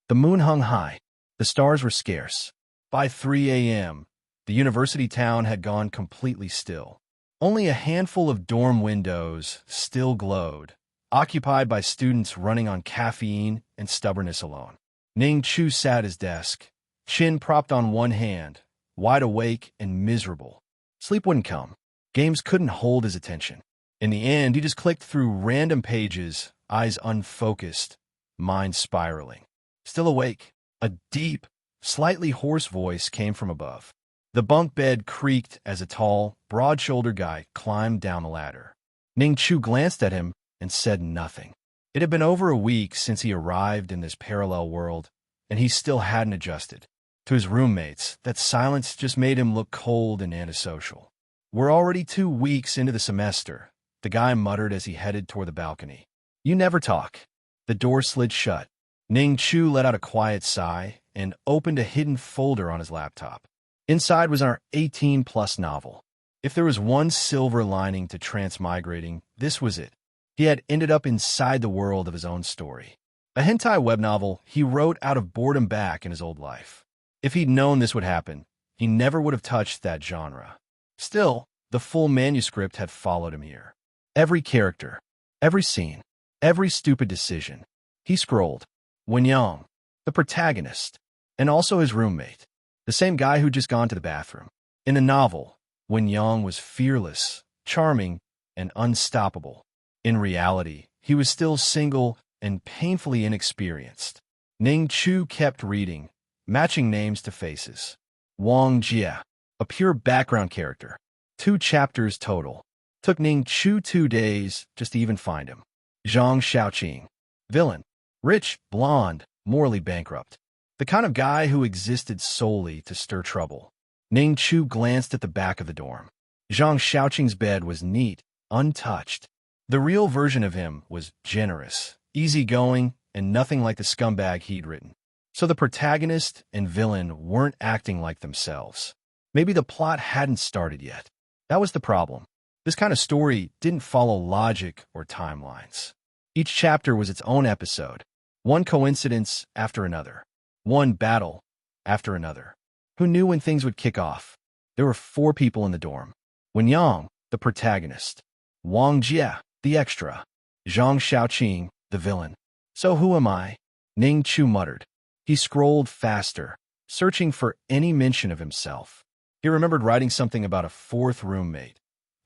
The moon hung high. The stars were scarce. By 3 a.m., the university town had gone completely still. Only a handful of dorm windows still glowed, occupied by students running on caffeine and stubbornness alone. Ning Chu sat at his desk, chin propped on one hand, wide awake and miserable. Sleep wouldn't come. Games couldn't hold his attention. In the end, he just clicked through random pages, eyes unfocused, mind spiraling. Still awake, a deep, slightly hoarse voice came from above. The bunk bed creaked as a tall, broad-shouldered guy climbed down the ladder. Ning Chu glanced at him and said nothing. It had been over a week since he arrived in this parallel world, and he still hadn't adjusted. To his roommates, that silence just made him look cold and antisocial. "We're already 2 weeks into the semester," the guy muttered as he headed toward the balcony. "You never talk." The door slid shut. Ning Chu let out a quiet sigh and opened a hidden folder on his laptop. Inside was our 18-plus novel. If there was one silver lining to transmigrating, this was it. He had ended up inside the world of his own story. A hentai web novel he wrote out of boredom back in his old life. If he'd known this would happen, he never would have touched that genre. Still, the full manuscript had followed him here. Every character, every scene, every stupid decision. He scrolled. Wen-yang, the protagonist, and also his roommate, the same guy who'd just gone to the bathroom. In the novel, Wen-yang was fearless, charming, and unstoppable. In reality, he was still single and painfully inexperienced. Ning Chu kept reading, matching names to faces. Wang Jia, a pure background character. 2 chapters total. Took Ning Chu 2 days just to even find him. Zhang Xiaoqing, villain. Rich, blonde, morally bankrupt. The kind of guy who existed solely to stir trouble. Ning Chu glanced at the back of the dorm. Zhang Xiaoqing's bed was neat, untouched. The real version of him was generous, easygoing, and nothing like the scumbag he'd written. So the protagonist and villain weren't acting like themselves. Maybe the plot hadn't started yet. That was the problem. This kind of story didn't follow logic or timelines. Each chapter was its own episode, one coincidence after another, one battle after another. Who knew when things would kick off? There were 4 people in the dorm. Wen-yang, the protagonist. Wang Jia, the extra. Zhang Xiaoqing, the villain. So who am I? Ning Chu muttered. He scrolled faster, searching for any mention of himself. He remembered writing something about a 4th roommate.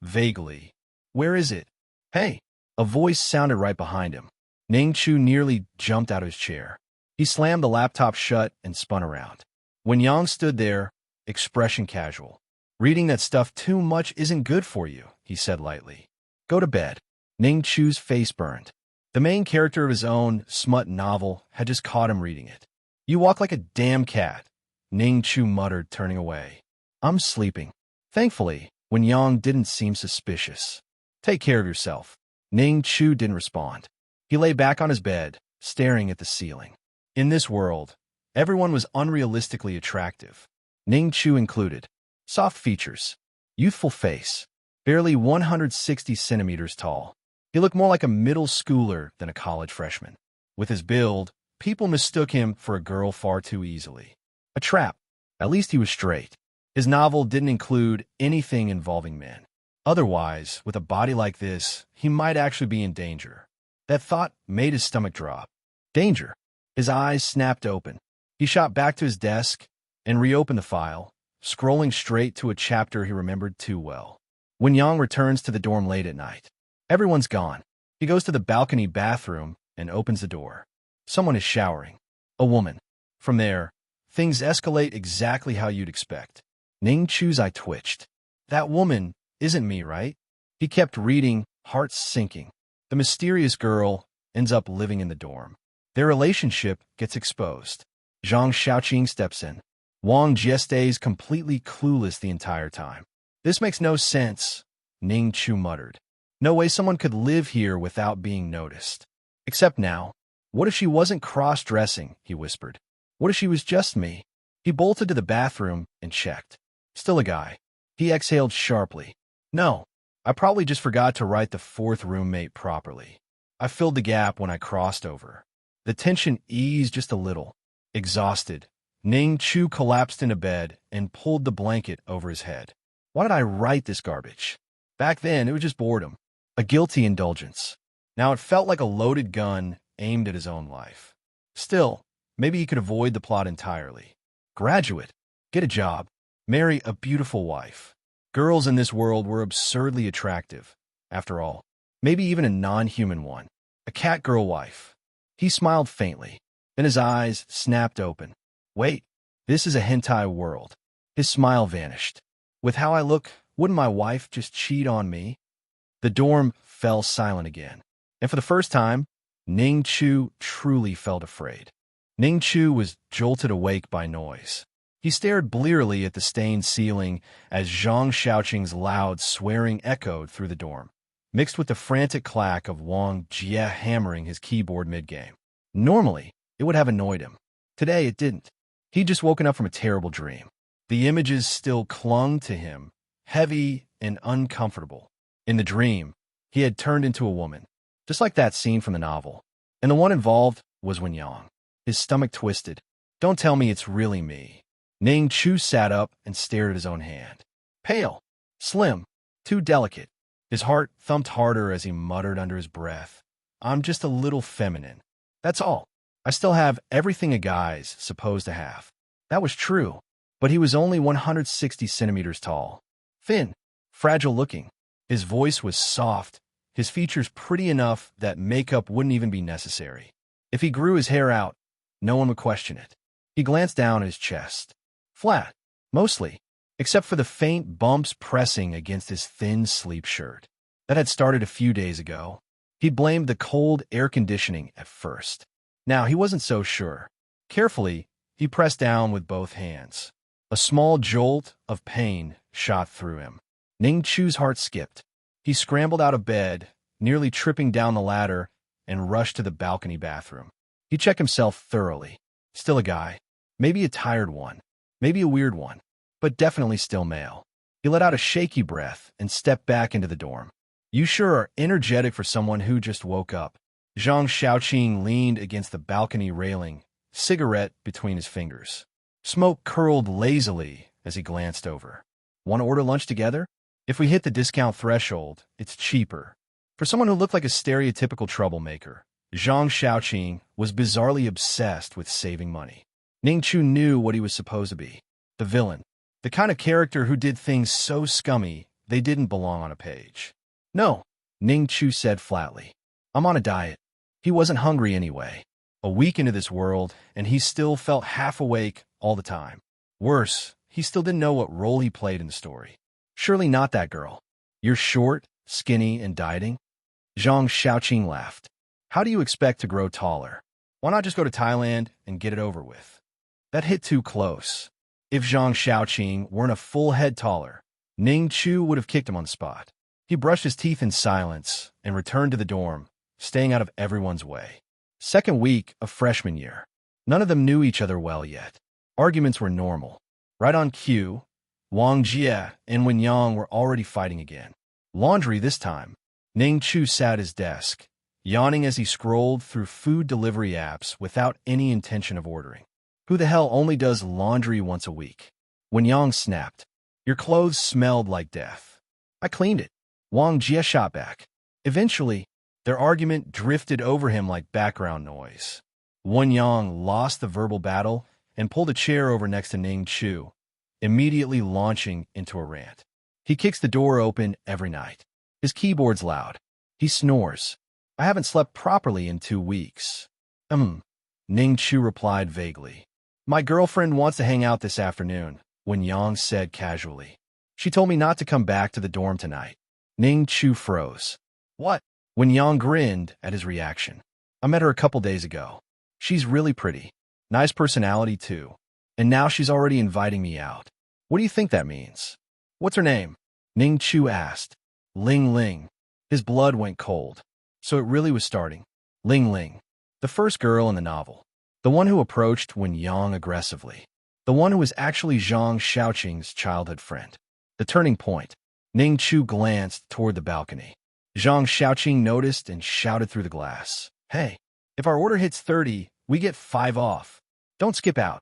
Vaguely. Where is it? Hey! A voice sounded right behind him. Ning Chu nearly jumped out of his chair. He slammed the laptop shut and spun around. Wen-yang stood there, expression casual. "Reading that stuff too much isn't good for you," he said lightly. "Go to bed." Ning Chu's face burned. The main character of his own smut novel had just caught him reading it. "You walk like a damn cat," Ning Chu muttered, turning away. "I'm sleeping." Thankfully, Wen-yang didn't seem suspicious. "Take care of yourself." Ning Chu didn't respond. He lay back on his bed, staring at the ceiling. In this world, everyone was unrealistically attractive. Ning Chu included. Soft features. Youthful face. Barely 160 centimeters tall. He looked more like a middle schooler than a college freshman. With his build, people mistook him for a girl far too easily. A trap. At least he was straight. His novel didn't include anything involving men. Otherwise, with a body like this, he might actually be in danger. That thought made his stomach drop. Danger. His eyes snapped open. He shot back to his desk and reopened the file, scrolling straight to a chapter he remembered too well. Wen-yang returns to the dorm late at night. Everyone's gone. He goes to the balcony bathroom and opens the door. Someone is showering. A woman. From there, things escalate exactly how you'd expect. Ning Chu's eye twitched. That woman isn't me, right? He kept reading, heart sinking. The mysterious girl ends up living in the dorm. Their relationship gets exposed. Zhang Xiaoqing steps in. Wang Jia stays completely clueless the entire time. "This makes no sense," Ning Chu muttered. "No way someone could live here without being noticed. Except now. What if she wasn't cross-dressing?" he whispered. "What if she was just me?" He bolted to the bathroom and checked. Still a guy. He exhaled sharply. "No, I probably just forgot to write the 4th roommate properly. I filled the gap when I crossed over." The tension eased just a little. Exhausted, Ning Chu collapsed into bed and pulled the blanket over his head. Why did I write this garbage? Back then, it was just boredom, a guilty indulgence. Now it felt like a loaded gun aimed at his own life. Still, maybe he could avoid the plot entirely. Graduate, get a job, marry a beautiful wife. Girls in this world were absurdly attractive, after all. Maybe even a non-human one. A cat-girl wife. He smiled faintly. Then his eyes snapped open. Wait, this is a hentai world. His smile vanished. With how I look, wouldn't my wife just cheat on me? The dorm fell silent again. And for the first time, Ning Chu truly felt afraid. Ning Chu was jolted awake by noise. He stared blearily at the stained ceiling as Zhang Xiaoqing's loud swearing echoed through the dorm, mixed with the frantic clack of Wang Jie hammering his keyboard mid-game. Normally, it would have annoyed him. Today, it didn't. He'd just woken up from a terrible dream. The images still clung to him, heavy and uncomfortable. In the dream, he had turned into a woman, just like that scene from the novel. And the one involved was Wen Yang. His stomach twisted. Don't tell me it's really me. Ning Chu sat up and stared at his own hand. Pale, slim, too delicate. His heart thumped harder as he muttered under his breath. I'm just a little feminine. That's all. I still have everything a guy's supposed to have. That was true, but he was only 160 centimeters tall. Thin, fragile looking. His voice was soft, his features pretty enough that makeup wouldn't even be necessary. If he grew his hair out, no one would question it. He glanced down at his chest. Flat, mostly, except for the faint bumps pressing against his thin sleep shirt. That had started a few days ago. He'd blamed the cold air conditioning at first. Now he wasn't so sure. Carefully, he pressed down with both hands. A small jolt of pain shot through him. Ning Chu's heart skipped. He scrambled out of bed, nearly tripping down the ladder, and rushed to the balcony bathroom. He checked himself thoroughly. Still a guy. Maybe a tired one. Maybe a weird one. But definitely still male. He let out a shaky breath and stepped back into the dorm. You sure are energetic for someone who just woke up. Zhang Xiaoqing leaned against the balcony railing, cigarette between his fingers. Smoke curled lazily as he glanced over. Want to order lunch together? If we hit the discount threshold, it's cheaper. For someone who looked like a stereotypical troublemaker, Zhang Xiaoqing was bizarrely obsessed with saving money. Ning Chu knew what he was supposed to be. The villain. The kind of character who did things so scummy they didn't belong on a page. No, Ning Chu said flatly. I'm on a diet. He wasn't hungry anyway. A week into this world, and he still felt half awake all the time. Worse, he still didn't know what role he played in the story. Surely not that girl. You're short, skinny, and dieting? Zhang Xiaoqing laughed. How do you expect to grow taller? Why not just go to Thailand and get it over with? That hit too close. If Zhang Xiaoqing weren't a full head taller, Ning Chu would have kicked him on the spot. He brushed his teeth in silence and returned to the dorm, staying out of everyone's way. Second week of freshman year. None of them knew each other well yet. Arguments were normal. Right on cue, Wang Jie and Wen Yang were already fighting again. Laundry this time. Ning Chu sat at his desk, yawning as he scrolled through food delivery apps without any intention of ordering. Who the hell only does laundry once a week? Wen Yang snapped. Your clothes smelled like death. I cleaned it. Wang Jie shot back. Eventually, their argument drifted over him like background noise. Wen Yang lost the verbal battle and pulled a chair over next to Ning Chu, immediately launching into a rant. He kicks the door open every night. His keyboard's loud. He snores. I haven't slept properly in 2 weeks. Ning Chu replied vaguely. My girlfriend wants to hang out this afternoon, Wen Yang said casually. She told me not to come back to the dorm tonight. Ning Chu froze. What? Wen Yang grinned at his reaction. I met her a couple days ago. She's really pretty. Nice personality, too. And now she's already inviting me out. What do you think that means? What's her name? Ning Chu asked. Ling Ling. His blood went cold. So it really was starting. Ling Ling. The first girl in the novel. The one who approached Wen Yang aggressively. The one who was actually Zhang Xiaoqing's childhood friend. The turning point. Ning Chu glanced toward the balcony. Zhang Xiaoqing noticed and shouted through the glass. Hey, if our order hits 30, we get 5 off. Don't skip out.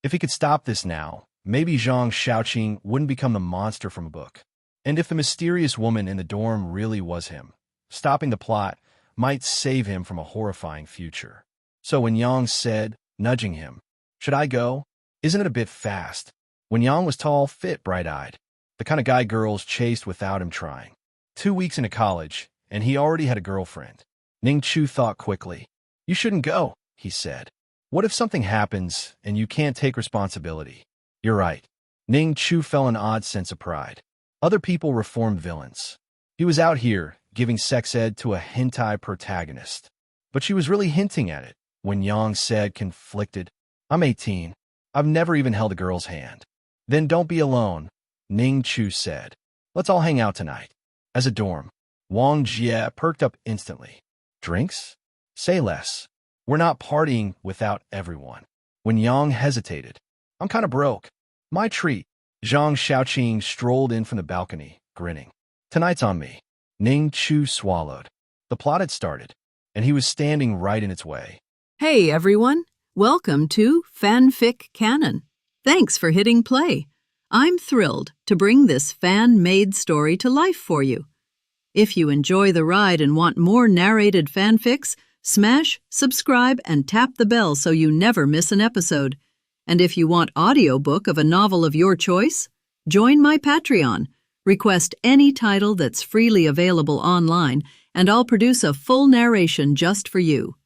If he could stop this now, maybe Zhang Xiaoqing wouldn't become the monster from a book. And if the mysterious woman in the dorm really was him, stopping the plot might save him from a horrifying future. So when Yang said, nudging him, "Should I go? Isn't it a bit fast?" When Yang was tall, fit, bright-eyed, the kind of guy girls chased without him trying. 2 weeks into college, and he already had a girlfriend. Ning Chu thought quickly. "You shouldn't go," he said. "What if something happens and you can't take responsibility?" "You're right." Ning Chu felt an odd sense of pride. Other people reformed villains. He was out here giving sex ed to a hentai protagonist. But she was really hinting at it when Yang said, conflicted, "I'm 18. I've never even held a girl's hand." "Then don't be alone," Ning Chu said. "Let's all hang out tonight." As a dorm, Wang Jie perked up instantly. "Drinks? Say less. We're not partying without everyone." When Yang hesitated, "I'm kind of broke." "My treat." Zhang Xiaoqing strolled in from the balcony, grinning. "Tonight's on me." Ning Chu swallowed. The plot had started, and he was standing right in its way. Hey everyone, welcome to FanFic Canon. Thanks for hitting play. I'm thrilled to bring this fan-made story to life for you. If you enjoy the ride and want more narrated fanfics, smash, subscribe, and tap the bell so you never miss an episode. And if you want audiobook of a novel of your choice, join my Patreon. Request any title that's freely available online, and I'll produce a full narration just for you.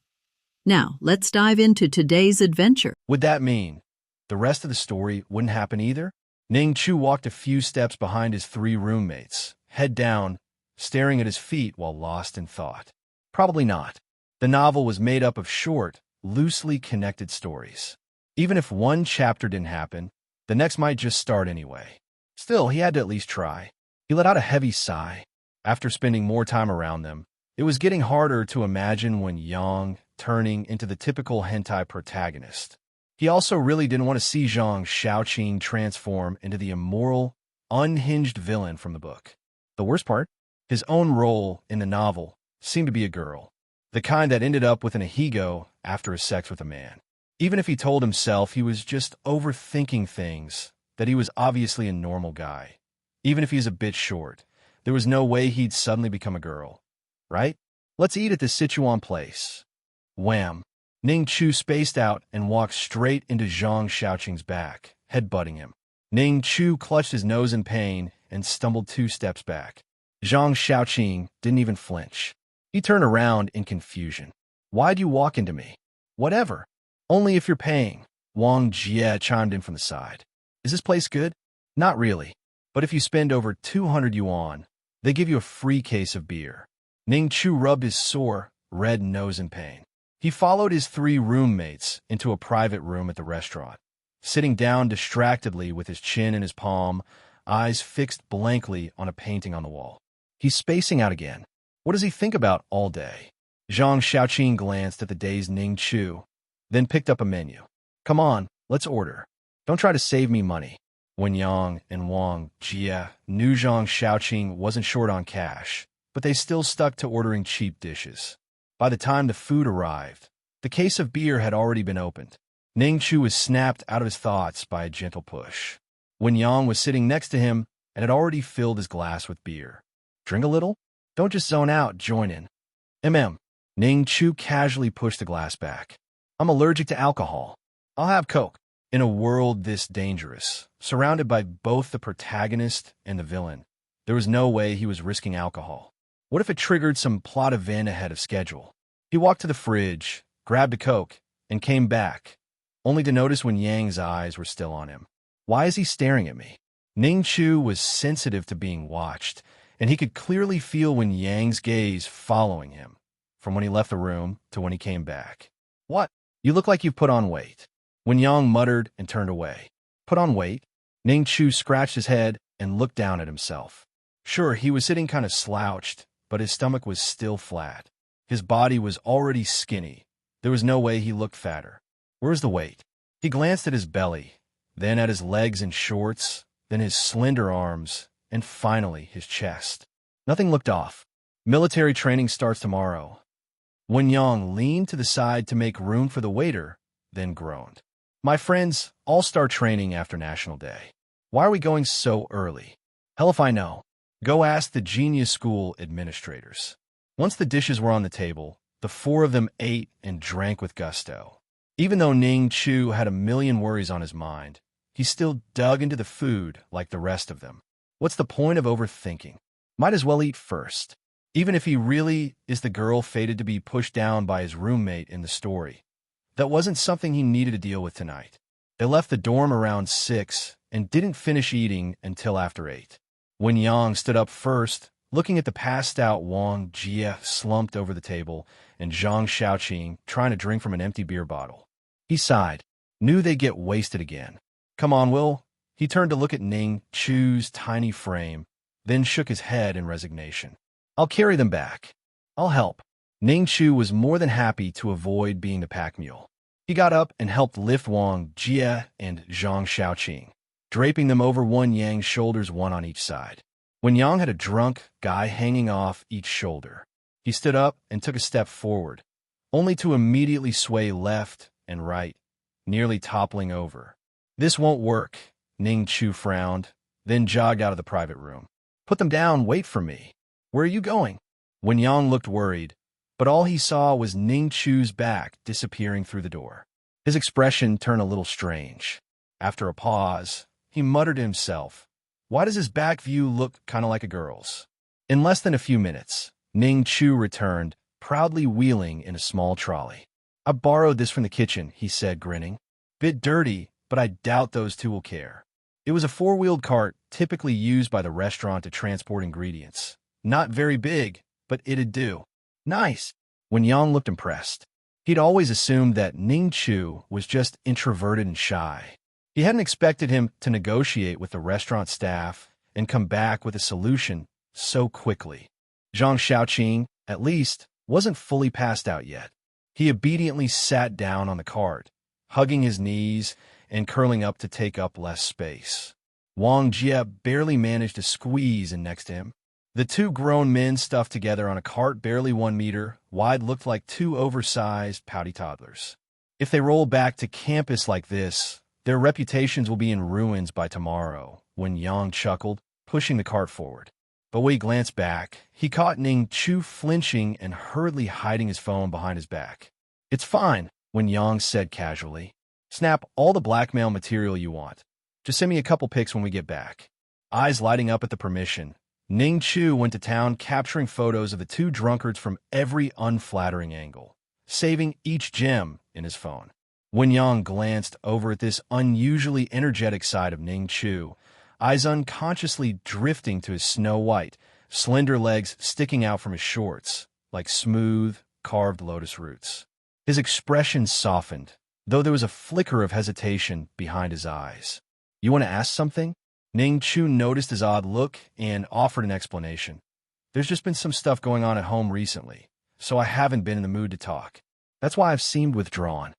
Now, let's dive into today's adventure. Would that mean the rest of the story wouldn't happen either? Ning Chu walked a few steps behind his 3 roommates, head down, staring at his feet while lost in thought. Probably not. The novel was made up of short, loosely connected stories. Even if one chapter didn't happen, the next might just start anyway. Still, he had to at least try. He let out a heavy sigh. After spending more time around them, it was getting harder to imagine when Yang turning into the typical hentai protagonist. He also really didn't want to see Zhang Xiaoqing transform into the immoral, unhinged villain from the book. The worst part? His own role in the novel seemed to be a girl, the kind that ended up with an ahigo after his sex with a man. Even if he told himself he was just overthinking things, that he was obviously a normal guy. Even if he's a bit short, there was no way he'd suddenly become a girl. Right? "Let's eat at this Sichuan place." Wham! Ning Chu spaced out and walked straight into Zhang Xiaoqing's back, headbutting him. Ning Chu clutched his nose in pain and stumbled 2 steps back. Zhang Xiaoqing didn't even flinch. He turned around in confusion. "Why'd you walk into me?" "Whatever. Only if you're paying," Wang Jie chimed in from the side. "Is this place good?" "Not really. But if you spend over 200 yuan, they give you a free case of beer." Ning Chu rubbed his sore, red nose in pain. He followed his 3 roommates into a private room at the restaurant. Sitting down distractedly with his chin in his palm, eyes fixed blankly on a painting on the wall. He's spacing out again. What does he think about all day? Zhang Xiaoqing glanced at the dazed Ning Chu, then picked up a menu. "Come on, let's order. Don't try to save me money." When Yang and Wang Jie knew Zhang Xiaoqing wasn't short on cash, but they still stuck to ordering cheap dishes. By the time the food arrived, the case of beer had already been opened. Ning Chu was snapped out of his thoughts by a gentle push. When Yang was sitting next to him and had already filled his glass with beer. "Drink a little? Don't just zone out, join in." Ning Chu casually pushed the glass back. "I'm allergic to alcohol. I'll have Coke." In a world this dangerous, surrounded by both the protagonist and the villain, there was no way he was risking alcohol. What if it triggered some plot event ahead of schedule? He walked to the fridge, grabbed a Coke, and came back, only to notice when Yang's eyes were still on him. "Why is he staring at me?" Ning Chu was sensitive to being watched, and he could clearly feel when Yang's gaze following him, from when he left the room to when he came back. "What? You look like you've put on weight." When Yang muttered and turned away. "Put on weight?" Ning Chu scratched his head and looked down at himself. Sure, he was sitting kind of slouched, but his stomach was still flat. His body was already skinny. There was no way he looked fatter. "Where's the weight?" He glanced at his belly, then at his legs and shorts, then his slender arms, and finally his chest. Nothing looked off. "Military training starts tomorrow." When Yang leaned to the side to make room for the waiter, then groaned. My friends, all start training after National Day. Why are we going so early? Hell if I know. Go ask the genius school administrators. Once the dishes were on the table, the four of them ate and drank with gusto. Even though Ning Chu had a million worries on his mind, he still dug into the food like the rest of them. What's the point of overthinking? Might as well eat first. Even if he really is the girl fated to be pushed down by his roommate in the story. That wasn't something he needed to deal with tonight. They left the dorm around 6 and didn't finish eating until after 8. When Yang stood up first, looking at the passed-out Wang Jie slumped over the table and Zhang Xiaoqing trying to drink from an empty beer bottle. He sighed, knew they'd get wasted again. Come on, Will. He turned to look at Ning Chu's tiny frame, then shook his head in resignation. I'll carry them back. I'll help. Ning Chu was more than happy to avoid being the pack mule. He got up and helped lift Wang Jie and Zhang Xiaoqing, draping them over Wen Yang's shoulders, one on each side. Wen Yang had a drunk guy hanging off each shoulder. He stood up and took a step forward, only to immediately sway left and right, nearly toppling over. This won't work, Ning Chu frowned, then jogged out of the private room. Put them down, wait for me. Where are you going? Wen Yang looked worried, but all he saw was Ning Chu's back disappearing through the door. His expression turned a little strange. After a pause, he muttered to himself, why does his back view look kind of like a girl's? In less than a few minutes, Ning Chu returned, proudly wheeling in a small trolley. I borrowed this from the kitchen, he said, grinning. Bit dirty, but I doubt those two will care. It was a four-wheeled cart typically used by the restaurant to transport ingredients. Not very big, but it'd do. Nice. Wen Yang looked impressed. He'd always assumed that Ning Chu was just introverted and shy. He hadn't expected him to negotiate with the restaurant staff and come back with a solution so quickly. Zhang Xiaoqing, at least, wasn't fully passed out yet. He obediently sat down on the cart, hugging his knees and curling up to take up less space. Wang Jie barely managed to squeeze in next to him. The two grown men stuffed together on a cart barely 1 meter wide looked like two oversized, pouty toddlers. If they roll back to campus like this, their reputations will be in ruins by tomorrow, Wen Yang chuckled, pushing the cart forward. But when he glanced back, he caught Ning Chu flinching and hurriedly hiding his phone behind his back. It's fine, Wen Yang said casually. Snap all the blackmail material you want. Just send me a couple pics when we get back. Eyes lighting up at the permission, Ning Chu went to town capturing photos of the two drunkards from every unflattering angle, saving each gem in his phone. Wen Yang glanced over at this unusually energetic side of Ning Chu, eyes unconsciously drifting to his snow-white, slender legs sticking out from his shorts, like smooth, carved lotus roots. His expression softened, though there was a flicker of hesitation behind his eyes. You want to ask something? Ning Chu noticed his odd look and offered an explanation. There's just been some stuff going on at home recently, so I haven't been in the mood to talk. That's why I've seemed withdrawn.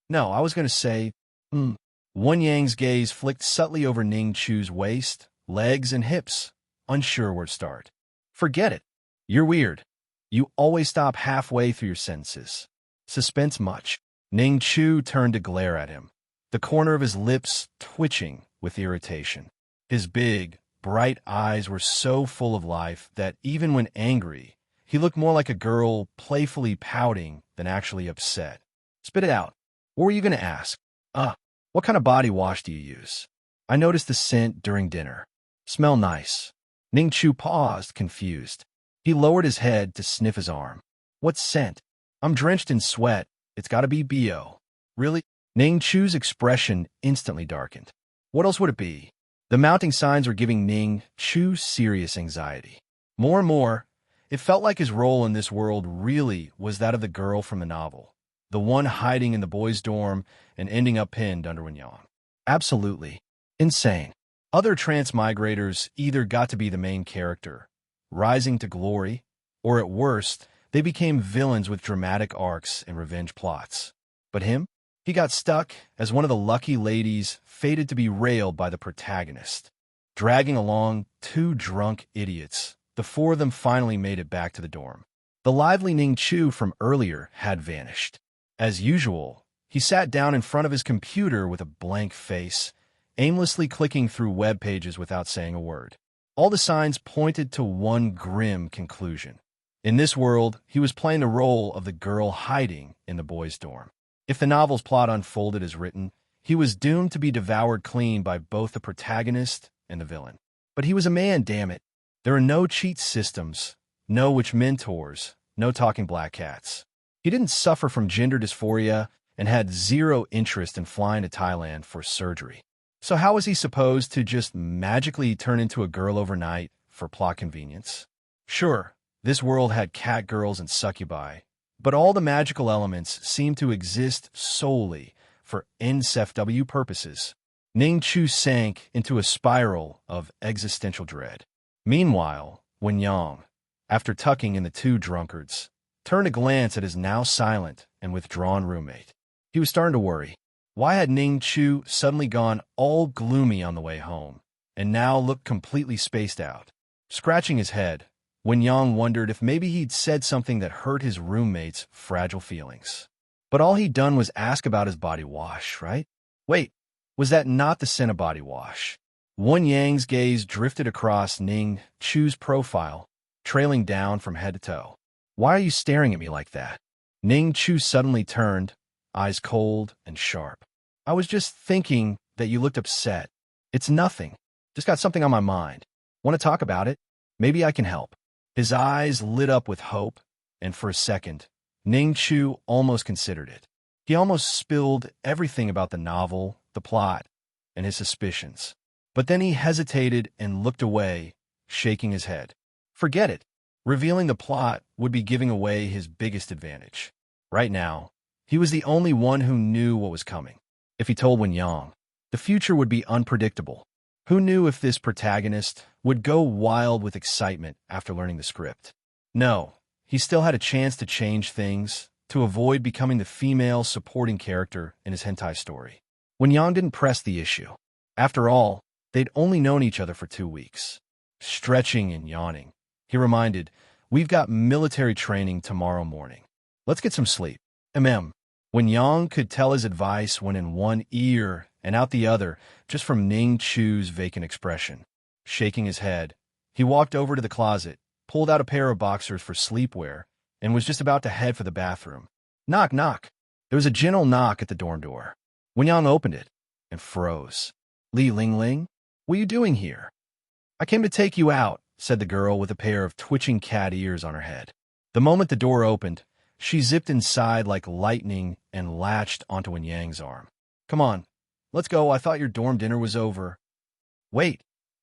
No, I was going to say, Wen Yang's gaze flicked subtly over Ning Chu's waist, legs, and hips, unsure where to start. Forget it. You're weird. You always stop halfway through your sentences. Suspense much. Ning Chu turned to glare at him, the corner of his lips twitching with irritation. His big, bright eyes were so full of life that even when angry, he looked more like a girl playfully pouting than actually upset. Spit it out. What were you going to ask? What kind of body wash do you use? I noticed the scent during dinner. Smell nice. Ning Chu paused, confused. He lowered his head to sniff his arm. What scent? I'm drenched in sweat. It's got to be BO. Really? Ning Chu's expression instantly darkened. What else would it be? The mounting signs were giving Ning Chu serious anxiety. More and more, it felt like his role in this world really was that of the girl from the novel, the one hiding in the boys' dorm and ending up pinned under Wen Yang. Absolutely. Insane. Other transmigrators either got to be the main character, rising to glory, or at worst, they became villains with dramatic arcs and revenge plots. But him? He got stuck as one of the lucky ladies fated to be railed by the protagonist. Dragging along two drunk idiots, the four of them finally made it back to the dorm. The lively Ning Chu from earlier had vanished. As usual, He sat down in front of his computer with a blank face, aimlessly clicking through web pages without saying a word. All the signs pointed to one grim conclusion. In this world, he was playing the role of the girl hiding in the boys' dorm. If the novel's plot unfolded as written, he was doomed to be devoured clean by both the protagonist and the villain. But he was a man, damn it. There are no cheat systems, no witch mentors, no talking black cats. He didn't suffer from gender dysphoria and had zero interest in flying to Thailand for surgery. So how was he supposed to just magically turn into a girl overnight for plot convenience? Sure, this world had cat girls and succubi, but all the magical elements seemed to exist solely for NSFW purposes. Ning Chu sank into a spiral of existential dread. Meanwhile, Wen Yang, after tucking in the two drunkards, turned a glance at his now silent and withdrawn roommate. He was starting to worry. Why had Ning Chu suddenly gone all gloomy on the way home, and now looked completely spaced out? Scratching his head, Wen Yang wondered if maybe he'd said something that hurt his roommate's fragile feelings. But all he'd done was ask about his body wash, right? Wait, was that not the scent of body wash? Wen Yang's gaze drifted across Ning Chu's profile, trailing down from head to toe. Why are you staring at me like that? Ning Chu suddenly turned, eyes cold and sharp. I was just thinking that you looked upset. It's nothing. Just got something on my mind. Want to talk about it? Maybe I can help. His eyes lit up with hope, and for a second, Ning Chu almost considered it. He almost spilled everything about the novel, the plot, and his suspicions. But then he hesitated and looked away, shaking his head. Forget it. Revealing the plot would be giving away his biggest advantage. Right now, he was the only one who knew what was coming. If he told Wen Yang, the future would be unpredictable. Who knew if this protagonist would go wild with excitement after learning the script? No, he still had a chance to change things, to avoid becoming the female supporting character in his hentai story. Wen Yang didn't press the issue. After all, they'd only known each other for 2 weeks. Stretching and yawning, he reminded, we've got military training tomorrow morning. Let's get some sleep. Wen Yang could tell his advice went in one ear and out the other just from Ning Chu's vacant expression. Shaking his head, he walked over to the closet, pulled out a pair of boxers for sleepwear, and was just about to head for the bathroom. Knock, knock. There was a gentle knock at the dorm door. Wen Yang opened it and froze. Li Ling Ling, what are you doing here? I came to take you out, said the girl with a pair of twitching cat ears on her head. The moment the door opened, she zipped inside like lightning and latched onto Wen Yang's arm. Come on, let's go. I thought your dorm dinner was over. Wait,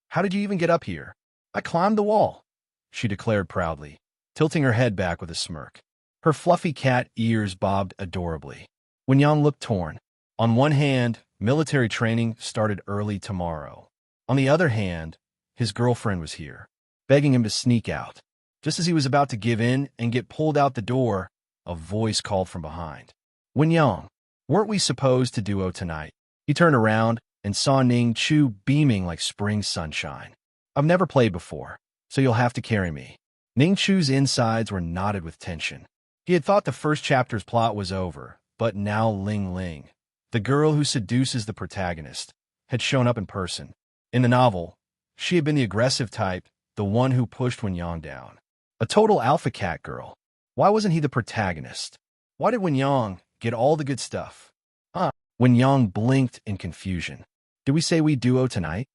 how did you even get up here? I climbed the wall, she declared proudly, tilting her head back with a smirk. Her fluffy cat ears bobbed adorably. Wen Yang looked torn. On one hand, military training started early tomorrow. On the other hand, his girlfriend was here, begging him to sneak out. Just as he was about to give in and get pulled out the door, a voice called from behind. Wen Yang, weren't we supposed to duo tonight? He turned around and saw Ning Chu beaming like spring sunshine. I've never played before, so you'll have to carry me. Ning Chu's insides were knotted with tension. He had thought the first chapter's plot was over, but now Ling Ling, the girl who seduces the protagonist, had shown up in person. In the novel, she had been the aggressive type, the one who pushed Wen Yang down. A total alpha cat girl. Why wasn't he the protagonist? Why did Wen Yang get all the good stuff? Wen Yang blinked in confusion. Did we say we duo tonight?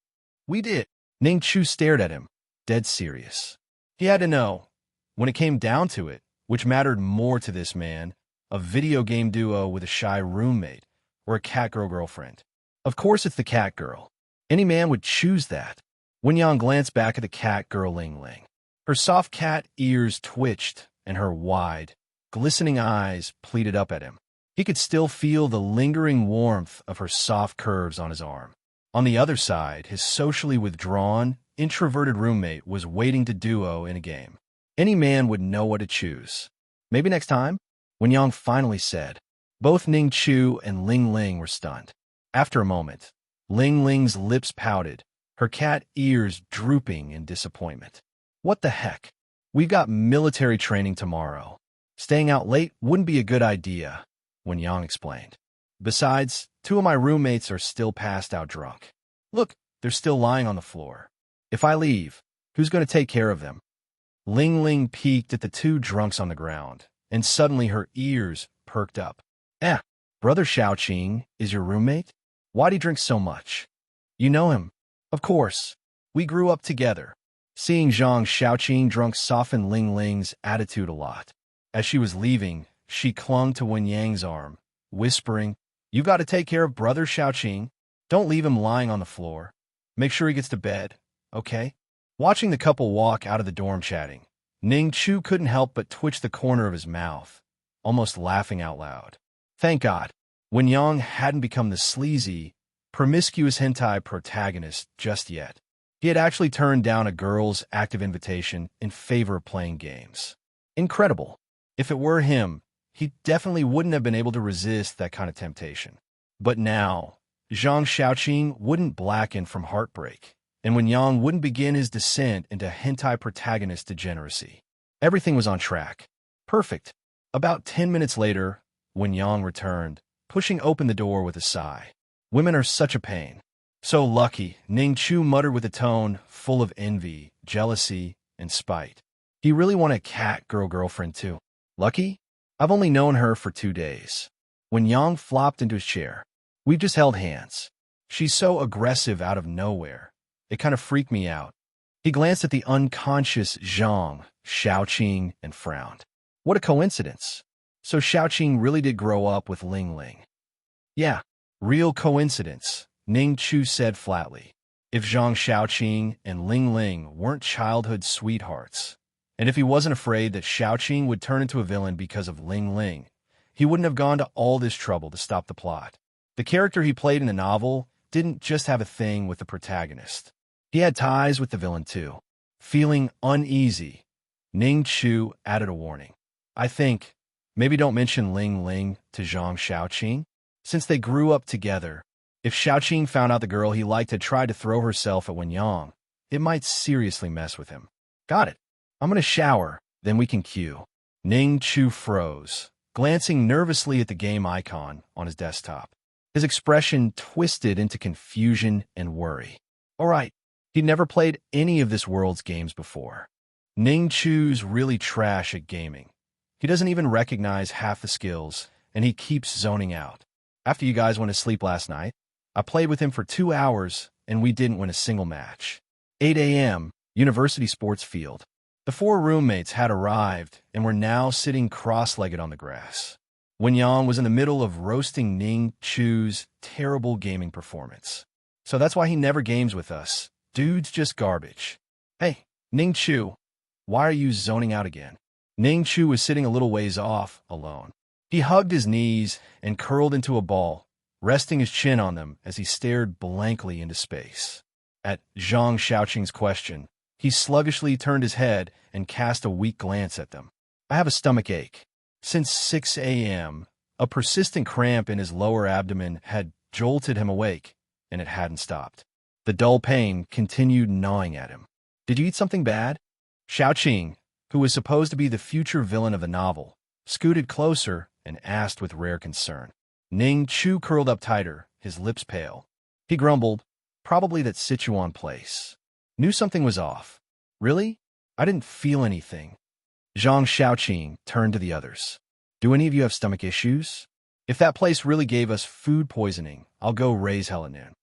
We did. Ning Chu stared at him, dead serious. He had to know, when it came down to it, which mattered more to this man, a video game duo with a shy roommate or a cat girl girlfriend. Of course it's the cat girl. Any man would choose that. Wen Yang glanced back at the cat girl Ling Ling. Her soft cat ears twitched and her wide, glistening eyes pleaded up at him. He could still feel the lingering warmth of her soft curves on his arm. On the other side, his socially withdrawn, introverted roommate was waiting to duo in a game. Any man would know what to choose. Maybe next time? Wen Yang finally said. Both Ning Chu and Ling Ling were stunned. After a moment, Ling Ling's lips pouted, her cat ears drooping in disappointment. What the heck? We've got military training tomorrow. Staying out late wouldn't be a good idea, Wen Yang explained. Besides, two of my roommates are still passed out drunk. Look, they're still lying on the floor. If I leave, who's going to take care of them? Ling Ling peeked at the two drunks on the ground, and suddenly her ears perked up. Brother Xiaoqing is your roommate? Why'd he drink so much? You know him? Of course. We grew up together. Seeing Zhang Xiaoqing drunk softened Ling Ling's attitude a lot. As she was leaving, she clung to Wen Yang's arm, whispering, "You've got to take care of Brother Xiaoqing. Don't leave him lying on the floor. Make sure he gets to bed, okay?" Watching the couple walk out of the dorm chatting, Ning Chu couldn't help but twitch the corner of his mouth, almost laughing out loud. Thank God, Wen Yang hadn't become the sleazy, promiscuous hentai protagonist just yet. He had actually turned down a girl's active invitation in favor of playing games. Incredible. If it were him, he definitely wouldn't have been able to resist that kind of temptation. But now, Zhang Xiaoqing wouldn't blacken from heartbreak, and Wen Yang wouldn't begin his descent into hentai protagonist degeneracy. Everything was on track. Perfect. About 10 minutes later, Wen Yang returned, pushing open the door with a sigh. Women are such a pain. So lucky, Ning Chu muttered with a tone full of envy, jealousy, and spite. He really want a cat girlfriend too. Lucky? I've only known her for 2 days. Wen Yang flopped into his chair. We've just held hands. She's so aggressive out of nowhere. It kind of freaked me out. He glanced at the unconscious Zhang Xiaoqing and frowned. What a coincidence. So Xiaoqing really did grow up with Ling Ling. Yeah, real coincidence, Ning Chu said flatly. If Zhang Xiaoqing and Ling Ling weren't childhood sweethearts, and if he wasn't afraid that Xiaoqing would turn into a villain because of Ling Ling, he wouldn't have gone to all this trouble to stop the plot. The character he played in the novel didn't just have a thing with the protagonist. He had ties with the villain too. Feeling uneasy, Ning Chu added a warning. I think, maybe don't mention Ling Ling to Zhang Xiaoqing. Since they grew up together, if Xiaoqing found out the girl he liked had tried to throw herself at Wen Yang, it might seriously mess with him. Got it. I'm going to shower, then we can cue. Ning Chu froze, glancing nervously at the game icon on his desktop. His expression twisted into confusion and worry. All right, he'd never played any of this world's games before. Ning Chu's really trash at gaming. He doesn't even recognize half the skills, and he keeps zoning out. After you guys went to sleep last night, I played with him for 2 hours, and we didn't win a single match. 8 a.m., University Sports Field. The 4 roommates had arrived and were now sitting cross-legged on the grass. Wen Yang was in the middle of roasting Ning Chu's terrible gaming performance. So that's why he never games with us. Dude's just garbage. Hey, Ning Chu, why are you zoning out again? Ning Chu was sitting a little ways off, alone. He hugged his knees and curled into a ball, resting his chin on them as he stared blankly into space. At Zhang Xiaoqing's question, he sluggishly turned his head and cast a weak glance at them. I have a stomach ache. Since 6 a.m., a persistent cramp in his lower abdomen had jolted him awake, and it hadn't stopped. The dull pain continued gnawing at him. Did you eat something bad? Xiaoqing, who was supposed to be the future villain of the novel, scooted closer and asked with rare concern. Ning Chu curled up tighter, his lips pale. He grumbled, probably that Sichuan place. Knew something was off. Really? I didn't feel anything. Zhang Xiaoqing turned to the others. Do any of you have stomach issues? If that place really gave us food poisoning, I'll go raise hell at noon.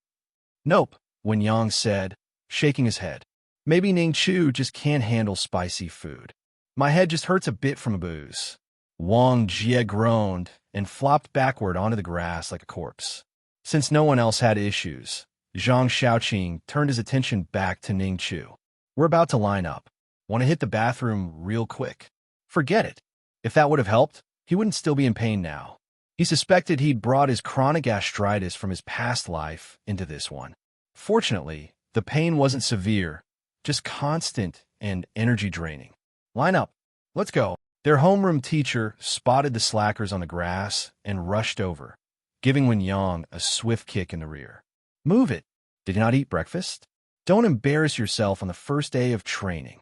Nope, Wen Yang said, shaking his head. Maybe Ning Chu just can't handle spicy food. My head just hurts a bit from a booze. Wang Jie groaned and flopped backward onto the grass like a corpse. Since no one else had issues, Zhang Xiaoqing turned his attention back to Ning Chu. We're about to line up. Want to hit the bathroom real quick? Forget it. If that would have helped, he wouldn't still be in pain now. He suspected he'd brought his chronic gastritis from his past life into this one. Fortunately, the pain wasn't severe, just constant and energy draining. Line up. Let's go. Their homeroom teacher spotted the slackers on the grass and rushed over, giving Wen Yang a swift kick in the rear. Move it. Did you not eat breakfast? Don't embarrass yourself on the first day of training.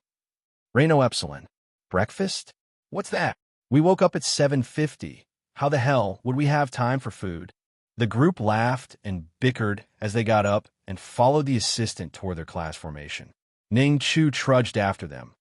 Reno Epsilon. Breakfast? What's that? We woke up at 7:50. How the hell would we have time for food? The group laughed and bickered as they got up and followed the assistant toward their class formation. Ning Chu trudged after them,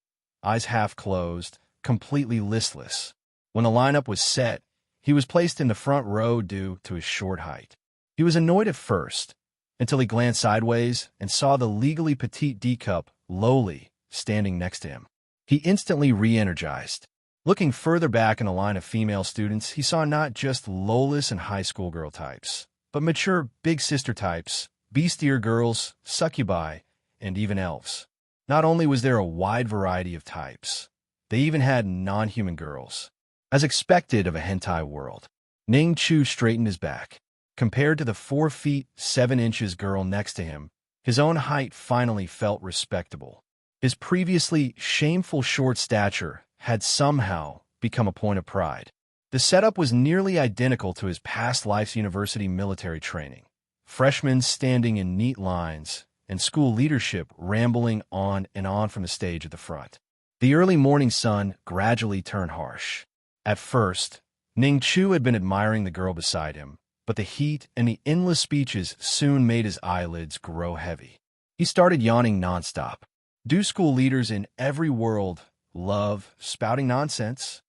eyes half closed, completely listless. When the lineup was set, he was placed in the front row due to his short height. He was annoyed at first, until he glanced sideways and saw the legally petite D-cup, Lowly, standing next to him. He instantly re-energized. Looking further back in the line of female students, he saw not just lowless and high school girl types, but mature big sister types, beastier girls, succubi, and even elves. Not only was there a wide variety of types, they even had non-human girls. As expected of a hentai world, Ning Chu straightened his back. Compared to the 4 feet 7 inches girl next to him, his own height finally felt respectable. His previously shameful short stature had somehow become a point of pride. The setup was nearly identical to his past life's university military training. Freshmen standing in neat lines, and school leadership rambling on and on from the stage at the front. The early morning sun gradually turned harsh. At first, Ning Chu had been admiring the girl beside him, but the heat and the endless speeches soon made his eyelids grow heavy. He started yawning nonstop. Do school leaders in every world love spouting nonsense?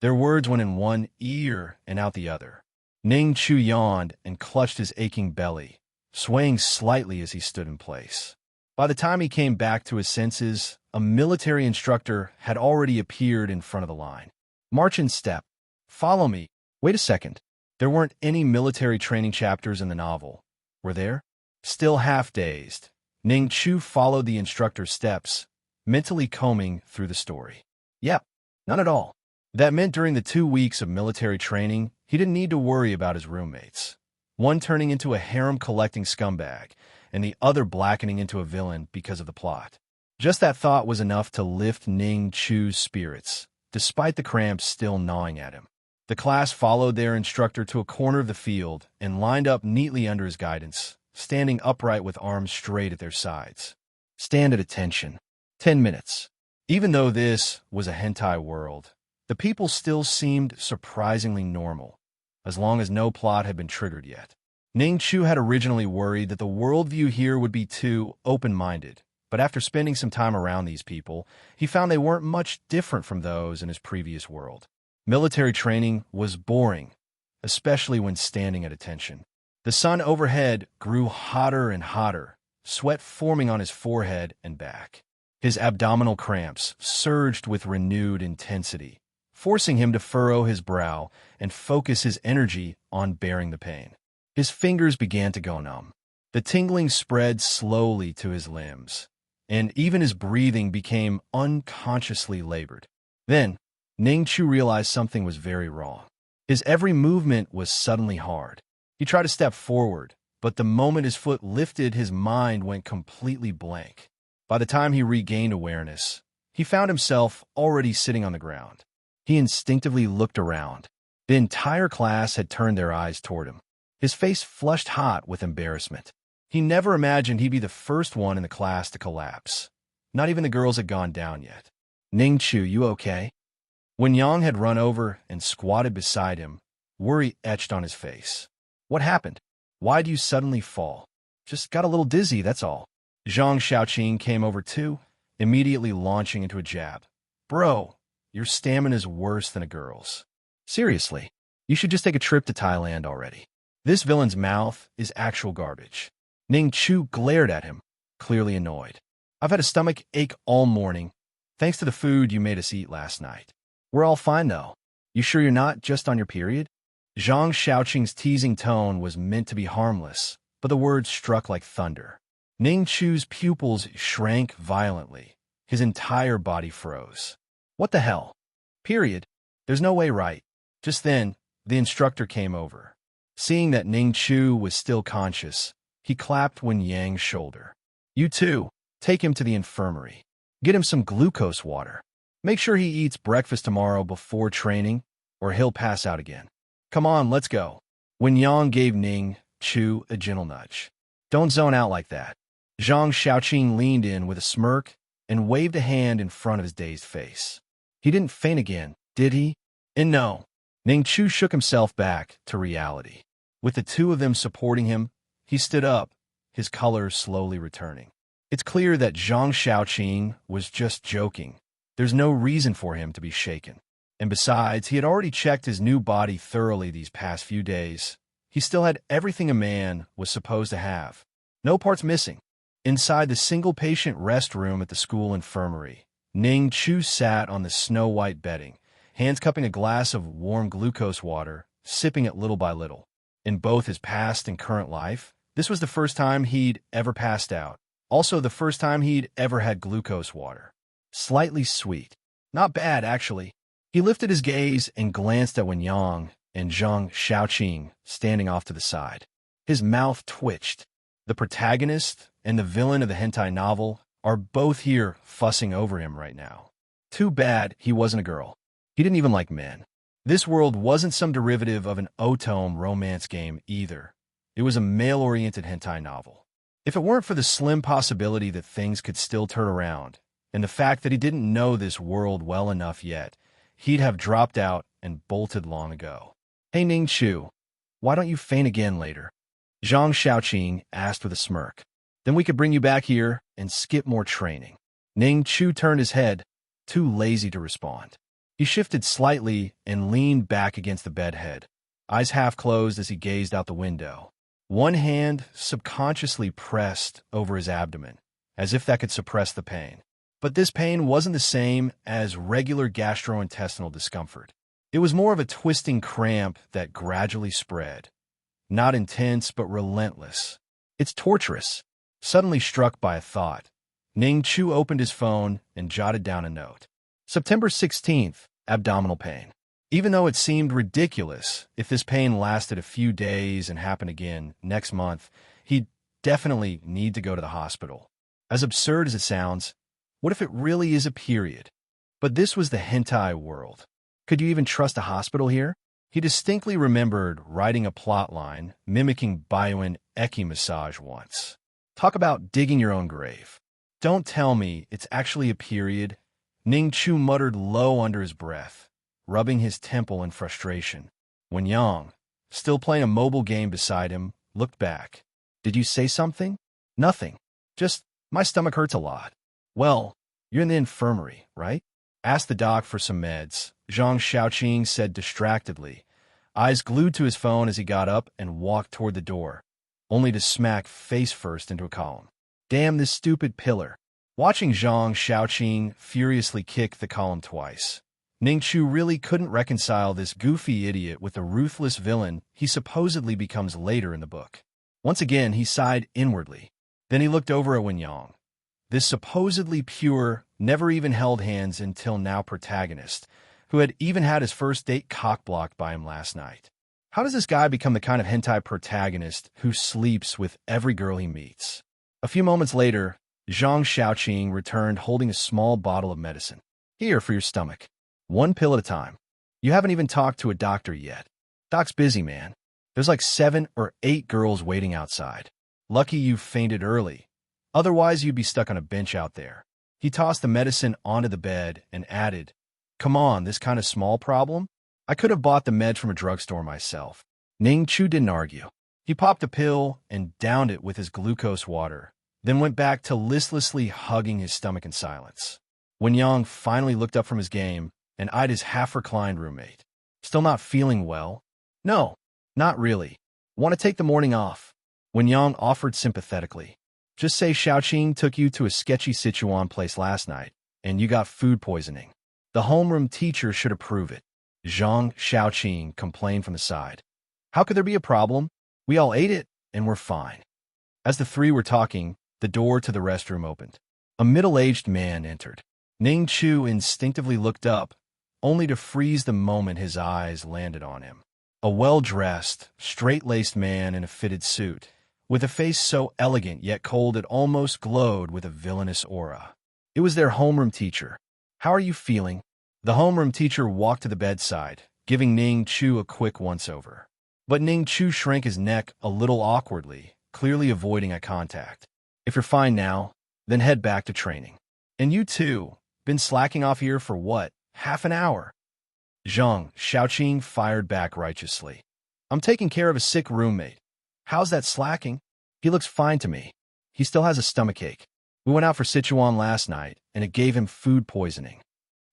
Their words went in one ear and out the other. Ning Chu yawned and clutched his aching belly, swaying slightly as he stood in place. By the time he came back to his senses, a military instructor had already appeared in front of the line. March in step. Follow me. Wait a second. There weren't any military training chapters in the novel, were there? Still half-dazed, Ning Chu followed the instructor's steps, mentally combing through the story. Yep, none at all. That meant during the 2 weeks of military training, he didn't need to worry about his roommates. One turning into a harem-collecting scumbag, and the other blackening into a villain because of the plot. Just that thought was enough to lift Ning Chu's spirits, despite the cramps still gnawing at him. The class followed their instructor to a corner of the field and lined up neatly under his guidance, standing upright with arms straight at their sides. Stand at attention. 10 minutes. Even though this was a hentai world, the people still seemed surprisingly normal, as long as no plot had been triggered yet. Ning Chu had originally worried that the worldview here would be too open-minded, but after spending some time around these people, he found they weren't much different from those in his previous world. Military training was boring, especially when standing at attention. The sun overhead grew hotter and hotter, sweat forming on his forehead and back. His abdominal cramps surged with renewed intensity, forcing him to furrow his brow and focus his energy on bearing the pain. His fingers began to go numb. The tingling spread slowly to his limbs, and even his breathing became unconsciously labored. Then, Ning Chu realized something was very wrong. His every movement was suddenly hard. He tried to step forward, but the moment his foot lifted, his mind went completely blank. By the time he regained awareness, he found himself already sitting on the ground. He instinctively looked around. The entire class had turned their eyes toward him. His face flushed hot with embarrassment. He never imagined he'd be the first one in the class to collapse. Not even the girls had gone down yet. Ning Chu, you okay? When Yang had run over and squatted beside him, worry etched on his face. What happened? Why do you suddenly fall? Just got a little dizzy, that's all. Zhang Xiaoqing came over too, immediately launching into a jab. Bro, your stamina's worse than a girl's. Seriously, you should just take a trip to Thailand already. This villain's mouth is actual garbage. Ning Chu glared at him, clearly annoyed. I've had a stomach ache all morning, thanks to the food you made us eat last night. We're all fine, though. You sure you're not just on your period? Zhang Xiaoqing's teasing tone was meant to be harmless, but the words struck like thunder. Ning Chu's pupils shrank violently. His entire body froze. What the hell? Period. There's no way, right? Just then, the instructor came over. Seeing that Ning Chu was still conscious, he clapped Wen Yang's shoulder. You too, take him to the infirmary. Get him some glucose water. Make sure he eats breakfast tomorrow before training, or he'll pass out again. Come on, let's go. Wen Yang gave Ning Chu a gentle nudge. Don't zone out like that. Zhang Xiaoqing leaned in with a smirk and waved a hand in front of his dazed face. He didn't faint again, did he? And no. Ning Chu shook himself back to reality. With the two of them supporting him, he stood up, his color slowly returning. It's clear that Zhang Xiaoqing was just joking. There's no reason for him to be shaken. And besides, he had already checked his new body thoroughly these past few days. He still had everything a man was supposed to have. No parts missing. Inside the single-patient rest room at the school infirmary, Ning Chu sat on the snow-white bedding, hands cupping a glass of warm glucose water, sipping it little by little. In both his past and current life, this was the first time he'd ever passed out. Also the first time he'd ever had glucose water. Slightly sweet. Not bad, actually. He lifted his gaze and glanced at Wen Yang and Zhang Xiaoqing standing off to the side. His mouth twitched. The protagonist and the villain of the hentai novel are both here fussing over him right now. Too bad he wasn't a girl. He didn't even like men. This world wasn't some derivative of an otome romance game either. It was a male-oriented hentai novel. If it weren't for the slim possibility that things could still turn around, and the fact that he didn't know this world well enough yet, he'd have dropped out and bolted long ago. Hey Ning Chu, why don't you faint again later? Zhang Xiaoqing asked with a smirk. Then we could bring you back here and skip more training. Ning Chu turned his head, too lazy to respond. He shifted slightly and leaned back against the bedhead, eyes half closed as he gazed out the window. One hand subconsciously pressed over his abdomen, as if that could suppress the pain. But this pain wasn't the same as regular gastrointestinal discomfort. It was more of a twisting cramp that gradually spread. Not intense, but relentless. It's torturous. Suddenly struck by a thought, Ning Chu opened his phone and jotted down a note. September 16th, abdominal pain. Even though it seemed ridiculous, if this pain lasted a few days and happened again next month, he'd definitely need to go to the hospital. As absurd as it sounds, what if it really is a period? But this was the hentai world. Could you even trust a hospital here? He distinctly remembered writing a plotline mimicking Bioin Eki massage once. Talk about digging your own grave. Don't tell me it's actually a period. Ning Chu muttered low under his breath, rubbing his temple in frustration. Wen Yang, still playing a mobile game beside him, looked back. Did you say something? Nothing. Just, my stomach hurts a lot. Well, you're in the infirmary, right? Asked the doc for some meds. Zhang Xiaoqing said distractedly, eyes glued to his phone as he got up and walked toward the door, only to smack face first into a column. Damn this stupid pillar. Watching Zhang Xiaoqing furiously kick the column twice, Ning Chu really couldn't reconcile this goofy idiot with the ruthless villain he supposedly becomes later in the book. Once again, he sighed inwardly. Then he looked over at Wen Yang. This supposedly pure, never even held hands until now protagonist, who had even had his first date cock-blocked by him last night. How does this guy become the kind of hentai protagonist who sleeps with every girl he meets? A few moments later, Zhang Xiaoqing returned holding a small bottle of medicine. Here for your stomach. One pill at a time. You haven't even talked to a doctor yet. Doc's busy, man. There's like 7 or 8 girls waiting outside. Lucky you fainted early. Otherwise, you'd be stuck on a bench out there. He tossed the medicine onto the bed and added, Come on, this kind of small problem? I could have bought the meds from a drugstore myself. Ning Chu didn't argue. He popped a pill and downed it with his glucose water, then went back to listlessly hugging his stomach in silence. Wen Yang finally looked up from his game and eyed his half-reclined roommate. Still not feeling well? No, not really. Want to take the morning off? Wen Yang offered sympathetically. Just say Xiaoqing took you to a sketchy Sichuan place last night, and you got food poisoning. The homeroom teacher should approve it. Zhang Xiaoqing complained from the side. How could there be a problem? We all ate it, and we're fine. As the three were talking, the door to the restroom opened. A middle-aged man entered. Ning Chu instinctively looked up, only to freeze the moment his eyes landed on him. A well-dressed, straight-laced man in a fitted suit, with a face so elegant yet cold it almost glowed with a villainous aura. It was their homeroom teacher. How are you feeling? The homeroom teacher walked to the bedside, giving Ning Chu a quick once-over. But Ning Chu shrank his neck a little awkwardly, clearly avoiding eye contact. If you're fine now, then head back to training. And you too, been slacking off here for what, half an hour? Zhang Xiaoqing fired back righteously. I'm taking care of a sick roommate. How's that slacking? He looks fine to me. He still has a stomachache. We went out for Sichuan last night, and it gave him food poisoning.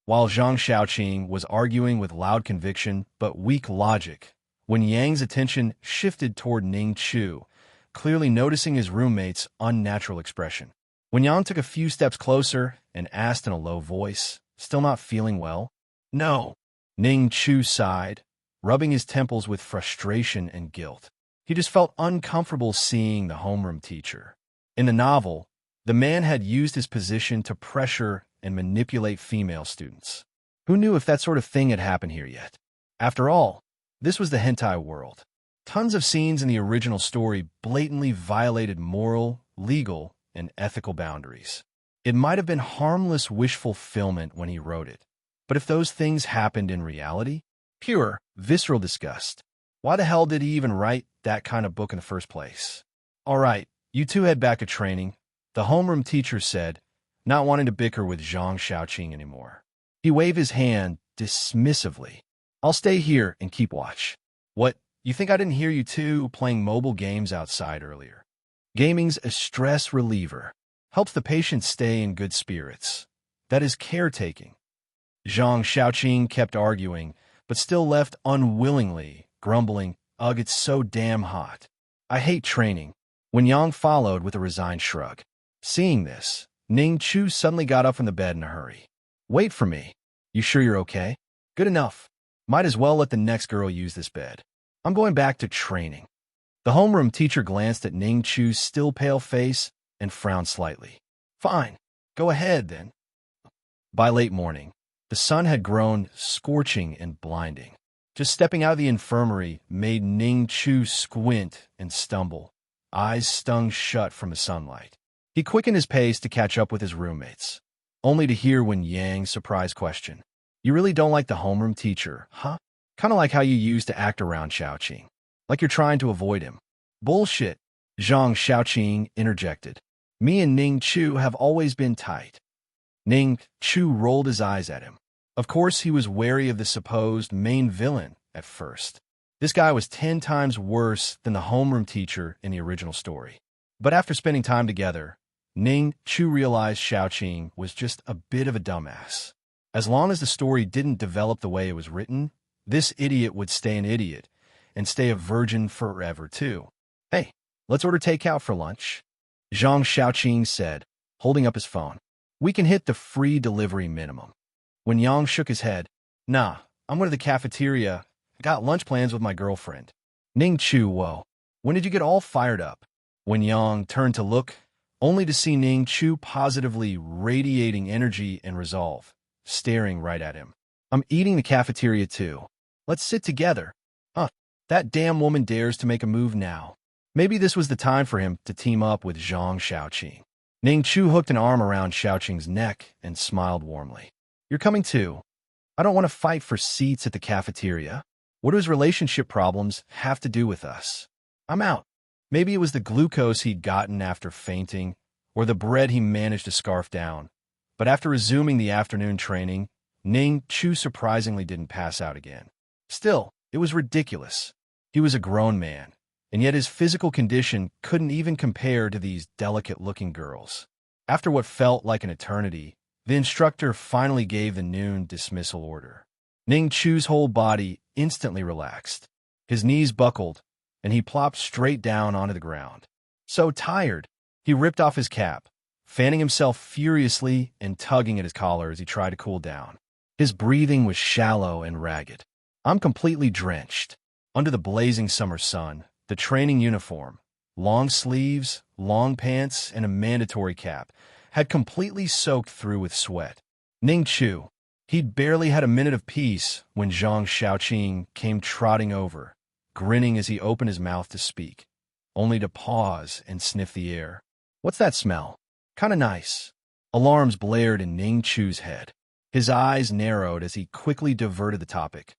While Zhang Xiaoqing was arguing with loud conviction but weak logic, when Yang's attention shifted toward Ning Chu, clearly noticing his roommate's unnatural expression. When Yang took a few steps closer and asked in a low voice, still not feeling well? No. Ning Chu sighed, rubbing his temples with frustration and guilt. He just felt uncomfortable seeing the homeroom teacher. In the novel, the man had used his position to pressure and manipulate female students. Who knew if that sort of thing had happened here yet? After all, this was the hentai world. Tons of scenes in the original story blatantly violated moral, legal, and ethical boundaries. It might have been harmless wish fulfillment when he wrote it, but if those things happened in reality, pure, visceral disgust. Why the hell did he even write that kind of book in the first place? All right, you two head back to training, the homeroom teacher said, not wanting to bicker with Zhang Xiaoqing anymore. He waved his hand dismissively. I'll stay here and keep watch. What, you think I didn't hear you two playing mobile games outside earlier? Gaming's a stress reliever. Helps the patient stay in good spirits. That is caretaking. Zhang Xiaoqing kept arguing, but still left unwillingly, grumbling, ugh, it's so damn hot. I hate training. When Yang followed with a resigned shrug. Seeing this, Ning Chu suddenly got up from the bed in a hurry. Wait for me. You sure you're okay? Good enough. Might as well let the next girl use this bed. I'm going back to training. The homeroom teacher glanced at Ning Chu's still pale face and frowned slightly. Fine. Go ahead, then. By late morning, the sun had grown scorching and blinding. Just stepping out of the infirmary made Ning Chu squint and stumble, eyes stung shut from the sunlight. He quickened his pace to catch up with his roommates, only to hear Wen Yang's surprised question. You really don't like the homeroom teacher, huh? Kind of like how you used to act around Xiaoqing. Like you're trying to avoid him. Bullshit, Zhang Xiaoqing interjected. Me and Ning Chu have always been tight. Ning Chu rolled his eyes at him. Of course, he was wary of the supposed main villain at first. This guy was 10 times worse than the homeroom teacher in the original story. But after spending time together, Ning Chu realized Xiaoqing was just a bit of a dumbass. As long as the story didn't develop the way it was written, this idiot would stay an idiot and stay a virgin forever, too. Hey, let's order takeout for lunch, Zhang Xiaoqing said, holding up his phone. We can hit the free delivery minimum. When Yang shook his head, nah, I'm going to the cafeteria. I got lunch plans with my girlfriend. Ning Chu, whoa. When did you get all fired up? When Yang turned to look, only to see Ning Chu positively radiating energy and resolve, staring right at him. I'm eating the cafeteria too. Let's sit together. That damn woman dares to make a move now. Maybe this was the time for him to team up with Zhang Xiaoqing. Ning Chu hooked an arm around Xiaoqing's neck and smiled warmly. You're coming too. I don't want to fight for seats at the cafeteria. What do his relationship problems have to do with us? I'm out. Maybe it was the glucose he'd gotten after fainting, or the bread he managed to scarf down. But after resuming the afternoon training, Ning Chu surprisingly didn't pass out again. Still, it was ridiculous. He was a grown man, and yet his physical condition couldn't even compare to these delicate-looking girls. After what felt like an eternity, the instructor finally gave the noon dismissal order. Ning Chu's whole body instantly relaxed. His knees buckled, and he plopped straight down onto the ground. So tired, he ripped off his cap, fanning himself furiously and tugging at his collar as he tried to cool down. His breathing was shallow and ragged. I'm completely drenched. Under the blazing summer sun, the training uniform, long sleeves, long pants, and a mandatory cap, had completely soaked through with sweat. Ning Chu, he'd barely had a minute of peace when Zhang Xiaoqing came trotting over, grinning as he opened his mouth to speak, only to pause and sniff the air. What's that smell? Kinda nice. Alarms blared in Ning Chu's head. His eyes narrowed as he quickly diverted the topic.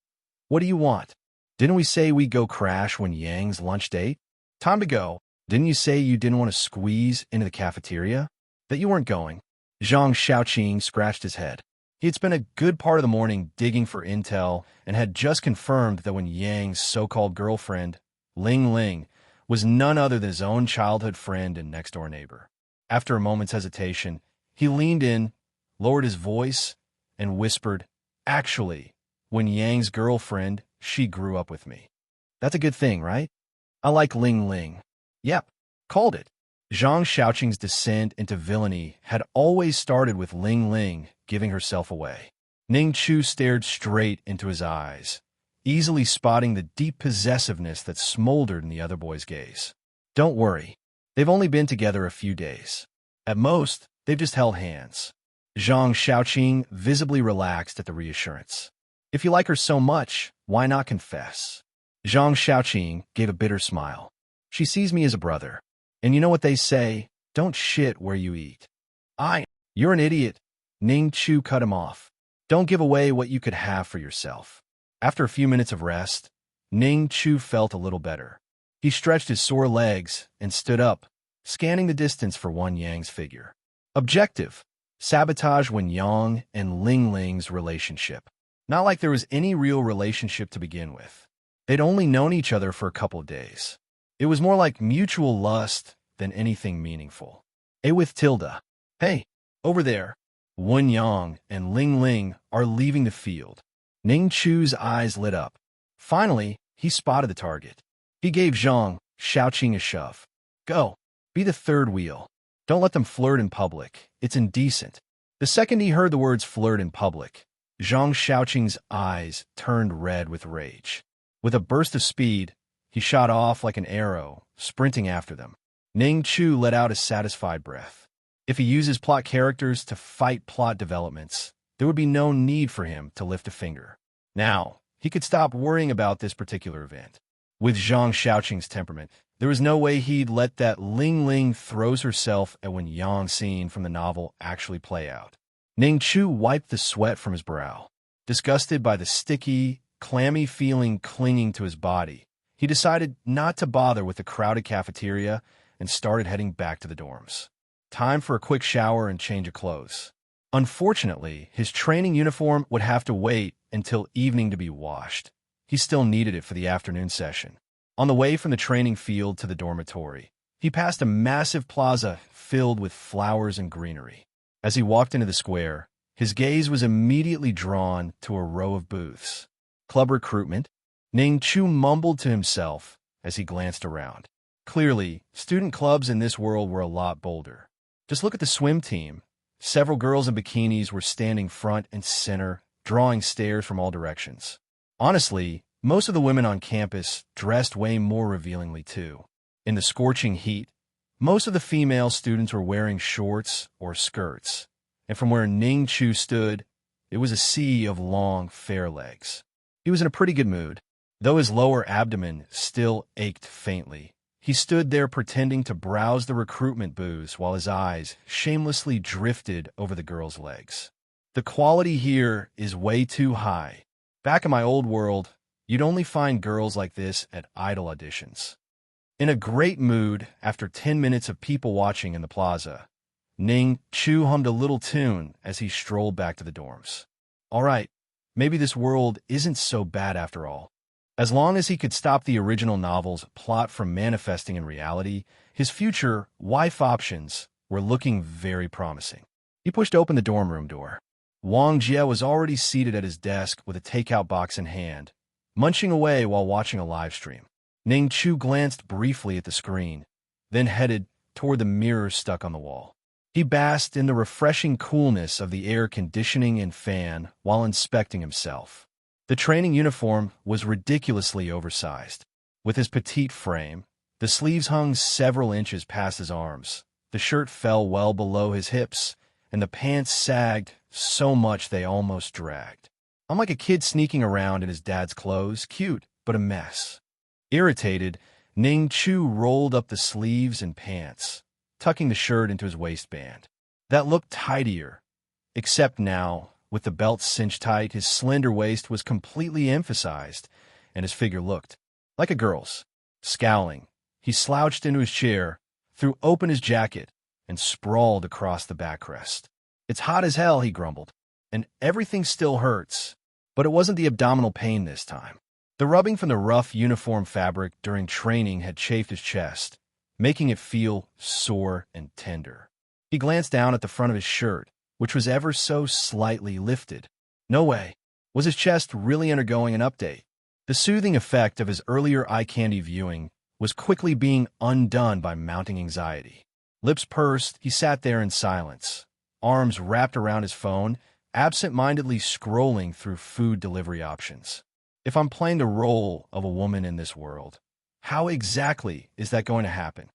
What do you want? Didn't we say we'd go crash when Yang's lunch date? Time to go. Didn't you say you didn't want to squeeze into the cafeteria? That you weren't going. Zhang Xiaoqing scratched his head. He had spent a good part of the morning digging for intel and had just confirmed that when Yang's so-called girlfriend, Ling Ling, was none other than his own childhood friend and next-door neighbor. After a moment's hesitation, he leaned in, lowered his voice, and whispered, "Actually, when Yang's girlfriend, she grew up with me." That's a good thing, right? I like Ling Ling. Yep, called it. Zhang Xiaoqing's descent into villainy had always started with Ling Ling giving herself away. Ning Chu stared straight into his eyes, easily spotting the deep possessiveness that smoldered in the other boy's gaze. Don't worry, they've only been together a few days. At most, they've just held hands. Zhang Xiaoqing visibly relaxed at the reassurance. If you like her so much, why not confess? Zhang Xiaoqing gave a bitter smile. She sees me as a brother. And you know what they say, don't shit where you eat. You're an idiot. Ning Chu cut him off. Don't give away what you could have for yourself. After a few minutes of rest, Ning Chu felt a little better. He stretched his sore legs and stood up, scanning the distance for Wen Yang's figure. Objective: sabotage Wen Yang and Ling Ling's relationship. Not like there was any real relationship to begin with. They'd only known each other for a couple of days. It was more like mutual lust than anything meaningful. A with tilde. Hey, over there. Wen Yang and Ling Ling are leaving the field. Ning Chu's eyes lit up. Finally, he spotted the target. He gave Zhang Xiaoqing a shove. Go. Be the third wheel. Don't let them flirt in public. It's indecent. The second he heard the words flirt in public, Zhang Xiaoqing's eyes turned red with rage. With a burst of speed, he shot off like an arrow, sprinting after them. Ning Chu let out a satisfied breath. If he uses plot characters to fight plot developments, there would be no need for him to lift a finger. Now, he could stop worrying about this particular event. With Zhang Xiaoqing's temperament, there was no way he'd let that Ling Ling throws herself at Wen Yang scene from the novel actually play out. Ning Chu wiped the sweat from his brow. Disgusted by the sticky, clammy feeling clinging to his body, he decided not to bother with the crowded cafeteria and started heading back to the dorms. Time for a quick shower and change of clothes. Unfortunately, his training uniform would have to wait until evening to be washed. He still needed it for the afternoon session. On the way from the training field to the dormitory, he passed a massive plaza filled with flowers and greenery. As he walked into the square, his gaze was immediately drawn to a row of booths. Club recruitment, Ning Chu mumbled to himself as he glanced around. Clearly, student clubs in this world were a lot bolder. Just look at the swim team. Several girls in bikinis were standing front and center, drawing stares from all directions. Honestly, most of the women on campus dressed way more revealingly too. In the scorching heat, most of the female students were wearing shorts or skirts, and from where Ning Chu stood, it was a sea of long, fair legs. He was in a pretty good mood. Though his lower abdomen still ached faintly, he stood there pretending to browse the recruitment booths while his eyes shamelessly drifted over the girls' legs. The quality here is way too high. Back in my old world, you'd only find girls like this at idol auditions. In a great mood, after 10 minutes of people watching in the plaza, Ning Chu hummed a little tune as he strolled back to the dorms. All right, maybe this world isn't so bad after all. As long as he could stop the original novel's plot from manifesting in reality, his future wife options were looking very promising. He pushed open the dorm room door. Wang Jie was already seated at his desk with a takeout box in hand, munching away while watching a live stream. Ning Chu glanced briefly at the screen, then headed toward the mirror stuck on the wall. He basked in the refreshing coolness of the air conditioning and fan while inspecting himself. The training uniform was ridiculously oversized. With his petite frame, the sleeves hung several inches past his arms, the shirt fell well below his hips, and the pants sagged so much they almost dragged. I'm like a kid sneaking around in his dad's clothes, cute, but a mess. Irritated, Ning Chu rolled up the sleeves and pants, tucking the shirt into his waistband. That looked tidier, except now, with the belt cinched tight, his slender waist was completely emphasized, and his figure looked like a girl's. Scowling, he slouched into his chair, threw open his jacket, and sprawled across the backrest. It's hot as hell, he grumbled. and everything still hurts. But it wasn't the abdominal pain this time. The rubbing from the rough uniform fabric during training had chafed his chest, making it feel sore and tender. He glanced down at the front of his shirt, which was ever so slightly lifted. No way. Was his chest really undergoing an update? The soothing effect of his earlier eye candy viewing was quickly being undone by mounting anxiety. Lips pursed, he sat there in silence, arms wrapped around his phone, absent-mindedly scrolling through food delivery options. If I'm playing the role of a woman in this world, how exactly is that going to happen?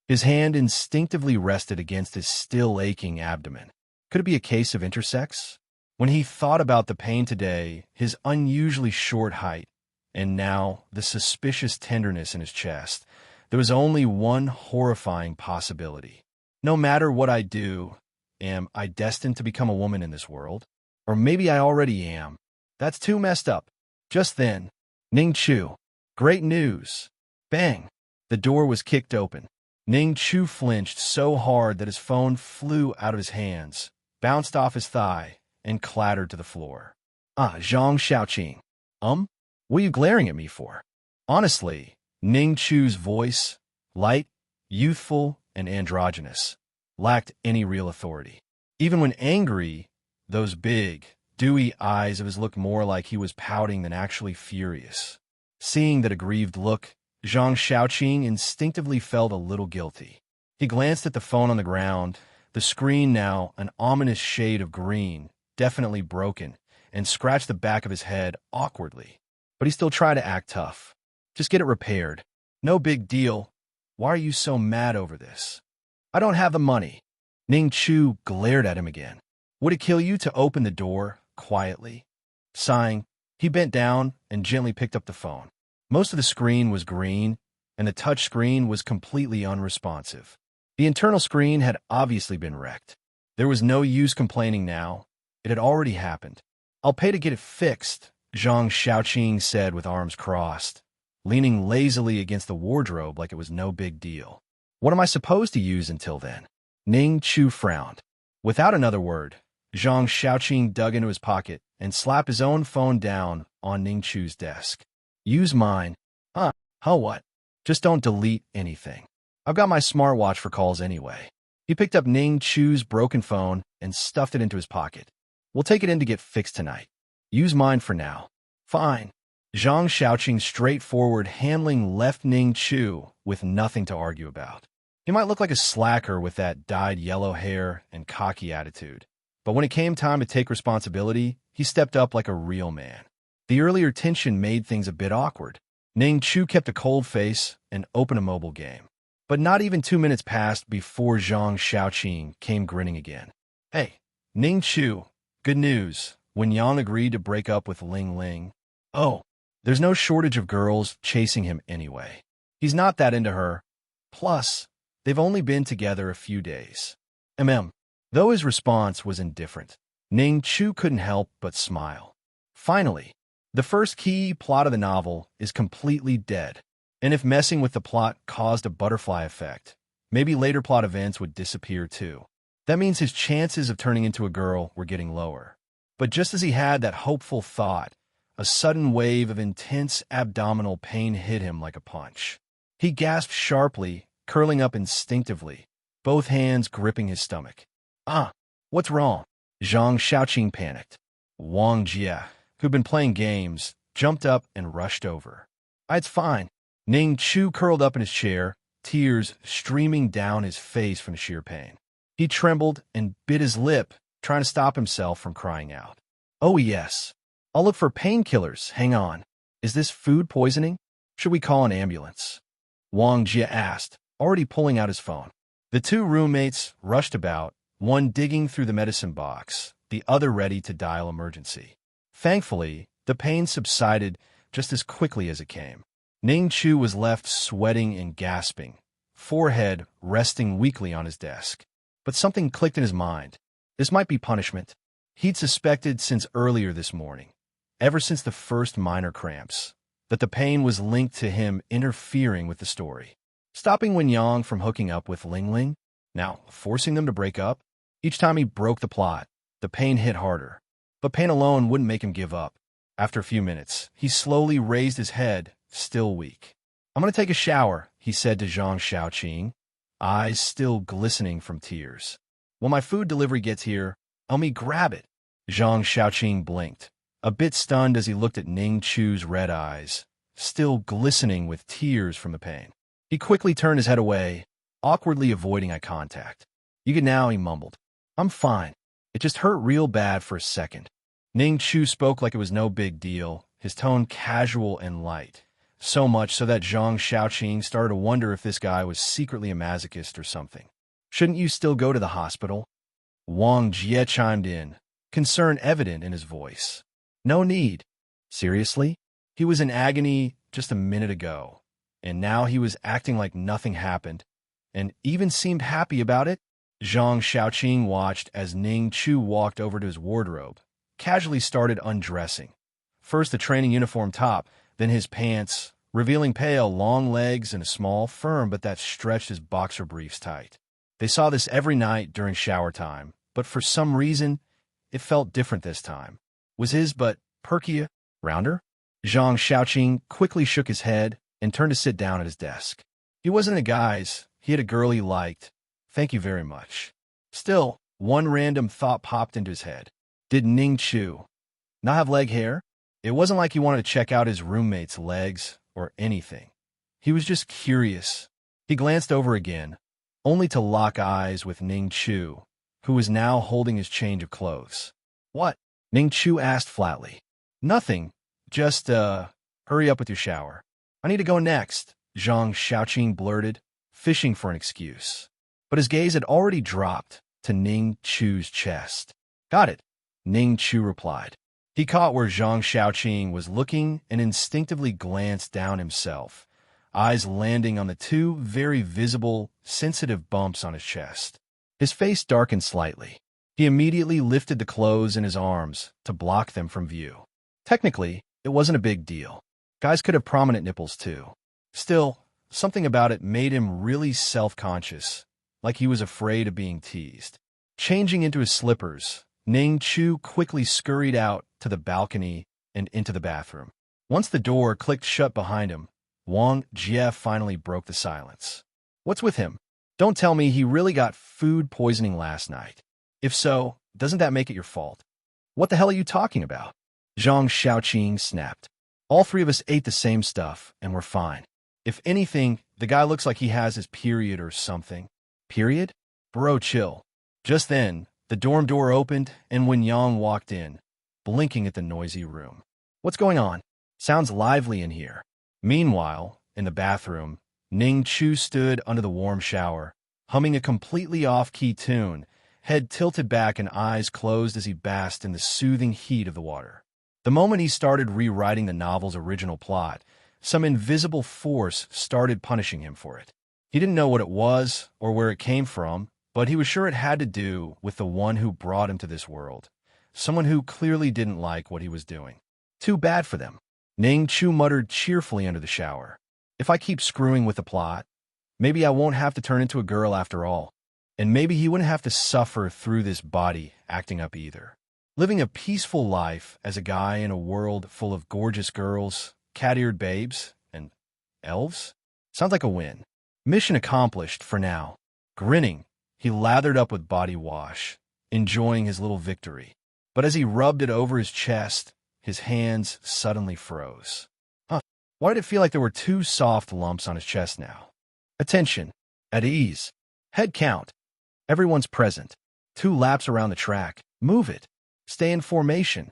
His hand instinctively rested against his still aching abdomen. Could it be a case of intersex? When he thought about the pain today, his unusually short height, and now the suspicious tenderness in his chest, there was only one horrifying possibility. No matter what I do, am I destined to become a woman in this world? Or maybe I already am. That's too messed up. Just then, Ning Chu. Great news. Bang! The door was kicked open. Ning Chu flinched so hard that his phone flew out of his hands, bounced off his thigh, and clattered to the floor. Zhang Xiaoqing. What are you glaring at me for? Honestly, Ning Chu's voice, light, youthful, and androgynous, lacked any real authority. Even when angry, those big, dewy eyes of his looked more like he was pouting than actually furious. Seeing that aggrieved look, Zhang Xiaoqing instinctively felt a little guilty. He glanced at the phone on the ground, the screen now an ominous shade of green, definitely broken, and scratched the back of his head awkwardly. But he still tried to act tough. Just get it repaired. No big deal. Why are you so mad over this? I don't have the money. Ning Chu glared at him again. Would it kill you to open the door quietly? Sighing, he bent down and gently picked up the phone. Most of the screen was green, and the touch screen was completely unresponsive. The internal screen had obviously been wrecked. There was no use complaining now. It had already happened. I'll pay to get it fixed, Zhang Xiaoqing said with arms crossed, leaning lazily against the wardrobe like it was no big deal. What am I supposed to use until then? Ning Chu frowned. Without another word, Zhang Xiaoqing dug into his pocket and slapped his own phone down on Ning Chu's desk. Use mine. What? Just don't delete anything. I've got my smartwatch for calls anyway. He picked up Ning Chu's broken phone and stuffed it into his pocket. We'll take it in to get fixed tonight. Use mine for now. Fine. Zhang Xiaoqing's straightforward handling left Ning Chu with nothing to argue about. He might look like a slacker with that dyed yellow hair and cocky attitude, but when it came time to take responsibility, he stepped up like a real man. The earlier tension made things a bit awkward. Ning Chu kept a cold face and opened a mobile game. But not even 2 minutes passed before Zhang Xiaoqing came grinning again. Hey, Ning Chu, good news. When Yang agreed to break up with Ling Ling. Oh, there's no shortage of girls chasing him anyway. He's not that into her. Plus, they've only been together a few days. Though his response was indifferent, Ning Chu couldn't help but smile. Finally, the first key plot of the novel is completely dead. And if messing with the plot caused a butterfly effect, maybe later plot events would disappear too. That means his chances of turning into a girl were getting lower. But just as he had that hopeful thought, a sudden wave of intense abdominal pain hit him like a punch. He gasped sharply, curling up instinctively, both hands gripping his stomach. What's wrong? Zhang Xiaoqing panicked. Wang Jia, who'd been playing games, jumped up and rushed over. It's fine. Ning Chu curled up in his chair, tears streaming down his face from sheer pain. He trembled and bit his lip, trying to stop himself from crying out. Oh yes. I'll look for painkillers. Hang on. Is this food poisoning? Should we call an ambulance? Wang Jia asked, already pulling out his phone. The two roommates rushed about, one digging through the medicine box, the other ready to dial emergency. Thankfully, the pain subsided just as quickly as it came. Ning Chu was left sweating and gasping, forehead resting weakly on his desk. But something clicked in his mind. This might be punishment. He'd suspected since earlier this morning, ever since the first minor cramps, that the pain was linked to him interfering with the story. Stopping Wen Yang from hooking up with Ling Ling, now forcing them to break up. Each time he broke the plot, the pain hit harder. But pain alone wouldn't make him give up. After a few minutes, he slowly raised his head, still weak. "I'm going to take a shower," he said to Zhang Xiaoqing, eyes still glistening from tears. "When my food delivery gets here, help me grab it." Zhang Xiaoqing blinked, a bit stunned as he looked at Ning Chu's red eyes, still glistening with tears from the pain. He quickly turned his head away, awkwardly avoiding eye contact. "You can now," he mumbled. "I'm fine. It just hurt real bad for a second." Ning Chu spoke like it was no big deal, his tone casual and light, so much so that Zhang Xiaoqing started to wonder if this guy was secretly a masochist or something. "Shouldn't you still go to the hospital?" Wang Jie chimed in, concern evident in his voice. "No need." Seriously? He was in agony just a minute ago, and now he was acting like nothing happened, and even seemed happy about it? Zhang Xiaoqing watched as Ning Chu walked over to his wardrobe, casually started undressing. First the training uniform top, then his pants, revealing pale, long legs and a small, firm but that stretched his boxer briefs tight. They saw this every night during shower time, but for some reason, it felt different this time. Was his butt perkier, rounder? Zhang Xiaoqing quickly shook his head and turned to sit down at his desk. He wasn't a guy's, he had a girl he liked. Thank you very much. Still, one random thought popped into his head. Did Ning Chu not have leg hair? It wasn't like he wanted to check out his roommate's legs or anything. He was just curious. He glanced over again, only to lock eyes with Ning Chu, who was now holding his change of clothes. "What?" Ning Chu asked flatly. "Nothing. Just, hurry up with your shower." "I need to go next," Zhang Xiaoqing blurted, fishing for an excuse. But his gaze had already dropped to Ning Chu's chest. "Got it," Ning Chu replied. He caught where Zhang Xiaoqing was looking and instinctively glanced down himself, eyes landing on the two very visible, sensitive bumps on his chest. His face darkened slightly. He immediately lifted the clothes in his arms to block them from view. Technically, it wasn't a big deal. Guys could have prominent nipples too. Still, something about it made him really self-conscious, like he was afraid of being teased. Changing into his slippers, Ning Chu quickly scurried out to the balcony and into the bathroom. Once the door clicked shut behind him, Wang Jie finally broke the silence. "What's with him? Don't tell me he really got food poisoning last night. If so, doesn't that make it your fault?" "What the hell are you talking about?" Zhang Xiaoqing snapped. "All three of us ate the same stuff, and we're fine. If anything, the guy looks like he has his period or something." "Period? Bro, chill." Just then, the dorm door opened, and Wen Yang walked in, blinking at the noisy room. "What's going on? Sounds lively in here." Meanwhile, in the bathroom, Ning Chu stood under the warm shower, humming a completely off-key tune, head tilted back and eyes closed as he basked in the soothing heat of the water. The moment he started rewriting the novel's original plot, some invisible force started punishing him for it. He didn't know what it was or where it came from, but he was sure it had to do with the one who brought him to this world, someone who clearly didn't like what he was doing. Too bad for them. Ning Chu muttered cheerfully under the shower. If I keep screwing with the plot, maybe I won't have to turn into a girl after all. And maybe he wouldn't have to suffer through this body acting up either. Living a peaceful life as a guy in a world full of gorgeous girls, cat-eared babes, and elves? Sounds like a win. Mission accomplished for now. Grinning, he lathered up with body wash, enjoying his little victory. But as he rubbed it over his chest, his hands suddenly froze. Why did it feel like there were two soft lumps on his chest now? Attention. At ease. Head count. Everyone's present. 2 laps around the track. Move it. Stay in formation.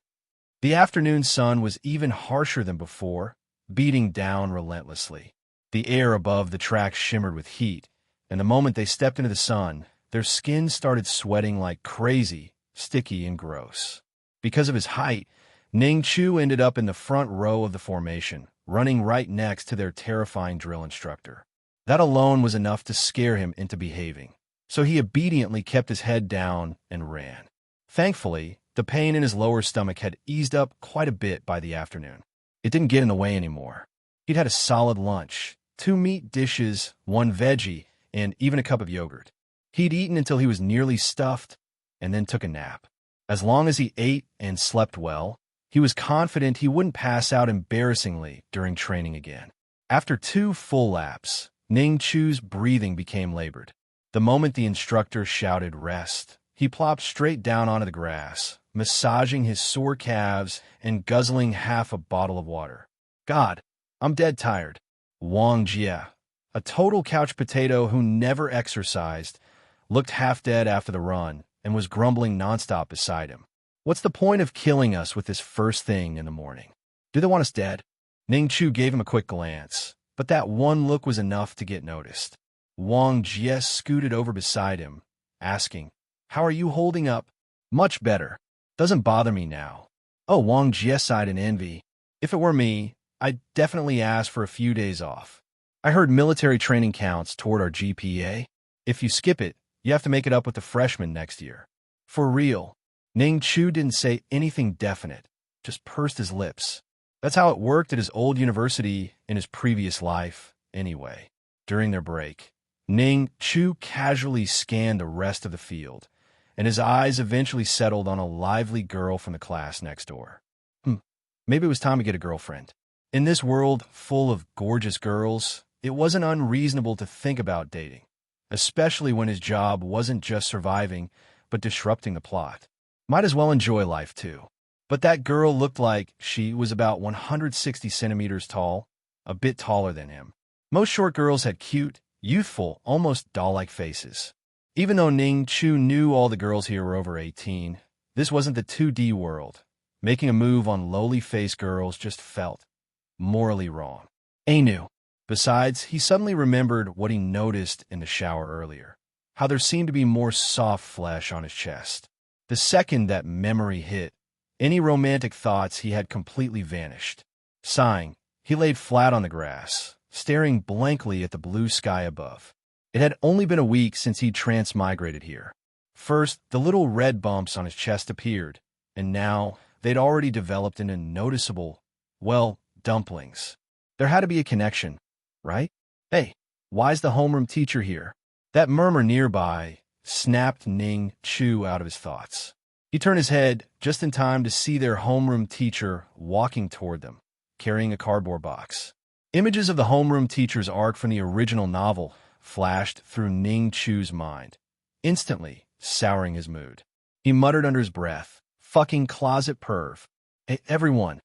The afternoon sun was even harsher than before, beating down relentlessly. The air above the track shimmered with heat, and the moment they stepped into the sun, their skin started sweating like crazy, sticky and gross. Because of his height, Ning Chu ended up in the front row of the formation, running right next to their terrifying drill instructor. That alone was enough to scare him into behaving, so he obediently kept his head down and ran. Thankfully, the pain in his lower stomach had eased up quite a bit by the afternoon. It didn't get in the way anymore. He'd had a solid lunch, 2 meat dishes, 1 veggie, and even a cup of yogurt. He'd eaten until he was nearly stuffed, and then took a nap. As long as he ate and slept well, he was confident he wouldn't pass out embarrassingly during training again. After 2 full laps, Ning Chu's breathing became labored. The moment the instructor shouted rest, he plopped straight down onto the grass, massaging his sore calves and guzzling half a bottle of water. God, I'm dead tired. Wang Jie, a total couch potato who never exercised, looked half dead after the run and was grumbling nonstop beside him. What's the point of killing us with this first thing in the morning? Do they want us dead? Ning Chu gave him a quick glance, but that one look was enough to get noticed. Wang Jie scooted over beside him, asking, "How are you holding up?" "Much better. Doesn't bother me now." Oh, Wang Jie sighed in envy. "If it were me, I'd definitely ask for a few days off. I heard military training counts toward our GPA. If you skip it, you have to make it up with the freshmen next year." For real. Ning Chu didn't say anything definite, just pursed his lips. That's how it worked at his old university in his previous life, anyway. During their break, Ning Chu casually scanned the rest of the field, and his eyes eventually settled on a lively girl from the class next door. Maybe it was time to get a girlfriend. In this world full of gorgeous girls, it wasn't unreasonable to think about dating, especially when his job wasn't just surviving, but disrupting the plot. Might as well enjoy life, too. But that girl looked like she was about 160 centimeters tall, a bit taller than him. Most short girls had cute, youthful, almost doll-like faces. Even though Ning Chu knew all the girls here were over 18, this wasn't the 2D world. Making a move on lowly-faced girls just felt morally wrong. Anu. Besides, he suddenly remembered what he noticed in the shower earlier, how there seemed to be more soft flesh on his chest. The second that memory hit, any romantic thoughts he had completely vanished. Sighing, he laid flat on the grass, staring blankly at the blue sky above. It had only been a week since he'd transmigrated here. First, the little red bumps on his chest appeared, and now they'd already developed into noticeable, dumplings. There had to be a connection, right? Hey, why's the homeroom teacher here? That murmur nearby snapped Ning Chu out of his thoughts. He turned his head just in time to see their homeroom teacher walking toward them, carrying a cardboard box. Images of the homeroom teacher's arc from the original novel flashed through Ning Chu's mind, instantly souring his mood. He muttered under his breath, "Fucking closet perv." "Hey, everyone."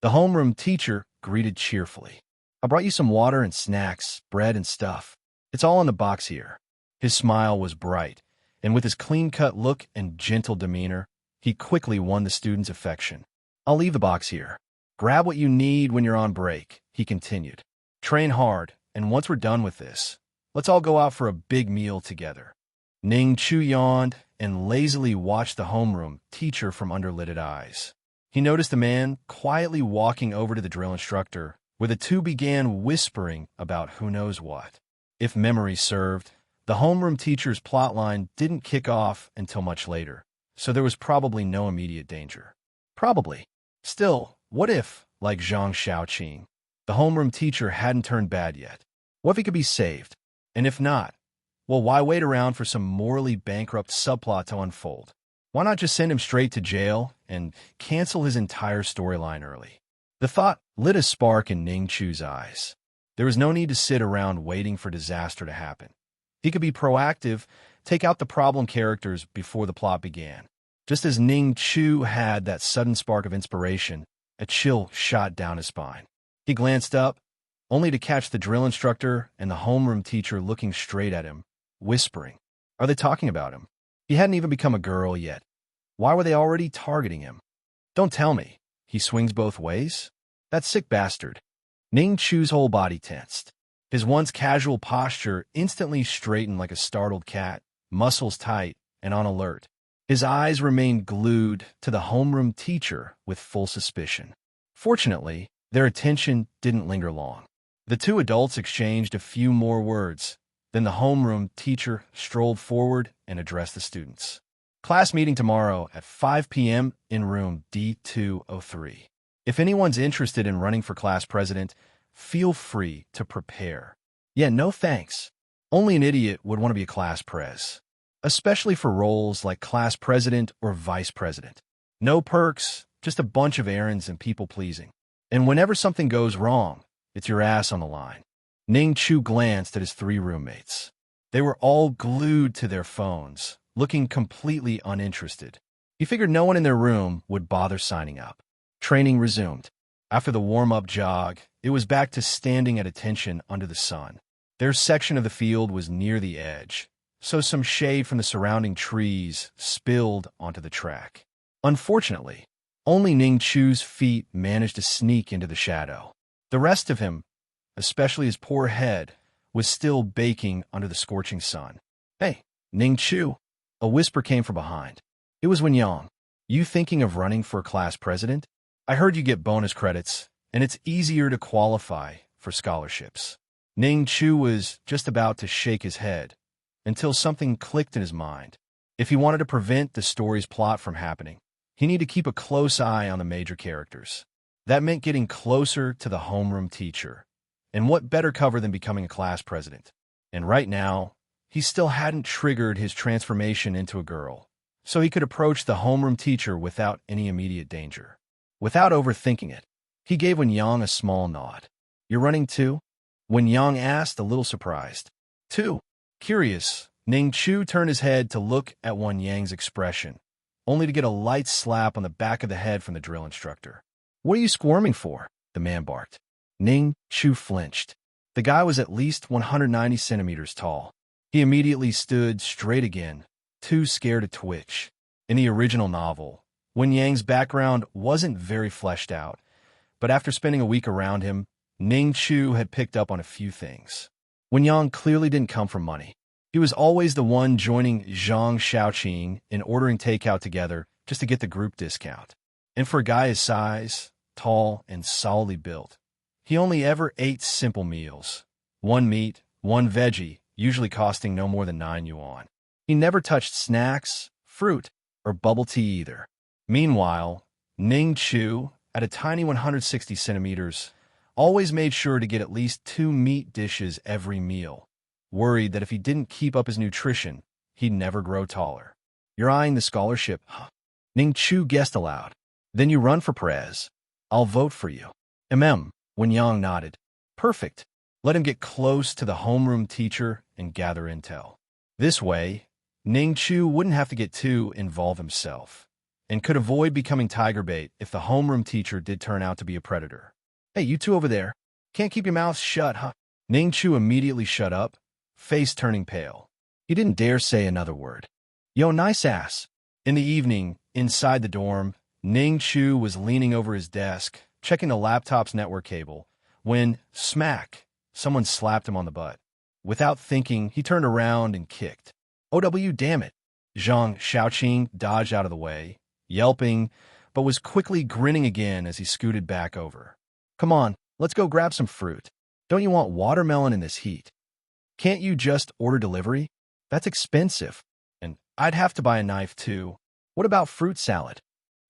The homeroom teacher greeted cheerfully. "I brought you some water and snacks, bread and stuff. It's all in the box here." His smile was bright, and with his clean-cut look and gentle demeanor, he quickly won the students' affection. "I'll leave the box here. Grab what you need when you're on break," he continued. "Train hard, and once we're done with this, let's all go out for a big meal together." Ning Chu yawned and lazily watched the homeroom teacher from underlidded eyes. He noticed a man quietly walking over to the drill instructor, where the two began whispering about who knows what. If memory served, the homeroom teacher's plotline didn't kick off until much later, so there was probably no immediate danger. Probably. Still, what if, like Zhang Xiaoqing, the homeroom teacher hadn't turned bad yet? What if he could be saved? And if not, well, why wait around for some morally bankrupt subplot to unfold? Why not just send him straight to jail and cancel his entire storyline early? The thought lit a spark in Ning Chu's eyes. There was no need to sit around waiting for disaster to happen. He could be proactive, take out the problem characters before the plot began. Just as Ning Chu had that sudden spark of inspiration, a chill shot down his spine. He glanced up, only to catch the drill instructor and the homeroom teacher looking straight at him, whispering. Are they talking about him? He hadn't even become a girl yet. Why were they already targeting him? Don't tell me. He swings both ways? That sick bastard. Ning Chu's whole body tensed. His once casual posture instantly straightened like a startled cat, muscles tight and on alert. His eyes remained glued to the homeroom teacher with full suspicion. Fortunately, their attention didn't linger long. The two adults exchanged a few more words. Then the homeroom teacher strolled forward and addressed the students. Class meeting tomorrow at 5 p.m. in room D203. If anyone's interested in running for class president, feel free to prepare. Yeah, no thanks. Only an idiot would want to be a class prez. especially for roles like class president or vice president. No perks, just a bunch of errands and people-pleasing. And whenever something goes wrong, it's your ass on the line. Ning Chu glanced at his 3 roommates. They were all glued to their phones, looking completely uninterested. He figured no one in their room would bother signing up. Training resumed. After the warm-up jog, it was back to standing at attention under the sun. Their section of the field was near the edge, so some shade from the surrounding trees spilled onto the track. Unfortunately, only Ning Chu's feet managed to sneak into the shadow. The rest of him, especially his poor head, was still baking under the scorching sun. "Hey, Ning Chu," a whisper came from behind. It was Wen Yang. "You thinking of running for class president? I heard you get bonus credits, and it's easier to qualify for scholarships." Ning Chu was just about to shake his head until something clicked in his mind. If he wanted to prevent the story's plot from happening, he needed to keep a close eye on the major characters. That meant getting closer to the homeroom teacher. And what better cover than becoming a class president? And right now, he still hadn't triggered his transformation into a girl, so he could approach the homeroom teacher without any immediate danger. Without overthinking it, he gave Wen Yang a small nod. "You're running too?" Wen Yang asked, a little surprised. "Too?" Curious, Ning Chu turned his head to look at Wen Yang's expression, only to get a light slap on the back of the head from the drill instructor. "What are you squirming for?" the man barked. Ning Chu flinched. The guy was at least 190 centimeters tall. He immediately stood straight again, too scared to twitch. In the original novel, Wen Yang's background wasn't very fleshed out, but after spending a week around him, Ning Chu had picked up on a few things. Wen Yang clearly didn't come from money. He was always the one joining Zhang Xiaoqing in ordering takeout together just to get the group discount. And for a guy his size, tall, and solidly built, he only ever ate simple meals. 1 meat, 1 veggie, usually costing no more than 9 yuan. He never touched snacks, fruit, or bubble tea either. Meanwhile, Ning Chu, at a tiny 160 centimeters, always made sure to get at least 2 meat dishes every meal, worried that if he didn't keep up his nutrition, he'd never grow taller. "You're eyeing the scholarship, huh?" Ning Chu guessed aloud. "Then you run for Perez. I'll vote for you." Wen Yang nodded. "Perfect. Let him get close to the homeroom teacher and gather intel. This way, Ning Chu wouldn't have to get too involved himself, and could avoid becoming tiger bait if the homeroom teacher did turn out to be a predator. "Hey, you two over there. Can't keep your mouths shut, huh?" Ning Chu immediately shut up, face turning pale. He didn't dare say another word. "Yo, nice ass." In the evening, inside the dorm, Ning Chu was leaning over his desk, checking the laptop's network cable, when, smack, someone slapped him on the butt. Without thinking, he turned around and kicked. "OW, damn it." Zhang Xiaoqing dodged out of the way, yelping, but was quickly grinning again as he scooted back over. "Come on, let's go grab some fruit. Don't you want watermelon in this heat? Can't you just order delivery? That's expensive. And I'd have to buy a knife too. What about fruit salad?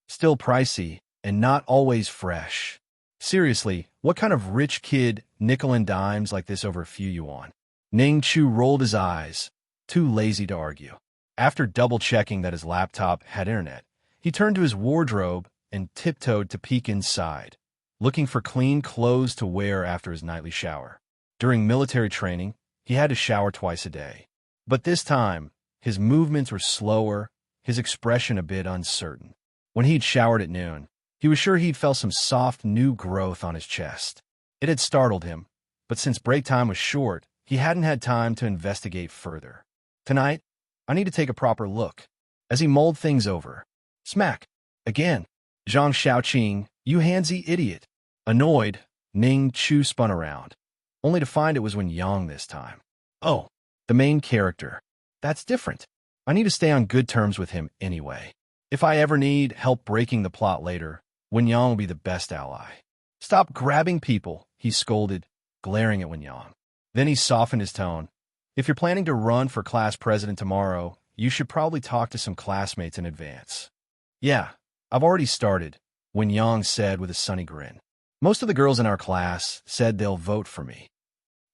Still pricey and not always fresh. Seriously, what kind of rich kid nickel and dimes like this over a few yuan?" Ning Chu rolled his eyes, too lazy to argue. After double-checking that his laptop had internet, he turned to his wardrobe and tiptoed to peek inside, looking for clean clothes to wear after his nightly shower. During military training, he had to shower twice a day. But this time, his movements were slower, his expression a bit uncertain. When he'd showered at noon, he was sure he'd felt some soft new growth on his chest. It had startled him, but since break time was short, he hadn't had time to investigate further. "Tonight, I need to take a proper look." As he mulled things over, smack, again. "Zhang Xiaoqing, you handsy idiot." Annoyed, Ning Chu spun around, only to find it was Wen Yang this time. "Oh, the main character. That's different. I need to stay on good terms with him anyway. If I ever need help breaking the plot later, Wen Yang will be the best ally." "Stop grabbing people," he scolded, glaring at Wen Yang. Then he softened his tone. "If you're planning to run for class president tomorrow, you should probably talk to some classmates in advance." "Yeah, I've already started," Wen Yang said with a sunny grin. "Most of the girls in our class said they'll vote for me.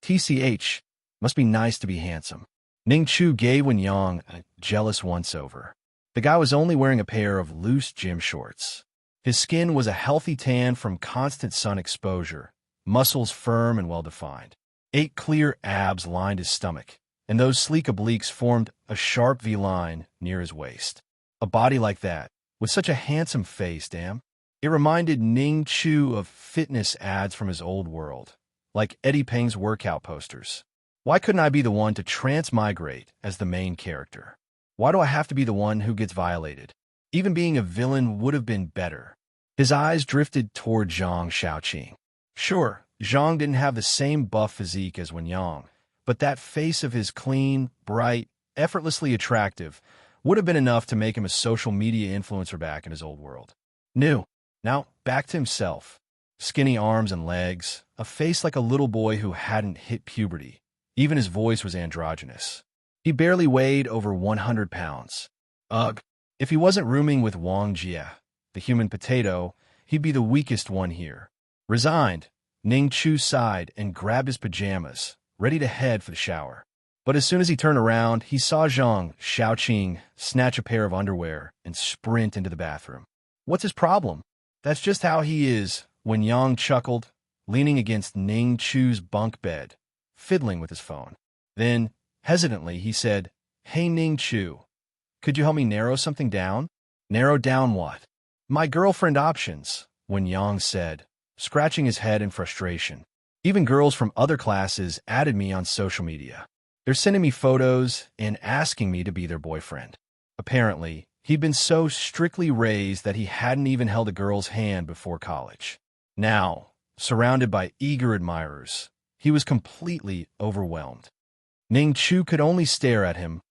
TCH, must be nice to be handsome." Ning Chu gave Wen Yang a jealous once-over. The guy was only wearing a pair of loose gym shorts. His skin was a healthy tan from constant sun exposure, muscles firm and well-defined. 8 clear abs lined his stomach, and those sleek obliques formed a sharp V-line near his waist. A body like that, with such a handsome face, damn. It reminded Ning Chu of fitness ads from his old world, like Eddie Peng's workout posters. Why couldn't I be the one to transmigrate as the main character? Why do I have to be the one who gets violated? Even being a villain would have been better. His eyes drifted toward Zhang Xiaoqing. Sure, Zhang didn't have the same buff physique as Wen Yang, but that face of his clean, bright, effortlessly attractive would have been enough to make him a social media influencer back in his old world. New. Now, back to himself. Skinny arms and legs, a face like a little boy who hadn't hit puberty. Even his voice was androgynous. He barely weighed over 100 pounds. Ugh. If he wasn't rooming with Wang Jie, the human potato, he'd be the weakest one here. Resigned, Ning Chu sighed and grabbed his pajamas, ready to head for the shower. But as soon as he turned around, he saw Zhang Xiaoqing snatch a pair of underwear and sprint into the bathroom. What's his problem? That's just how he is, Wen Yang chuckled, leaning against Ning Chu's bunk bed, fiddling with his phone. Then, hesitantly, he said, "Hey Ning Chu, could you help me narrow something down?" "Narrow down what?" "My girlfriend options," Wen Yang said, scratching his head in frustration. "Even girls from other classes added me on social media. They're sending me photos and asking me to be their boyfriend." Apparently, he'd been so strictly raised that he hadn't even held a girl's hand before college. Now, surrounded by eager admirers, he was completely overwhelmed. Ning Chu could only stare at him,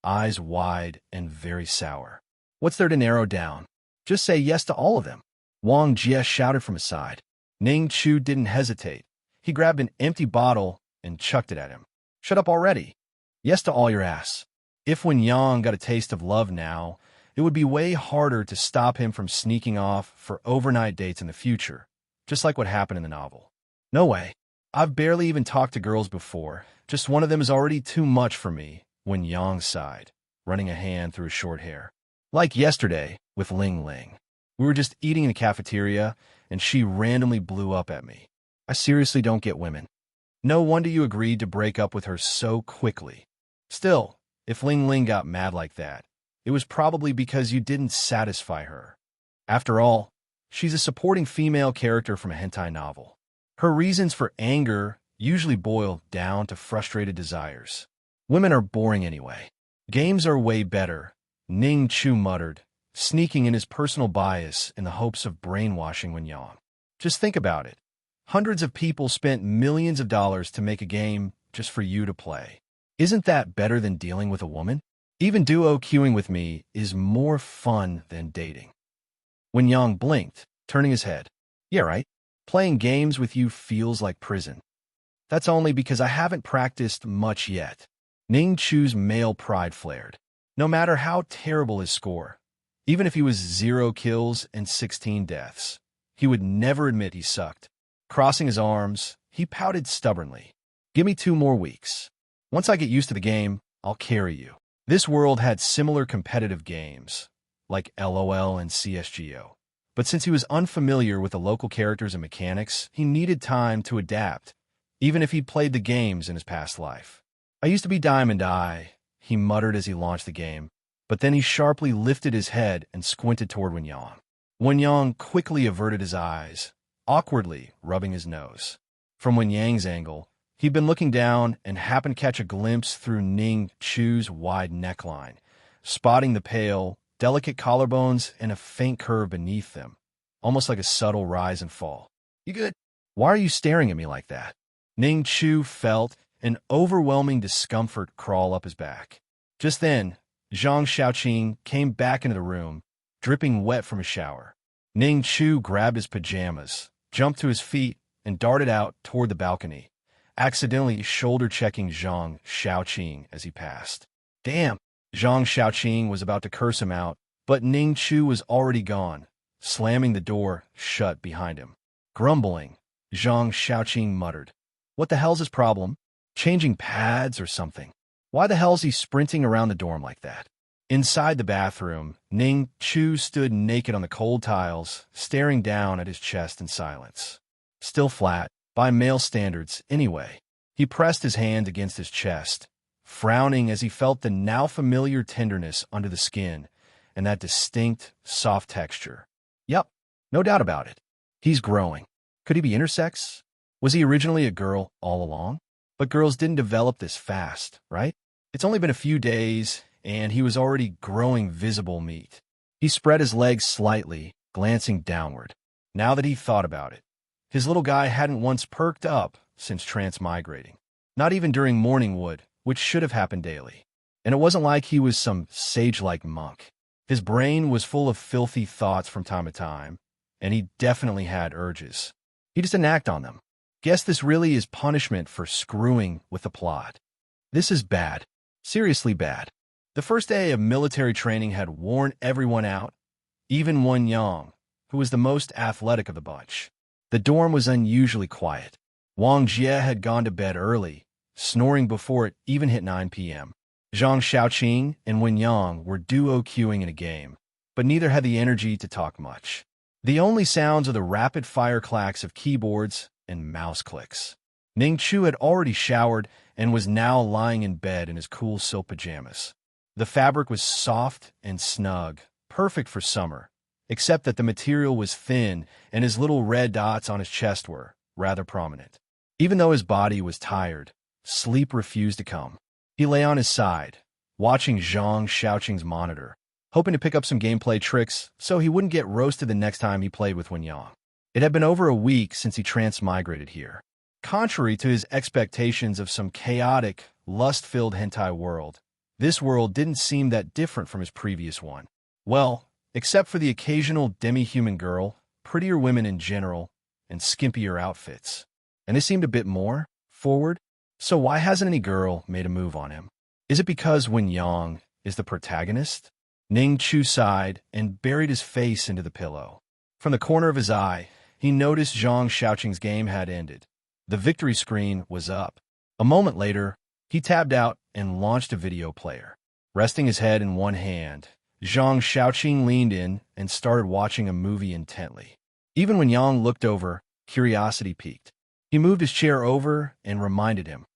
eyes wide and very sour. "What's there to narrow down? Just say yes to all of them," Wang Jie shouted from his side. Ning Chu didn't hesitate. He grabbed an empty bottle and chucked it at him. "Shut up already. Yes to all your ass." If Wen Yang got a taste of love now, it would be way harder to stop him from sneaking off for overnight dates in the future, just like what happened in the novel. "No way. I've barely even talked to girls before. Just one of them is already too much for me," Wen Yang sighed, running a hand through his short hair. "Like yesterday, with Ling Ling. We were just eating in the cafeteria, and she randomly blew up at me. I seriously don't get women. No wonder you agreed to break up with her so quickly. Still, if Ling Ling got mad like that, it was probably because you didn't satisfy her. After all, she's a supporting female character from a hentai novel. Her reasons for anger usually boil down to frustrated desires. Women are boring anyway. Games are way better," Ning Chu muttered, sneaking in his personal bias in the hopes of brainwashing Wen Yang. "Just think about it. Hundreds of people spent millions of dollars to make a game just for you to play. Isn't that better than dealing with a woman? Even duo queuing with me is more fun than dating." Wen Yang blinked, turning his head. "Yeah, right. Playing games with you feels like prison." "That's only because I haven't practiced much yet." Ning Chu's male pride flared. No matter how terrible his score, even if he was 0 kills and 16 deaths, he would never admit he sucked. Crossing his arms, he pouted stubbornly. "Give me 2 more weeks. Once I get used to the game, I'll carry you." This world had similar competitive games, like LOL and CSGO. But since he was unfamiliar with the local characters and mechanics, he needed time to adapt, even if he'd played the games in his past life. "I used to be Diamond Eye," he muttered as he launched the game, but then he sharply lifted his head and squinted toward Wen Yang. Wen Yang quickly averted his eyes, awkwardly rubbing his nose. From Wen Yang's angle, he'd been looking down and happened to catch a glimpse through Ning Chu's wide neckline, spotting the pale, delicate collarbones and a faint curve beneath them, almost like a subtle rise and fall. "You good? Why are you staring at me like that?" Ning Chu felt an overwhelming discomfort crawl up his back. Just then, Zhang Xiaoqing came back into the room, dripping wet from a shower. Ning Chu grabbed his pajamas, jumped to his feet, and darted out toward the balcony, accidentally shoulder-checking Zhang Xiaoqing as he passed. "Damn!" Zhang Xiaoqing was about to curse him out, but Ning Chu was already gone, slamming the door shut behind him. Grumbling, Zhang Xiaoqing muttered, "What the hell's his problem? Changing pads or something?" Why the hell's he sprinting around the dorm like that? Inside the bathroom, Ning Chu stood naked on the cold tiles, staring down at his chest in silence. Still flat, by male standards anyway. He pressed his hand against his chest, frowning as he felt the now familiar tenderness under the skin and that distinct, soft texture. Yup, no doubt about it. He's growing. Could he be intersex? Was he originally a girl all along? But girls didn't develop this fast, right? It's only been a few days, and he was already growing visible meat. He spread his legs slightly, glancing downward. Now that he thought about it, his little guy hadn't once perked up since transmigrating. Not even during morning wood, which should have happened daily. And it wasn't like he was some sage-like monk. His brain was full of filthy thoughts from time to time, and he definitely had urges. He just didn't act on them. Guess this really is punishment for screwing with the plot. This is bad. Seriously bad. The first day of military training had worn everyone out, even Wen Yang, who was the most athletic of the bunch. The dorm was unusually quiet. Wang Jie had gone to bed early, snoring before it even hit 9 p.m. Zhang Xiaoqing and Wen Yang were duo queuing in a game, but neither had the energy to talk much. The only sounds are the rapid-fire clacks of keyboards and mouse clicks. Ning Chu had already showered and was now lying in bed in his cool silk pajamas. The fabric was soft and snug, perfect for summer, except that the material was thin and his little red dots on his chest were rather prominent. Even though his body was tired, sleep refused to come. He lay on his side, watching Zhang Xiaoqing's monitor, hoping to pick up some gameplay tricks so he wouldn't get roasted the next time he played with Wen Yang. It had been over a week since he transmigrated here. Contrary to his expectations of some chaotic, lust-filled hentai world, this world didn't seem that different from his previous one. Well, except for the occasional demi-human girl, prettier women in general, and skimpier outfits. And they seemed a bit more forward. So why hasn't any girl made a move on him? Is it because Wen Yang is the protagonist? Ning Chu sighed and buried his face into the pillow. From the corner of his eye, he noticed Zhang Xiaoqing's game had ended. The victory screen was up. A moment later, he tabbed out and launched a video player. Resting his head in one hand, Zhang Xiaoqing leaned in and started watching a movie intently. Even when Yang looked over, curiosity piqued. He moved his chair over and reminded him,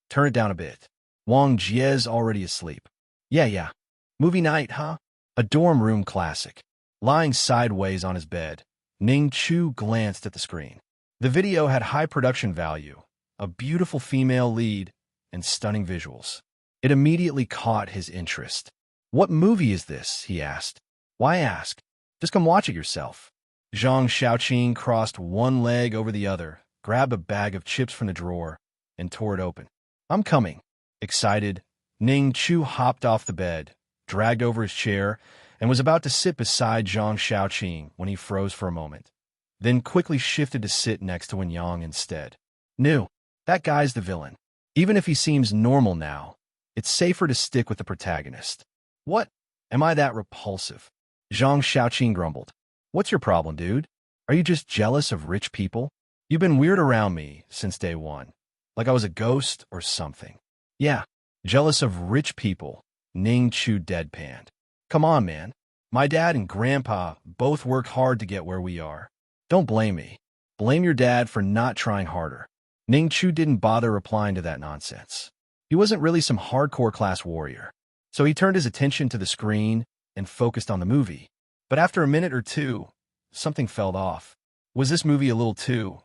"Turn it down a bit. Wang Jie's already asleep." Yeah. Movie night, huh? A dorm room classic. Lying sideways on his bed, Ning Chu glanced at the screen. The video had high production value, a beautiful female lead, and stunning visuals. It immediately caught his interest. "What movie is this?" he asked. "Why ask? Just come watch it yourself." Zhang Xiaoqing crossed one leg over the other, grabbed a bag of chips from the drawer, and tore it open. "I'm coming." Excited, Ning Chu hopped off the bed, dragged over his chair, and was about to sit beside Zhang Xiaoqing when he froze for a moment, then quickly shifted to sit next to Wen Yang instead. "No, that guy's the villain. Even if he seems normal now, it's safer to stick with the protagonist." "What? Am I that repulsive?" Zhang Xiaoqing grumbled. "What's your problem, dude? Are you just jealous of rich people? You've been weird around me since day one, like I was a ghost or something." "Yeah, jealous of rich people," Ning Chu deadpanned. "Come on, man. My dad and grandpa both work hard to get where we are. Don't blame me. Blame your dad for not trying harder." Ning Chu didn't bother replying to that nonsense. He wasn't really some hardcore class warrior, so he turned his attention to the screen and focused on the movie. But after a minute or two, something felt off. Was this movie a little too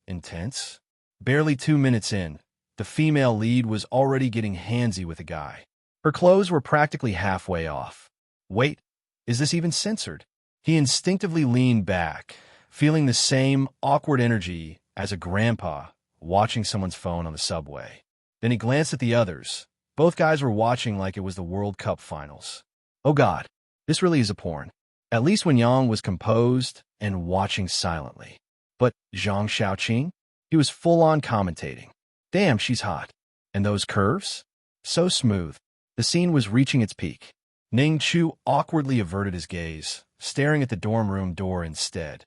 intense? Barely 2 minutes in, the female lead was already getting handsy with a guy. Her clothes were practically halfway off. Wait, is this even censored? He instinctively leaned back, feeling the same awkward energy as a grandpa watching someone's phone on the subway. Then he glanced at the others. Both guys were watching like it was the World Cup finals. Oh God, this really is a porn. At least Wen Yang was composed and watching silently. But Zhang Xiaoqing? He was full-on commentating. Damn, she's hot. And those curves? So smooth. The scene was reaching its peak. Ning Chu awkwardly averted his gaze, staring at the dorm room door instead,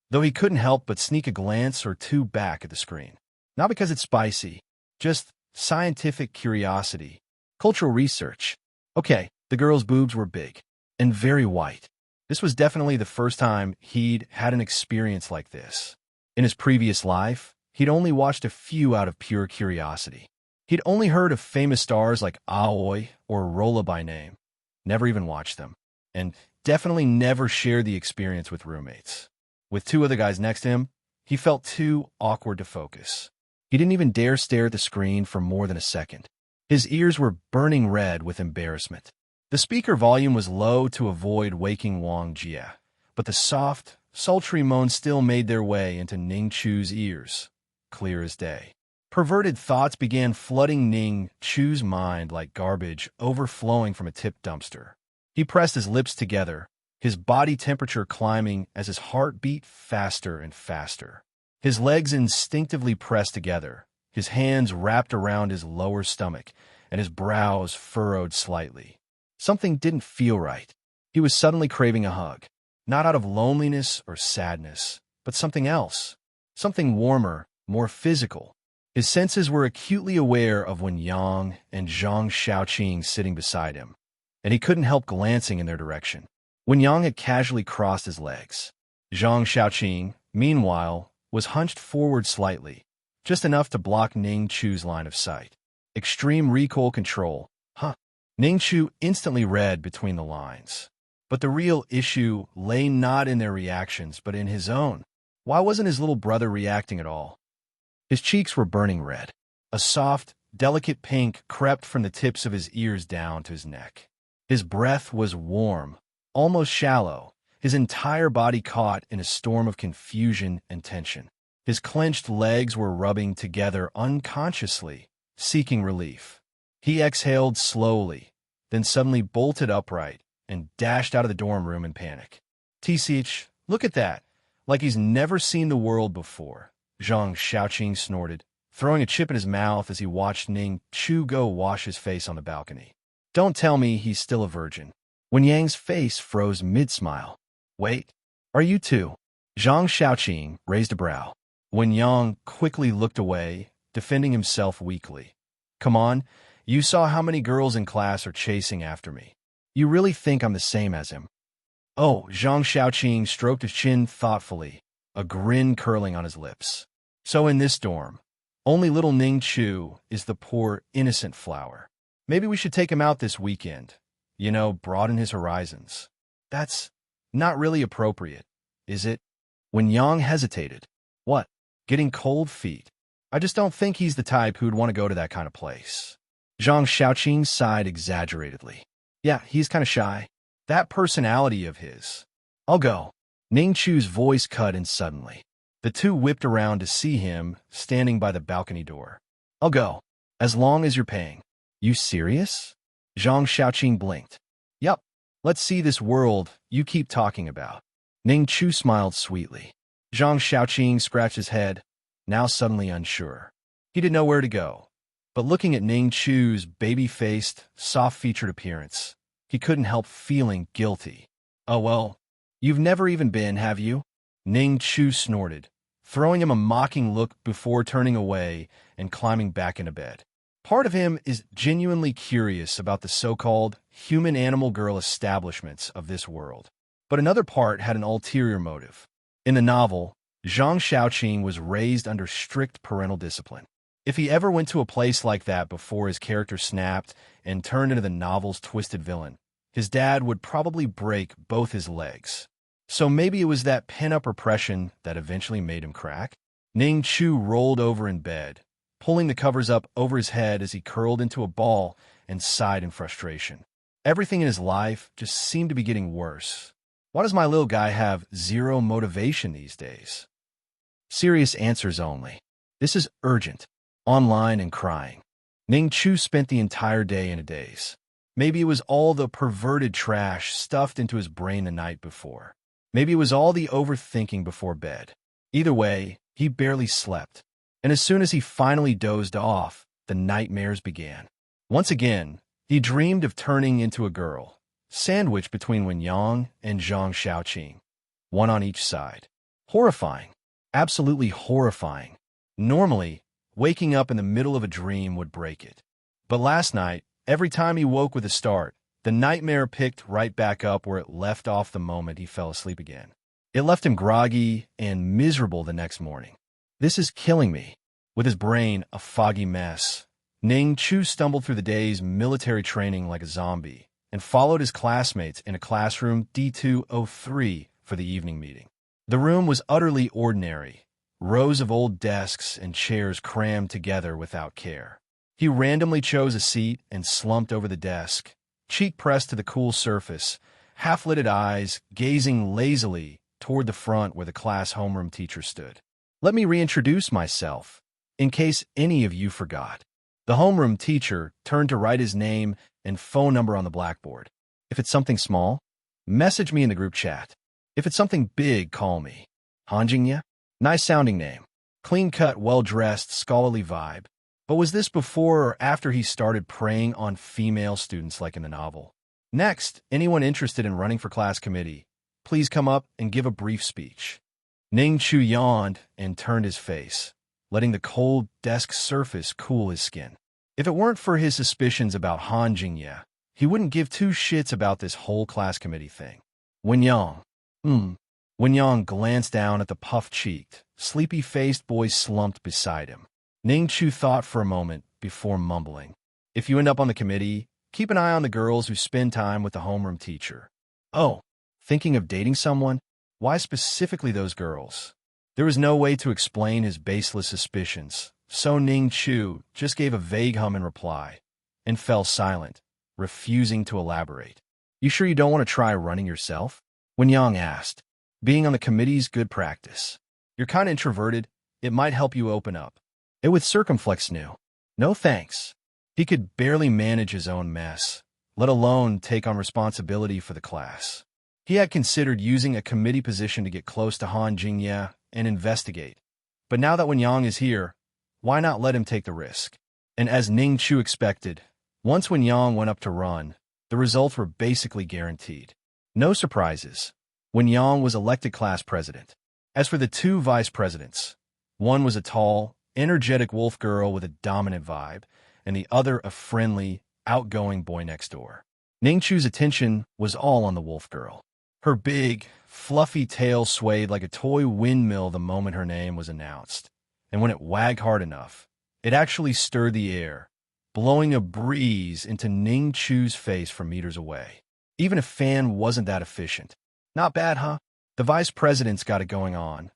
though he couldn't help but sneak a glance or two back at the screen. Not because it's spicy, just scientific curiosity. Cultural research. Okay, the girl's boobs were big and very white. This was definitely the first time he'd had an experience like this. In his previous life, he'd only watched a few out of pure curiosity. He'd only heard of famous stars like Aoi or Rolla by name, never even watched them, and definitely never shared the experience with roommates. With two other guys next to him, he felt too awkward to focus. He didn't even dare stare at the screen for more than a second. His ears were burning red with embarrassment. The speaker volume was low to avoid waking Wang Jie, but the soft, sultry moans still made their way into Ning Chu's ears, clear as day. Perverted thoughts began flooding Ning Chu's mind like garbage overflowing from a tip dumpster. He pressed his lips together, his body temperature climbing as his heart beat faster and faster. His legs instinctively pressed together, his hands wrapped around his lower stomach, and his brows furrowed slightly. Something didn't feel right. He was suddenly craving a hug, not out of loneliness or sadness, but something else, something warmer, more physical. His senses were acutely aware of Wen Yang and Zhang Xiaoqing sitting beside him, and he couldn't help glancing in their direction. Wen Yang had casually crossed his legs. Zhang Xiaoqing, meanwhile, was hunched forward slightly, just enough to block Ning Chu's line of sight. Extreme recoil control, huh? Ning Chu instantly read between the lines. But the real issue lay not in their reactions, but in his own. Why wasn't his little brother reacting at all? His cheeks were burning red. A soft, delicate pink crept from the tips of his ears down to his neck. His breath was warm, almost shallow, his entire body caught in a storm of confusion and tension. His clenched legs were rubbing together unconsciously, seeking relief. He exhaled slowly, then suddenly bolted upright and dashed out of the dorm room in panic. "Tch, look at that, like he's never seen the world before," Zhang Xiaoqing snorted, throwing a chip in his mouth as he watched Ning Chu go wash his face on the balcony. "Don't tell me he's still a virgin." Wen Yang's face froze mid-smile. "Wait, are you too?" Zhang Xiaoqing raised a brow. Wen Yang quickly looked away, defending himself weakly. "Come on, you saw how many girls in class are chasing after me. You really think I'm the same as him?" "Oh," Zhang Xiaoqing stroked his chin thoughtfully, a grin curling on his lips. "So in this dorm, only little Ning Chu is the poor, innocent flower. Maybe we should take him out this weekend. Broaden his horizons." "That's not really appropriate, is it?" When Yang hesitated. "What? Getting cold feet? I just don't think he's the type who'd want to go to that kind of place." Zhang Xiaoqing sighed exaggeratedly. "Yeah, he's kind of shy. That personality of his." "I'll go." Ning Chu's voice cut in suddenly. The two whipped around to see him standing by the balcony door. "I'll go, as long as you're paying." "You serious?" Zhang Xiaoqing blinked. "Yup. Let's see this world you keep talking about." Ning Chu smiled sweetly. Zhang Xiaoqing scratched his head, now suddenly unsure. He didn't know where to go, but looking at Ning Chu's baby-faced, soft-featured appearance, he couldn't help feeling guilty. "Oh well, you've never even been, have you?" Ning Chu snorted, throwing him a mocking look before turning away and climbing back into bed. Part of him is genuinely curious about the so-called human-animal girl establishments of this world, but another part had an ulterior motive. In the novel, Zhang Xiaoqing was raised under strict parental discipline. If he ever went to a place like that before his character snapped and turned into the novel's twisted villain, his dad would probably break both his legs. So maybe it was that pent-up repression that eventually made him crack? Ning Chu rolled over in bed, pulling the covers up over his head as he curled into a ball and sighed in frustration. Everything in his life just seemed to be getting worse. Why does my little guy have zero motivation these days? Serious answers only. This is urgent. Online and crying. Ning Chu spent the entire day in a daze. Maybe it was all the perverted trash stuffed into his brain the night before. Maybe it was all the overthinking before bed. Either way, he barely slept. And as soon as he finally dozed off, the nightmares began. Once again, he dreamed of turning into a girl, sandwiched between Wen Yang and Zhang Xiaoqing, one on each side. Horrifying. Absolutely horrifying. Normally, waking up in the middle of a dream would break it. But last night, Every time he woke with a start, the nightmare picked right back up where it left off the moment he fell asleep again. It left him groggy and miserable the next morning. This is killing me. With his brain a foggy mess, Ning Chu stumbled through the day's military training like a zombie and followed his classmates in a classroom D203 for the evening meeting. The room was utterly ordinary, rows of old desks and chairs crammed together without care. He randomly chose a seat and slumped over the desk, cheek pressed to the cool surface, half-lidded eyes gazing lazily toward the front where the class homeroom teacher stood. Let me reintroduce myself, in case any of you forgot. The homeroom teacher turned to write his name and phone number on the blackboard. If it's something small, message me in the group chat. If it's something big, call me. Hanjingya? Nice-sounding name. Clean-cut, well-dressed, scholarly vibe. But was this before or after he started preying on female students like in the novel? Next, anyone interested in running for class committee, please come up and give a brief speech. Ning Chu yawned and turned his face, letting the cold desk surface cool his skin. If it weren't for his suspicions about Han Jingye, he wouldn't give two shits about this whole class committee thing. Wenyang. Wenyang glanced down at the puff-cheeked, sleepy-faced boy slumped beside him. Ning Chu thought for a moment before mumbling. If you end up on the committee, keep an eye on the girls who spend time with the homeroom teacher. Oh, thinking of dating someone? Why specifically those girls? There was no way to explain his baseless suspicions, so Ning Chu just gave a vague hum in reply and fell silent, refusing to elaborate. You sure you don't want to try running yourself? Wenyang asked. Being on the committee's good practice. You're kind of introverted. It might help you open up. It would circumflex new. No thanks. He could barely manage his own mess, let alone take on responsibility for the class. He had considered using a committee position to get close to Han Jingye and investigate. But now that Wenyang is here, why not let him take the risk? And as Ning Chu expected, once Wenyang went up to run, the results were basically guaranteed. No surprises. Wenyang was elected class president. As for the two vice presidents, one was a tall, energetic wolf girl with a dominant vibe, and the other a friendly, outgoing boy next door. Ning Chu's attention was all on the wolf girl. Her big, fluffy tail swayed like a toy windmill the moment her name was announced, and when it wagged hard enough, it actually stirred the air, blowing a breeze into Ning Chu's face from meters away. Even a fan wasn't that efficient. Not bad, huh? The vice president's got it going on.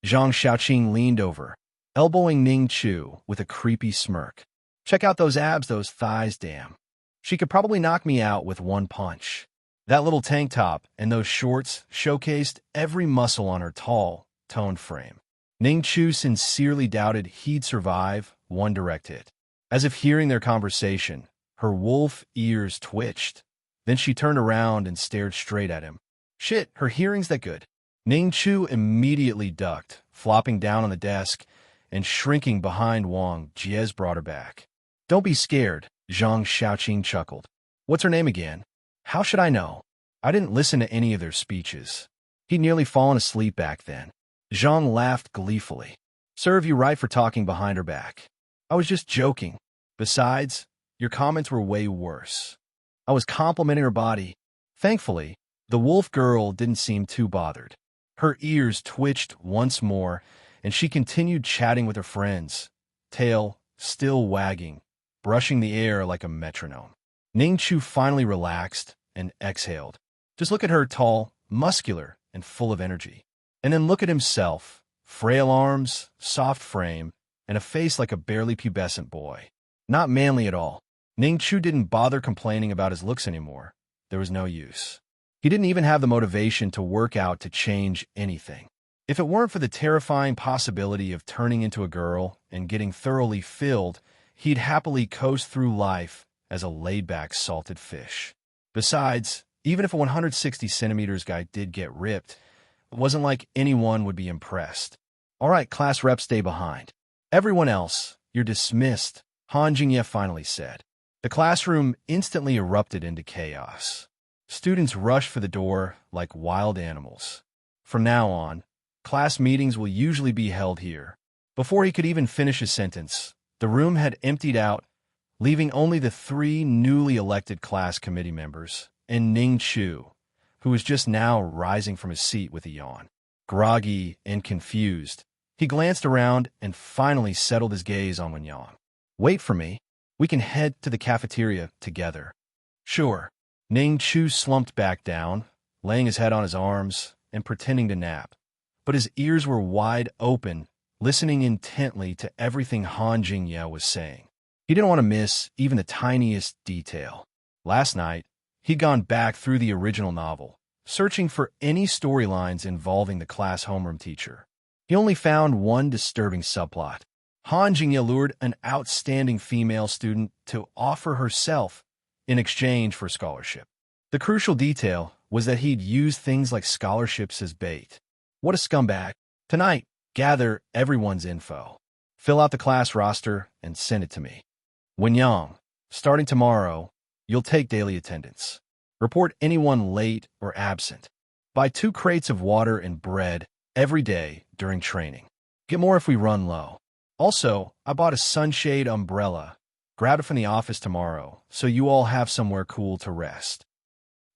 Zhang Xiaoqing leaned over, elbowing Ning Chu with a creepy smirk. Check out those abs, those thighs, damn. She could probably knock me out with one punch. That little tank top and those shorts showcased every muscle on her tall, toned frame. Ning Chu sincerely doubted he'd survive one direct hit. As if hearing their conversation, her wolf ears twitched. Then she turned around and stared straight at him. Shit, her hearing's that good. Ning Chu immediately ducked, flopping down on the desk and shrinking behind Wang Jie's brought her back. Don't be scared, Zhang Xiaoqing chuckled. What's her name again? How should I know? I didn't listen to any of their speeches. He'd nearly fallen asleep back then. Zhang laughed gleefully. Serve you right for talking behind her back. I was just joking. Besides, your comments were way worse. I was complimenting her body. Thankfully, the wolf girl didn't seem too bothered. Her ears twitched once more, and she continued chatting with her friends, tail still wagging, brushing the air like a metronome. Ning Chu finally relaxed and exhaled. Just look at her, tall, muscular, and full of energy. And then look at himself, frail arms, soft frame, and a face like a barely pubescent boy. Not manly at all. Ning Chu didn't bother complaining about his looks anymore. There was no use. He didn't even have the motivation to work out to change anything. If it weren't for the terrifying possibility of turning into a girl and getting thoroughly filled, he'd happily coast through life as a laid-back salted fish. Besides, even if a 160 centimeters guy did get ripped, it wasn't like anyone would be impressed. All right, class reps, stay behind. Everyone else, you're dismissed, Han Jingye finally said. The classroom instantly erupted into chaos. Students rushed for the door like wild animals. From now on, class meetings will usually be held here. Before he could even finish his sentence, the room had emptied out, leaving only the 3 newly elected class committee members and Ning Chu, who was just now rising from his seat with a yawn. Groggy and confused, he glanced around and finally settled his gaze on Wen-yang. "Wait for me. We can head to the cafeteria together." "Sure." Ning Chu slumped back down, laying his head on his arms and pretending to nap. But his ears were wide open, listening intently to everything Han Jingye was saying. He didn't want to miss even the tiniest detail. Last night, he'd gone back through the original novel, searching for any storylines involving the class homeroom teacher. He only found one disturbing subplot. Han Jingye lured an outstanding female student to offer herself in exchange for scholarship. The crucial detail was that he'd used things like scholarships as bait. What a scumbag. Tonight, gather everyone's info. Fill out the class roster and send it to me. Wen-yang, starting tomorrow, you'll take daily attendance. Report anyone late or absent. Buy 2 crates of water and bread every day during training. Get more if we run low. Also, I bought a sunshade umbrella. Grab it from the office tomorrow, so you all have somewhere cool to rest.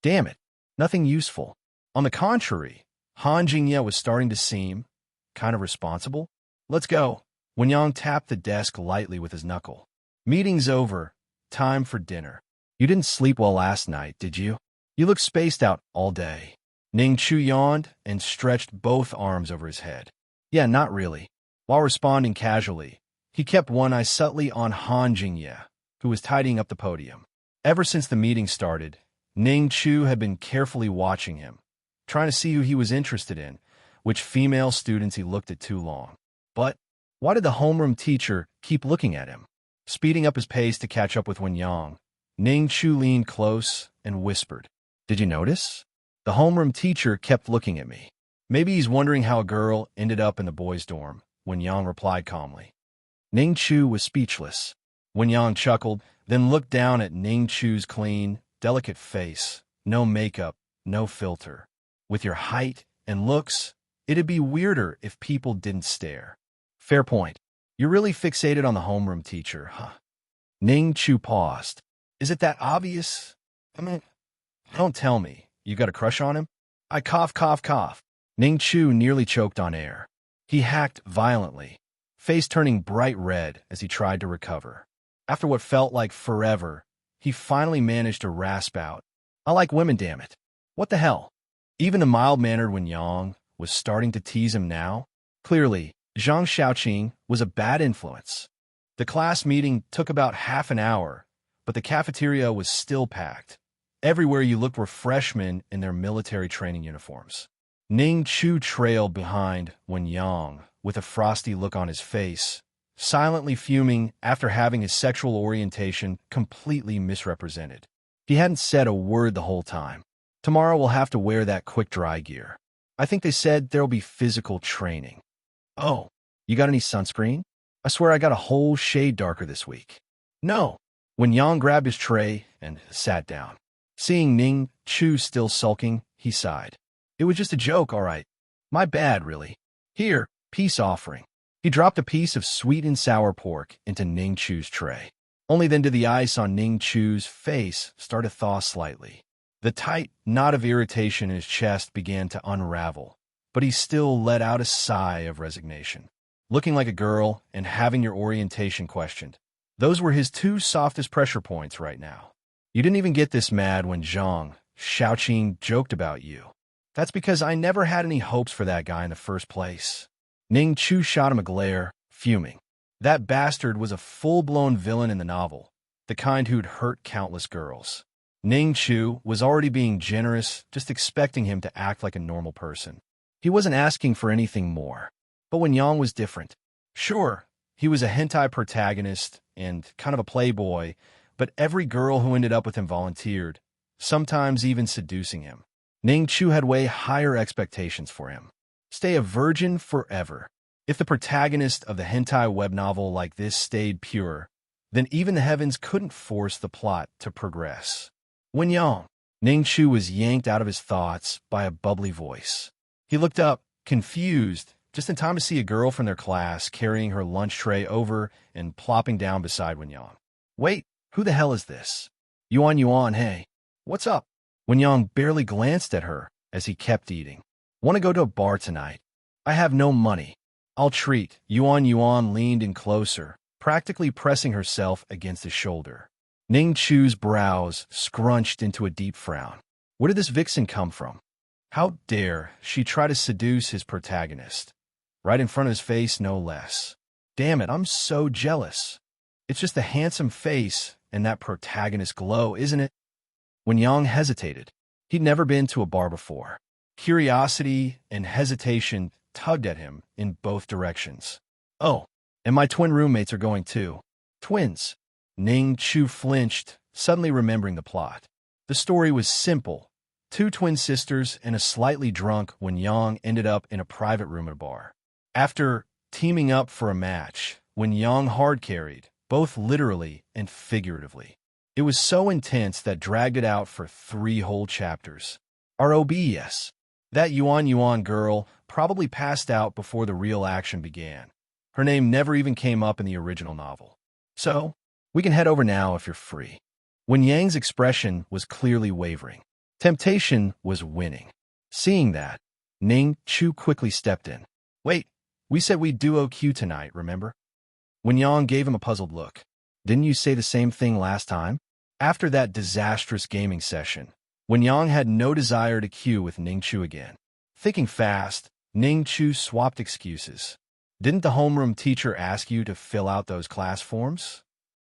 Damn it, nothing useful. On the contrary, Han Jingye was starting to seem kind of responsible. Let's go. Wen-yang tapped the desk lightly with his knuckle. Meeting's over. Time for dinner. You didn't sleep well last night, did you? You look spaced out all day. Ning Chu yawned and stretched both arms over his head. Yeah, not really. While responding casually, he kept one eye subtly on Han Jingye, who was tidying up the podium. Ever since the meeting started, Ning Chu had been carefully watching him, trying to see who he was interested in, which female students he looked at too long. But why did the homeroom teacher keep looking at him? Speeding up his pace to catch up with Wen-yang, Ning Chu leaned close and whispered, "Did you notice? The homeroom teacher kept looking at me. Maybe he's wondering how a girl ended up in the boys' dorm," Wen-yang replied calmly. Ning Chu was speechless. Wen-yang chuckled, then looked down at Ning Chu's clean, delicate face. No makeup, no filter. With your height and looks, it'd be weirder if people didn't stare. Fair point. You're really fixated on the homeroom teacher, huh? Ning Chu paused. Is it that obvious? I mean, don't tell me. You got a crush on him? I cough. Ning Chu nearly choked on air. He hacked violently, face turning bright red as he tried to recover. After what felt like forever, he finally managed to rasp out, "I like women, damn it." What the hell? Even the mild-mannered Wen-yang was starting to tease him now. Clearly, Zhang Xiaoqing was a bad influence. The class meeting took about half an hour, but the cafeteria was still packed. Everywhere you looked were freshmen in their military training uniforms. Ning Chu trailed behind Wen-yang with a frosty look on his face, silently fuming after having his sexual orientation completely misrepresented. He hadn't said a word the whole time. Tomorrow we'll have to wear that quick-dry gear. I think they said there'll be physical training. Oh, you got any sunscreen? I swear I got a whole shade darker this week. No. Wen-yang grabbed his tray and sat down. Seeing Ning Chu still sulking, he sighed. It was just a joke, all right. My bad, really. Here, peace offering. He dropped a piece of sweet and sour pork into Ning Chu's tray. Only then did the ice on Ning Chu's face start to thaw slightly. The tight knot of irritation in his chest began to unravel, but he still let out a sigh of resignation. Looking like a girl and having your orientation questioned. Those were his 2 softest pressure points right now. You didn't even get this mad when Zhang Xiaoqing joked about you. That's because I never had any hopes for that guy in the first place. Ning Chu shot him a glare, fuming. That bastard was a full-blown villain in the novel, the kind who'd hurt countless girls. Ning Chu was already being generous, just expecting him to act like a normal person. He wasn't asking for anything more. But Wen-yang was different. Sure, he was a hentai protagonist and kind of a playboy, but every girl who ended up with him volunteered, sometimes even seducing him. Ning Chu had way higher expectations for him. Stay a virgin forever. If the protagonist of the hentai web novel like this stayed pure, then even the heavens couldn't force the plot to progress. Wen-yang. Ning Chu was yanked out of his thoughts by a bubbly voice. He looked up, confused, just in time to see a girl from their class carrying her lunch tray over and plopping down beside Wen-yang. Wait, Who the hell is this? Yuan, hey. What's up? Wen-yang barely glanced at her as he kept eating. Want to go to a bar tonight? I have no money. I'll treat. Yuan leaned in closer, practically pressing herself against his shoulder. Ning Chu's brows scrunched into a deep frown. Where did this vixen come from? How dare she try to seduce his protagonist? Right in front of his face, no less. Damn it, I'm so jealous. It's just the handsome face and that protagonist glow, isn't it? When Yang hesitated, he'd never been to a bar before. Curiosity and hesitation tugged at him in both directions. Oh, and my twin roommates are going too. Twins. Ning Chu flinched, suddenly remembering the plot. The story was simple. Two twin sisters and a slightly drunk Wen Yang ended up in a private room at a bar. After teaming up for a match, Wen Yang hard-carried, both literally and figuratively. It was so intense that dragged it out for 3 whole chapters. ROBS. That Yuan girl probably passed out before the real action began. Her name never even came up in the original novel. So, we can head over now if you're free. Wen Yang's expression was clearly wavering. Temptation was winning. Seeing that, Ning Chu quickly stepped in. Wait, we said we'd duo Q tonight, remember? Wen Yang gave him a puzzled look. Didn't you say the same thing last time? After that disastrous gaming session, Wen Yang had no desire to queue with Ning Chu again. Thinking fast, Ning Chu swapped excuses. Didn't the homeroom teacher ask you to fill out those class forms?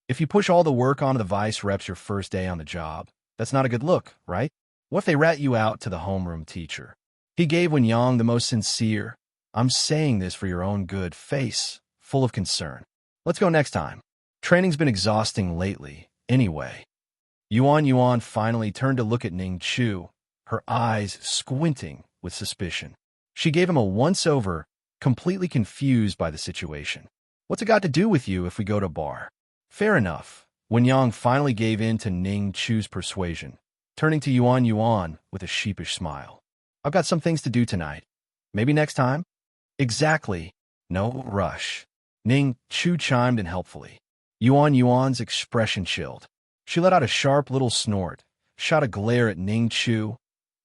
If you push all the work onto the vice reps your first day on the job, that's not a good look, right? What if they rat you out to the homeroom teacher? He gave Wen Yang the most sincere, I'm saying this for your own good face, full of concern. Let's go next time. Training's been exhausting lately, anyway. Yuan finally turned to look at Ning Chu, her eyes squinting with suspicion. She gave him a once-over, completely confused by the situation. What's it got to do with you if we go to a bar? Fair enough. Wen Yang finally gave in to Ning Chu's persuasion, turning to Yuan with a sheepish smile. I've got some things to do tonight. Maybe next time? Exactly. No rush. Ning Chu chimed in helpfully. Yuan's expression chilled. She let out a sharp little snort, shot a glare at Ning Chu,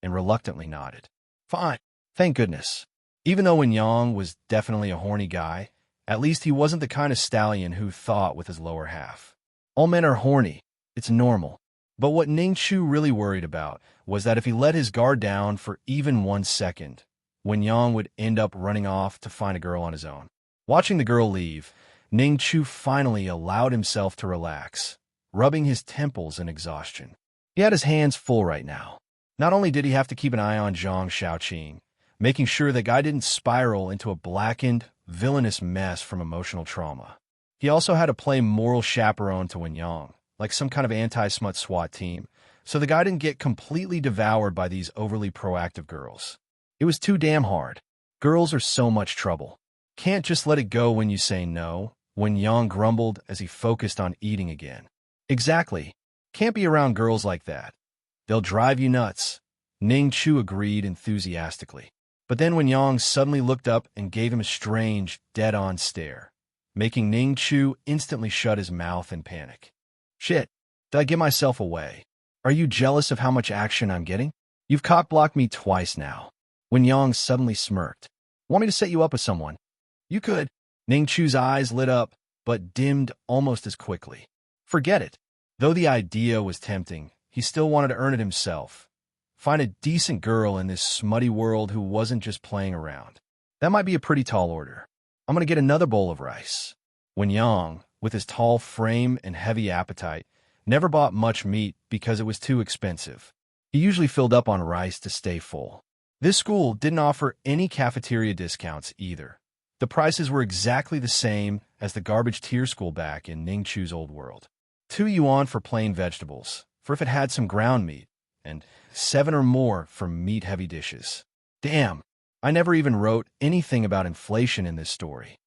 and reluctantly nodded. Fine. Thank goodness. Even though Wen Yang was definitely a horny guy, at least he wasn't the kind of stallion who thought with his lower half. All men are horny. It's normal. But what Ning Chu really worried about was that if he let his guard down for even 1 second, Wen Yang would end up running off to find a girl on his own. Watching the girl leave, Ning Chu finally allowed himself to relax, rubbing his temples in exhaustion. He had his hands full right now. Not only did he have to keep an eye on Zhang Shaoqing, making sure the guy didn't spiral into a blackened, villainous mess from emotional trauma. He also had to play moral chaperone to Wen Yang, like some kind of anti-smut SWAT team, so the guy didn't get completely devoured by these overly proactive girls. It was too damn hard. Girls are so much trouble. Can't just let it go when you say no, Wen Yang grumbled as he focused on eating again. Exactly. Can't be around girls like that. They'll drive you nuts. Ning Chu agreed enthusiastically. But then Wen Yang suddenly looked up and gave him a strange, dead-on stare, making Ning Chu instantly shut his mouth in panic. Shit, did I give myself away? Are you jealous of how much action I'm getting? You've cock-blocked me twice now. Wen Yang suddenly smirked. Want me to set you up with someone? You could. Ning Chu's eyes lit up, but dimmed almost as quickly. Forget it. Though the idea was tempting, he still wanted to earn it himself. Find a decent girl in this smutty world who wasn't just playing around. That might be a pretty tall order. I'm going to get another bowl of rice. Wen Yang, with his tall frame and heavy appetite, never bought much meat because it was too expensive. He usually filled up on rice to stay full. This school didn't offer any cafeteria discounts either. The prices were exactly the same as the garbage tier school back in Ning Chu's old world. 2 yuan for plain vegetables, for if it had some ground meat, and 7 or more for meat-heavy dishes. Damn, I never even wrote anything about inflation in this story.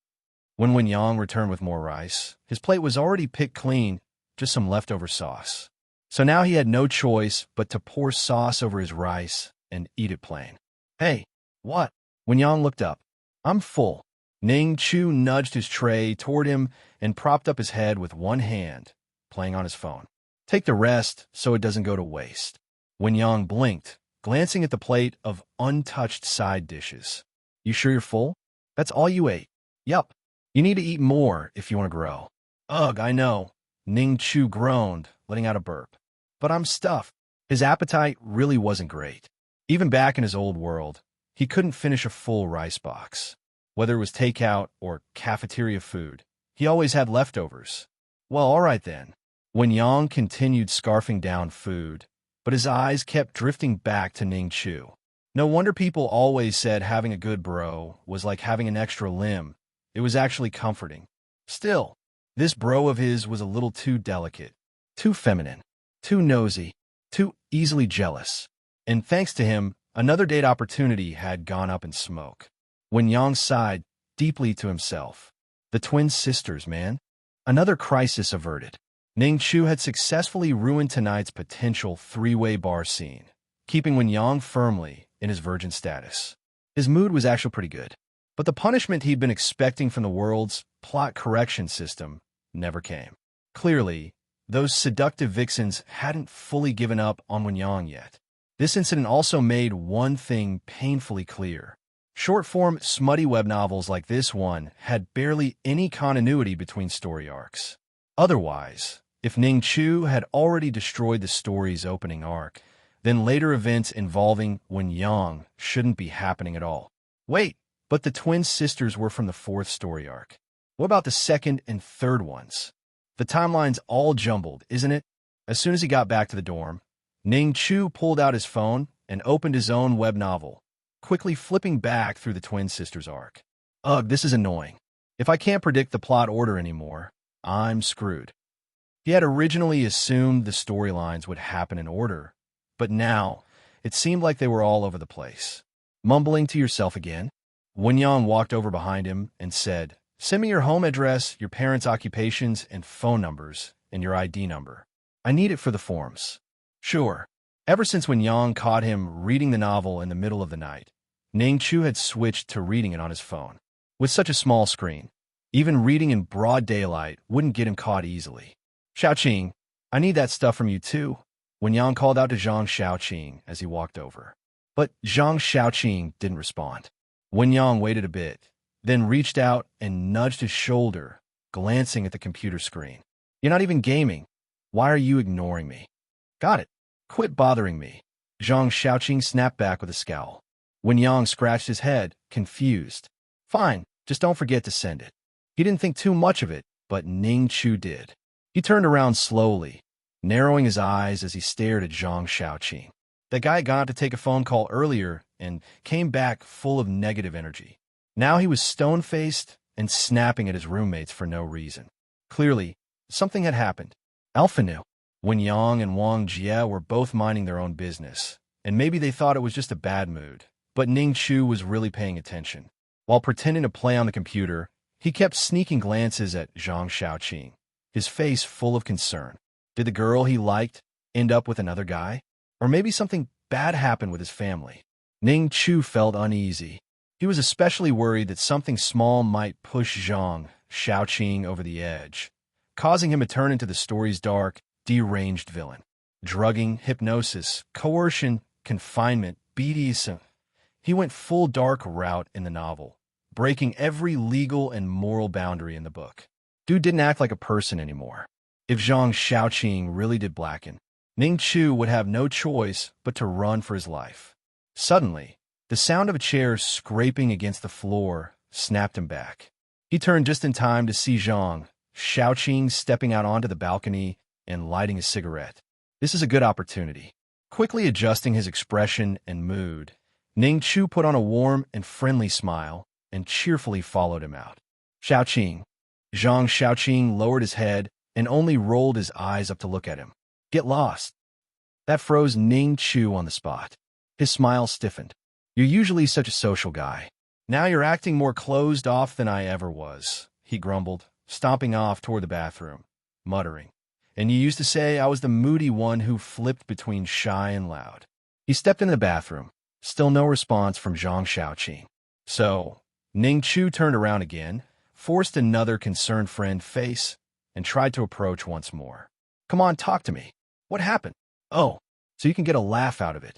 When Wen Yang returned with more rice, his plate was already picked clean, just some leftover sauce. So now he had no choice but to pour sauce over his rice and eat it plain. Hey, what? Wen Yang looked up. I'm full. Ning Chu nudged his tray toward him and propped up his head with one hand, playing on his phone. Take the rest so it doesn't go to waste. Wen Yang blinked, glancing at the plate of untouched side dishes. You sure you're full? That's all you ate. Yup. You need to eat more if you want to grow. Ugh, I know. Ning Chu groaned, letting out a burp. But I'm stuffed. His appetite really wasn't great. Even back in his old world, he couldn't finish a full rice box. Whether it was takeout or cafeteria food, he always had leftovers. Well, all right then. Wen Yang continued scarfing down food, but his eyes kept drifting back to Ning Chu. No wonder people always said having a good bro was like having an extra limb. It was actually comforting. Still, this bro of his was a little too delicate, too feminine, too nosy, too easily jealous. And thanks to him, another date opportunity had gone up in smoke. Wen Yang sighed deeply to himself. The twin sisters, man. Another crisis averted. Ning Chu had successfully ruined tonight's potential three-way bar scene, keeping Wen Yang firmly in his virgin status. His mood was actually pretty good. But the punishment he'd been expecting from the world's plot correction system never came. Clearly, those seductive vixens hadn't fully given up on Wen Yang yet. This incident also made one thing painfully clear. Short-form, smutty web novels like this one had barely any continuity between story arcs. Otherwise, if Ning Chu had already destroyed the story's opening arc, then later events involving Wen Yang shouldn't be happening at all. Wait, but the twin sisters were from the fourth story arc. What about the second and third ones? The timeline's all jumbled, isn't it? As soon as he got back to the dorm, Ning Chu pulled out his phone and opened his own web novel, quickly flipping back through the twin sisters arc. Ugh, this is annoying. If I can't predict the plot order anymore, I'm screwed. He had originally assumed the storylines would happen in order, but now it seemed like they were all over the place. Mumbling to yourself again, Wen Yang walked over behind him and said, "Send me your home address, your parents' occupations, and phone numbers, and your ID number. I need it for the forms." Sure. Ever since Wen Yang caught him reading the novel in the middle of the night, Ning Chu had switched to reading it on his phone. With such a small screen, even reading in broad daylight wouldn't get him caught easily. "Xiaoqing, I need that stuff from you too," Wen Yang called out to Zhang Xiaoqing as he walked over. But Zhang Xiaoqing didn't respond. Wen Yang waited a bit, then reached out and nudged his shoulder, glancing at the computer screen. "You're not even gaming. Why are you ignoring me?" "Got it. Quit bothering me." Zhang Xiaoqing snapped back with a scowl. Wen Yang scratched his head, confused. "Fine, just don't forget to send it." He didn't think too much of it, but Ning Chu did. He turned around slowly, narrowing his eyes as he stared at Zhang Xiaoqing. That guy had gone out to take a phone call earlier and came back full of negative energy. Now he was stone-faced and snapping at his roommates for no reason. Clearly, something had happened. Alpha knew. Wen Yang and Wang Jie were both minding their own business, and maybe they thought it was just a bad mood. But Ning Chu was really paying attention. While pretending to play on the computer, he kept sneaking glances at Zhang Xiaoqing, his face full of concern. Did the girl he liked end up with another guy? Or maybe something bad happened with his family? Ning Chu felt uneasy. He was especially worried that something small might push Zhang Xiaoqing over the edge, causing him to turn into the story's dark, deranged villain. Drugging, hypnosis, coercion, confinement, BDSM. He went full dark route in the novel, breaking every legal and moral boundary in the book. Dude didn't act like a person anymore. If Zhang Xiaoqing really did blacken, Ning Chu would have no choice but to run for his life. Suddenly, the sound of a chair scraping against the floor snapped him back. He turned just in time to see Zhang Xiaoqing stepping out onto the balcony and lighting a cigarette. This is a good opportunity. Quickly adjusting his expression and mood, Ning Chu put on a warm and friendly smile and cheerfully followed him out. "Xiaoqing." Zhang Xiaoqing lowered his head and only rolled his eyes up to look at him. "Get lost." That froze Ning Chu on the spot. His smile stiffened. "You're usually such a social guy. Now you're acting more closed off than I ever was," he grumbled, stomping off toward the bathroom, muttering. "And you used to say I was the moody one who flipped between shy and loud." He stepped into the bathroom. Still no response from Zhang Xiaoqing. So, Ning Chu turned around again, forced another concerned friend face, and tried to approach once more. Come on, talk to me. What happened? Oh, so you can get a laugh out of it.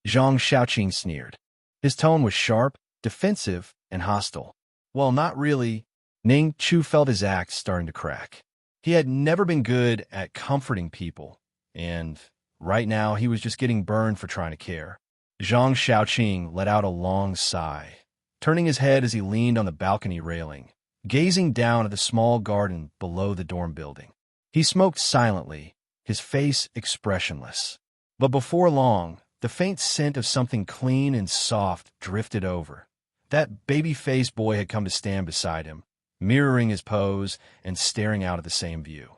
Zhang Xiaoqing sneered. His tone was sharp, defensive, and hostile. Well, not really. Ning Chu felt his axe starting to crack. He had never been good at comforting people, and right now he was just getting burned for trying to care. Zhang Xiaoqing let out a long sigh, turning his head as he leaned on the balcony railing, gazing down at the small garden below the dorm building. He smoked silently, his face expressionless. But before long, the faint scent of something clean and soft drifted over. That baby-faced boy had come to stand beside him, mirroring his pose and staring out at the same view.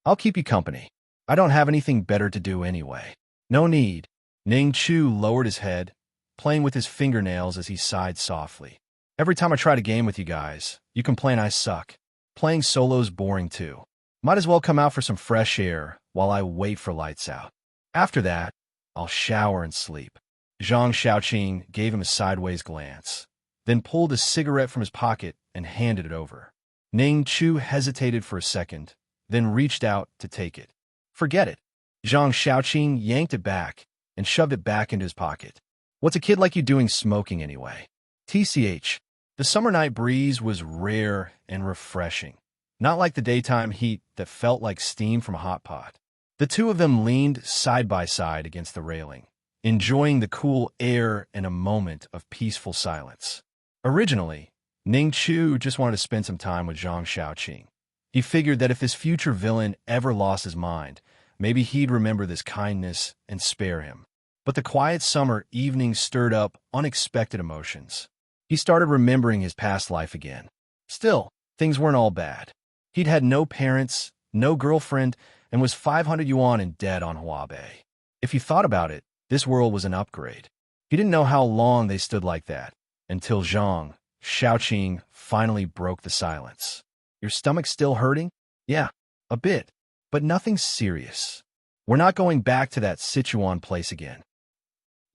I'll keep you company. I don't have anything better to do anyway. No need. Ning Chu lowered his head, playing with his fingernails as he sighed softly. Every time I try to game with you guys, you complain I suck. Playing solo's boring too. Might as well come out for some fresh air while I wait for lights out. After that, I'll shower and sleep. Zhang Xiaoqing gave him a sideways glance, then pulled a cigarette from his pocket and handed it over. Ning Chu hesitated for a second, then reached out to take it. Forget it. Zhang Xiaoqing yanked it back and shoved it back into his pocket. What's a kid like you doing smoking anyway? TCH, the summer night breeze was rare and refreshing, not like the daytime heat that felt like steam from a hot pot. The two of them leaned side by side against the railing, enjoying the cool air and a moment of peaceful silence. Originally, Ning Chu just wanted to spend some time with Zhang Xiaoqing. He figured that if his future villain ever lost his mind, maybe he'd remember this kindness and spare him. But the quiet summer evening stirred up unexpected emotions. He started remembering his past life again. Still, things weren't all bad. He'd had no parents, no girlfriend, and was 500 yuan in debt on Huabei. If you thought about it, this world was an upgrade. He didn't know how long they stood like that, until Zhang Xiaoqing finally broke the silence. Your stomach still hurting? Yeah, a bit, but nothing serious. We're not going back to that Sichuan place again.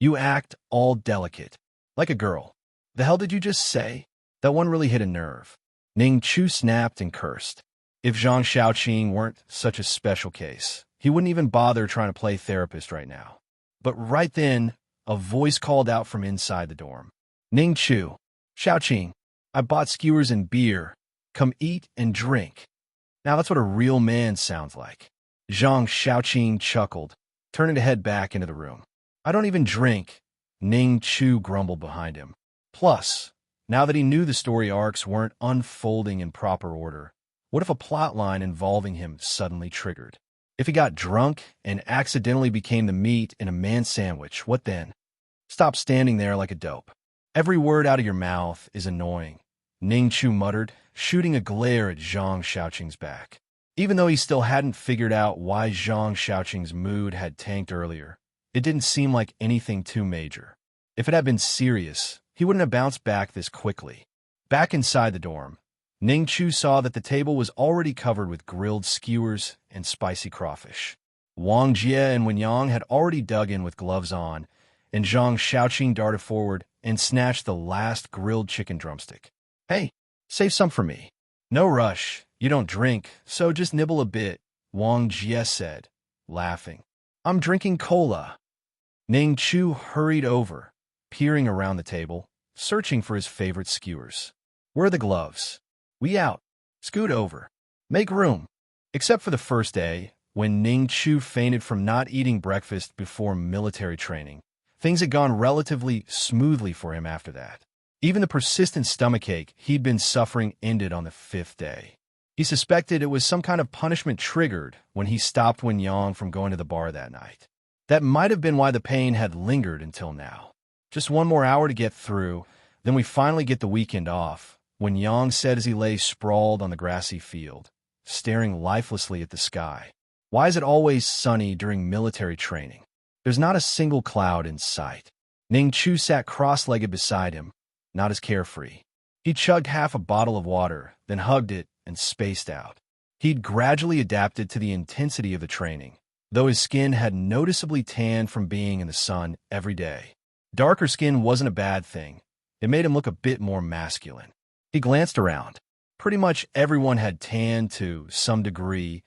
You act all delicate, like a girl. The hell did you just say? That one really hit a nerve. Ning Chu snapped and cursed. If Zhang Xiaoqing weren't such a special case, he wouldn't even bother trying to play therapist right now. But right then, a voice called out from inside the dorm. Ning Chu, Xiaoqing, I bought skewers and beer. Come eat and drink. Now that's what a real man sounds like. Zhang Xiaoqing chuckled, turning to head back into the room. I don't even drink, Ning Chu grumbled behind him. Plus, now that he knew the story arcs weren't unfolding in proper order, what if a plotline involving him suddenly triggered? If he got drunk and accidentally became the meat in a man sandwich, what then? Stop standing there like a dope. Every word out of your mouth is annoying, Ning Chu muttered, shooting a glare at Zhang Xiaoqing's back. Even though he still hadn't figured out why Zhang Xiaoqing's mood had tanked earlier, it didn't seem like anything too major. If it had been serious, he wouldn't have bounced back this quickly. Back inside the dorm, Ning Chu saw that the table was already covered with grilled skewers and spicy crawfish. Wang Jie and Wen Yang had already dug in with gloves on, and Zhang Xiaoqing darted forward and snatched the last grilled chicken drumstick. Hey, save some for me. No rush. You don't drink, so just nibble a bit, Wang Jie said, laughing. I'm drinking cola. Ning Chu hurried over, peering around the table, searching for his favorite skewers. Where are the gloves? We out. Scoot over. Make room. Except for the first day, when Ning Chu fainted from not eating breakfast before military training, things had gone relatively smoothly for him after that. Even the persistent stomachache he'd been suffering ended on the 5th day. He suspected it was some kind of punishment triggered when he stopped Wen Yang from going to the bar that night. That might have been why the pain had lingered until now. Just one more hour to get through, then we finally get the weekend off, Wen Yang said as he lay sprawled on the grassy field, staring lifelessly at the sky. Why is it always sunny during military training? There's not a single cloud in sight. Ning Chu sat cross-legged beside him, not as carefree. He chugged half a bottle of water, then hugged it and spaced out. He'd gradually adapted to the intensity of the training, though his skin had noticeably tanned from being in the sun every day. Darker skin wasn't a bad thing. It made him look a bit more masculine. He glanced around. Pretty much everyone had tanned to some degree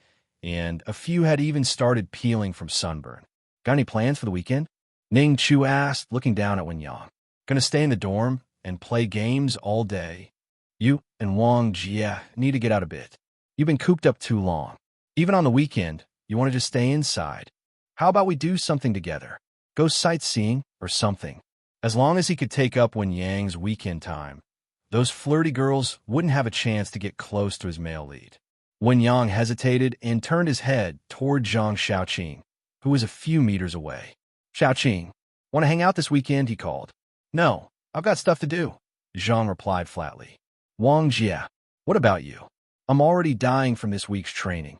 and a few had even started peeling from sunburn. Got any plans for the weekend? Ning Chu asked, looking down at Wen Yang. Gonna stay in the dorm and play games all day. You and Wang Jie need to get out a bit. You've been cooped up too long. Even on the weekend, you want to just stay inside. How about we do something together? Go sightseeing or something. As long as he could take up Wen Yang's weekend time, those flirty girls wouldn't have a chance to get close to his male lead. Wen Yang hesitated and turned his head toward Zhang Xiaoqing, who was a few meters away. Xiaoqing, want to hang out this weekend? He called. No, I've got stuff to do, Zhang replied flatly. Wang Jie, what about you? I'm already dying from this week's training.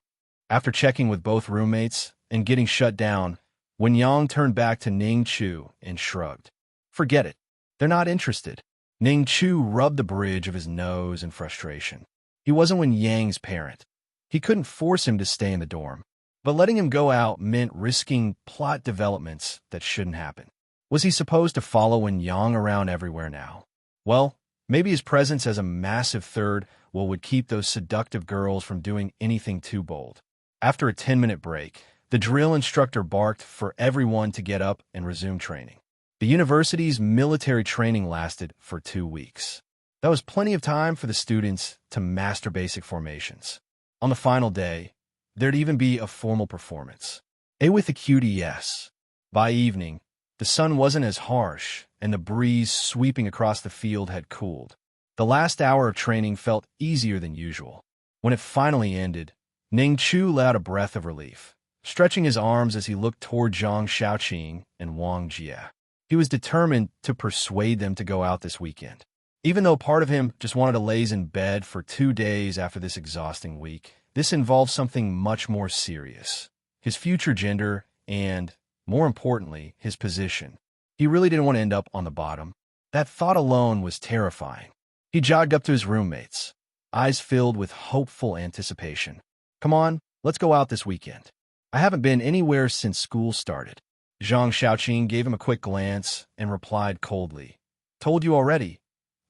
After checking with both roommates and getting shut down, Wen Yang turned back to Ning Chu and shrugged. Forget it. They're not interested. Ning Chu rubbed the bridge of his nose in frustration. He wasn't Wen Yang's parent. He couldn't force him to stay in the dorm, but letting him go out meant risking plot developments that shouldn't happen. Was he supposed to follow Wen Yang around everywhere now? Well, maybe his presence as a massive third would keep those seductive girls from doing anything too bold. After a 10-minute break, the drill instructor barked for everyone to get up and resume training. The university's military training lasted for 2 weeks. That was plenty of time for the students to master basic formations. On the final day, there'd even be a formal performance. With a QDS. By evening, the sun wasn't as harsh, and the breeze sweeping across the field had cooled. The last hour of training felt easier than usual. When it finally ended, Ning Chu let out a breath of relief, stretching his arms as he looked toward Zhang Xiaoqing and Wang Jie. He was determined to persuade them to go out this weekend. Even though part of him just wanted to laze in bed for 2 days after this exhausting week, this involved something much more serious. His future gender and, more importantly, his position. He really didn't want to end up on the bottom. That thought alone was terrifying. He jogged up to his roommates, eyes filled with hopeful anticipation. Come on, let's go out this weekend. I haven't been anywhere since school started. Zhang Xiaoqing gave him a quick glance and replied coldly. Told you already.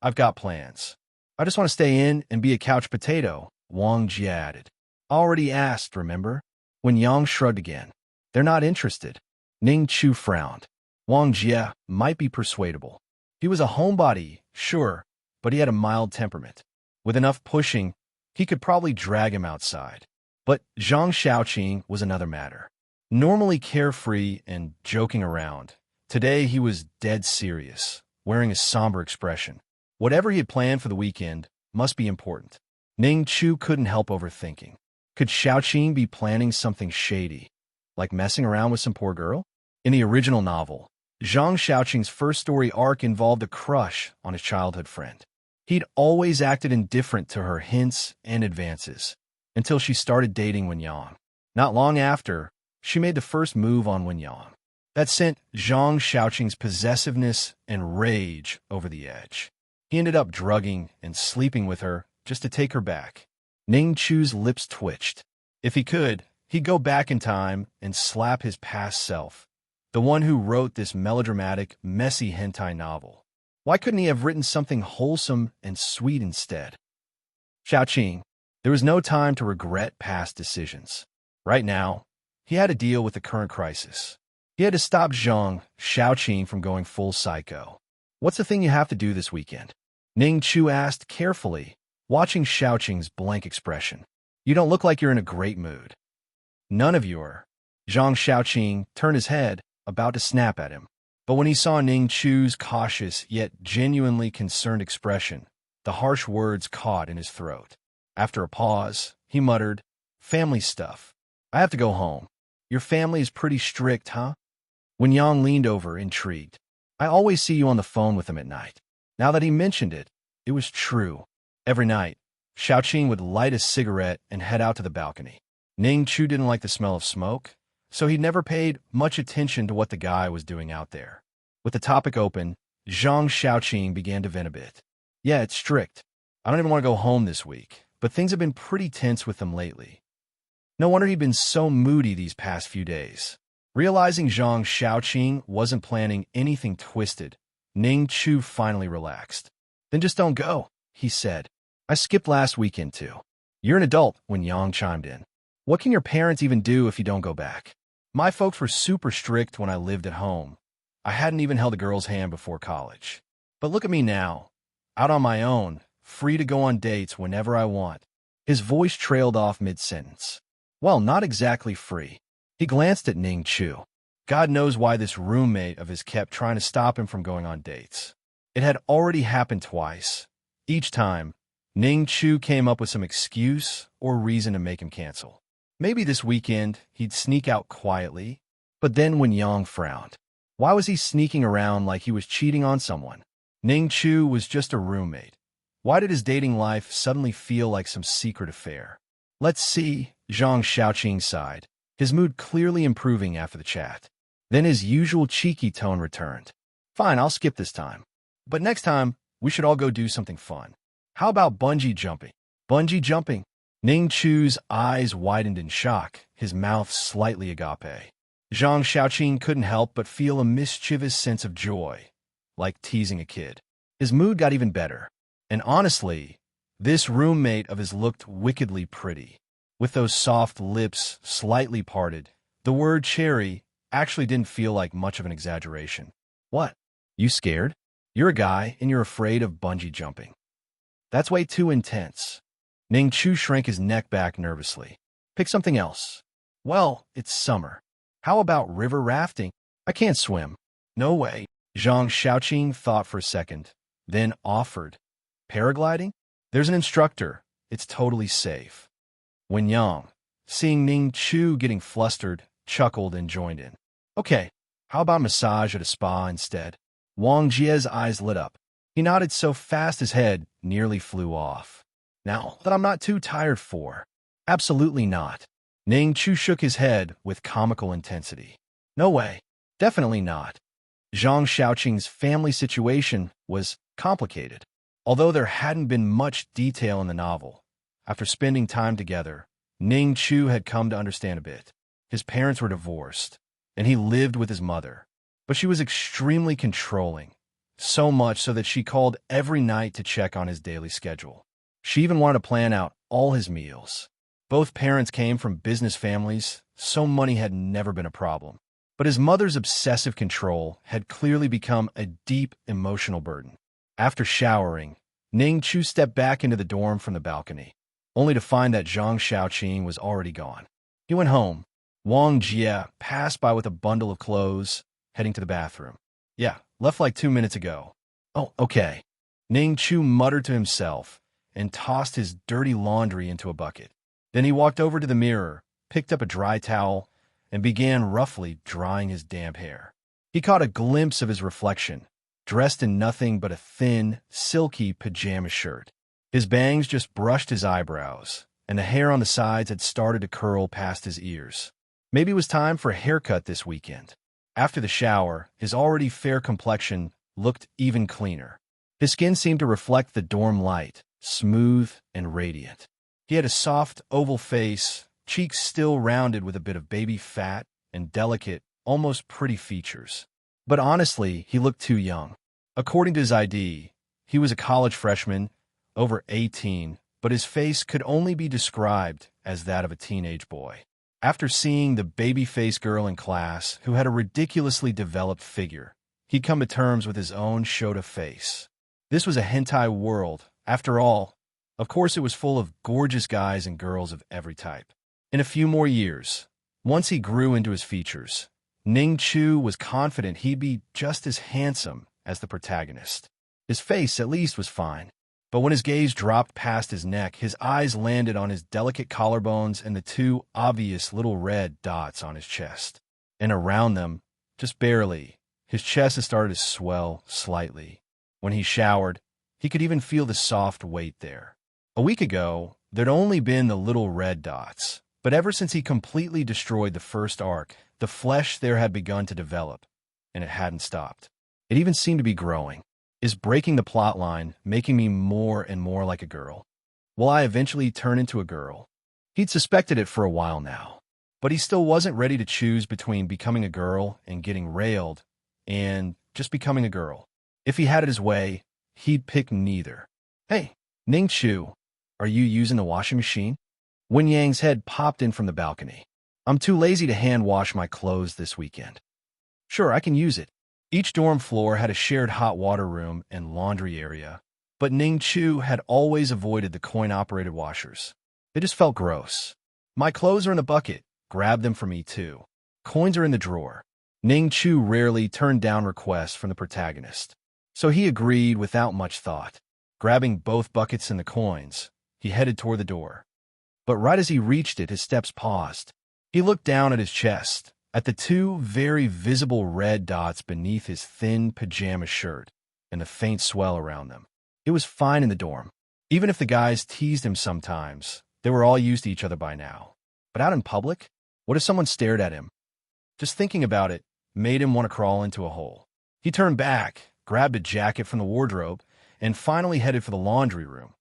I've got plans. I just want to stay in and be a couch potato, Wang Jie added. Already asked, remember? Wen Yang shrugged again. They're not interested. Ning Chu frowned. Wang Jie might be persuadable. He was a homebody, sure, but he had a mild temperament. With enough pushing, he could probably drag him outside. But Zhang Xiaoqing was another matter. Normally carefree and joking around, today he was dead serious, wearing a somber expression. Whatever he had planned for the weekend must be important. Ning Chu couldn't help overthinking. Could Xiaoqing be planning something shady, like messing around with some poor girl? In the original novel, Zhang Xiaoqing's first story arc involved a crush on his childhood friend. He'd always acted indifferent to her hints and advances, until she started dating Wen Yang. Not long after, she made the first move on Wen Yang. That sent Zhang Xiaoqing's possessiveness and rage over the edge. He ended up drugging and sleeping with her just to take her back. Ning Chu's lips twitched. If he could, he'd go back in time and slap his past self, the one who wrote this melodramatic, messy hentai novel. Why couldn't he have written something wholesome and sweet instead? Xiaoqing, there was no time to regret past decisions. Right now, he had to deal with the current crisis. He had to stop Zhang Xiaoqing from going full psycho. What's the thing you have to do this weekend? Ning Chu asked carefully, watching Xiaoqing's blank expression. You don't look like you're in a great mood. None of you are. Zhang Xiaoqing turned his head, about to snap at him. But when he saw Ning Chu's cautious yet genuinely concerned expression, the harsh words caught in his throat. After a pause, he muttered, Family stuff. I have to go home. Your family is pretty strict, huh? Wen Yang leaned over, intrigued. I always see you on the phone with him at night. Now that he mentioned it, it was true. Every night, Xiaoqing would light a cigarette and head out to the balcony. Ning Chu didn't like the smell of smoke, so he never paid much attention to what the guy was doing out there. With the topic open, Zhang Xiaoqing began to vent a bit. Yeah, it's strict. I don't even want to go home this week, but things have been pretty tense with him lately. No wonder he'd been so moody these past few days. Realizing Zhang Xiaoqing wasn't planning anything twisted, Ning Chu finally relaxed. Then just don't go, he said. I skipped last weekend too. You're an adult, Wen Yang chimed in. What can your parents even do if you don't go back? My folks were super strict when I lived at home. I hadn't even held a girl's hand before college. But look at me now, out on my own, free to go on dates whenever I want. His voice trailed off mid-sentence. Well, not exactly free. He glanced at Ning Chu. God knows why this roommate of his kept trying to stop him from going on dates. It had already happened twice. Each time, Ning Chu came up with some excuse or reason to make him cancel. Maybe this weekend he'd sneak out quietly, but then when Yang frowned, why was he sneaking around like he was cheating on someone? Ning Chu was just a roommate. Why did his dating life suddenly feel like some secret affair? Let's see, Zhang Xiaoqing sighed, his mood clearly improving after the chat. Then his usual cheeky tone returned. Fine, I'll skip this time. But next time, we should all go do something fun. How about bungee jumping? Bungee jumping? Ning Chu's eyes widened in shock, his mouth slightly agape. Zhang Xiaoqing couldn't help but feel a mischievous sense of joy, like teasing a kid. His mood got even better. And honestly, this roommate of his looked wickedly pretty. With those soft lips slightly parted, the word cherry actually didn't feel like much of an exaggeration. What? You scared? You're a guy and you're afraid of bungee jumping. That's way too intense. Ning Chu shrank his neck back nervously. Pick something else. Well, it's summer. How about river rafting? I can't swim. No way. Zhang Xiaoqing thought for a second, then offered. Paragliding? There's an instructor. It's totally safe. Wen Yang, seeing Ning Chu getting flustered, chuckled and joined in. Okay, how about massage at a spa instead? Wang Jie's eyes lit up. He nodded so fast his head nearly flew off. Now that I'm not too tired for. Absolutely not. Ning Chu shook his head with comical intensity. No way. Definitely not. Zhang Xiaoqing's family situation was complicated. Although there hadn't been much detail in the novel, after spending time together, Ning Chu had come to understand a bit. His parents were divorced, and he lived with his mother. But she was extremely controlling, so much so that she called every night to check on his daily schedule. She even wanted to plan out all his meals. Both parents came from business families, so money had never been a problem. But his mother's obsessive control had clearly become a deep emotional burden. After showering, Ning Chu stepped back into the dorm from the balcony, only to find that Zhang Xiaoqing was already gone. He went home. Wang Jie passed by with a bundle of clothes, heading to the bathroom. Yeah, left like 2 minutes ago. Oh, okay. Ning Chu muttered to himself and tossed his dirty laundry into a bucket. Then he walked over to the mirror, picked up a dry towel, and began roughly drying his damp hair. He caught a glimpse of his reflection, dressed in nothing but a thin, silky pajama shirt. His bangs just brushed his eyebrows, and the hair on the sides had started to curl past his ears. Maybe it was time for a haircut this weekend. After the shower, his already fair complexion looked even cleaner. His skin seemed to reflect the dorm light, smooth and radiant. He had a soft, oval face, cheeks still rounded with a bit of baby fat, and delicate, almost pretty features. But honestly, he looked too young. According to his ID, he was a college freshman, over 18, but his face could only be described as that of a teenage boy. After seeing the baby-faced girl in class who had a ridiculously developed figure, he'd come to terms with his own Shota face. This was a hentai world, after all. Of course, it was full of gorgeous guys and girls of every type. In a few more years, once he grew into his features, Ning Chu was confident he'd be just as handsome as the protagonist. His face, at least, was fine. But when his gaze dropped past his neck, his eyes landed on his delicate collarbones and the two obvious little red dots on his chest. And around them, just barely, his chest had started to swell slightly. When he showered, he could even feel the soft weight there. A week ago, there'd only been the little red dots. But ever since he completely destroyed the first arc, the flesh there had begun to develop, and it hadn't stopped. It even seemed to be growing. Is breaking the plot line, making me more and more like a girl? Will I eventually turn into a girl? He'd suspected it for a while now, but he still wasn't ready to choose between becoming a girl and getting railed, and just becoming a girl. If he had it his way, he'd pick neither. Hey, Ning Chu, are you using the washing machine? Wen Yang's head popped in from the balcony. I'm too lazy to hand wash my clothes this weekend. Sure, I can use it. Each dorm floor had a shared hot water room and laundry area, but Ning Chu had always avoided the coin-operated washers. It just felt gross. My clothes are in the bucket. Grab them for me, too. Coins are in the drawer. Ning Chu rarely turned down requests from the protagonist, so he agreed without much thought. Grabbing both buckets and the coins, he headed toward the door. But right as he reached it, his steps paused. He looked down at his chest, at the two very visible red dots beneath his thin pajama shirt and the faint swell around them. It was fine in the dorm. Even if the guys teased him sometimes, they were all used to each other by now. But out in public, what if someone stared at him? Just thinking about it made him want to crawl into a hole. He turned back, grabbed a jacket from the wardrobe, and finally headed for the laundry room,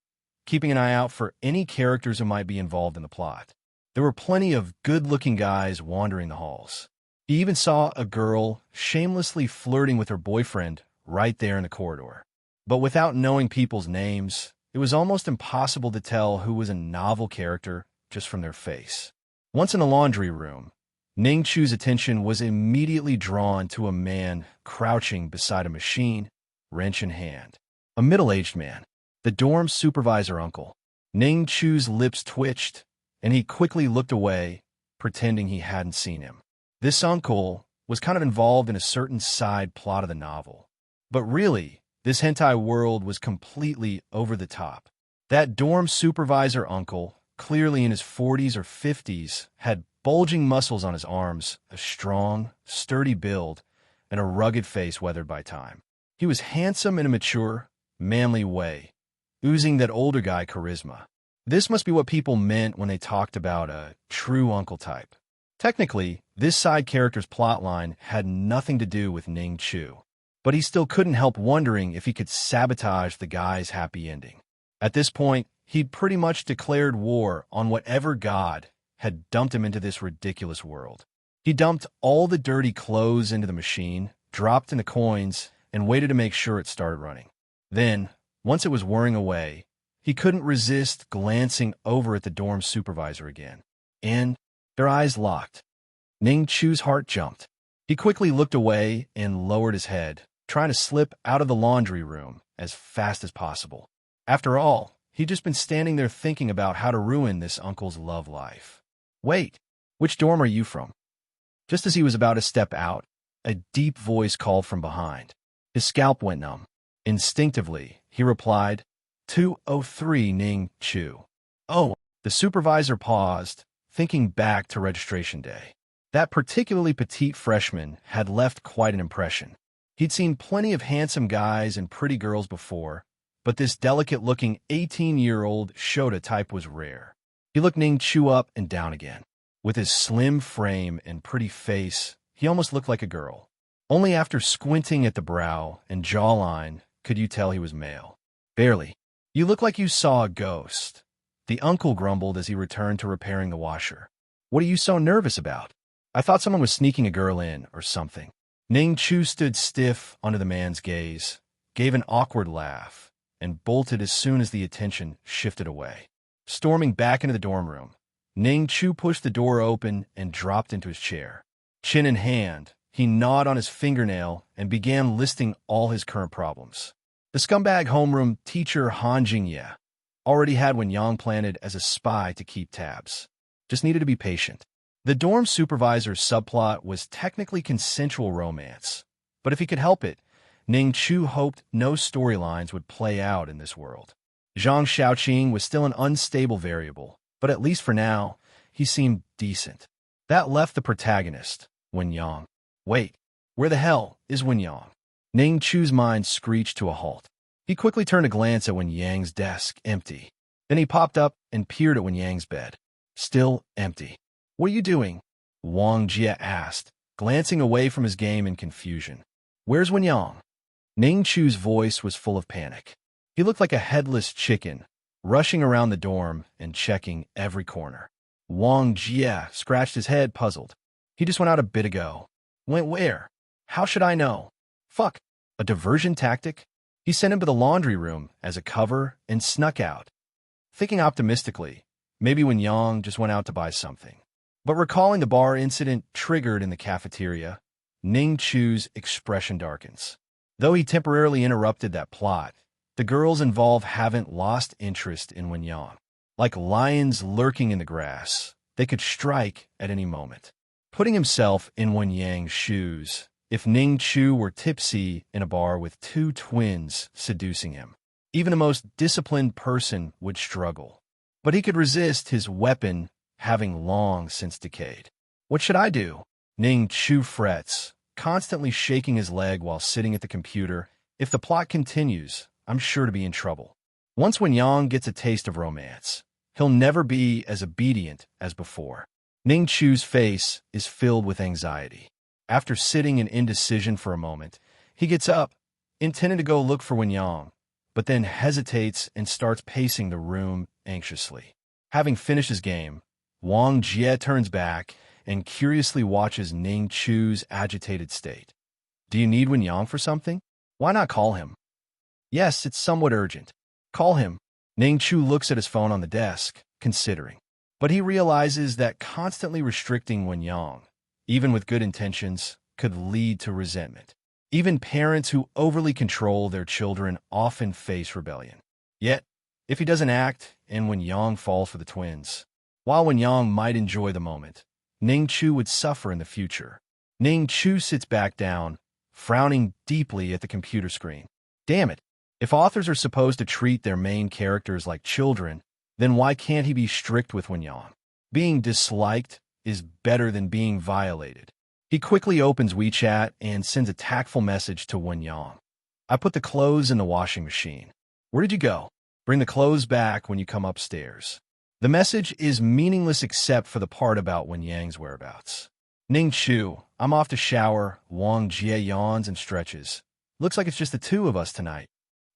keeping an eye out for any characters who might be involved in the plot. There were plenty of good-looking guys wandering the halls. He even saw a girl shamelessly flirting with her boyfriend right there in the corridor. But without knowing people's names, it was almost impossible to tell who was a novel character just from their face. Once in the laundry room, Ning Chu's attention was immediately drawn to a man crouching beside a machine, wrench in hand. A middle-aged man, the dorm's supervisor uncle. Ning Chu's lips twitched, and he quickly looked away, pretending he hadn't seen him. This uncle was kind of involved in a certain side plot of the novel. But really, this hentai world was completely over the top. That dorm supervisor uncle, clearly in his 40s or 50s, had bulging muscles on his arms, a strong, sturdy build, and a rugged face weathered by time. He was handsome in a mature, manly way, oozing that older guy charisma. This must be what people meant when they talked about a true uncle type. Technically, this side character's plotline had nothing to do with Ning Chu, but he still couldn't help wondering if he could sabotage the guy's happy ending. At this point, he'd pretty much declared war on whatever god had dumped him into this ridiculous world. He dumped all the dirty clothes into the machine, dropped in the coins, and waited to make sure it started running. Then, once it was whirring away, he couldn't resist glancing over at the dorm supervisor again. And their eyes locked. Ning Chu's heart jumped. He quickly looked away and lowered his head, trying to slip out of the laundry room as fast as possible. After all, he'd just been standing there thinking about how to ruin this uncle's love life. Wait, which dorm are you from? Just as he was about to step out, a deep voice called from behind. His scalp went numb. Instinctively, he replied, 203 Ning Chu. Oh, the supervisor paused, thinking back to registration day. That particularly petite freshman had left quite an impression. He'd seen plenty of handsome guys and pretty girls before, but this delicate-looking 18-year-old Shota type was rare. He looked Ning Chu up and down again. With his slim frame and pretty face, he almost looked like a girl. Only after squinting at the brow and jawline could you tell he was male. Barely. You look like you saw a ghost, the uncle grumbled as he returned to repairing the washer. What are you so nervous about? I thought someone was sneaking a girl in or something. Ning Chu stood stiff under the man's gaze, gave an awkward laugh, and bolted as soon as the attention shifted away. Storming back into the dorm room, Ning Chu pushed the door open and dropped into his chair. Chin in hand, he gnawed on his fingernail and began listing all his current problems. The scumbag homeroom teacher Han Jingye already had Wen Yang planted as a spy to keep tabs. Just needed to be patient. The dorm supervisor's subplot was technically consensual romance, but if he could help it, Ning Chu hoped no storylines would play out in this world. Zhang Xiaoqing was still an unstable variable, but at least for now, he seemed decent. That left the protagonist, Wen Yang. Wait, where the hell is Wen Yang? Ning Chu's mind screeched to a halt. He quickly turned to glance at Wen Yang's desk, empty. Then he popped up and peered at Wen Yang's bed. Still empty. What are you doing? Wang Jie asked, glancing away from his game in confusion. Where's Wen Yang? Ning Chu's voice was full of panic. He looked like a headless chicken, rushing around the dorm and checking every corner. Wang Jie scratched his head, puzzled. He just went out a bit ago. Went where? How should I know? Fuck. A diversion tactic? He sent him to the laundry room as a cover and snuck out. Thinking optimistically, Maybe Wen Yang just went out to buy something. But recalling the bar incident triggered in the cafeteria, Ning Chu's expression darkens. Though he temporarily interrupted that plot, the girls involved haven't lost interest in Wen Yang. Like lions lurking in the grass, they could strike at any moment. Putting himself in Wen Yang's shoes, if Ning Chu were tipsy in a bar with two twins seducing him, even the most disciplined person would struggle. But he could resist, his weapon having long since decayed. What should I do? Ning Chu frets, constantly shaking his leg while sitting at the computer. If the plot continues, I'm sure to be in trouble. Once Wen Yang gets a taste of romance, he'll never be as obedient as before. Ning Chu's face is filled with anxiety. After sitting in indecision for a moment, he gets up, intending to go look for Wen Yang, but then hesitates and starts pacing the room anxiously. Having finished his game, Wang Jie turns back and curiously watches Ning Chu's agitated state. Do you need Wen Yang for something? Why not call him? Yes, it's somewhat urgent. Call him. Ning Chu looks at his phone on the desk, considering. But he realizes that constantly restricting Wen Yang, even with good intentions, could lead to resentment. Even parents who overly control their children often face rebellion. Yet, if he doesn't act and Wen Yang falls for the twins, while Wen Yang might enjoy the moment, Ning Chu would suffer in the future. Ning Chu sits back down, frowning deeply at the computer screen. Damn it. If authors are supposed to treat their main characters like children, then why can't he be strict with Wen Yang? Being disliked is better than being violated. He quickly opens WeChat and sends a tactful message to Wen Yang. I put the clothes in the washing machine. Where did you go? Bring the clothes back when you come upstairs. The message is meaningless except for the part about Wen Yang's whereabouts. Ning Chu, I'm off to shower. Wang Jie yawns and stretches. Looks like it's just the two of us tonight.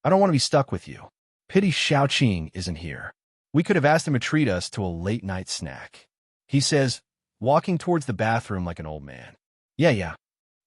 I don't want to be stuck with you. Pity Xiaoqing isn't here. We could have asked him to treat us to a late-night snack. He says, walking towards the bathroom like an old man. Yeah.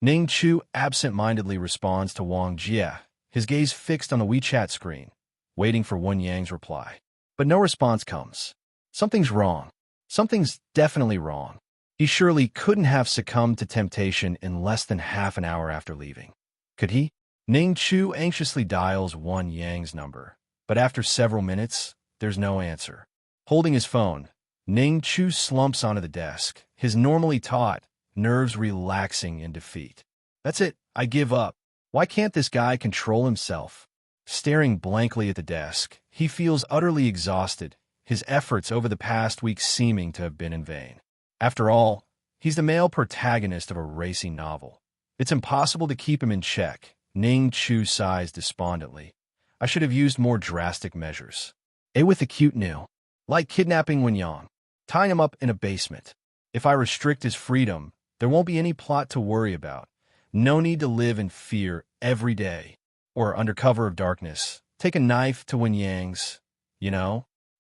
Ning Chu absent-mindedly responds to Wang Jie, his gaze fixed on the WeChat screen, waiting for Wen Yang's reply. But no response comes. Something's wrong. Something's definitely wrong. He surely couldn't have succumbed to temptation in less than half an hour after leaving. Could he? Ning Chu anxiously dials Wen Yang's number, but after several minutes, there's no answer. Holding his phone, Ning Chu slumps onto the desk, his normally taut nerves relaxing in defeat. That's it. I give up. Why can't this guy control himself? Staring blankly at the desk, he feels utterly exhausted, his efforts over the past week seeming to have been in vain. After all, he's the male protagonist of a racy novel. It's impossible to keep him in check. Ning Chu sighs despondently. I should have used more drastic measures. With a cute new. Like kidnapping Wen Yang, tying him up in a basement. If I restrict his freedom, there won't be any plot to worry about. No need to live in fear every day. Or under cover of darkness, take a knife to Wen Yang's,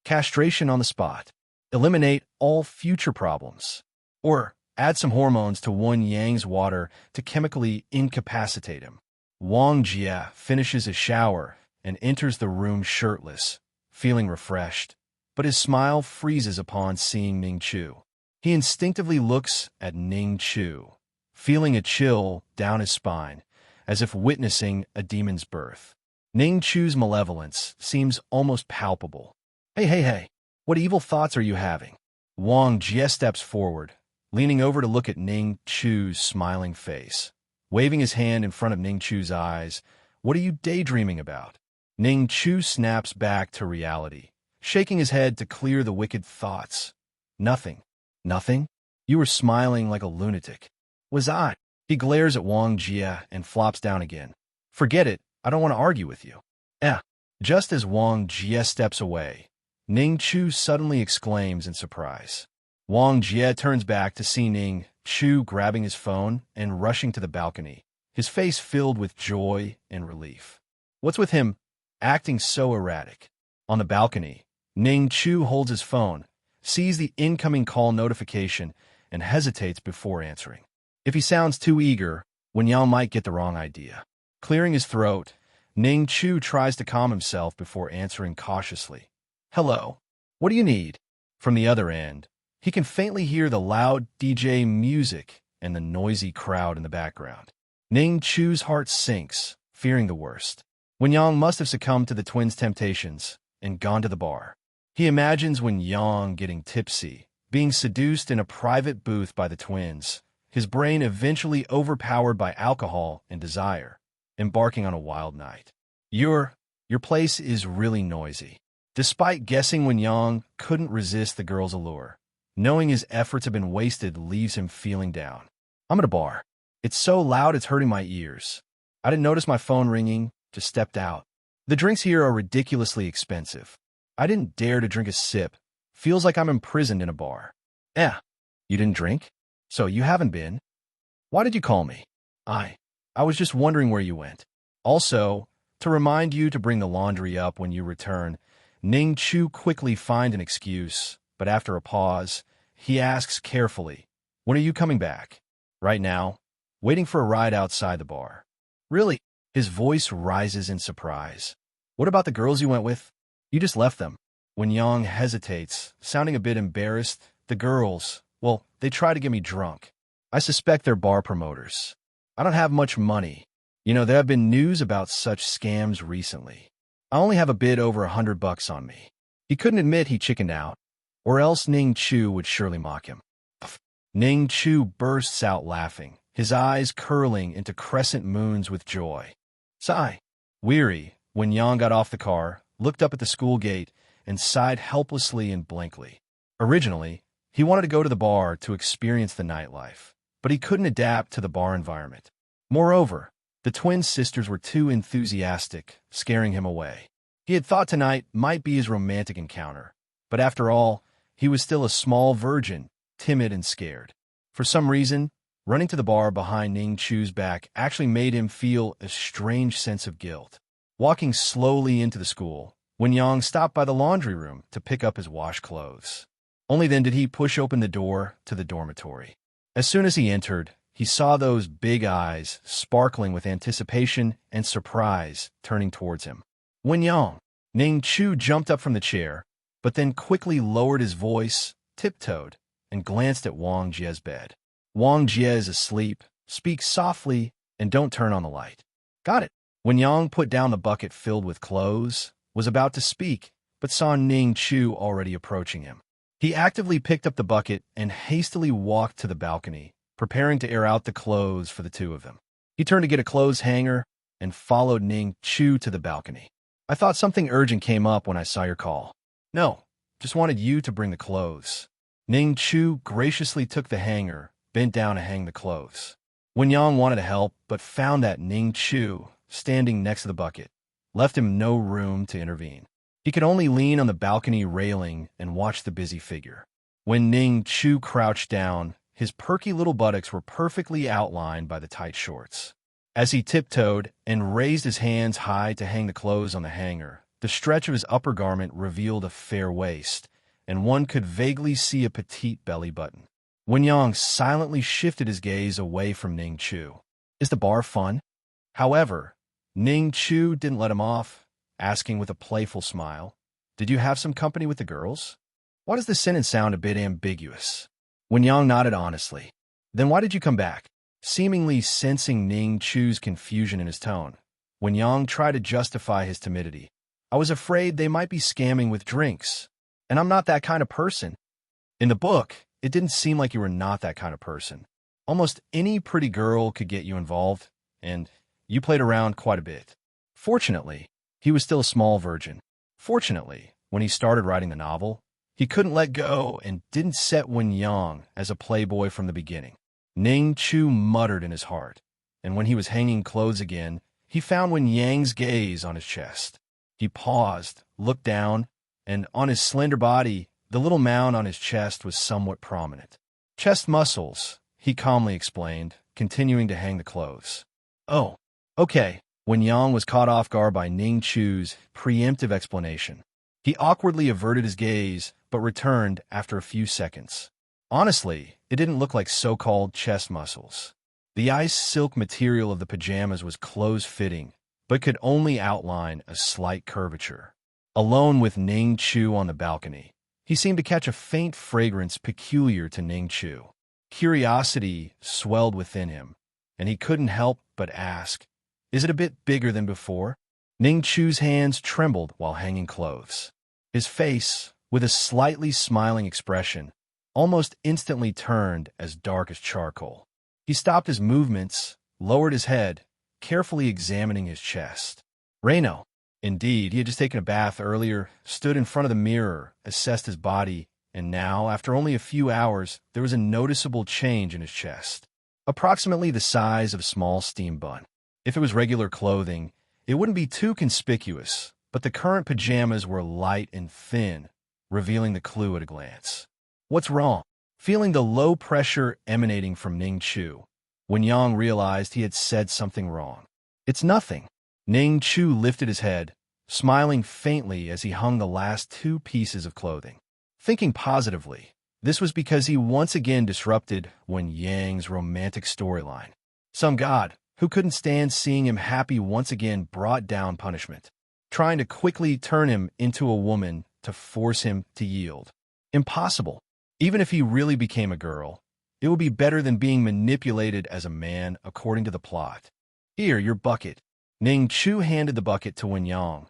castration on the spot. Eliminate all future problems. Or add some hormones to Wen Yang's water to chemically incapacitate him. Wang Jie finishes his shower and enters the room shirtless, feeling refreshed, but his smile freezes upon seeing Ning Chu. He instinctively looks at Ning Chu, feeling a chill down his spine, as if witnessing a demon's birth. Ning Chu's malevolence seems almost palpable. Hey, what evil thoughts are you having? Wang Jie steps forward, leaning over to look at Ning Chu's smiling face. Waving his hand in front of Ning Chu's eyes, what are you daydreaming about? Ning Chu snaps back to reality, shaking his head to clear the wicked thoughts. Nothing. Nothing? You were smiling like a lunatic. Was I? He glares at Wang Jie and flops down again. Forget it, I don't want to argue with you. Just as Wang Jie steps away, Ning Chu suddenly exclaims in surprise. Wang Jie turns back to see Ning Chu grabbing his phone and rushing to the balcony, his face filled with joy and relief. What's with him acting so erratic? On the balcony, Ning Chu holds his phone, sees the incoming call notification, and hesitates before answering. If he sounds too eager, Wen Yang might get the wrong idea. Clearing his throat, Ning Chu tries to calm himself before answering cautiously. Hello. What do you need? From the other end, he can faintly hear the loud DJ music and the noisy crowd in the background. Ning Chu's heart sinks, fearing the worst. Wen Yang must have succumbed to the twins' temptations and gone to the bar. He imagines Wen Yang getting tipsy, being seduced in a private booth by the twins, his brain eventually overpowered by alcohol and desire, embarking on a wild night. Your place is really noisy. Despite guessing Wen Yang couldn't resist the girl's allure, knowing his efforts have been wasted leaves him feeling down. I'm at a bar. It's so loud it's hurting my ears. I didn't notice my phone ringing, just stepped out. The drinks here are ridiculously expensive. I didn't dare to drink a sip. Feels like I'm imprisoned in a bar. You didn't drink? So you haven't been? Why did you call me? I was just wondering where you went. Also, to remind you to bring the laundry up when you return, Ning Chu quickly finds an excuse, but after a pause, he asks carefully, when are you coming back? Right now, waiting for a ride outside the bar. Really? His voice rises in surprise. What about the girls you went with? You just left them. When Yang hesitates, sounding a bit embarrassed, the girls, well, they try to get me drunk. I suspect they're bar promoters. I don't have much money. There have been news about such scams recently. I only have a bit over $100 on me. He couldn't admit he chickened out, or else Ning Chu would surely mock him. Ning Chu bursts out laughing, his eyes curling into crescent moons with joy. Sigh. Weary, when Yang got off the car, looked up at the school gate, and sighed helplessly and blankly. Originally, he wanted to go to the bar to experience the nightlife, but he couldn't adapt to the bar environment. Moreover, the twin sisters were too enthusiastic, scaring him away. He had thought tonight might be his romantic encounter, but after all, he was still a small virgin, timid and scared. For some reason, running to the bar behind Ning Chu's back actually made him feel a strange sense of guilt. Walking slowly into the school, Wen Yang stopped by the laundry room to pick up his washed clothes. Only then did he push open the door to the dormitory. As soon as he entered, he saw those big eyes sparkling with anticipation and surprise turning towards him. Wen Yang. Ning Chu jumped up from the chair, but then quickly lowered his voice, tiptoed, and glanced at Wang Jie's bed. Wang Jie is asleep. Speak softly and don't turn on the light. Got it. Wen Yang put down the bucket filled with clothes, was about to speak, but saw Ning Chu already approaching him. He actively picked up the bucket and hastily walked to the balcony, preparing to air out the clothes for the two of them. He turned to get a clothes hanger and followed Ning Chu to the balcony. I thought something urgent came up when I saw your call. No, just wanted you to bring the clothes. Ning Chu graciously took the hanger, bent down to hang the clothes. Wen Yang wanted to help, but found that Ning Chu, standing next to the bucket, left him no room to intervene. He could only lean on the balcony railing and watch the busy figure. When Ning Chu crouched down, his perky little buttocks were perfectly outlined by the tight shorts. As he tiptoed and raised his hands high to hang the clothes on the hanger, the stretch of his upper garment revealed a fair waist, and one could vaguely see a petite belly button. Wen Yang silently shifted his gaze away from Ning Chu. Is the bar fun? However, Ning Chu didn't let him off, asking with a playful smile, Did you have some company with the girls? Why does the sentence sound a bit ambiguous? Wen Yang nodded honestly. Then why did you come back? Seemingly sensing Ning Chu's confusion in his tone, Wen Yang tried to justify his timidity. I was afraid they might be scamming with drinks, and I'm not that kind of person. In the book, it didn't seem like you were not that kind of person. Almost any pretty girl could get you involved, and you played around quite a bit. Fortunately, he was still a small virgin. Fortunately, when he started writing the novel, he couldn't let go and didn't set Wen Yang as a playboy from the beginning. Ning Chu muttered in his heart, and when he was hanging clothes again, he found Wen Yang's gaze on his chest. He paused, looked down, and on his slender body, the little mound on his chest was somewhat prominent. Chest muscles, he calmly explained, continuing to hang the clothes. Oh, okay. Wen Yang was caught off guard by Ning Chu's preemptive explanation. He awkwardly averted his gaze, but returned after a few seconds. Honestly, it didn't look like so-called chest muscles. The ice silk material of the pajamas was close-fitting, but could only outline a slight curvature. Alone with Ning Chu on the balcony, He seemed to catch a faint fragrance peculiar to Ning Chu. Curiosity swelled within him, and he couldn't help but ask, "Is it a bit bigger than before?" Ning Chu's hands trembled while hanging clothes. His face, with a slightly smiling expression, almost instantly turned as dark as charcoal. He stopped his movements, lowered his head, carefully examining his chest. Reno, indeed, he had just taken a bath earlier, stood in front of the mirror, assessed his body, and now, after only a few hours, there was a noticeable change in his chest. Approximately the size of a small steam bun. If it was regular clothing, it wouldn't be too conspicuous, but the current pajamas were light and thin, revealing the clue at a glance. "What's wrong?" Feeling the low pressure emanating from Ning Chu, Wen Yang realized he had said something wrong. "It's nothing." Ning Chu lifted his head, smiling faintly as he hung the last 2 pieces of clothing. Thinking positively, this was because he once again disrupted Wen Yang's romantic storyline. Some god who couldn't stand seeing him happy once again brought down punishment, trying to quickly turn him into a woman to force him to yield. Impossible. Even if he really became a girl, it would be better than being manipulated as a man according to the plot. "Here, your bucket." Ning Chu handed the bucket to Wen Yang,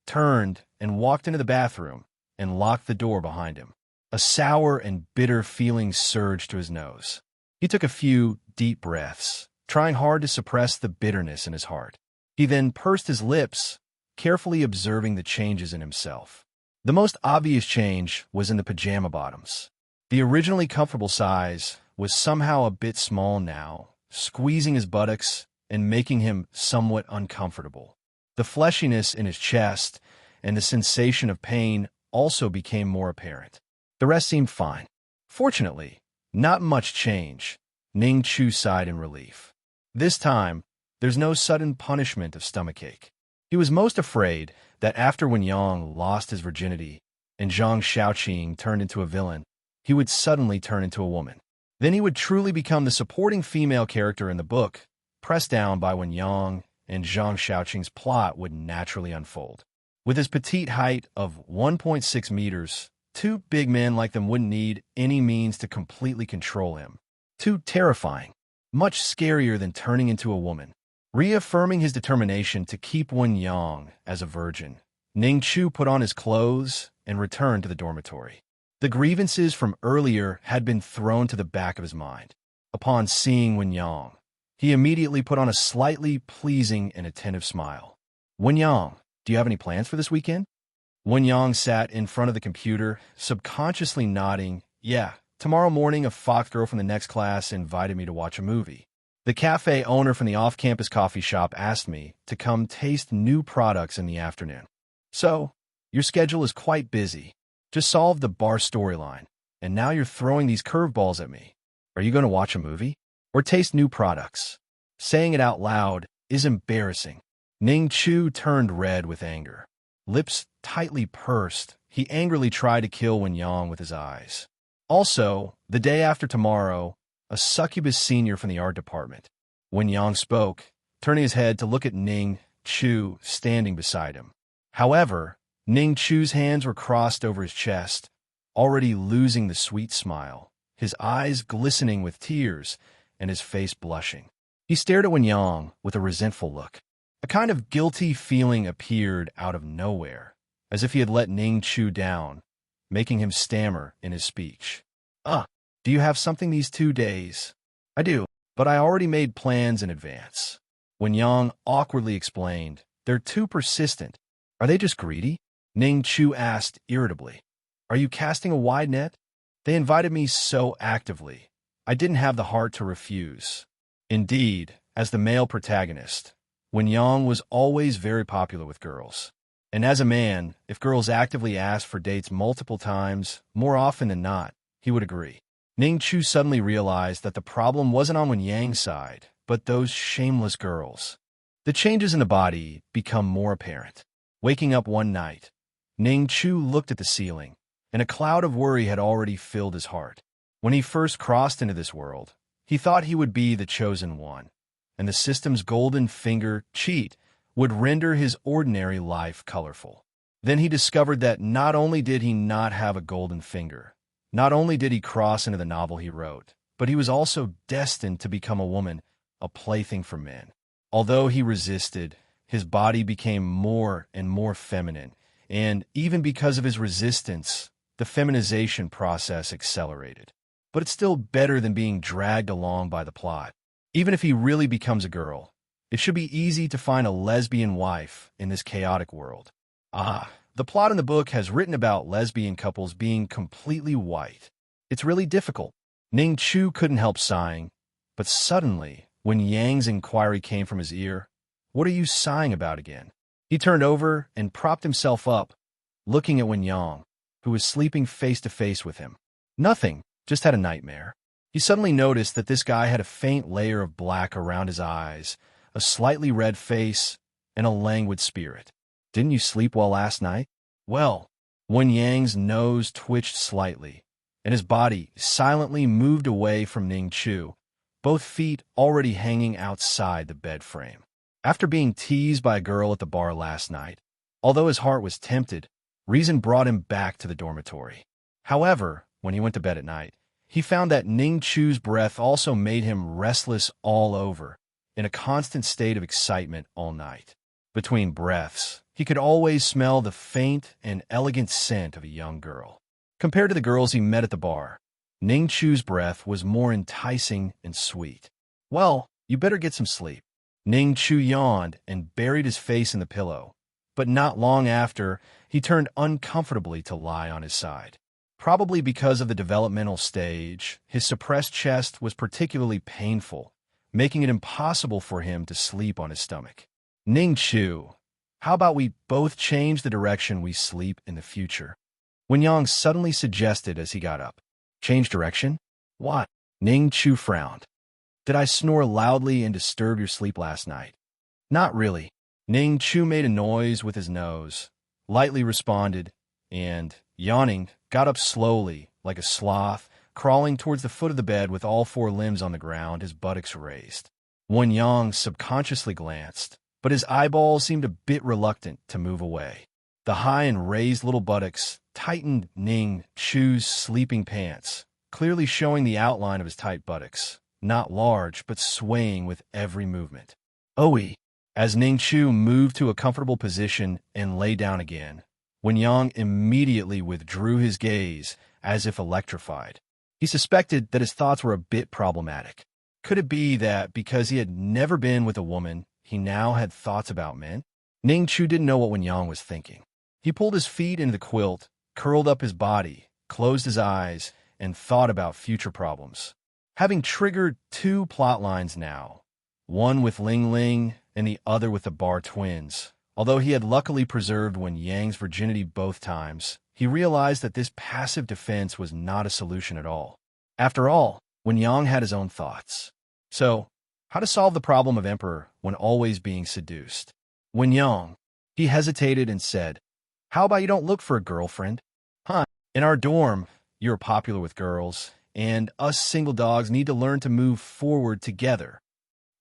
turned and walked into the bathroom, and locked the door behind him. A sour and bitter feeling surged to his nose. He took a few deep breaths, trying hard to suppress the bitterness in his heart. He then pursed his lips, carefully observing the changes in himself. The most obvious change was in the pajama bottoms. The originally comfortable size was somehow a bit small now, squeezing his buttocks and making him somewhat uncomfortable. The fleshiness in his chest and the sensation of pain also became more apparent. The rest seemed fine. Fortunately, not much change. Ning Chu sighed in relief. This time, there's no sudden punishment of stomachache. He was most afraid that after Wen Yang lost his virginity and Zhang Shaoqing turned into a villain, he would suddenly turn into a woman. Then he would truly become the supporting female character in the book, pressed down by Wen Yang, and Zhang Shaoqing's plot would naturally unfold. With his petite height of 1.6 meters, 2 big men like them wouldn't need any means to completely control him. Too terrifying. Much scarier than turning into a woman. Reaffirming his determination to keep Wen Yang as a virgin, Ning Chu put on his clothes and returned to the dormitory. The grievances from earlier had been thrown to the back of his mind. Upon seeing Wen Yang, he immediately put on a slightly pleasing and attentive smile. "Wen Yang, do you have any plans for this weekend?" Wen Yang sat in front of the computer, subconsciously nodding. "Yeah, tomorrow morning a Fox girl from the next class invited me to watch a movie. The cafe owner from the off-campus coffee shop asked me to come taste new products in the afternoon. So, your schedule is quite busy. Just solved the bar storyline, and now you're throwing these curveballs at me. Are you going to watch a movie? Or taste new products?" Saying it out loud is embarrassing. Ning Chu turned red with anger. Lips tightly pursed, he angrily tried to kill Wen Yang with his eyes. Also, the day after tomorrow, a succubus senior from the art department. Wen Yang spoke, turning his head to look at Ning Chu standing beside him. However, Ning Chu's hands were crossed over his chest, already losing the sweet smile, his eyes glistening with tears and his face blushing. He stared at Wen Yang with a resentful look. A kind of guilty feeling appeared out of nowhere, as if he had let Ning Chu down, making him stammer in his speech. Do you have something these 2 days?" "I do, but I already made plans in advance." Wen Yang awkwardly explained. "They're too persistent. Are they just greedy?" Ning Chu asked irritably. "Are you casting a wide net? They invited me so actively. I didn't have the heart to refuse." Indeed, as the male protagonist, Wen Yang was always very popular with girls. And as a man, if girls actively asked for dates multiple times, more often than not, he would agree. Ning Chu suddenly realized that the problem wasn't on Wen Yang's side, but those shameless girls. The changes in the body become more apparent. Waking up one night, Ning Chu looked at the ceiling, and a cloud of worry had already filled his heart. When he first crossed into this world, he thought he would be the chosen one, and the system's golden finger cheat would render his ordinary life colorful. Then he discovered that not only did he not have a golden finger, not only did he cross into the novel he wrote, but he was also destined to become a woman, a plaything for men. Although he resisted, his body became more and more feminine, and even because of his resistance, the feminization process accelerated. But it's still better than being dragged along by the plot. Even if he really becomes a girl, it should be easy to find a lesbian wife in this chaotic world. The plot in the book has written about lesbian couples being completely white. It's really difficult. Ning Chu couldn't help sighing, but suddenly, when Yang's inquiry came from his ear, "What are you sighing about again?" He turned over and propped himself up, looking at Wen Yang, who was sleeping face to face with him. "Nothing, just had a nightmare." He suddenly noticed that this guy had a faint layer of black around his eyes, a slightly red face, and a languid spirit. "Didn't you sleep well last night?" Well, Wen Yang's nose twitched slightly, and his body silently moved away from Ning Chu, both feet already hanging outside the bed frame. After being teased by a girl at the bar last night, although his heart was tempted, reason brought him back to the dormitory. However, when he went to bed at night, he found that Ning Chu's breath also made him restless all over, in a constant state of excitement all night. Between breaths, he could always smell the faint and elegant scent of a young girl. Compared to the girls he met at the bar, Ning Chu's breath was more enticing and sweet. "Well, you better get some sleep." Ning Chu yawned and buried his face in the pillow, but not long after, he turned uncomfortably to lie on his side. Probably because of the developmental stage, his suppressed chest was particularly painful, making it impossible for him to sleep on his stomach. "Ning Chu, how about we both change the direction we sleep in the future?" Wen Yang suddenly suggested as he got up. "Change direction? What?" Ning Chu frowned. "Did I snore loudly and disturb your sleep last night?" "Not really." Ning Chu made a noise with his nose, lightly responded, and, yawning, got up slowly, like a sloth, crawling towards the foot of the bed with all four limbs on the ground, his buttocks raised. Wen Yang subconsciously glanced, but his eyeballs seemed a bit reluctant to move away. The high and raised little buttocks tightened Ning Chu's sleeping pants, clearly showing the outline of his tight buttocks, not large but swaying with every movement. "Oi!" As Ning Chu moved to a comfortable position and lay down again, Wen Yang immediately withdrew his gaze, as if electrified. He suspected that his thoughts were a bit problematic. Could it be that because he had never been with a woman, he now had thoughts about men? Ning Chu didn't know what Wen Yang was thinking. He pulled his feet into the quilt, curled up his body, closed his eyes, and thought about future problems. Having triggered two plot lines now, one with Ling Ling and the other with the Bar twins, although he had luckily preserved Wen Yang's virginity both times, he realized that this passive defense was not a solution at all. After all, Wen Yang had his own thoughts. So, how to solve the problem of Emperor when always being seduced? Wen Yang, he hesitated and said, "How about you don't look for a girlfriend? Huh, in our dorm, you're popular with girls, and us single dogs need to learn to move forward together."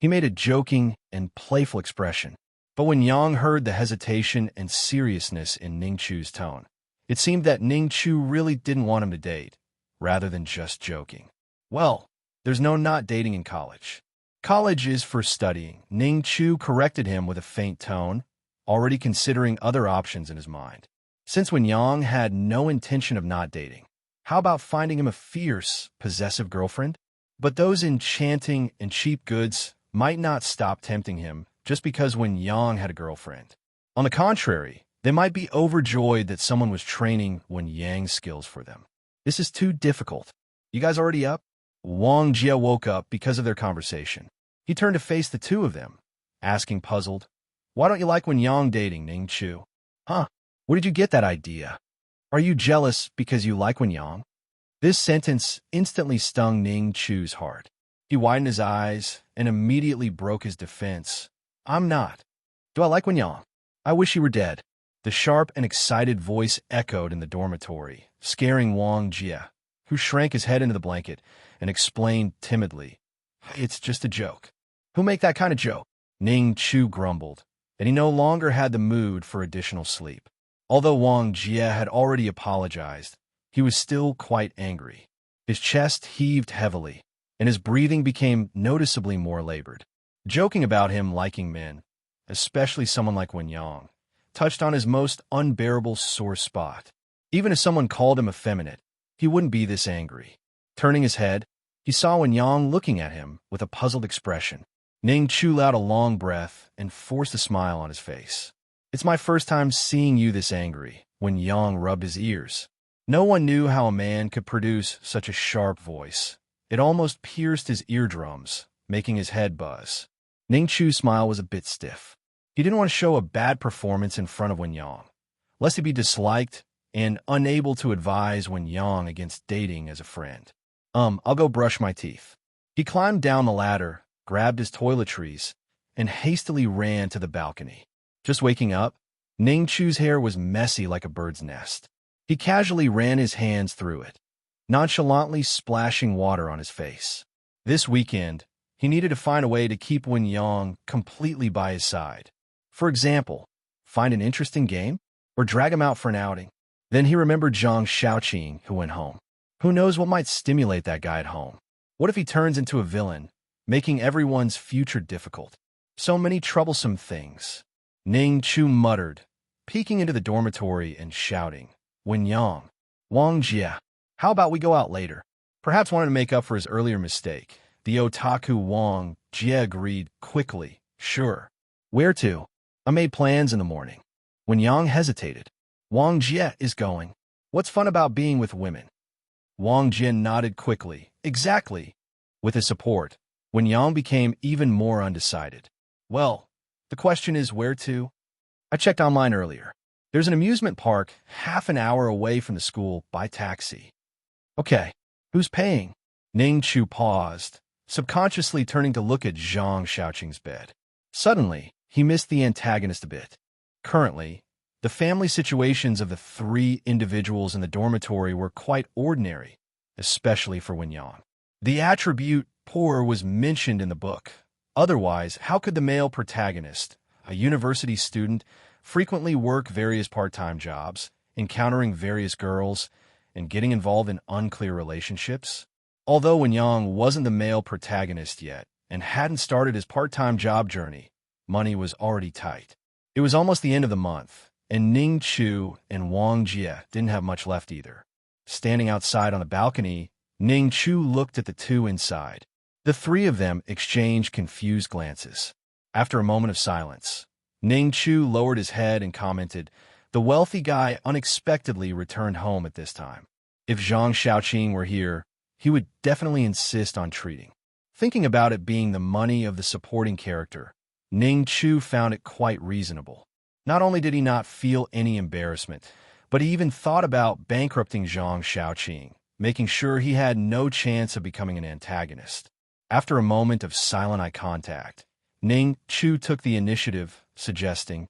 He made a joking and playful expression, but when Yang heard the hesitation and seriousness in Ning Chu's tone, it seemed that Ning Chu really didn't want him to date, rather than just joking. "Well, there's no not dating in college. College is for studying." Ning Chu corrected him with a faint tone, already considering other options in his mind. Since Wen Yang had no intention of not dating, how about finding him a fierce, possessive girlfriend? But those enchanting and cheap goods might not stop tempting him just because Wen Yang had a girlfriend. On the contrary, they might be overjoyed that someone was training Wen Yang's skills for them. This is too difficult. "You guys already up?" Wang Jia woke up because of their conversation. He turned to face the two of them, asking puzzled, "Why don't you like Wen Yang dating Ning Chu?" "Huh? Where did you get that idea? Are you jealous because you like Wen Yang?" This sentence instantly stung Ning Chu's heart. He widened his eyes and immediately broke his defense. "I'm not. Do I like Wen Yang? I wish he were dead." The sharp and excited voice echoed in the dormitory, scaring Wang Jia, who shrank his head into the blanket and explained timidly, "It's just a joke." "Who make that kind of joke?" Ning Chu grumbled, and he no longer had the mood for additional sleep. Although Wang Jie had already apologized, he was still quite angry. His chest heaved heavily, and his breathing became noticeably more labored. Joking about him liking men, especially someone like Wen Yang, touched on his most unbearable sore spot. Even if someone called him effeminate, he wouldn't be this angry. Turning his head, he saw Wen Yang looking at him with a puzzled expression. Ning Chu let out a long breath and forced a smile on his face. "It's my first time seeing you this angry," Wen Yang rubbed his ears. No one knew how a man could produce such a sharp voice. It almost pierced his eardrums, making his head buzz. Ning Chu's smile was a bit stiff. He didn't want to show a bad performance in front of Wen Yang, lest he be disliked and unable to advise Wen Yang against dating as a friend. I'll go brush my teeth." He climbed down the ladder, grabbed his toiletries, and hastily ran to the balcony. Just waking up, Ning Chu's hair was messy like a bird's nest. He casually ran his hands through it, nonchalantly splashing water on his face. This weekend, he needed to find a way to keep Wen Yang completely by his side. For example, find an interesting game, or drag him out for an outing. Then he remembered Zhang Xiaoqing, who went home. Who knows what might stimulate that guy at home? What if he turns into a villain, making everyone's future difficult? So many troublesome things. Ning Chu muttered, peeking into the dormitory and shouting, "Wen Yang, Wang Jie, how about we go out later?" Perhaps wanting to make up for his earlier mistake, the otaku Wang Jie agreed quickly, "Sure." "Where to?" "I made plans in the morning." Wen Yang hesitated. "Wang Jie is going. What's fun about being with women?" Wang Jie nodded quickly. "Exactly." With his support, Wen Yang became even more undecided. "Well, the question is where to?" "I checked online earlier. There's an amusement park half an hour away from the school by taxi." "Okay, who's paying?" Ning Chu paused, subconsciously turning to look at Zhang Xiaoqing's bed. Suddenly, he missed the antagonist a bit. Currently, the family situations of the three individuals in the dormitory were quite ordinary, especially for Wen Yang. The attribute poor was mentioned in the book. Otherwise, how could the male protagonist, a university student, frequently work various part-time jobs, encountering various girls, and getting involved in unclear relationships? Although Wen Yang wasn't the male protagonist yet and hadn't started his part-time job journey, money was already tight. It was almost the end of the month, and Ning Chu and Wang Jie didn't have much left either. Standing outside on the balcony, Ning Chu looked at the two inside. The three of them exchanged confused glances. After a moment of silence, Ning Chu lowered his head and commented, "The wealthy guy unexpectedly returned home at this time. If Zhang Xiaoqing were here, he would definitely insist on treating." Thinking about it being the money of the supporting character, Ning Chu found it quite reasonable. Not only did he not feel any embarrassment, but he even thought about bankrupting Zhang Xiaoqing, making sure he had no chance of becoming an antagonist. After a moment of silent eye contact, Ning Chu took the initiative, suggesting,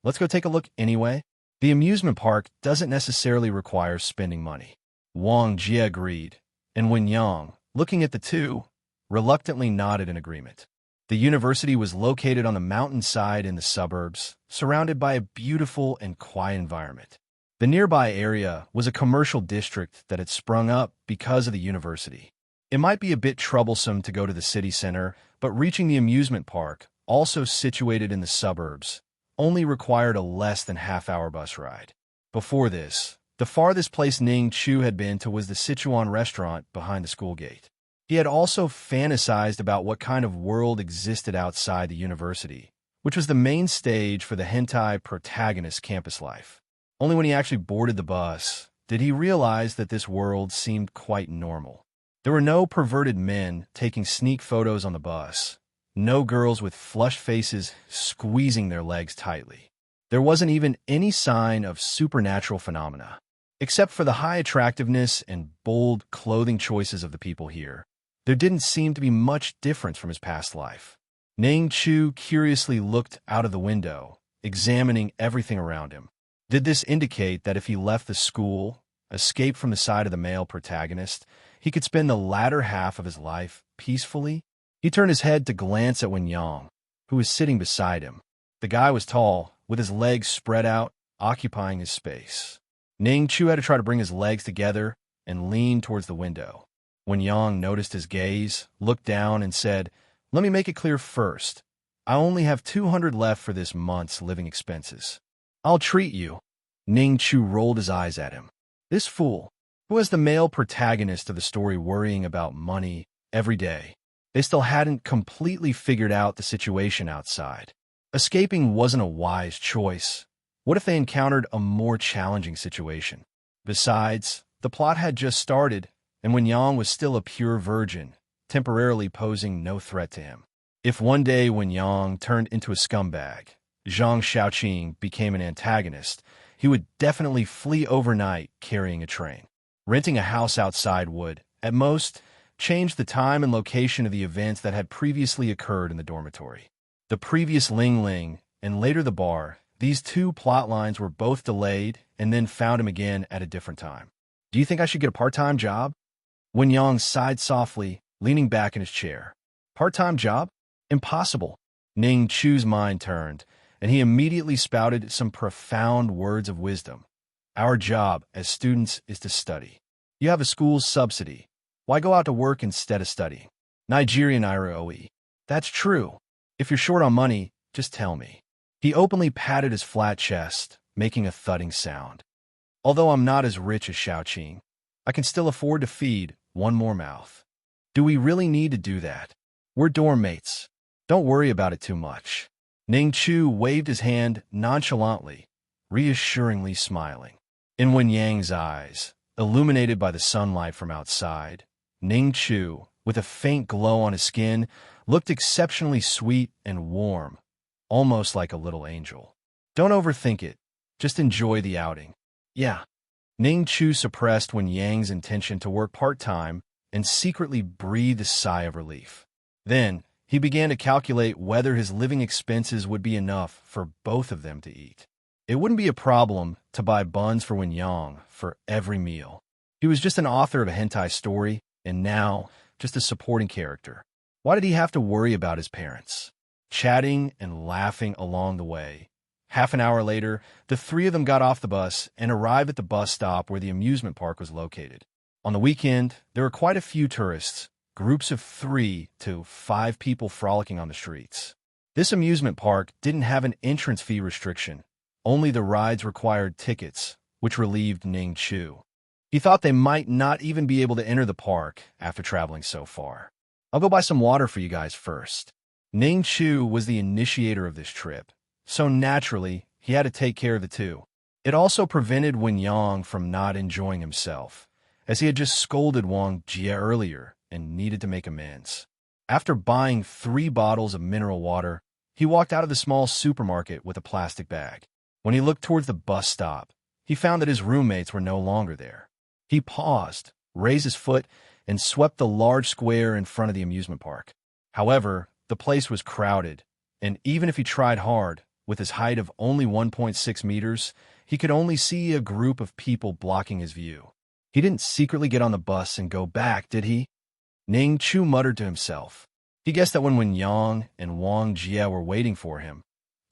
"Let's go take a look anyway. The amusement park doesn't necessarily require spending money." Wang Jie agreed, and Wen Yang, looking at the two, reluctantly nodded in agreement. The university was located on the mountainside in the suburbs, surrounded by a beautiful and quiet environment. The nearby area was a commercial district that had sprung up because of the university. It might be a bit troublesome to go to the city center, but reaching the amusement park, also situated in the suburbs, only required a less than half-hour bus ride. Before this, the farthest place Ning Chu had been to was the Sichuan restaurant behind the school gate. He had also fantasized about what kind of world existed outside the university, which was the main stage for the Hentai protagonist campus life. Only when he actually boarded the bus did he realize that this world seemed quite normal. There were no perverted men taking sneak photos on the bus, no girls with flushed faces squeezing their legs tightly. There wasn't even any sign of supernatural phenomena. Except for the high attractiveness and bold clothing choices of the people here, there didn't seem to be much difference from his past life. Ning Chu curiously looked out of the window, examining everything around him. Did this indicate that if he left the school, escaped from the side of the male protagonist, he could spend the latter half of his life peacefully? He turned his head to glance at Wen Yang, who was sitting beside him. The guy was tall, with his legs spread out, occupying his space. Ning Chu had to try to bring his legs together and lean towards the window. When Yang noticed his gaze, looked down and said, "Let me make it clear first. I only have 200 left for this month's living expenses. I'll treat you." Ning Chu rolled his eyes at him. This fool, who has the male protagonist of the story worrying about money every day. They still hadn't completely figured out the situation outside. Escaping wasn't a wise choice. What if they encountered a more challenging situation? Besides, the plot had just started, and Wen Yang was still a pure virgin, temporarily posing no threat to him. If one day Wen Yang turned into a scumbag, Zhang Xiaoqing became an antagonist, he would definitely flee overnight carrying a train. Renting a house outside would, at most, change the time and location of the events that had previously occurred in the dormitory. The previous Ling Ling, and later the bar, these two plot lines were both delayed and then found him again at a different time. "Do you think I should get a part-time job?" Wen Yang sighed softly, leaning back in his chair. "Part-time job? Impossible." Ning Chu's mind turned, and he immediately spouted some profound words of wisdom. "Our job as students is to study. You have a school's subsidy. Why go out to work instead of studying?" Nigerian Iro. "That's true. If you're short on money, just tell me." He openly patted his flat chest, making a thudding sound. "Although I'm not as rich as Xiaoqing, I can still afford to feed one more mouth. Do we really need to do that? We're dorm mates. Don't worry about it too much." Ning Chu waved his hand nonchalantly, reassuringly smiling. In Wen Yang's eyes, illuminated by the sunlight from outside, Ning Chu, with a faint glow on his skin, looked exceptionally sweet and warm, almost like a little angel. "Don't overthink it. Just enjoy the outing." "Yeah." Ning Chu suppressed Wen Yang's intention to work part-time and secretly breathed a sigh of relief. Then, he began to calculate whether his living expenses would be enough for both of them to eat. It wouldn't be a problem to buy buns for Wen Yang for every meal. He was just an author of a hentai story, and now just a supporting character. Why did he have to worry about his parents? Chatting and laughing along the way. Half an hour later, the three of them got off the bus and arrived at the bus stop where the amusement park was located. On the weekend, there were quite a few tourists, groups of 3 to 5 people frolicking on the streets. This amusement park didn't have an entrance fee restriction. Only the rides required tickets, which relieved Ning Chu. He thought they might not even be able to enter the park after traveling so far. "I'll go buy some water for you guys first." Ning Chu was the initiator of this trip, so naturally, he had to take care of the two. It also prevented Wen Yang from not enjoying himself, as he had just scolded Wang Jie earlier and needed to make amends. After buying 3 bottles of mineral water, he walked out of the small supermarket with a plastic bag. When he looked towards the bus stop, he found that his roommates were no longer there. He paused, raised his foot, and swept the large square in front of the amusement park. However, the place was crowded, and even if he tried hard, with his height of only 1.6 meters, he could only see a group of people blocking his view. He didn't secretly get on the bus and go back, did he? Ning Chu muttered to himself. He guessed that when Wen Yang and Wang Jie were waiting for him,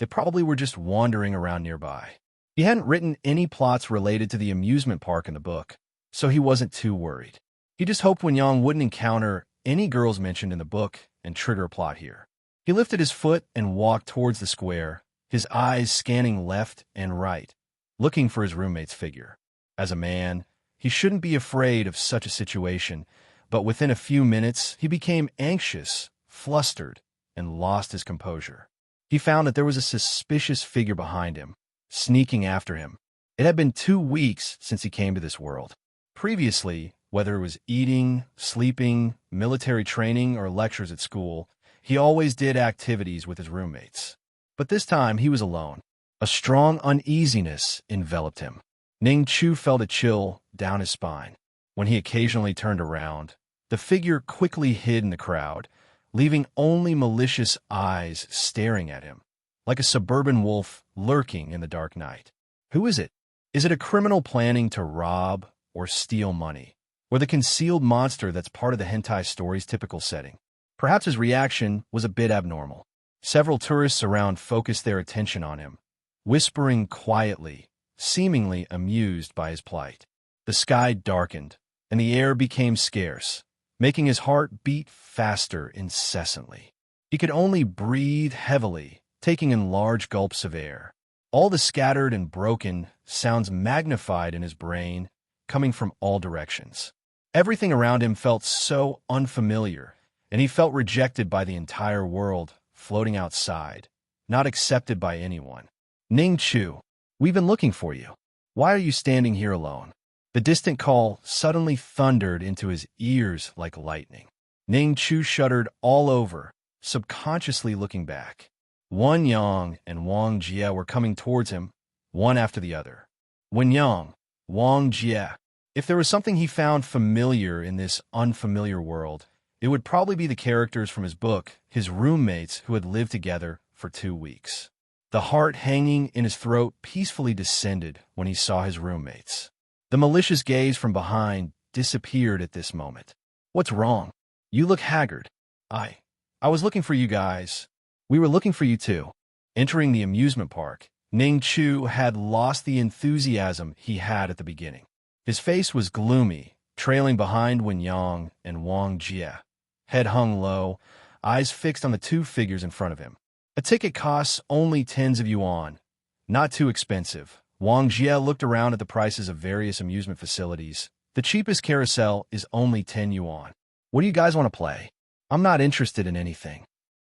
they probably were just wandering around nearby. He hadn't written any plots related to the amusement park in the book, so he wasn't too worried. He just hoped Wen Yang wouldn't encounter any girls mentioned in the book and trigger a plot here. He lifted his foot and walked towards the square, his eyes scanning left and right, looking for his roommate's figure. As a man, he shouldn't be afraid of such a situation, but within a few minutes, he became anxious, flustered, and lost his composure. He found that there was a suspicious figure behind him, sneaking after him. It had been 2 weeks since he came to this world. Previously, whether it was eating, sleeping, military training, or lectures at school, he always did activities with his roommates. But this time, he was alone. A strong uneasiness enveloped him. Ning Chu felt a chill down his spine. When he occasionally turned around, the figure quickly hid in the crowd, leaving only malicious eyes staring at him, like a suburban wolf lurking in the dark night. Who is it? Is it a criminal planning to rob or steal money, or the concealed monster that's part of the hentai story's typical setting? Perhaps his reaction was a bit abnormal. Several tourists around focused their attention on him, whispering quietly seemingly amused by his plight. The sky darkened, and the air became scarce, making his heart beat faster incessantly. He could only breathe heavily, taking in large gulps of air. All the scattered and broken sounds magnified in his brain, coming from all directions. Everything around him felt so unfamiliar, and he felt rejected by the entire world, floating outside, not accepted by anyone. Ning Chu, we've been looking for you. Why are you standing here alone? The distant call suddenly thundered into his ears like lightning. Ning Chu shuddered all over, subconsciously looking back. Wen Yang and Wang Jie were coming towards him, one after the other. Wen Yang, Wang Jie. If there was something he found familiar in this unfamiliar world, it would probably be the characters from his book, his roommates who had lived together for 2 weeks. The heart hanging in his throat peacefully descended when he saw his roommates. The malicious gaze from behind disappeared at this moment. What's wrong? You look haggard. I was looking for you guys. We were looking for you too. Entering the amusement park, Ning Chu had lost the enthusiasm he had at the beginning. His face was gloomy, trailing behind Wen Yang and Wang Jie. Head hung low, eyes fixed on the 2 figures in front of him. A ticket costs only tens of yuan. Not too expensive. Wang Jie looked around at the prices of various amusement facilities. The cheapest carousel is only 10 yuan. What do you guys want to play? I'm not interested in anything.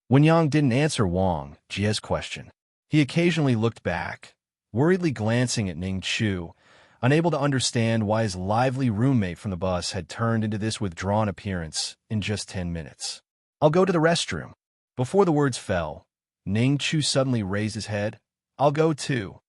Wen Yang didn't answer Wang Jie's question. He occasionally looked back, worriedly glancing at Ning Chu, unable to understand why his lively roommate from the bus had turned into this withdrawn appearance in just 10 minutes. I'll go to the restroom. Before the words fell, Ning Chu suddenly raised his head. I'll go too.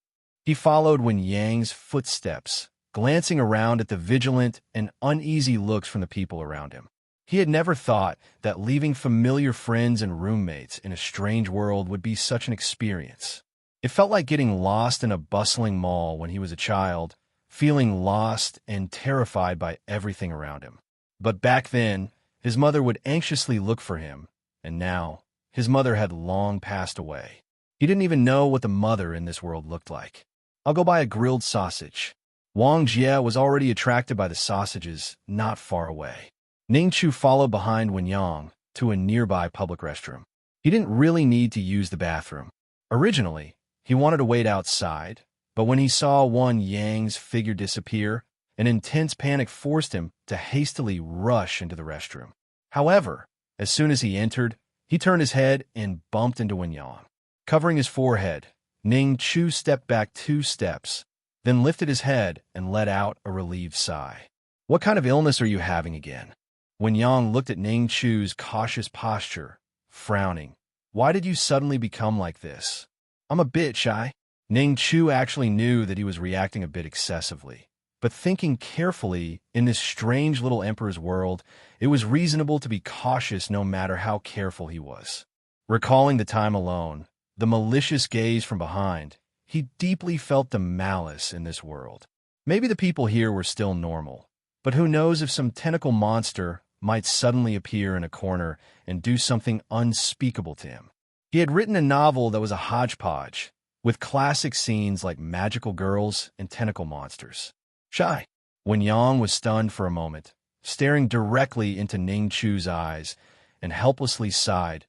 He followed Wen Yang's footsteps, glancing around at the vigilant and uneasy looks from the people around him. He had never thought that leaving familiar friends and roommates in a strange world would be such an experience. It felt like getting lost in a bustling mall when he was a child, feeling lost and terrified by everything around him. But back then, his mother would anxiously look for him, and now, his mother had long passed away. He didn't even know what the mother in this world looked like. I'll go buy a grilled sausage. Wang Jie was already attracted by the sausages not far away. Ning Chu followed behind Wen Yang to a nearby public restroom. He didn't really need to use the bathroom. Originally, he wanted to wait outside, but when he saw Wen Yang's figure disappear, an intense panic forced him to hastily rush into the restroom. However, as soon as he entered, he turned his head and bumped into Wen Yang. Covering his forehead, Ning Chu stepped back 2 steps, then lifted his head and let out a relieved sigh. What kind of illness are you having again? Wen Yang looked at Ning Chu's cautious posture, frowning. Why did you suddenly become like this? I'm a bit shy. Ning Chu actually knew that he was reacting a bit excessively. But thinking carefully, in this strange little emperor's world, it was reasonable to be cautious no matter how careful he was. Recalling the time alone, the malicious gaze from behind, he deeply felt the malice in this world. Maybe the people here were still normal, but who knows if some tentacle monster might suddenly appear in a corner and do something unspeakable to him. He had written a novel that was a hodgepodge, with classic scenes like magical girls and tentacle monsters. Shy. Wen Yang was stunned for a moment, staring directly into Ning Chu's eyes, and helplessly sighed.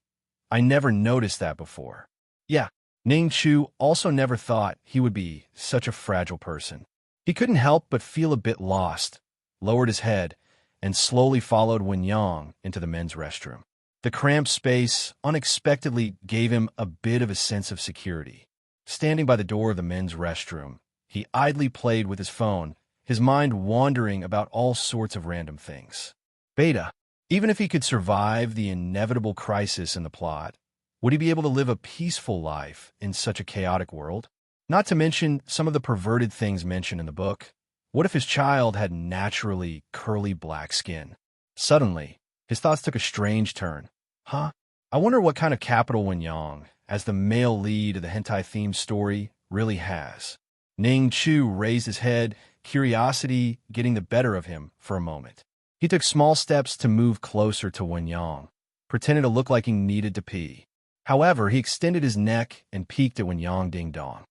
I never noticed that before. Yeah, Ning Chu also never thought he would be such a fragile person. He couldn't help but feel a bit lost, lowered his head, and slowly followed Wen Yang into the men's restroom. The cramped space unexpectedly gave him a bit of a sense of security. Standing by the door of the men's restroom, he idly played with his phone, his mind wandering about all sorts of random things. Beta, even if he could survive the inevitable crisis in the plot, would he be able to live a peaceful life in such a chaotic world? Not to mention some of the perverted things mentioned in the book. What if his child had naturally curly black skin? Suddenly, his thoughts took a strange turn. I wonder what kind of capital Wen Yang, as the male lead of the hentai-themed story, really has. Ning Chu raised his head, curiosity getting the better of him for a moment. He took small steps to move closer to Wen Yang, pretending to look like he needed to pee. However, he extended his neck and peeked at Wen Yang ding-dong.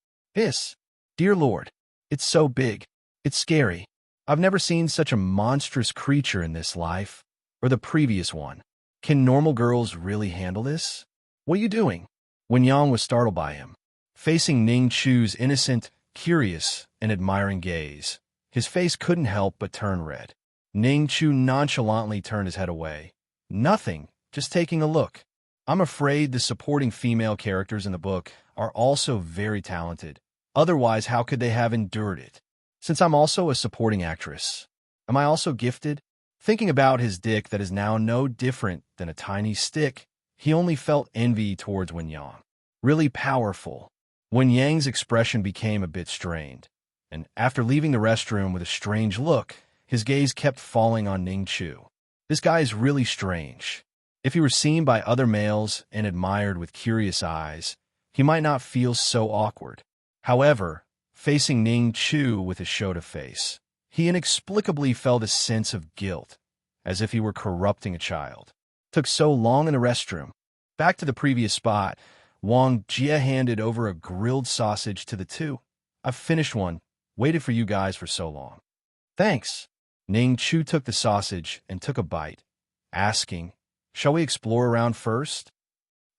Dear Lord, It's so big. It's scary. I've never seen such a monstrous creature in this life, or the previous one. Can normal girls really handle this? What are you doing? Wen Yang was startled by him. Facing Ning Chu's innocent, curious, and admiring gaze, his face couldn't help but turn red. Ning Chu nonchalantly turned his head away. Nothing, just taking a look. I'm afraid the supporting female characters in the book are also very talented. Otherwise, how could they have endured it? Since I'm also a supporting actress, am I also gifted? Thinking about his dick that is now no different than a tiny stick, he only felt envy towards Wen Yang. Really powerful. Wen Yang's expression became a bit strained, and after leaving the restroom with a strange look, his gaze kept falling on Ning Chu. This guy is really strange. If he were seen by other males and admired with curious eyes, he might not feel so awkward. However, facing Ning Chu with his Shota face, he inexplicably felt a sense of guilt, as if he were corrupting a child. Took so long in the restroom. Back to the previous spot, Wang Jie handed over a grilled sausage to the two. I've finished one. Waited for you guys for so long. Thanks. Ning Chu took the sausage and took a bite, asking, shall we explore around first?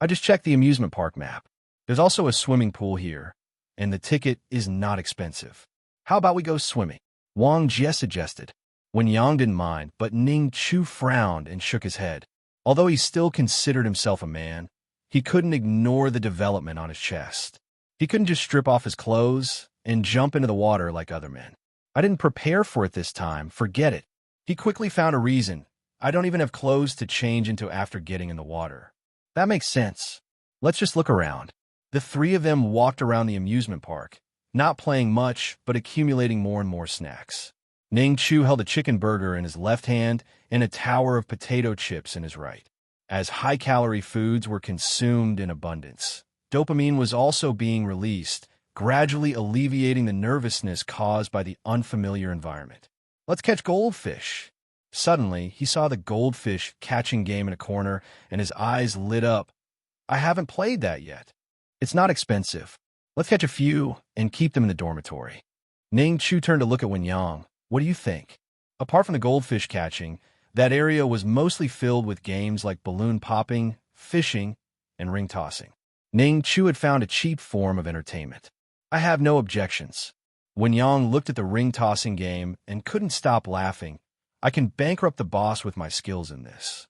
I just checked the amusement park map. There's also a swimming pool here, and the ticket is not expensive. How about we go swimming? Wang Jie suggested. Wen Yang didn't mind, but Ning Chu frowned and shook his head. Although he still considered himself a man, he couldn't ignore the development on his chest. He couldn't just strip off his clothes and jump into the water like other men. I didn't prepare for it this time, forget it. He quickly found a reason. I don't even have clothes to change into after getting in the water. That makes sense. Let's just look around. The three of them walked around the amusement park, not playing much, but accumulating more and more snacks. Ning Chu held a chicken burger in his left hand and a tower of potato chips in his right. As high-calorie foods were consumed in abundance, dopamine was also being released, gradually alleviating the nervousness caused by the unfamiliar environment. Let's catch goldfish. Suddenly, he saw the goldfish catching game in a corner, and his eyes lit up. I haven't played that yet. It's not expensive. Let's catch a few and keep them in the dormitory. Ning Chu turned to look at Wen Yang. What do you think? Apart from the goldfish catching, that area was mostly filled with games like balloon popping, fishing, and ring tossing. Ning Chu had found a cheap form of entertainment. I have no objections. Wen Yang looked at the ring-tossing game and couldn't stop laughing. I can bankrupt the boss with my skills in this.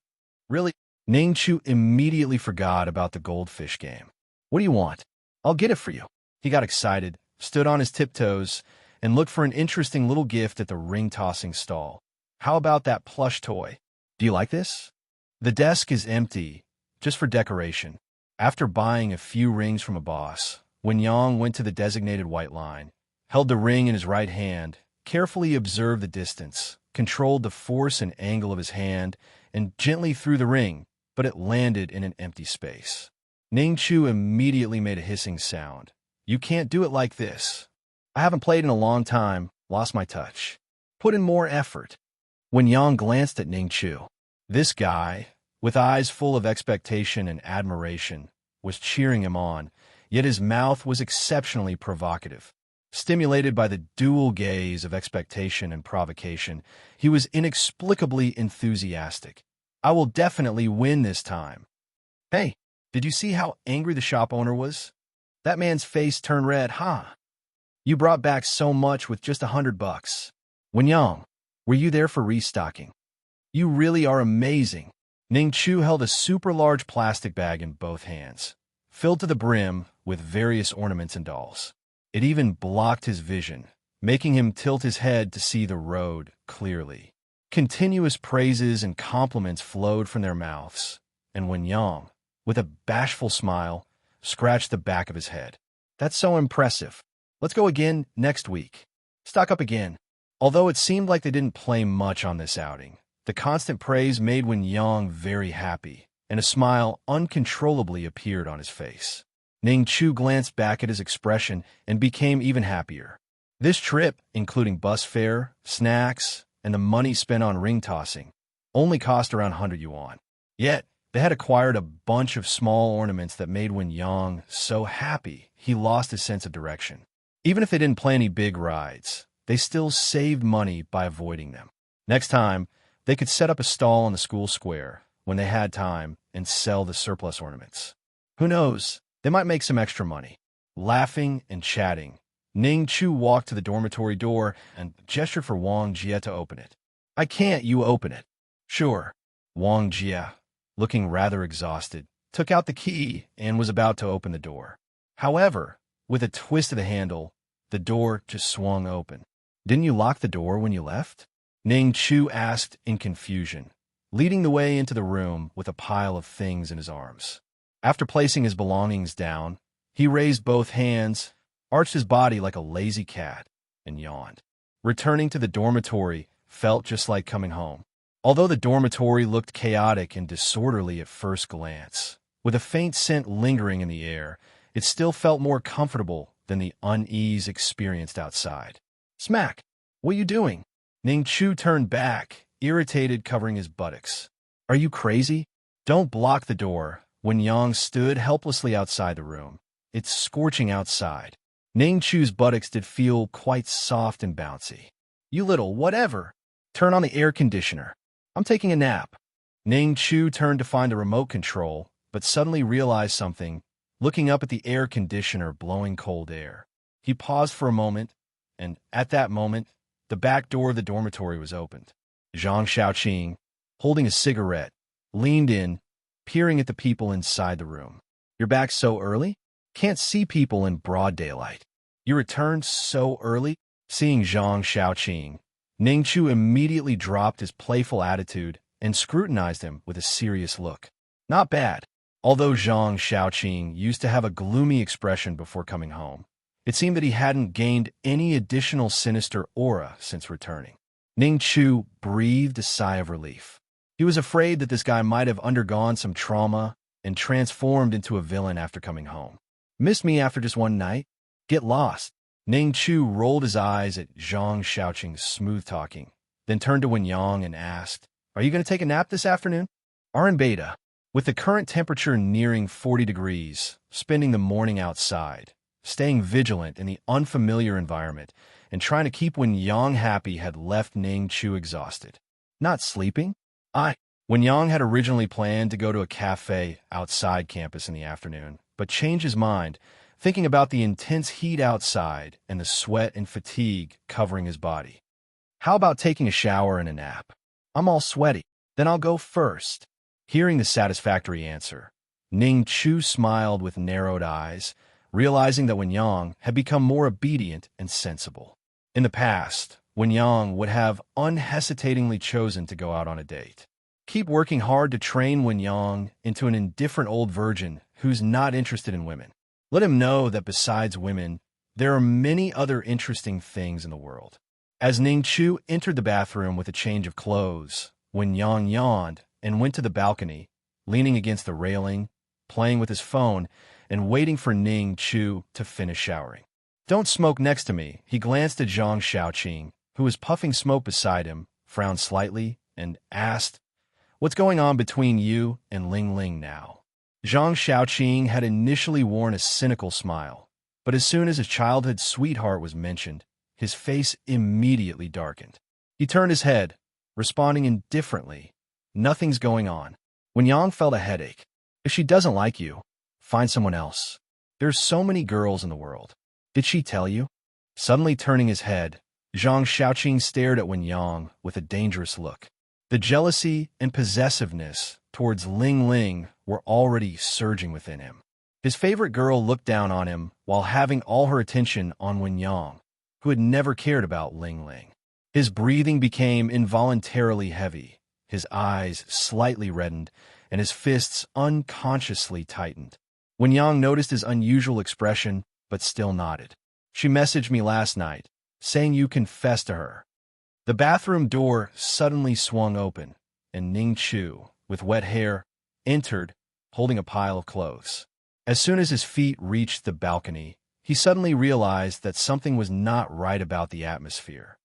Really? Ning Chu immediately forgot about the goldfish game. What do you want? I'll get it for you. He got excited, stood on his tiptoes, and looked for an interesting little gift at the ring-tossing stall. How about that plush toy? Do you like this? The desk is empty, just for decoration. After buying a few rings from a boss, Wen Yang went to the designated white line, held the ring in his right hand, carefully observed the distance, controlled the force and angle of his hand, and gently threw the ring, but it landed in an empty space. Ning Chu immediately made a hissing sound. You can't do it like this. I haven't played in a long time, lost my touch. Put in more effort. Wen Yang glanced at Ning Chu. This guy, with eyes full of expectation and admiration, was cheering him on, yet his mouth was exceptionally provocative. Stimulated by the dual gaze of expectation and provocation, he was inexplicably enthusiastic. I will definitely win this time. Hey, did you see how angry the shop owner was? That man's face turned red, huh? You brought back so much with just $100. Wen Yang, were you there for restocking? You really are amazing. Ning Chu held a super large plastic bag in both hands, filled to the brim with various ornaments and dolls. It even blocked his vision, making him tilt his head to see the road clearly. Continuous praises and compliments flowed from their mouths, and Wen Yang, with a bashful smile, scratched the back of his head. That's so impressive. Let's go again next week. Stock up again. Although it seemed like they didn't play much on this outing, the constant praise made Wen Yang very happy, and a smile uncontrollably appeared on his face. Ning Chu glanced back at his expression and became even happier. This trip, including bus fare, snacks, and the money spent on ring tossing, only cost around 100 yuan. Yet, they had acquired a bunch of small ornaments that made Wen Yang so happy he lost his sense of direction. Even if they didn't plan any big rides, they still saved money by avoiding them. Next time, they could set up a stall on the school square when they had time and sell the surplus ornaments. Who knows, they might make some extra money. Laughing and chatting, Ning Chu walked to the dormitory door and gestured for Wang Jie to open it. I can't, you open it. Sure. Wang Jie, looking rather exhausted, took out the key and was about to open the door. However, with a twist of the handle, the door just swung open. Didn't you lock the door when you left? Ning Chu asked in confusion, leading the way into the room with a pile of things in his arms. After placing his belongings down, he raised both hands, arched his body like a lazy cat, and yawned. Returning to the dormitory felt just like coming home. Although the dormitory looked chaotic and disorderly at first glance, with a faint scent lingering in the air, it still felt more comfortable than the unease experienced outside. Smack! What are you doing? Ning Chu turned back, irritated, covering his buttocks. Are you crazy? Don't block the door. When Yang stood helplessly outside the room. It's scorching outside. Ning Chu's buttocks did feel quite soft and bouncy. You little whatever. Turn on the air conditioner. I'm taking a nap. Ning Chu turned to find the remote control, but suddenly realized something, looking up at the air conditioner blowing cold air. He paused for a moment, and at that moment, the back door of the dormitory was opened. Zhang Xiaoqing, holding a cigarette, leaned in, peering at the people inside the room. You're back so early? Can't see people in broad daylight. You returned so early? Seeing Zhang Xiaoqing, Ning Chu immediately dropped his playful attitude and scrutinized him with a serious look. Not bad. Although Zhang Xiaoqing used to have a gloomy expression before coming home, it seemed that he hadn't gained any additional sinister aura since returning. Ning Chu breathed a sigh of relief. He was afraid that this guy might have undergone some trauma and transformed into a villain after coming home. Missed me after just one night? Get lost. Ning Chu rolled his eyes at Zhang Xiaoqing's smooth-talking, then turned to Wen Yang and asked, Are you going to take a nap this afternoon? RN Beta, with the current temperature nearing 40 degrees, spending the morning outside, staying vigilant in the unfamiliar environment, and trying to keep Wen Yang happy had left Ning Chu exhausted. Not sleeping? Wen Yang had originally planned to go to a cafe outside campus in the afternoon, but changed his mind, thinking about the intense heat outside and the sweat and fatigue covering his body. How about taking a shower and a nap? I'm all sweaty. Then I'll go first. Hearing the satisfactory answer, Ning Chu smiled with narrowed eyes, realizing that Wen Yang had become more obedient and sensible. In the past, Wen Yang would have unhesitatingly chosen to go out on a date. Keep working hard to train Wen Yang into an indifferent old virgin who's not interested in women. Let him know that besides women, there are many other interesting things in the world. As Ning Chu entered the bathroom with a change of clothes, Wen Yang yawned and went to the balcony, leaning against the railing, playing with his phone, and waiting for Ning Chu to finish showering. Don't smoke next to me. He glanced at Zhang Xiaoqing, who was puffing smoke beside him, frowned slightly, and asked, What's going on between you and Ling Ling now? Zhang Xiaoqing had initially worn a cynical smile, but as soon as his childhood sweetheart was mentioned, his face immediately darkened. He turned his head, responding indifferently, Nothing's going on. Wen Yang felt a headache. If she doesn't like you, find someone else. There's so many girls in the world. Did she tell you? Suddenly turning his head, Zhang Xiaoqing stared at Wen Yang with a dangerous look. The jealousy and possessiveness towards Ling Ling were already surging within him. His favorite girl looked down on him while having all her attention on Wen Yang, who had never cared about Ling Ling. His breathing became involuntarily heavy, his eyes slightly reddened, and his fists unconsciously tightened. Wen Yang noticed his unusual expression, but still nodded. She messaged me last night, saying you confessed to her. The bathroom door suddenly swung open, and Ning Chu, with wet hair, entered, holding a pile of clothes. As soon as his feet reached the balcony, he suddenly realized that something was not right about the atmosphere.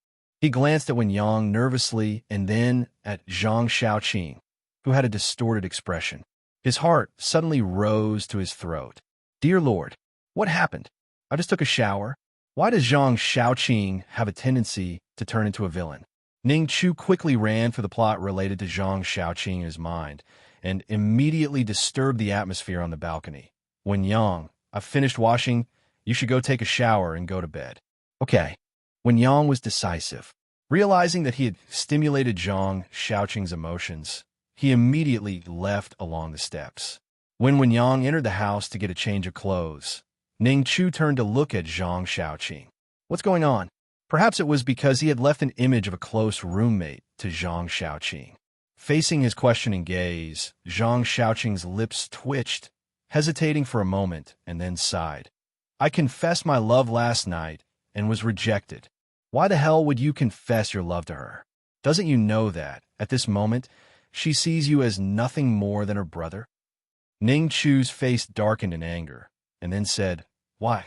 He glanced at Wen Yang nervously and then at Zhang Xiaoqing, who had a distorted expression. His heart suddenly rose to his throat. Dear Lord, what happened? I just took a shower. Why does Zhang Shaoqing have a tendency to turn into a villain? Ning Chu quickly ran for the plot related to Zhang Shaoqing in his mind and immediately disturbed the atmosphere on the balcony. Wen Yang, I've finished washing. You should go take a shower and go to bed. Okay. Wen Yang was decisive. Realizing that he had stimulated Zhang Shaoqing's emotions, he immediately left along the steps. When Wen Yang entered the house to get a change of clothes, Ning Chu turned to look at Zhang Shaoqing. What's going on? Perhaps it was because he had left an image of a close roommate to Zhang Shaoqing. Facing his questioning gaze, Zhang Shaoqing's lips twitched, hesitating for a moment, and then sighed. I confessed my love last night and was rejected. Why the hell would you confess your love to her? Doesn't you know that, at this moment, she sees you as nothing more than her brother? Ning Chu's face darkened in anger, and then said, Why?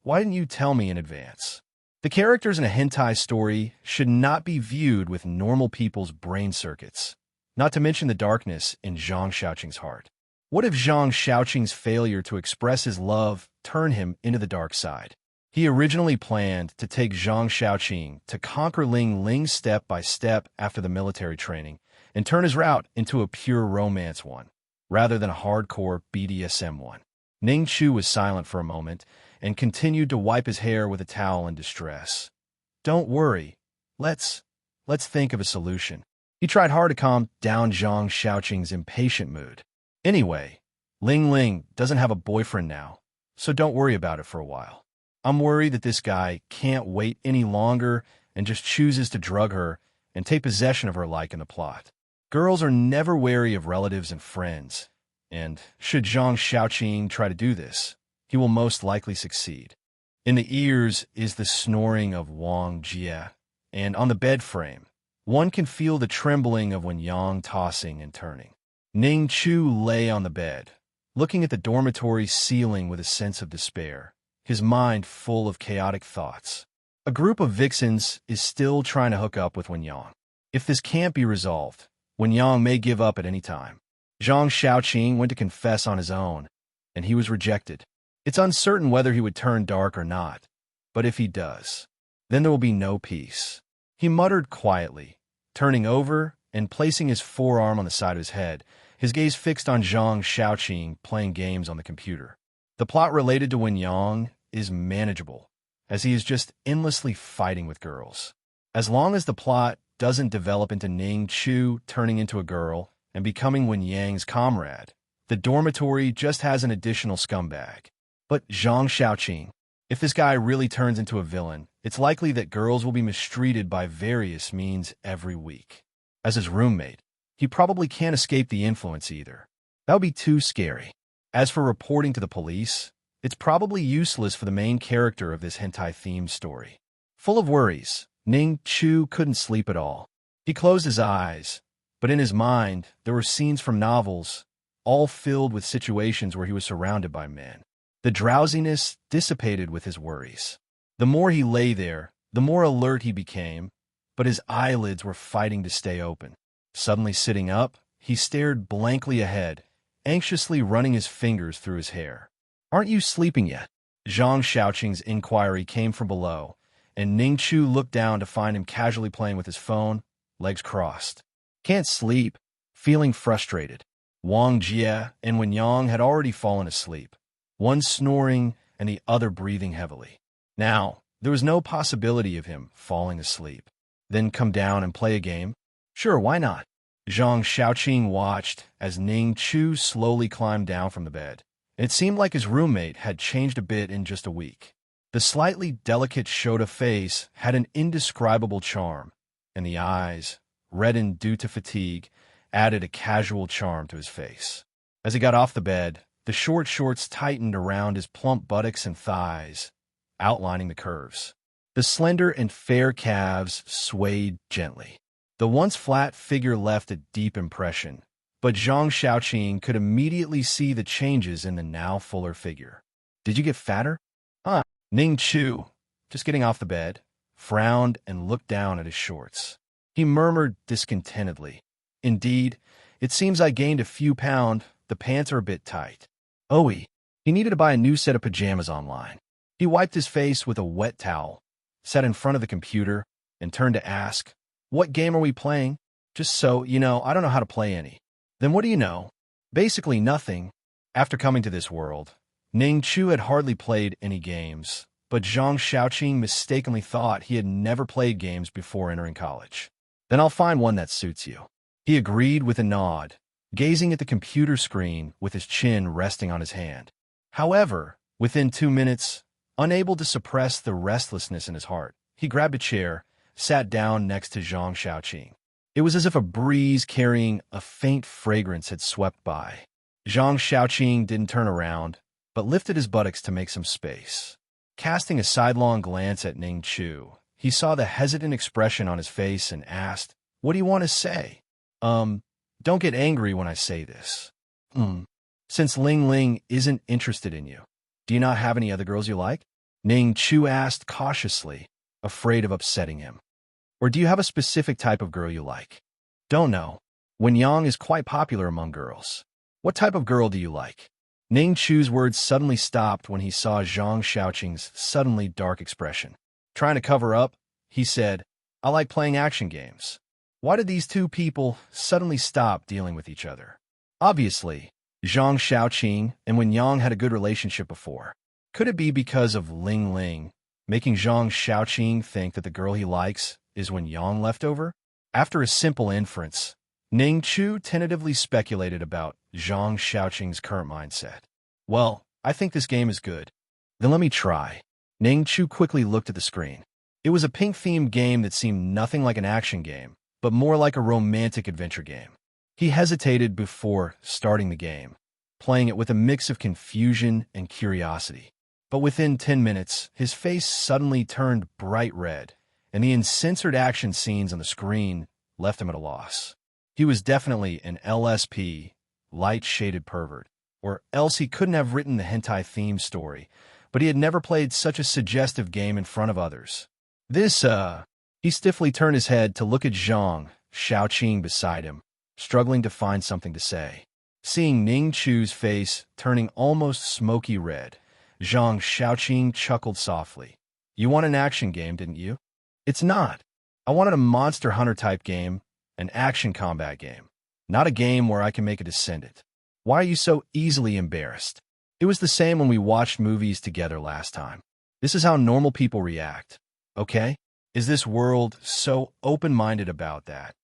Why didn't you tell me in advance? The characters in a hentai story should not be viewed with normal people's brain circuits, not to mention the darkness in Zhang Shaoqing's heart. What if Zhang Shaoqing's failure to express his love turned him into the dark side? He originally planned to take Zhang Shaoqing to conquer Ling Ling step by step after the military training and turn his route into a pure romance one, rather than a hardcore BDSM one. Ning Chu was silent for a moment and continued to wipe his hair with a towel in distress. Don't worry. Let's think of a solution. He tried hard to calm down Zhang Shaoqing's impatient mood. Anyway, Ling Ling doesn't have a boyfriend now, so don't worry about it for a while. I'm worried that this guy can't wait any longer and just chooses to drug her and take possession of her like in the plot. Girls are never wary of relatives and friends, and should Zhang Shaoqing try to do this, he will most likely succeed. In the ears is the snoring of Wang Jie, and on the bed frame, one can feel the trembling of Wen Yang tossing and turning. Ning Chu lay on the bed, looking at the dormitory ceiling with a sense of despair, his mind full of chaotic thoughts. A group of vixens is still trying to hook up with Wen Yang. If this can't be resolved, Wen Yang may give up at any time. Zhang Shaoqing went to confess on his own, and he was rejected. It's uncertain whether he would turn dark or not, but if he does, then there will be no peace. He muttered quietly, turning over and placing his forearm on the side of his head, his gaze fixed on Zhang Shaoqing playing games on the computer. The plot related to Wen Yang is manageable, as he is just endlessly fighting with girls. As long as the plot doesn't develop into Ning Chu turning into a girl and becoming Wen Yang's comrade, the dormitory just has an additional scumbag. But Zhang Shaoqing, if this guy really turns into a villain, it's likely that girls will be mistreated by various means every week. As his roommate, he probably can't escape the influence either. That would be too scary. As for reporting to the police, it's probably useless for the main character of this hentai-themed story. Full of worries, Ning Chu couldn't sleep at all. He closed his eyes, but in his mind, there were scenes from novels, all filled with situations where he was surrounded by men. The drowsiness dissipated with his worries. The more he lay there, the more alert he became, but his eyelids were fighting to stay open. Suddenly sitting up, he stared blankly ahead, anxiously running his fingers through his hair. Aren't you sleeping yet? Zhang Shaoqing's inquiry came from below, and Ning Chu looked down to find him casually playing with his phone, legs crossed. Can't sleep, feeling frustrated. Wang Jie and Wen Yang had already fallen asleep, one snoring and the other breathing heavily. Now, there was no possibility of him falling asleep. Then come down and play a game? Sure, why not? Zhang Shaoqing watched as Ning Chu slowly climbed down from the bed. It seemed like his roommate had changed a bit in just a week. The slightly delicate Shota face had an indescribable charm, and the eyes, reddened due to fatigue, added a casual charm to his face. As he got off the bed, the short shorts tightened around his plump buttocks and thighs, outlining the curves. The slender and fair calves swayed gently. The once flat figure left a deep impression, but Zhang Shaoqing could immediately see the changes in the now fuller figure. Did you get fatter? Ning Chu, just getting off the bed, frowned and looked down at his shorts. He murmured discontentedly, Indeed, it seems I gained a few pounds. The pants are a bit tight. He needed to buy a new set of pajamas online. He wiped his face with a wet towel, sat in front of the computer, and turned to ask, "What game are we playing? Just so, I don't know how to play any." "Then what do you know?" "Basically nothing." After coming to this world, Ning Chu had hardly played any games, but Zhang Xiaoqing mistakenly thought he had never played games before entering college. "Then I'll find one that suits you." He agreed with a nod, gazing at the computer screen with his chin resting on his hand. However, within 2 minutes, unable to suppress the restlessness in his heart, he grabbed a chair, sat down next to Zhang Xiaoqing. It was as if a breeze carrying a faint fragrance had swept by. Zhang Xiaoqing didn't turn around, but lifted his buttocks to make some space. Casting a sidelong glance at Ning Chu, he saw the hesitant expression on his face and asked, "What do you want to say?" Don't get angry when I say this. Since Ling Ling isn't interested in you, do you not have any other girls you like?" Ning Chu asked cautiously, afraid of upsetting him. "Or do you have a specific type of girl you like?" "Don't know. Wen Yang is quite popular among girls." "What type of girl do you like?" Ning Chu's words suddenly stopped when he saw Zhang Xiaoqing's suddenly dark expression. Trying to cover up, he said, "I like playing action games." Why did these two people suddenly stop dealing with each other? Obviously, Zhang Xiaoqing and Wen Yang had a good relationship before. Could it be because of Ling Ling, making Zhang Xiaoqing think that the girl he likes is Wen Yang leftover? After a simple inference, Ning Chu tentatively speculated about Zhang Xiaoqing's current mindset. "Well, I think this game is good. Then let me try." Ning Chu quickly looked at the screen. It was a pink-themed game that seemed nothing like an action game, but more like a romantic adventure game. He hesitated before starting the game, playing it with a mix of confusion and curiosity. But within 10 minutes, his face suddenly turned bright red, and the uncensored action scenes on the screen left him at a loss. He was definitely an LSP, light-shaded pervert, or else he couldn't have written the hentai theme story, but he had never played such a suggestive game in front of others. He stiffly turned his head to look at Zhang Xiaoqing beside him, struggling to find something to say. Seeing Ning Chu's face turning almost smoky red, Zhang Xiaoqing chuckled softly. "You want an action game, didn't you?" "It's not. I wanted a Monster Hunter-type game, an action combat game, not a game where I can make a descendant." "Why are you so easily embarrassed?" "It was the same when we watched movies together last time. This is how normal people react, okay? Is this world so open-minded about that?"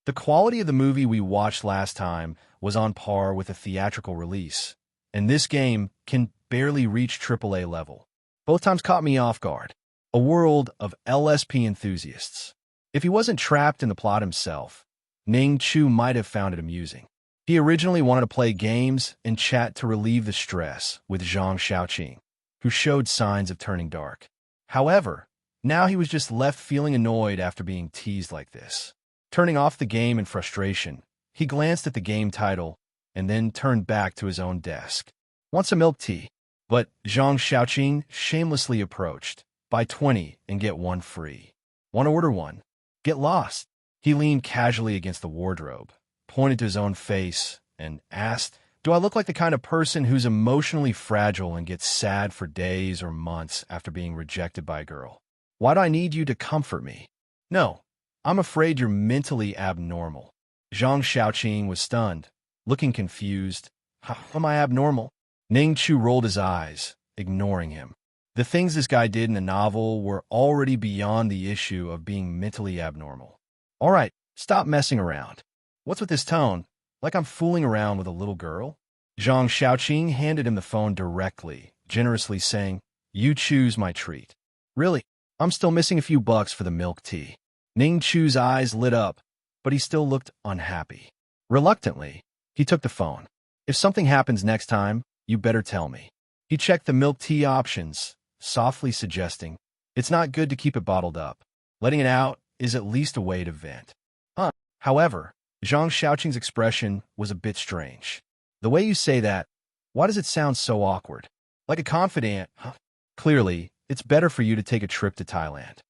The quality of the movie we watched last time was on par with a theatrical release, and this game can barely reach AAA level. Both times caught me off guard. A world of LSP enthusiasts. If he wasn't trapped in the plot himself, Ning Chu might have found it amusing. He originally wanted to play games and chat to relieve the stress with Zhang Xiaoqing, who showed signs of turning dark. However, now he was just left feeling annoyed after being teased like this. Turning off the game in frustration, he glanced at the game title and then turned back to his own desk. "Want some milk tea?" But Zhang Xiaoqing shamelessly approached. "Buy 20 and get 1 free. Want to order one?" "Get lost." He leaned casually against the wardrobe, pointed to his own face, and asked, "Do I look like the kind of person who's emotionally fragile and gets sad for days or months after being rejected by a girl? Why do I need you to comfort me?" "No, I'm afraid you're mentally abnormal." Zhang Xiaoqing was stunned, looking confused. "How am I abnormal?" Ning Chu rolled his eyes, ignoring him. The things this guy did in the novel were already beyond the issue of being mentally abnormal. "All right, stop messing around. What's with this tone? Like I'm fooling around with a little girl?" Zhang Xiaoqing handed him the phone directly, generously saying, "You choose my treat." "Really? I'm still missing a few bucks for the milk tea." Ning Chu's eyes lit up, but he still looked unhappy. Reluctantly, he took the phone. "If something happens next time, you better tell me." He checked the milk tea options, softly suggesting, "It's not good to keep it bottled up. Letting it out is at least a way to vent." However, Zhang Xiaoqing's expression was a bit strange. "The way you say that, why does it sound so awkward? Like a confidant, huh? Clearly, it's better for you to take a trip to Thailand."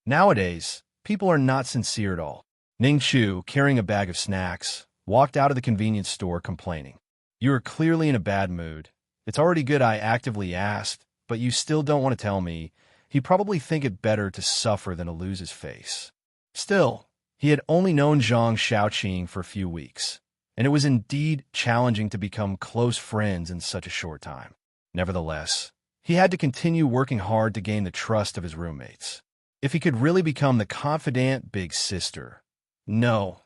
Nowadays, people are not sincere at all. Ning Chu, carrying a bag of snacks, walked out of the convenience store complaining. "You are clearly in a bad mood. It's already good I actively asked, but you still don't want to tell me. He'd probably think it better to suffer than to lose his face. Still, he had only known Zhang Xiaoqing for a few weeks, and it was indeed challenging to become close friends in such a short time. Nevertheless, he had to continue working hard to gain the trust of his roommates. If he could really become the confidant big sister, no,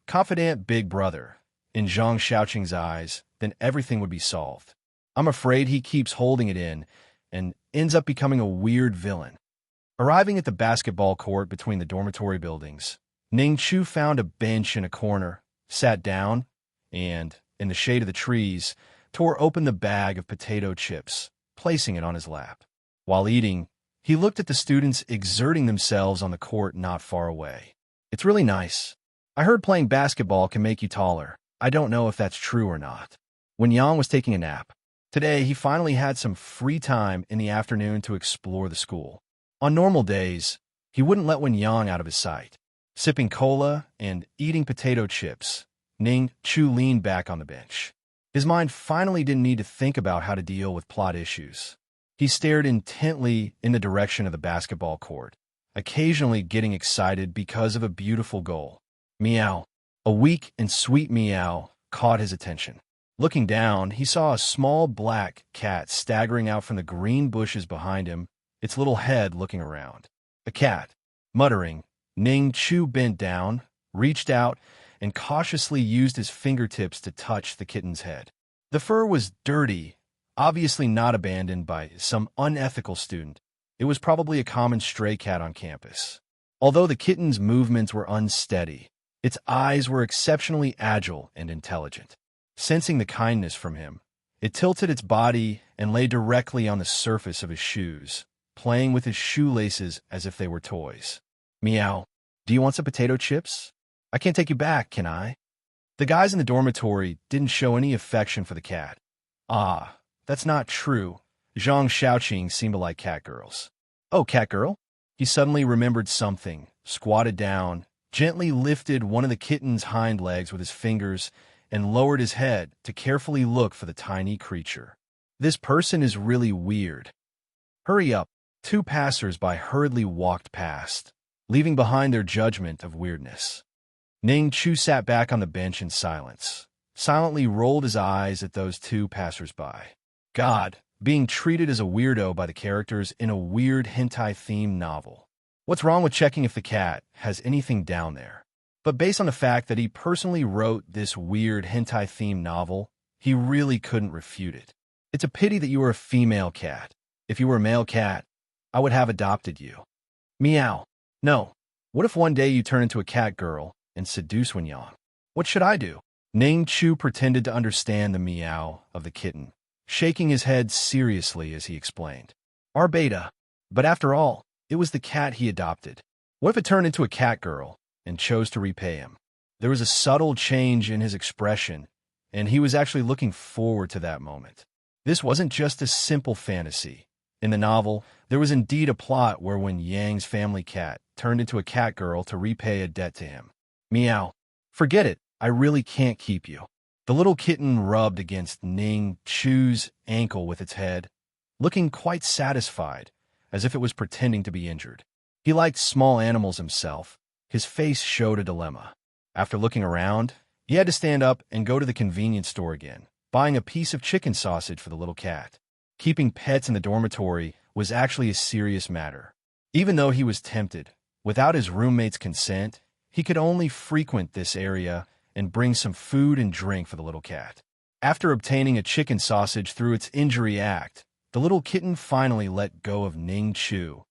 confidant big brother, in Zhang Xiaoqing's eyes, then everything would be solved. I'm afraid he keeps holding it in and ends up becoming a weird villain. Arriving at the basketball court between the dormitory buildings, Ning Chu found a bench in a corner, sat down, and, in the shade of the trees, tore open the bag of potato chips, placing it on his lap. While eating, he looked at the students exerting themselves on the court not far away. It's really nice. I heard playing basketball can make you taller. I don't know if that's true or not. When Yang was taking a nap, today he finally had some free time in the afternoon to explore the school. On normal days, he wouldn't let Wen Yang out of his sight. Sipping cola and eating potato chips, Ning Chu leaned back on the bench. His mind finally didn't need to think about how to deal with plot issues. He stared intently in the direction of the basketball court, occasionally getting excited because of a beautiful goal. Meow. A weak and sweet meow caught his attention. Looking down, he saw a small black cat staggering out from the green bushes behind him, its little head looking around. A cat. Muttering, Ning Chu bent down, reached out, and cautiously used his fingertips to touch the kitten's head. The fur was dirty, obviously not abandoned by some unethical student. It was probably a common stray cat on campus. Although the kitten's movements were unsteady, its eyes were exceptionally agile and intelligent. Sensing the kindness from him, it tilted its body and lay directly on the surface of his shoes, playing with his shoelaces as if they were toys. Meow. Do you want some potato chips? I can't take you back, can I? The guys in the dormitory didn't show any affection for the cat. Ah, that's not true. Zhang Xiaoqing seemed to like cat girls. Oh, cat girl? He suddenly remembered something, squatted down, gently lifted one of the kitten's hind legs with his fingers, and lowered his head to carefully look for the tiny creature. This person is really weird. Hurry up. Two passers-by hurriedly walked past, leaving behind their judgment of weirdness. Ning Chu sat back on the bench in silence, silently rolled his eyes at those two passers-by. God, being treated as a weirdo by the characters in a weird hentai-themed novel. What's wrong with checking if the cat has anything down there? But based on the fact that he personally wrote this weird hentai-themed novel, he really couldn't refute it. It's a pity that you were a female cat. If you were a male cat, I would have adopted you. Meow. No. What if one day you turn into a cat girl and seduce Wen Yang? What should I do? Ning Chu pretended to understand the meow of the kitten, shaking his head seriously as he explained. Our beta. But after all, it was the cat he adopted. What if it turned into a cat girl and chose to repay him? There was a subtle change in his expression, and he was actually looking forward to that moment. This wasn't just a simple fantasy. In the novel, there was indeed a plot where Wen Yang's family cat turned into a cat girl to repay a debt to him. Meow. Forget it. I really can't keep you. The little kitten rubbed against Ning Chu's ankle with its head, looking quite satisfied, as if it was pretending to be injured. He liked small animals himself. His face showed a dilemma. After looking around, he had to stand up and go to the convenience store again, buying a piece of chicken sausage for the little cat. Keeping pets in the dormitory was actually a serious matter. Even though he was tempted, without his roommate's consent, he could only frequent this area and bring some food and drink for the little cat. After obtaining a chicken sausage through its injury act, the little kitten finally let go of Ning Chu,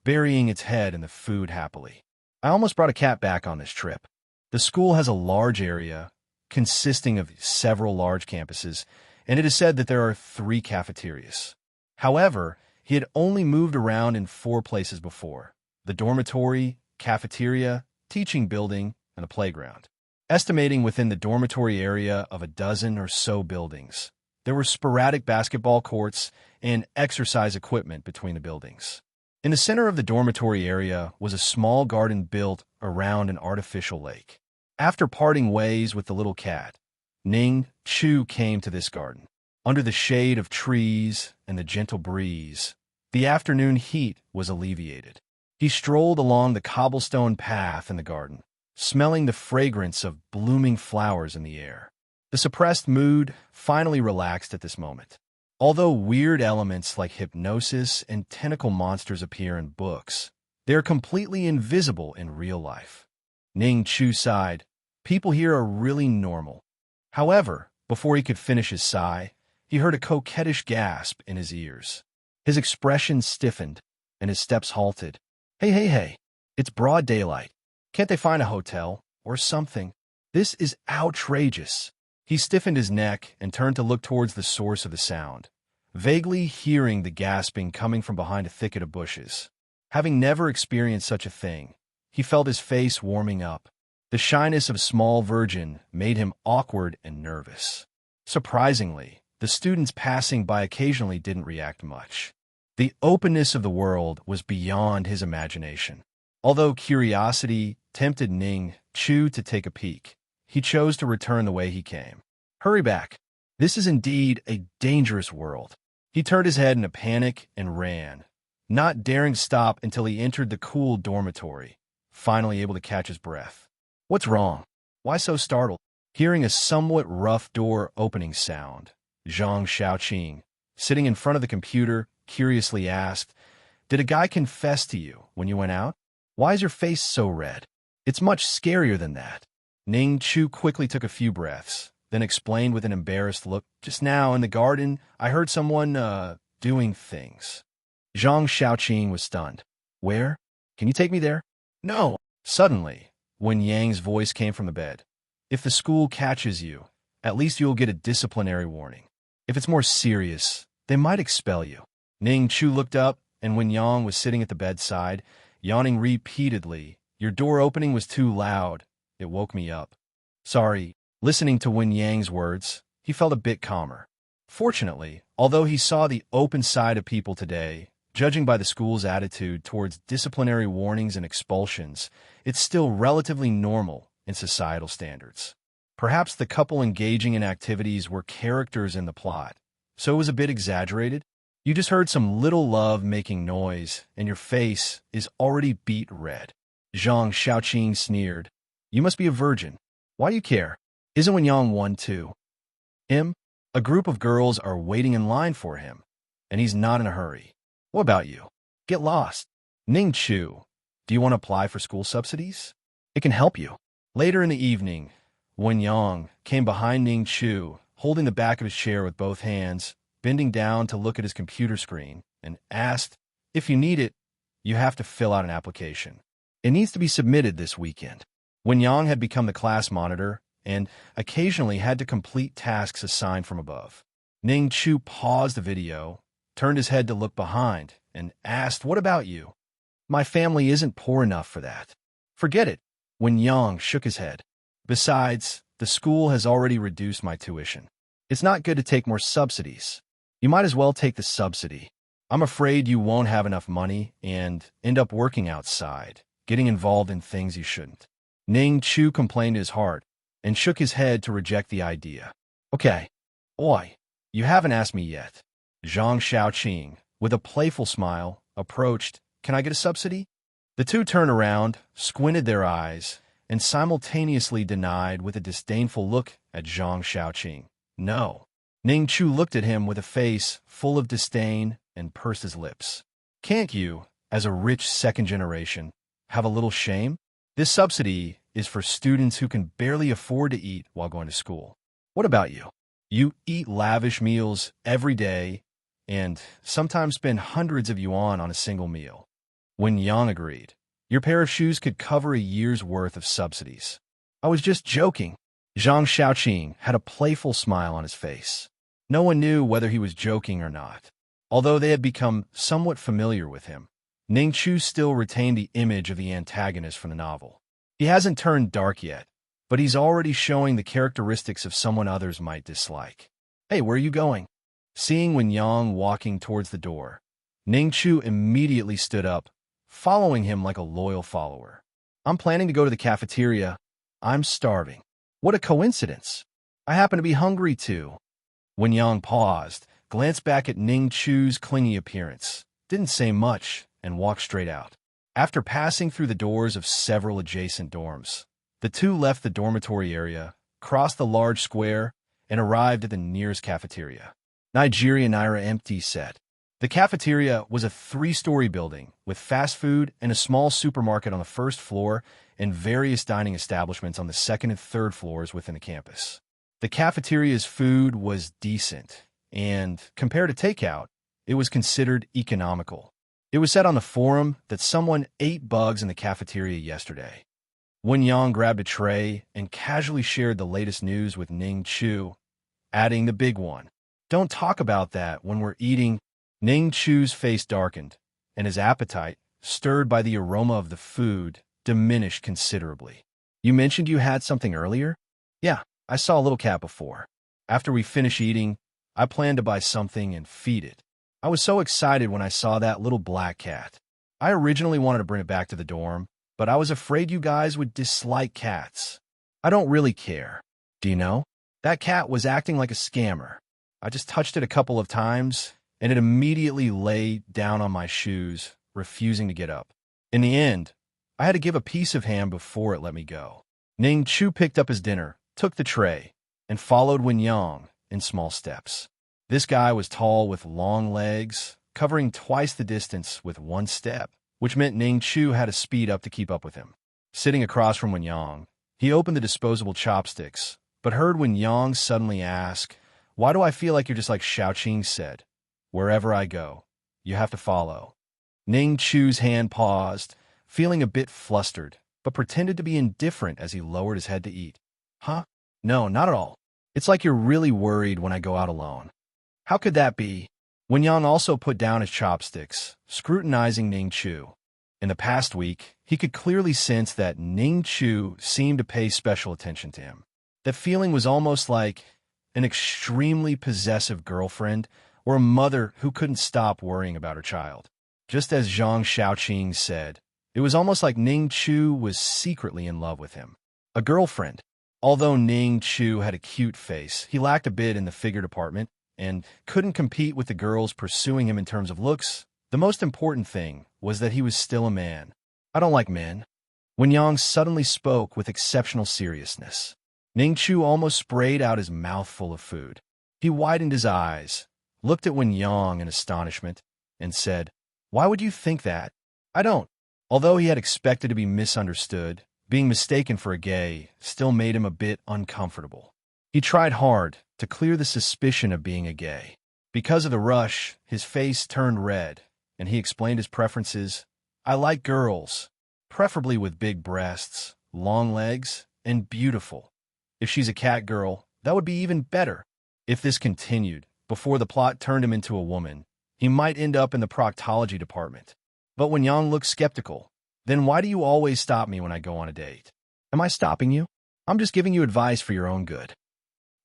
burying its head in the food happily. I almost brought a cat back on this trip. The school has a large area, consisting of several large campuses, and it is said that there are 3 cafeterias. However, he had only moved around in 4 places before: the dormitory, cafeteria, teaching building, and a playground. Estimating within the dormitory area of a dozen or so buildings, there were sporadic basketball courts and exercise equipment between the buildings. In the center of the dormitory area was a small garden built around an artificial lake. After parting ways with the little cat, Ning Chu came to this garden. Under the shade of trees, and the gentle breeze, the afternoon heat was alleviated. He strolled along the cobblestone path in the garden, smelling the fragrance of blooming flowers in the air. The suppressed mood finally relaxed at this moment. Although weird elements like hypnosis and tentacle monsters appear in books, they are completely invisible in real life. Ning Chu sighed. People here are really normal. However, before he could finish his sigh, he heard a coquettish gasp in his ears. His expression stiffened, and his steps halted. Hey, it's broad daylight. Can't they find a hotel or something? This is outrageous. He stiffened his neck and turned to look towards the source of the sound, vaguely hearing the gasping coming from behind a thicket of bushes. Having never experienced such a thing, he felt his face warming up. The shyness of a small virgin made him awkward and nervous. Surprisingly, the students passing by occasionally didn't react much. The openness of the world was beyond his imagination. Although curiosity tempted Ning Chu to take a peek, he chose to return the way he came. Hurry back. This is indeed a dangerous world. He turned his head in a panic and ran, not daring to stop until he entered the cool dormitory, finally able to catch his breath. What's wrong? Why so startled? Hearing a somewhat rough door opening sound, Zhang Xiaoqing, sitting in front of the computer, curiously asked, "Did a guy confess to you when you went out? Why is your face so red? It's much scarier than that." Ning Chu quickly took a few breaths, then explained with an embarrassed look, "Just now, in the garden, I heard someone, doing things." Zhang Xiaoqing was stunned. "Where? Can you take me there?" "No." Suddenly, Wen Yang's voice came from the bed. "If the school catches you, at least you'll get a disciplinary warning. If it's more serious, they might expel you." Ning Chu looked up, and Wen Yang was sitting at the bedside, yawning repeatedly. "Your door opening was too loud. It woke me up." "Sorry." Listening to Wen Yang's words, he felt a bit calmer. Fortunately, although he saw the open side of people today, judging by the school's attitude towards disciplinary warnings and expulsions, it's still relatively normal in societal standards. Perhaps the couple engaging in activities were characters in the plot, so it was a bit exaggerated. You just heard some little love making noise, and your face is already beet red. Zhang Xiaoqing sneered. "You must be a virgin. Why do you care? Isn't Wen Yang one too?" A group of girls are waiting in line for him, and he's not in a hurry. What about you? Get lost. Ning Chu, do you want to apply for school subsidies? It can help you. Later in the evening, Wen Yang came behind Ning Chu, holding the back of his chair with both hands, bending down to look at his computer screen, and asked, "If you need it, you have to fill out an application. It needs to be submitted this weekend." Wen Yang had become the class monitor and occasionally had to complete tasks assigned from above. Ning Chu paused the video, turned his head to look behind, and asked, "What about you?" "My family isn't poor enough for that." "Forget it." Wen Yang shook his head. "Besides, the school has already reduced my tuition. It's not good to take more subsidies. You might as well take the subsidy. I'm afraid you won't have enough money and end up working outside, getting involved in things you shouldn't." Ning Chu complained in his heart and shook his head to reject the idea. "Okay. Oi, you haven't asked me yet." Zhang Xiaoqing, with a playful smile, approached. "Can I get a subsidy?" The two turned around, squinted their eyes, and simultaneously denied with a disdainful look at Zhang Xiaoqing. "No." Ning Chu looked at him with a face full of disdain and pursed his lips. "Can't you, as a rich second generation, have a little shame? This subsidy is for students who can barely afford to eat while going to school. What about you? You eat lavish meals every day and sometimes spend hundreds of yuan on a single meal." Wen Yang agreed. "Your pair of shoes could cover a year's worth of subsidies." "I was just joking." Zhang Xiaoqing had a playful smile on his face. No one knew whether he was joking or not. Although they had become somewhat familiar with him, Ning Chu still retained the image of the antagonist from the novel. He hasn't turned dark yet, but he's already showing the characteristics of someone others might dislike. "Hey, where are you going?" Seeing Wen Yang walking towards the door, Ning Chu immediately stood up, following him like a loyal follower. "I'm planning to go to the cafeteria. I'm starving." "What a coincidence. I happen to be hungry too." Wen Yang paused, glanced back at Ning Chu's clingy appearance, didn't say much, and walked straight out. After passing through the doors of several adjacent dorms, the two left the dormitory area, crossed the large square, and arrived at the nearest cafeteria. Nigeria Naira Empty said. The cafeteria was a 3-story building with fast food and a small supermarket on the first floor and various dining establishments on the second and third floors within the campus. The cafeteria's food was decent, and, compared to takeout, it was considered economical. It was said on the forum that someone ate bugs in the cafeteria yesterday. Wen Yang grabbed a tray and casually shared the latest news with Ning Chu, adding the big one. Don't talk about that when we're eating. Ning Chu's face darkened, and his appetite, stirred by the aroma of the food, diminished considerably. You mentioned you had something earlier? Yeah, I saw a little cat before. After we finish eating, I plan to buy something and feed it. I was so excited when I saw that little black cat. I originally wanted to bring it back to the dorm, but I was afraid you guys would dislike cats. I don't really care. Do you know? That cat was acting like a scammer. I just touched it a couple of times, and it immediately lay down on my shoes, refusing to get up. In the end, I had to give a piece of ham before it let me go. Ning Chu picked up his dinner, took the tray, and followed Wen Yang in small steps. This guy was tall with long legs, covering twice the distance with one step, which meant Ning Chu had to speed up to keep up with him. Sitting across from Wen Yang, he opened the disposable chopsticks, but heard Wen Yang suddenly ask, "Why do I feel like you're just like Xiaoqing said? Wherever I go, you have to follow." Ning Chu's hand paused, feeling a bit flustered, but pretended to be indifferent as he lowered his head to eat. Huh? No, not at all. It's like you're really worried when I go out alone. How could that be? Wen Yang also put down his chopsticks, scrutinizing Ning Chu. In the past week, he could clearly sense that Ning Chu seemed to pay special attention to him. That feeling was almost like an extremely possessive girlfriend or a mother who couldn't stop worrying about her child. Just as Zhang Xiaoqing said, it was almost like Ning Chu was secretly in love with him. A girlfriend. Although Ning Chu had a cute face, he lacked a bit in the figure department and couldn't compete with the girls pursuing him in terms of looks. The most important thing was that he was still a man. I don't like men. Wen Yang suddenly spoke with exceptional seriousness. Ning Chu almost sprayed out his mouth full of food. He widened his eyes, looked at Wen Yang in astonishment, and said, "Why would you think that?" "I don't." Although he had expected to be misunderstood, being mistaken for a gay still made him a bit uncomfortable. He tried hard to clear the suspicion of being a gay. Because of the rush, his face turned red, and he explained his preferences. "I like girls, preferably with big breasts, long legs, and beautiful. If she's a cat girl, that would be even better." If this continued, before the plot turned him into a woman, he might end up in the proctology department. But when Yang looked skeptical, "Then why do you always stop me when I go on a date?" "Am I stopping you? I'm just giving you advice for your own good.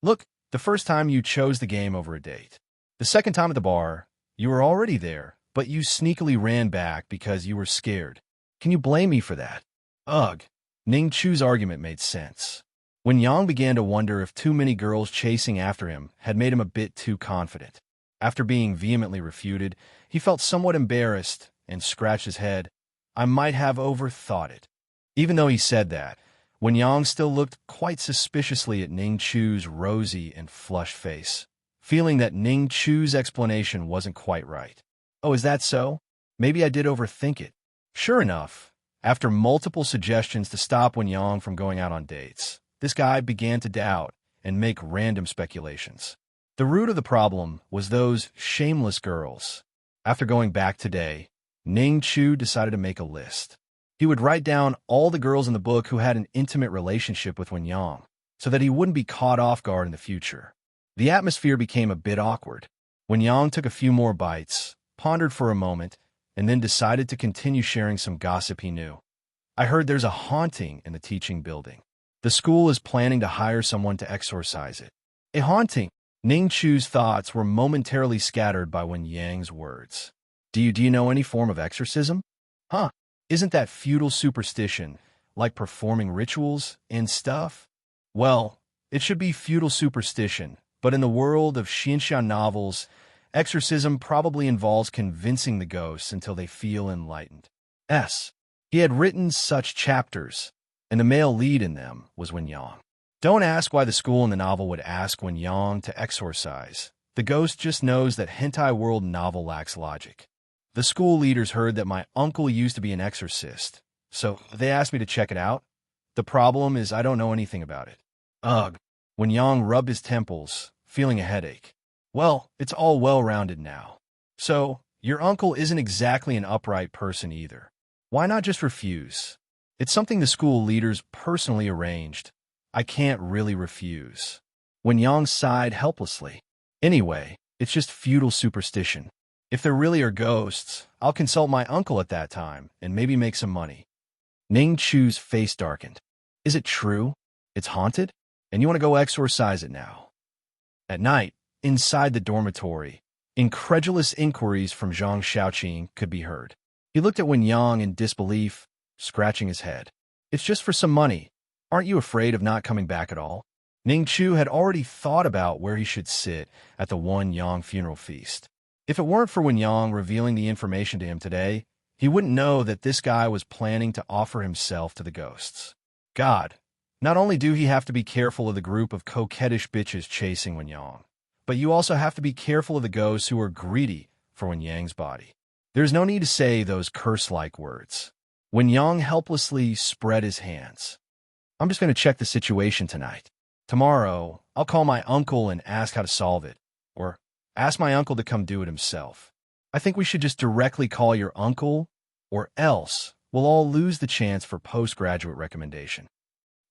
Look, the first time you chose the game over a date. The second time at the bar, you were already there, but you sneakily ran back because you were scared. Can you blame me for that?" Ugh. Ning Chu's argument made sense. When Yang began to wonder if too many girls chasing after him had made him a bit too confident. After being vehemently refuted, he felt somewhat embarrassed and scratched his head. I might have overthought it. Even though he said that, Wen Yang still looked quite suspiciously at Ning Chu's rosy and flushed face, feeling that Ning Chu's explanation wasn't quite right. "Oh, is that so? Maybe I did overthink it." Sure enough, after multiple suggestions to stop Wen Yang from going out on dates, this guy began to doubt and make random speculations. The root of the problem was those shameless girls. After going back today, Ning Chu decided to make a list. He would write down all the girls in the book who had an intimate relationship with Wen Yang, so that he wouldn't be caught off guard in the future. The atmosphere became a bit awkward. Wen Yang took a few more bites, pondered for a moment, and then decided to continue sharing some gossip he knew. "I heard there's a haunting in the teaching building. The school is planning to hire someone to exorcise it." A haunting? Ning Chu's thoughts were momentarily scattered by Wen Yang's words. Do you know any form of exorcism? Huh? Isn't that feudal superstition, like performing rituals and stuff? Well, it should be feudal superstition, but in the world of Xianxia novels, Exorcism probably involves convincing the ghosts until they feel enlightened. He had written such chapters, and the male lead in them was Wen Yang. Don't ask why the school in the novel would ask Wen Yang to exorcise. The ghost just knows that Hentai World novel lacks logic. The school leaders heard that my uncle used to be an exorcist, so they asked me to check it out. The problem is I don't know anything about it. Ugh. Wen Yang rubbed his temples, feeling a headache. Well, it's all well-rounded now. So, your uncle isn't exactly an upright person either. Why not just refuse? It's something the school leaders personally arranged. I can't really refuse. Wen Yang sighed helplessly. Anyway, it's just feudal superstition. If there really are ghosts, I'll consult my uncle at that time and maybe make some money. Ning Chu's face darkened. Is it true? It's haunted? And you want to go exorcise it now? At night, inside the dormitory, incredulous inquiries from Zhang Xiaoqing could be heard. He looked at Wen Yang in disbelief, scratching his head. It's just for some money. Aren't you afraid of not coming back at all? Ning Chu had already thought about where he should sit at the Wen Yang funeral feast. If it weren't for Wen Yang revealing the information to him today, he wouldn't know that this guy was planning to offer himself to the ghosts. God, not only do he have to be careful of the group of coquettish bitches chasing Wen Yang, but you also have to be careful of the ghosts who are greedy for Wen Yang's body. There's no need to say those curse-like words. Wen Yang helplessly spread his hands. I'm just going to check the situation tonight. Tomorrow, I'll call my uncle and ask how to solve it, or ask my uncle to come do it himself. I think we should just directly call your uncle, or else we'll all lose the chance for postgraduate recommendation.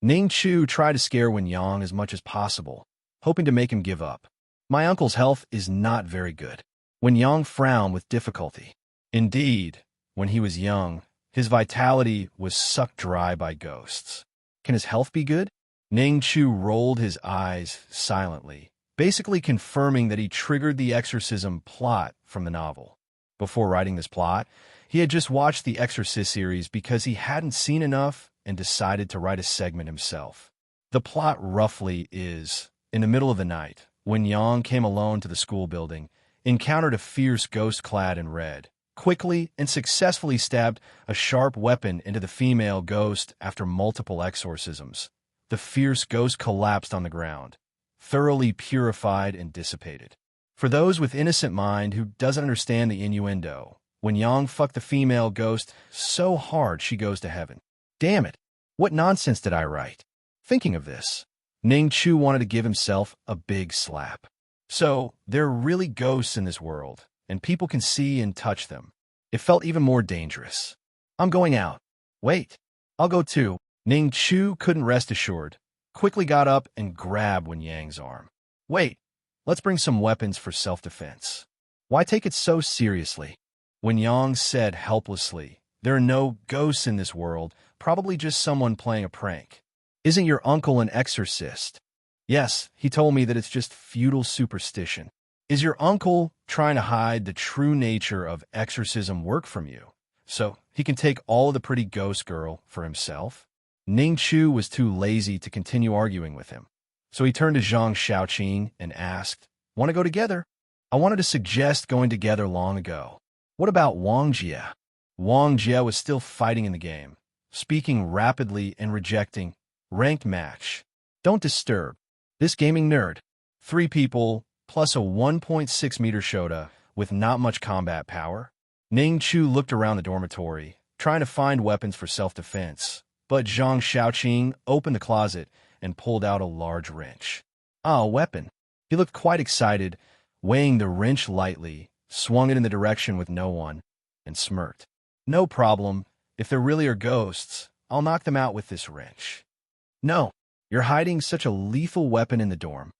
Ning Chu tried to scare Wen Yang as much as possible, hoping to make him give up. My uncle's health is not very good. Wen Yang frowned with difficulty. Indeed, when he was young, his vitality was sucked dry by ghosts. Can his health be good? Ning Chu rolled his eyes silently, basically confirming that he triggered the exorcism plot from the novel. Before writing this plot, he had just watched the Exorcist series because he hadn't seen enough and decided to write a segment himself. The plot roughly is, in the middle of the night, Wen Yang came alone to the school building, encountered a fierce ghost clad in red, quickly and successfully stabbed a sharp weapon into the female ghost after multiple exorcisms. The fierce ghost collapsed on the ground, thoroughly purified and dissipated. For those with innocent mind who doesn't understand the innuendo, Wen Yang fucked the female ghost so hard she goes to heaven. Damn it, what nonsense did I write? Thinking of this, Ning Chu wanted to give himself a big slap. So, there are really ghosts in this world, and people can see and touch them. It felt even more dangerous. I'm going out. Wait, I'll go too. Ning Chu couldn't rest assured, quickly got up and grabbed Wen Yang's arm. Wait, let's bring some weapons for self-defense. Why take it so seriously? Wen Yang said helplessly, there are no ghosts in this world, probably just someone playing a prank. Isn't your uncle an exorcist? Yes, he told me that it's just feudal superstition. Is your uncle trying to hide the true nature of exorcism work from you, so he can take all of the pretty ghost girl for himself? Ning Chu was too lazy to continue arguing with him, so he turned to Zhang Xiaoqing and asked, Want to go together? I wanted to suggest going together long ago. What about Wang Jie? Wang Jie was still fighting in the game, speaking rapidly and rejecting, ranked match. Don't disturb. This gaming nerd. 3 people, plus a 1.6-meter Shota with not much combat power. Ning Chu looked around the dormitory, trying to find weapons for self-defense, but Zhang Xiaoqing opened the closet and pulled out a large wrench. Ah, a weapon. He looked quite excited, weighing the wrench lightly, swung it in the direction with no one, and smirked. No problem. If there really are ghosts, I'll knock them out with this wrench. No, you're hiding such a lethal weapon in the dorm.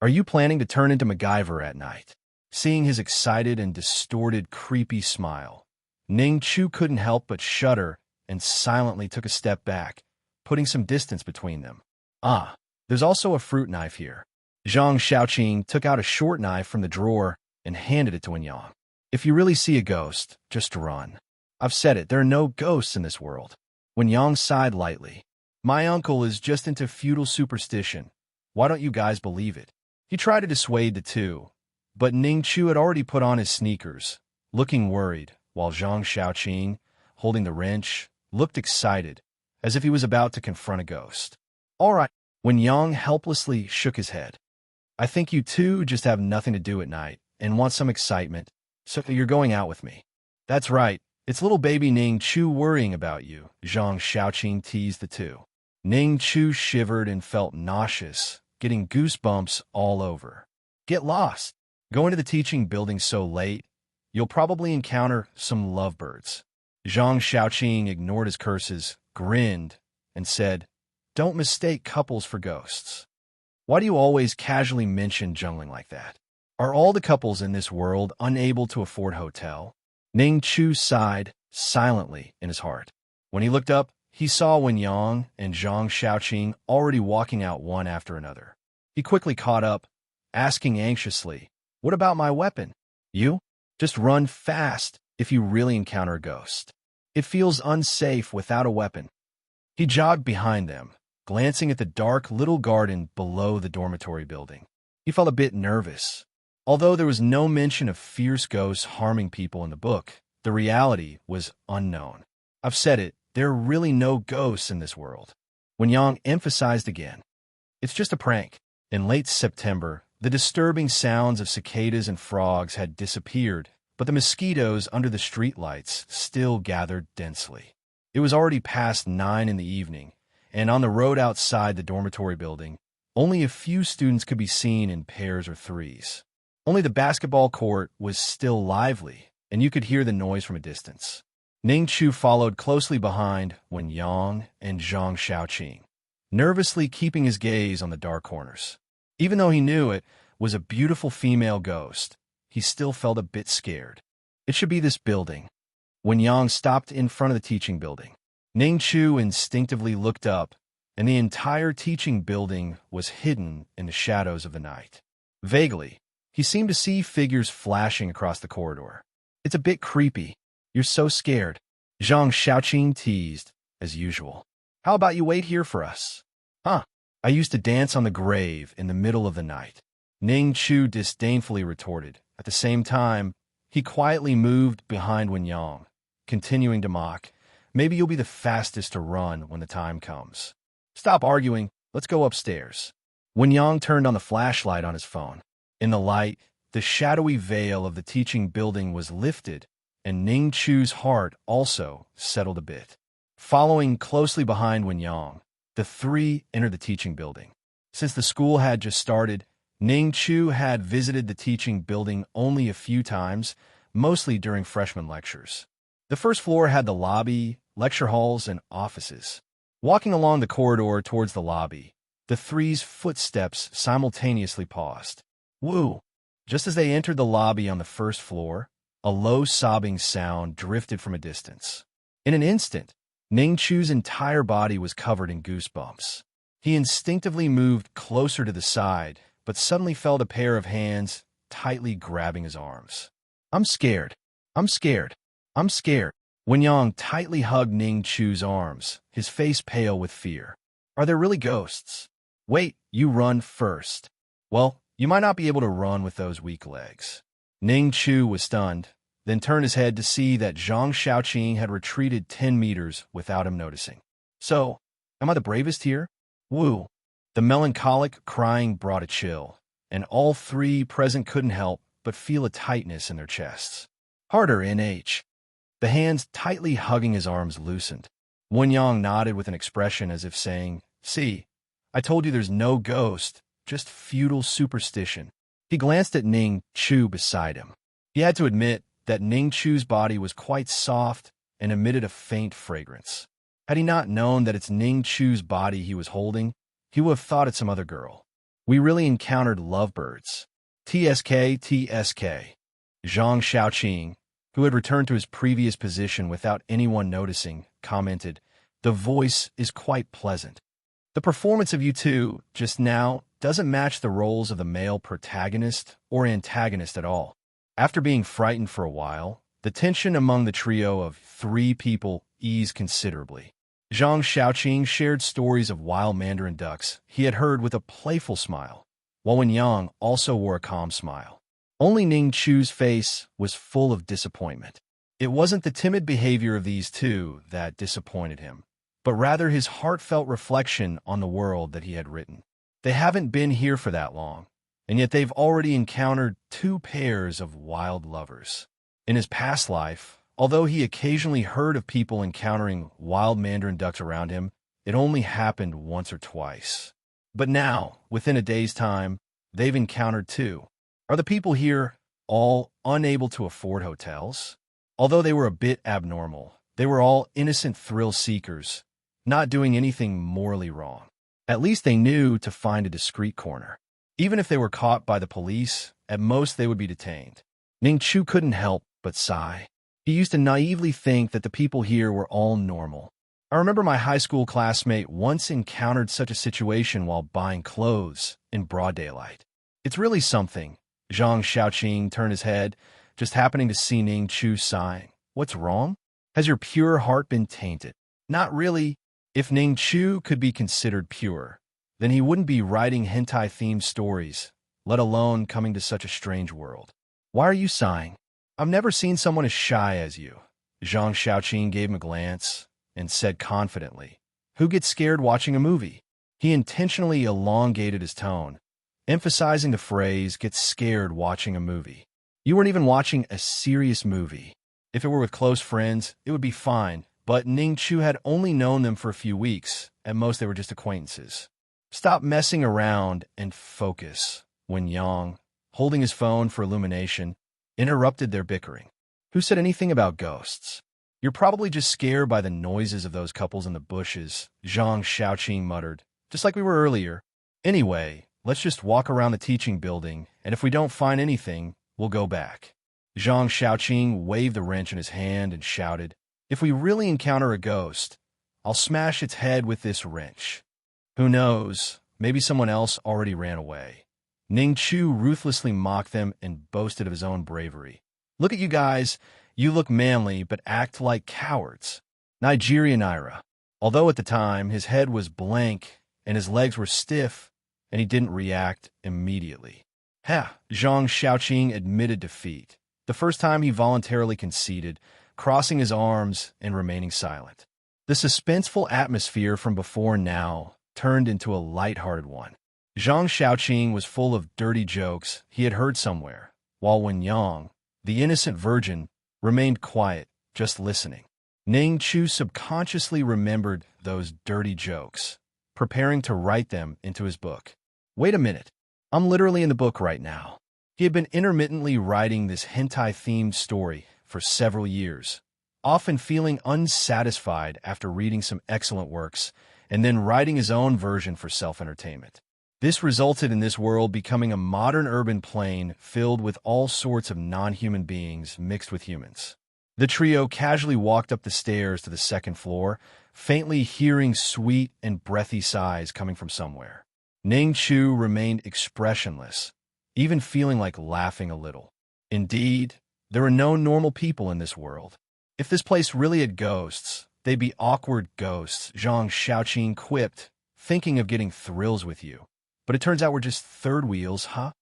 Are you planning to turn into MacGyver at night? Seeing his excited and distorted, creepy smile, Ning Chu couldn't help but shudder and silently took a step back, putting some distance between them. Ah, there's also a fruit knife here. Zhang Xiaoqing took out a short knife from the drawer and handed it to Wen Yang. If you really see a ghost, just run. I've said it, there are no ghosts in this world. Wen Yang sighed lightly. My uncle is just into feudal superstition. Why don't you guys believe it? He tried to dissuade the two, But Ning Chu had already put on his sneakers, looking worried, while Zhang Xiaoqing, holding the wrench, looked excited, as if he was about to confront a ghost. All right, Wen Yang helplessly shook his head. I think you two just have nothing to do at night and want some excitement, so you're going out with me. That's right, it's little baby Ning Chu worrying about you, Zhang Xiaoqing teased the two. Ning Chu shivered and felt nauseous, getting goosebumps all over. Get lost. Go into the teaching building so late, you'll probably encounter some lovebirds. Zhang Xiaoqing ignored his curses, grinned, and said, Don't mistake couples for ghosts. Why do you always casually mention jungling like that? Are all the couples in this world unable to afford hotel? Ning Chu sighed silently in his heart. When he looked up, he saw Wen Yang and Zhang Xiaoqing already walking out one after another. He quickly caught up, asking anxiously, What about my weapon? You? Just run fast if you really encounter a ghost. It feels unsafe without a weapon. He jogged behind them, glancing at the dark little garden below the dormitory building. He felt a bit nervous. Although there was no mention of fierce ghosts harming people in the book, the reality was unknown. I've said it, there are really no ghosts in this world. Wen Yang emphasized again. It's just a prank. In late September, the disturbing sounds of cicadas and frogs had disappeared, but the mosquitoes under the streetlights still gathered densely. It was already past 9 in the evening, and on the road outside the dormitory building, only a few students could be seen in pairs or threes. Only the basketball court was still lively, and you could hear the noise from a distance. Ning Chu followed closely behind Wen Yang and Zhang Xiaoqing, nervously keeping his gaze on the dark corners. Even though he knew it was a beautiful female ghost, he still felt a bit scared. It should be this building. Wen Yang stopped in front of the teaching building. Ning Chu instinctively looked up, and the entire teaching building was hidden in the shadows of the night. Vaguely, he seemed to see figures flashing across the corridor. It's a bit creepy. You're so scared. Zhang Xiaoqing teased, as usual. How about you wait here for us? Huh. I used to dance on the grave in the middle of the night. Ning Chu disdainfully retorted. At the same time, he quietly moved behind Wen Yang, continuing to mock. Maybe you'll be the fastest to run when the time comes. Stop arguing. Let's go upstairs. Wen Yang turned on the flashlight on his phone. In the light, the shadowy veil of the teaching building was lifted, and Ning Chu's heart also settled a bit. Following closely behind Wen Yang, the three entered the teaching building. Since the school had just started, Ning Chu had visited the teaching building only a few times, mostly during freshman lectures. The first floor had the lobby, lecture halls, and offices. Walking along the corridor towards the lobby, the three's footsteps simultaneously paused. Woo! Just as they entered the lobby on the first floor, a low sobbing sound drifted from a distance. In an instant, Ning Chu's entire body was covered in goosebumps. He instinctively moved closer to the side, but suddenly felt a pair of hands tightly grabbing his arms. I'm scared. I'm scared. I'm scared. Wen Yang tightly hugged Ning Chu's arms, his face pale with fear. Are there really ghosts? Wait, you run first. Well, you might not be able to run with those weak legs. Ning Chu was stunned, then turned his head to see that Zhang Xiaoqing had retreated 10 meters without him noticing. So, am I the bravest here? Woo! The melancholic crying brought a chill, and all three present couldn't help but feel a tightness in their chests. Harder, NH. The hands tightly hugging his arms loosened. Wen Yang nodded with an expression as if saying, See, I told you there's no ghost, just feudal superstition. He glanced at Ning Chu beside him. He had to admit that Ning Chu's body was quite soft and emitted a faint fragrance. Had he not known that it's Ning Chu's body he was holding, he would have thought it some other girl. We really encountered lovebirds. TSK. Zhang Xiaoqing, who had returned to his previous position without anyone noticing, commented, The voice is quite pleasant. The performance of you two, just now, doesn't match the roles of the male protagonist or antagonist at all. After being frightened for a while, the tension among the trio of three people eased considerably. Zhang Xiaoqing shared stories of wild mandarin ducks he had heard with a playful smile, while Wen Yang also wore a calm smile. Only Ning Chu's face was full of disappointment. It wasn't the timid behavior of these two that disappointed him, but rather his heartfelt reflection on the world that he had written. They haven't been here for that long, and yet they've already encountered two pairs of wild lovers. In his past life, although he occasionally heard of people encountering wild mandarin ducks around him, it only happened once or twice. But now, within a day's time, they've encountered two. Are the people here all unable to afford hotels? Although they were a bit abnormal, they were all innocent thrill seekers, not doing anything morally wrong. At least they knew to find a discreet corner. Even if they were caught by the police, at most they would be detained. Ning Chu couldn't help but sigh. He used to naively think that the people here were all normal. I remember my high school classmate once encountered such a situation while buying clothes in broad daylight. It's really something. Zhang Xiaoqing turned his head, just happening to see Ning Chu sighing. What's wrong? Has your pure heart been tainted? Not really. If Ning Chu could be considered pure, then he wouldn't be writing hentai-themed stories, let alone coming to such a strange world. Why are you sighing? I've never seen someone as shy as you. Zhang Xiaoqing gave him a glance and said confidently, "Who gets scared watching a movie?" He intentionally elongated his tone, emphasizing the phrase, "gets scared watching a movie." You weren't even watching a serious movie. If it were with close friends, it would be fine, but Ning Chu had only known them for a few weeks. At most, they were just acquaintances. Stop messing around and focus. Wen Yang, holding his phone for illumination, interrupted their bickering. Who said anything about ghosts? You're probably just scared by the noises of those couples in the bushes, Zhang Xiaoqing muttered, just like we were earlier. Anyway, let's just walk around the teaching building, and if we don't find anything, we'll go back. Zhang Xiaoqing waved the wrench in his hand and shouted, "If we really encounter a ghost, I'll smash its head with this wrench." Who knows, maybe someone else already ran away. Ning Chu ruthlessly mocked them and boasted of his own bravery. Look at you guys, you look manly but act like cowards. Nigerian Ira. Although at the time his head was blank and his legs were stiff, and he didn't react immediately. Zhang Xiaoqing admitted defeat. The first time he voluntarily conceded, crossing his arms and remaining silent. The suspenseful atmosphere from before now turned into a light-hearted one. Zhang Xiaoqing was full of dirty jokes he had heard somewhere, while Wen Yang, the innocent virgin, remained quiet, just listening. Ning Chu subconsciously remembered those dirty jokes, preparing to write them into his book. Wait a minute. I'm literally in the book right now. He had been intermittently writing this hentai-themed story for several years, often feeling unsatisfied after reading some excellent works, and then writing his own version for self-entertainment. This resulted in this world becoming a modern urban plain filled with all sorts of non-human beings mixed with humans. The trio casually walked up the stairs to the second floor, faintly hearing sweet and breathy sighs coming from somewhere. Ning Chu remained expressionless, even feeling like laughing a little. Indeed, there are no normal people in this world. If this place really had ghosts, they'd be awkward ghosts, Zhang Xiaoqing quipped, thinking of getting thrills with you. But it turns out we're just third wheels, huh?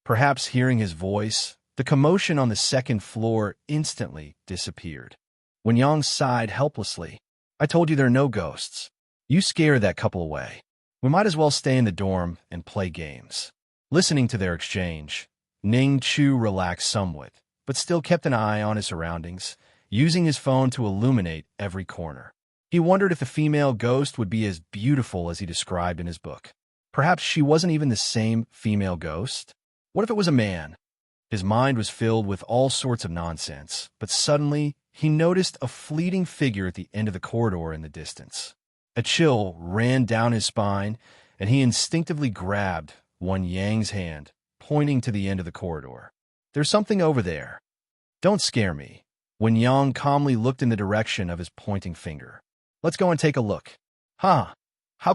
Perhaps hearing his voice, the commotion on the second floor instantly disappeared. Wen Yang sighed helplessly. I told you there are no ghosts. You scare that couple away. We might as well stay in the dorm and play games. Listening to their exchange, Ning Chu relaxed somewhat, but still kept an eye on his surroundings, using his phone to illuminate every corner. He wondered if the female ghost would be as beautiful as he described in his book. Perhaps she wasn't even the same female ghost? What if it was a man? His mind was filled with all sorts of nonsense, but suddenly he noticed a fleeting figure at the end of the corridor in the distance. A chill ran down his spine, and he instinctively grabbed Wen Yang's hand, pointing to the end of the corridor. There's something over there. Don't scare me. Wen Yang calmly looked in the direction of his pointing finger. Let's go and take a look. How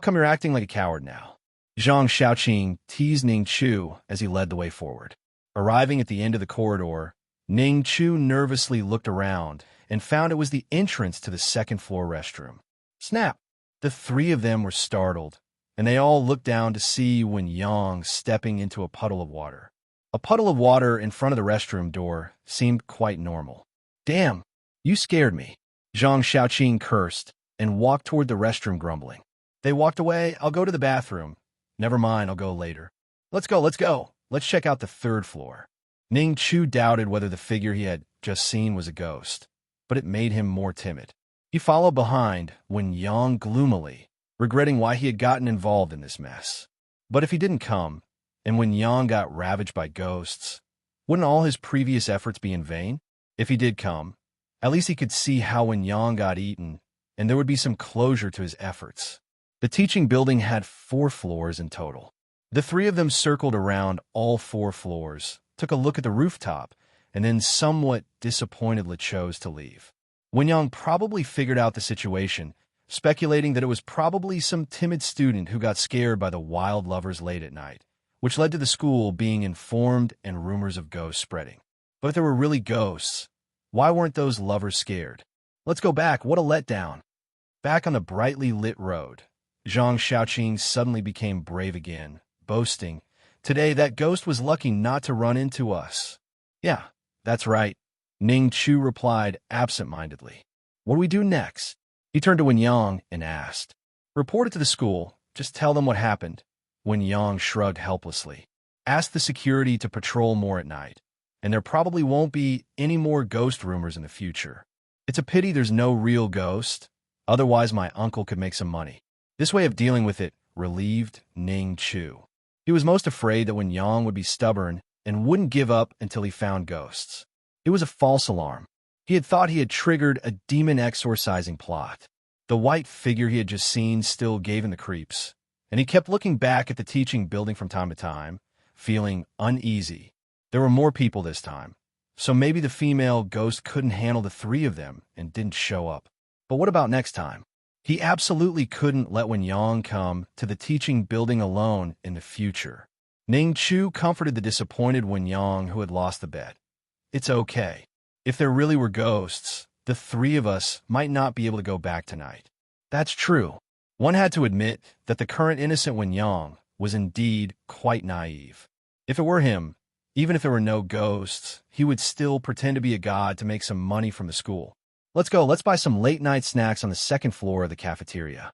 come you're acting like a coward now? Zhang Xiaoqing teased Ning Chu as he led the way forward. Arriving at the end of the corridor, Ning Chu nervously looked around and found it was the entrance to the second-floor restroom. Snap! The three of them were startled, and they all looked down to see Wen Yang stepping into a puddle of water. A puddle of water in front of the restroom door seemed quite normal. Damn, you scared me. Zhang Xiaoqing cursed and walked toward the restroom grumbling. They walked away. I'll go to the bathroom. Never mind, I'll go later. Let's go. Let's check out the third floor. Ning Chu doubted whether the figure he had just seen was a ghost, but it made him more timid. He followed behind Wen Yang gloomily, regretting why he had gotten involved in this mess. But if he didn't come, and Wen Yang got ravaged by ghosts, wouldn't all his previous efforts be in vain? If he did come, at least he could see how Wen Yang got eaten, and there would be some closure to his efforts. The teaching building had 4 floors in total. The 3 of them circled around all 4 floors, took a look at the rooftop, and then somewhat disappointedly chose to leave. Wen Yang probably figured out the situation, speculating that it was probably some timid student who got scared by the wild lovers late at night, which led to the school being informed and rumors of ghosts spreading. But if there were really ghosts, why weren't those lovers scared? Let's go back. What a letdown. Back on the brightly lit road, Zhang Xiaoqing suddenly became brave again, boasting, "Today that ghost was lucky not to run into us." "Yeah, that's right," Ning Chu replied absent-mindedly. "What do we do next?" He turned to Wen Yang and asked. "Report it to the school. Just tell them what happened." Wen Yang shrugged helplessly. "Ask the security to patrol more at night, and there probably won't be any more ghost rumors in the future. It's a pity there's no real ghost. Otherwise, my uncle could make some money." This way of dealing with it relieved Ning Chu. He was most afraid that Wen Yang would be stubborn and wouldn't give up until he found ghosts. It was a false alarm. He had thought he had triggered a demon exorcising plot. The white figure he had just seen still gave him the creeps, and he kept looking back at the teaching building from time to time, feeling uneasy. There were more people this time, so maybe the female ghost couldn't handle the 3 of them and didn't show up. But what about next time? He absolutely couldn't let Wen Yang come to the teaching building alone in the future. Ning Chu comforted the disappointed Wen Yang who had lost the bet. "It's okay. If there really were ghosts, the 3 of us might not be able to go back tonight." That's true. One had to admit that the current innocent Wen Yang was indeed quite naive. If it were him, even if there were no ghosts, he would still pretend to be a god to make some money from the school. "Let's go. Let's buy some late-night snacks on the 2nd floor of the cafeteria."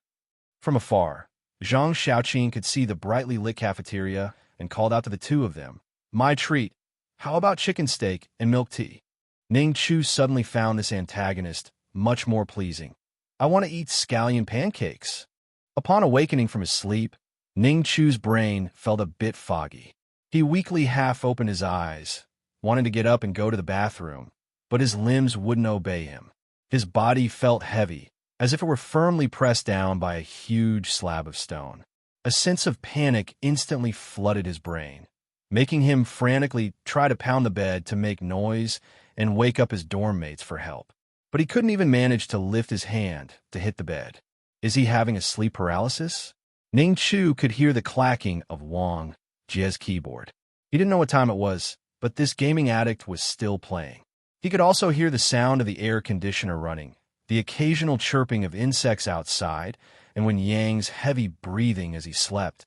From afar, Zhang Xiaoqing could see the brightly lit cafeteria and called out to the 2 of them, "My treat. How about chicken steak and milk tea?" Ning Chu suddenly found this antagonist much more pleasing. "I want to eat scallion pancakes." Upon awakening from his sleep, Ning Chu's brain felt a bit foggy. He weakly half-opened his eyes, wanted to get up and go to the bathroom, but his limbs wouldn't obey him. His body felt heavy, as if it were firmly pressed down by a huge slab of stone. A sense of panic instantly flooded his brain, making him frantically try to pound the bed to make noise and wake up his dorm mates for help. But he couldn't even manage to lift his hand to hit the bed. Is he having a sleep paralysis? Ning Chu could hear the clacking of Wang Jie's keyboard. He didn't know what time it was, but this gaming addict was still playing. He could also hear the sound of the air conditioner running, the occasional chirping of insects outside, and Wen Yang's heavy breathing as he slept.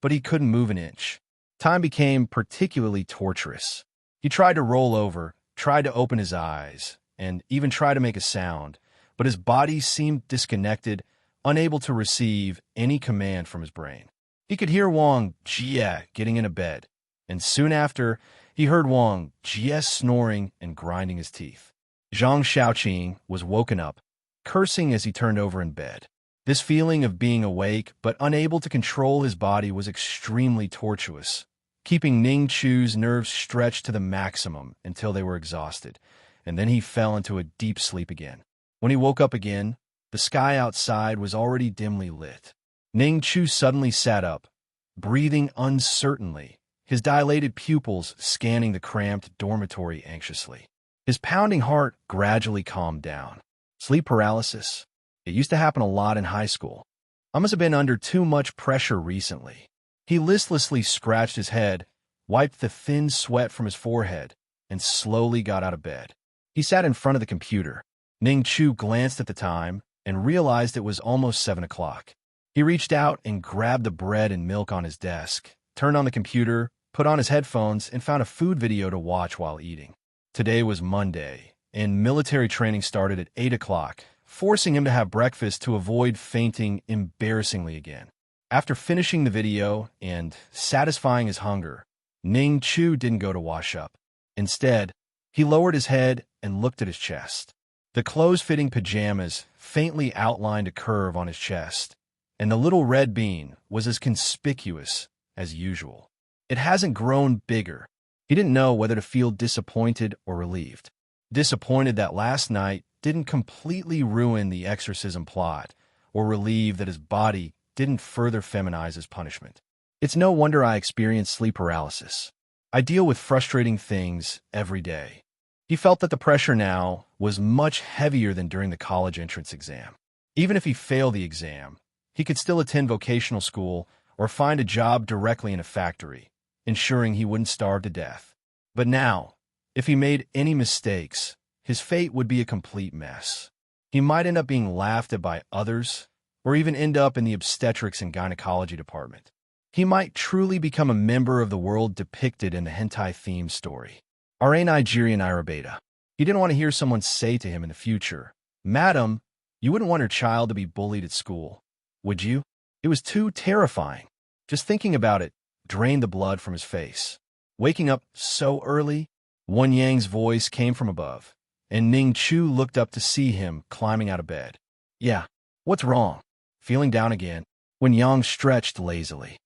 But he couldn't move an inch. Time became particularly torturous. He tried to roll over, tried to open his eyes, and even tried to make a sound, but his body seemed disconnected, unable to receive any command from his brain. He could hear Wang Jie getting into bed, and soon after, he heard Wang Jie snoring and grinding his teeth. Zhang Xiaoqing was woken up, cursing as he turned over in bed. This feeling of being awake but unable to control his body was extremely tortuous, keeping Ning Chu's nerves stretched to the maximum until they were exhausted, and then he fell into a deep sleep again. When he woke up again, the sky outside was already dimly lit. Ning Chu suddenly sat up, breathing uncertainly, his dilated pupils scanning the cramped dormitory anxiously. His pounding heart gradually calmed down. Sleep paralysis? It used to happen a lot in high school. I must have been under too much pressure recently. He listlessly scratched his head, wiped the thin sweat from his forehead, and slowly got out of bed. He sat in front of the computer. Ning Chu glanced at the time and realized it was almost 7 o'clock. He reached out and grabbed the bread and milk on his desk, turned on the computer, put on his headphones, and found a food video to watch while eating. Today was Monday, and military training started at 8 o'clock, forcing him to have breakfast to avoid fainting embarrassingly again. After finishing the video and satisfying his hunger, Ning Chu didn't go to wash up. Instead, he lowered his head and looked at his chest. The close-fitting pajamas faintly outlined a curve on his chest, and the little red bean was as conspicuous as usual. It hasn't grown bigger. He didn't know whether to feel disappointed or relieved. Disappointed that last night didn't completely ruin the exorcism plot, or relieved that his body didn't further feminize his punishment. It's no wonder I experience sleep paralysis. I deal with frustrating things every day. He felt that the pressure now was much heavier than during the college entrance exam. Even if he failed the exam, he could still attend vocational school or find a job directly in a factory, ensuring he wouldn't starve to death. But now, if he made any mistakes, his fate would be a complete mess. He might end up being laughed at by others, or even end up in the obstetrics and gynecology department. He might truly become a member of the world depicted in the hentai theme story. R.A. Nigerian Ira Beta. He didn't want to hear someone say to him in the future, "Madam, you wouldn't want your child to be bullied at school, would you?" It was too terrifying. Just thinking about it drained the blood from his face. Waking up so early, Wen Yang's voice came from above, and Ning Chu looked up to see him climbing out of bed. "Yeah, what's wrong?" Feeling down again, Wen Yang stretched lazily.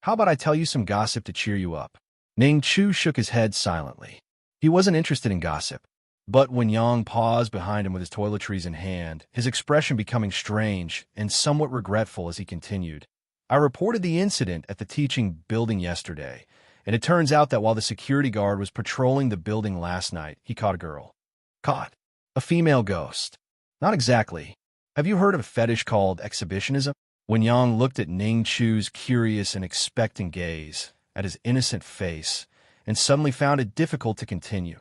"How about I tell you some gossip to cheer you up?" Ning Chu shook his head silently. He wasn't interested in gossip, but when Yang paused behind him with his toiletries in hand, his expression becoming strange and somewhat regretful as he continued, "I reported the incident at the teaching building yesterday, and it turns out that while the security guard was patrolling the building last night, he caught a girl." "Caught? A female ghost?" "Not exactly. Have you heard of a fetish called exhibitionism?" When Yang looked at Ning Chu's curious and expectant gaze, at his innocent face, and suddenly found it difficult to continue.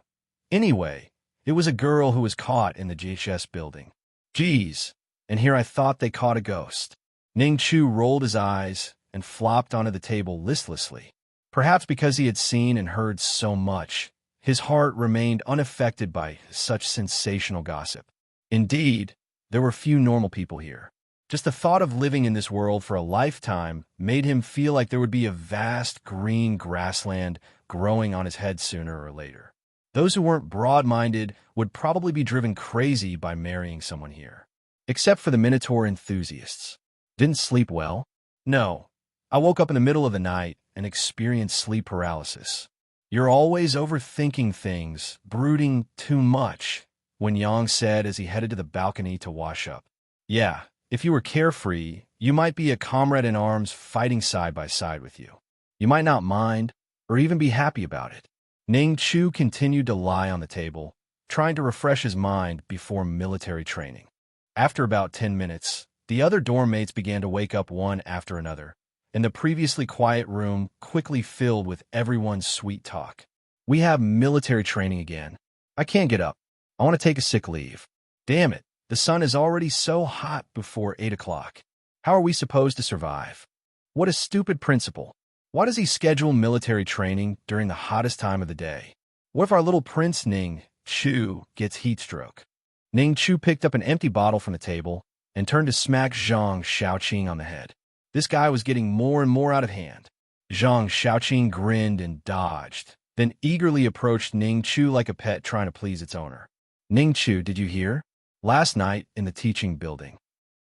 "Anyway, it was a girl who was caught in the JHS building." "Geez, and here I thought they caught a ghost." Ning Chu rolled his eyes and flopped onto the table listlessly. Perhaps because he had seen and heard so much, his heart remained unaffected by such sensational gossip. Indeed, there were few normal people here. Just the thought of living in this world for a lifetime made him feel like there would be a vast green grassland growing on his head sooner or later. Those who weren't broad-minded would probably be driven crazy by marrying someone here. Except for the Minotaur enthusiasts. Didn't sleep well? No. I woke up in the middle of the night and experienced sleep paralysis. "You're always overthinking things, brooding too much," Wen Yang said as he headed to the balcony to wash up. "Yeah. If you were carefree, you might be a comrade in arms fighting side by side with you. You might not mind, or even be happy about it." Ning Chu continued to lie on the table, trying to refresh his mind before military training. After about 10 minutes, the other dorm mates began to wake up one after another, and the previously quiet room quickly filled with everyone's sweet talk. "We have military training again. I can't get up. I want to take a sick leave. Damn it. The sun is already so hot before 8 o'clock. How are we supposed to survive? What a stupid principle. Why does he schedule military training during the hottest time of the day? What if our little prince Ning Chu gets heat stroke?" Ning Chu picked up an empty bottle from the table and turned to smack Zhang Xiaoqing on the head. This guy was getting more and more out of hand. Zhang Xiaoqing grinned and dodged, then eagerly approached Ning Chu like a pet trying to please its owner. "Ning Chu, did you hear? Last night in the teaching building."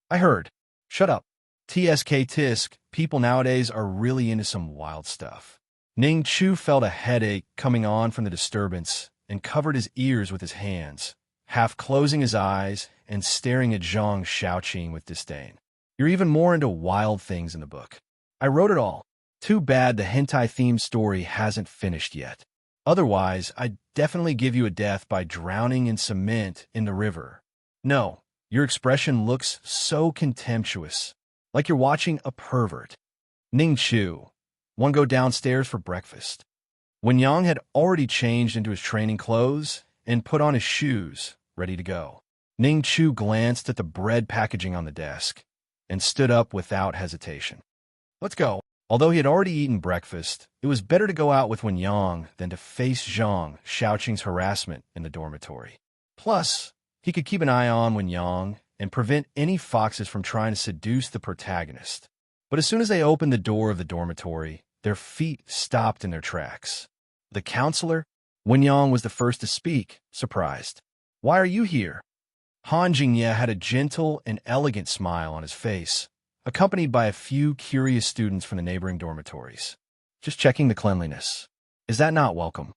"I heard." "Shut up. TSK tisk, people nowadays are really into some wild stuff." Ning Chu felt a headache coming on from the disturbance and covered his ears with his hands, half closing his eyes and staring at Zhang Xiaoqing with disdain. "You're even more into wild things in the book. I wrote it all. Too bad the hentai-themed story hasn't finished yet. Otherwise, I'd definitely give you a death by drowning in cement in the river. No, your expression looks so contemptuous, like you're watching a pervert." "Ning Chu, want to go downstairs for breakfast?" Wen Yang had already changed into his training clothes and put on his shoes, ready to go. Ning Chu glanced at the bread packaging on the desk and stood up without hesitation. "Let's go." Although he had already eaten breakfast, it was better to go out with Wen Yang than to face Zhang Shaoqing's harassment in the dormitory. Plus, he could keep an eye on Wen Yang and prevent any foxes from trying to seduce the protagonist. But as soon as they opened the door of the dormitory, their feet stopped in their tracks. The counselor? Wen Yang was the first to speak, surprised. "Why are you here?" Han Jingye had a gentle and elegant smile on his face, accompanied by a few curious students from the neighboring dormitories. "Just checking the cleanliness. Is that not welcome?"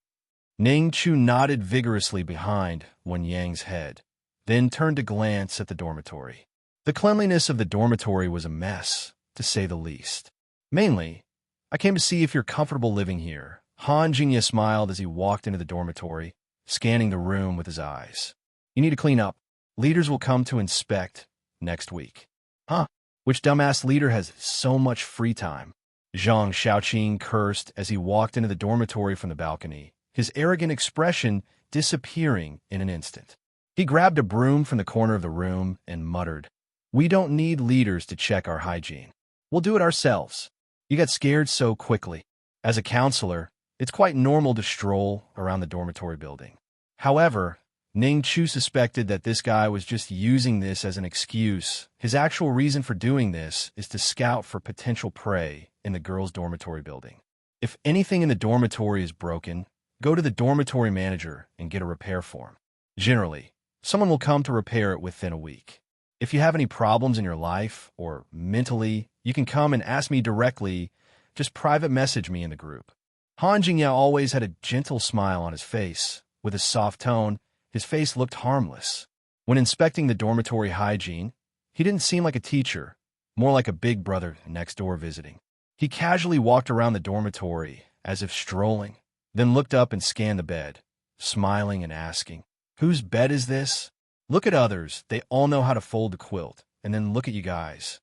Ning Chu nodded vigorously behind Wen Yang's head, then turned to glance at the dormitory. The cleanliness of the dormitory was a mess, to say the least. "Mainly, I came to see if you're comfortable living here." Han Jingye smiled as he walked into the dormitory, scanning the room with his eyes. "You need to clean up. Leaders will come to inspect next week." "Huh? Which dumbass leader has so much free time?" Zhang Shaoqing cursed as he walked into the dormitory from the balcony, his arrogant expression disappearing in an instant. He grabbed a broom from the corner of the room and muttered, "We don't need leaders to check our hygiene. We'll do it ourselves." You got scared so quickly. As a counselor, it's quite normal to stroll around the dormitory building. However, Ning Chu suspected that this guy was just using this as an excuse. His actual reason for doing this is to scout for potential prey in the girls' dormitory building. If anything in the dormitory is broken, go to the dormitory manager and get a repair form. Generally, someone will come to repair it within a week. If you have any problems in your life or mentally, you can come and ask me directly. Just private message me in the group. Han Jingyao always had a gentle smile on his face. With a soft tone, his face looked harmless. When inspecting the dormitory hygiene, he didn't seem like a teacher, more like a big brother next door visiting. He casually walked around the dormitory as if strolling, then looked up and scanned the bed, smiling and asking, "Whose bed is this?" Look at others, they all know how to fold a quilt, and then look at you guys.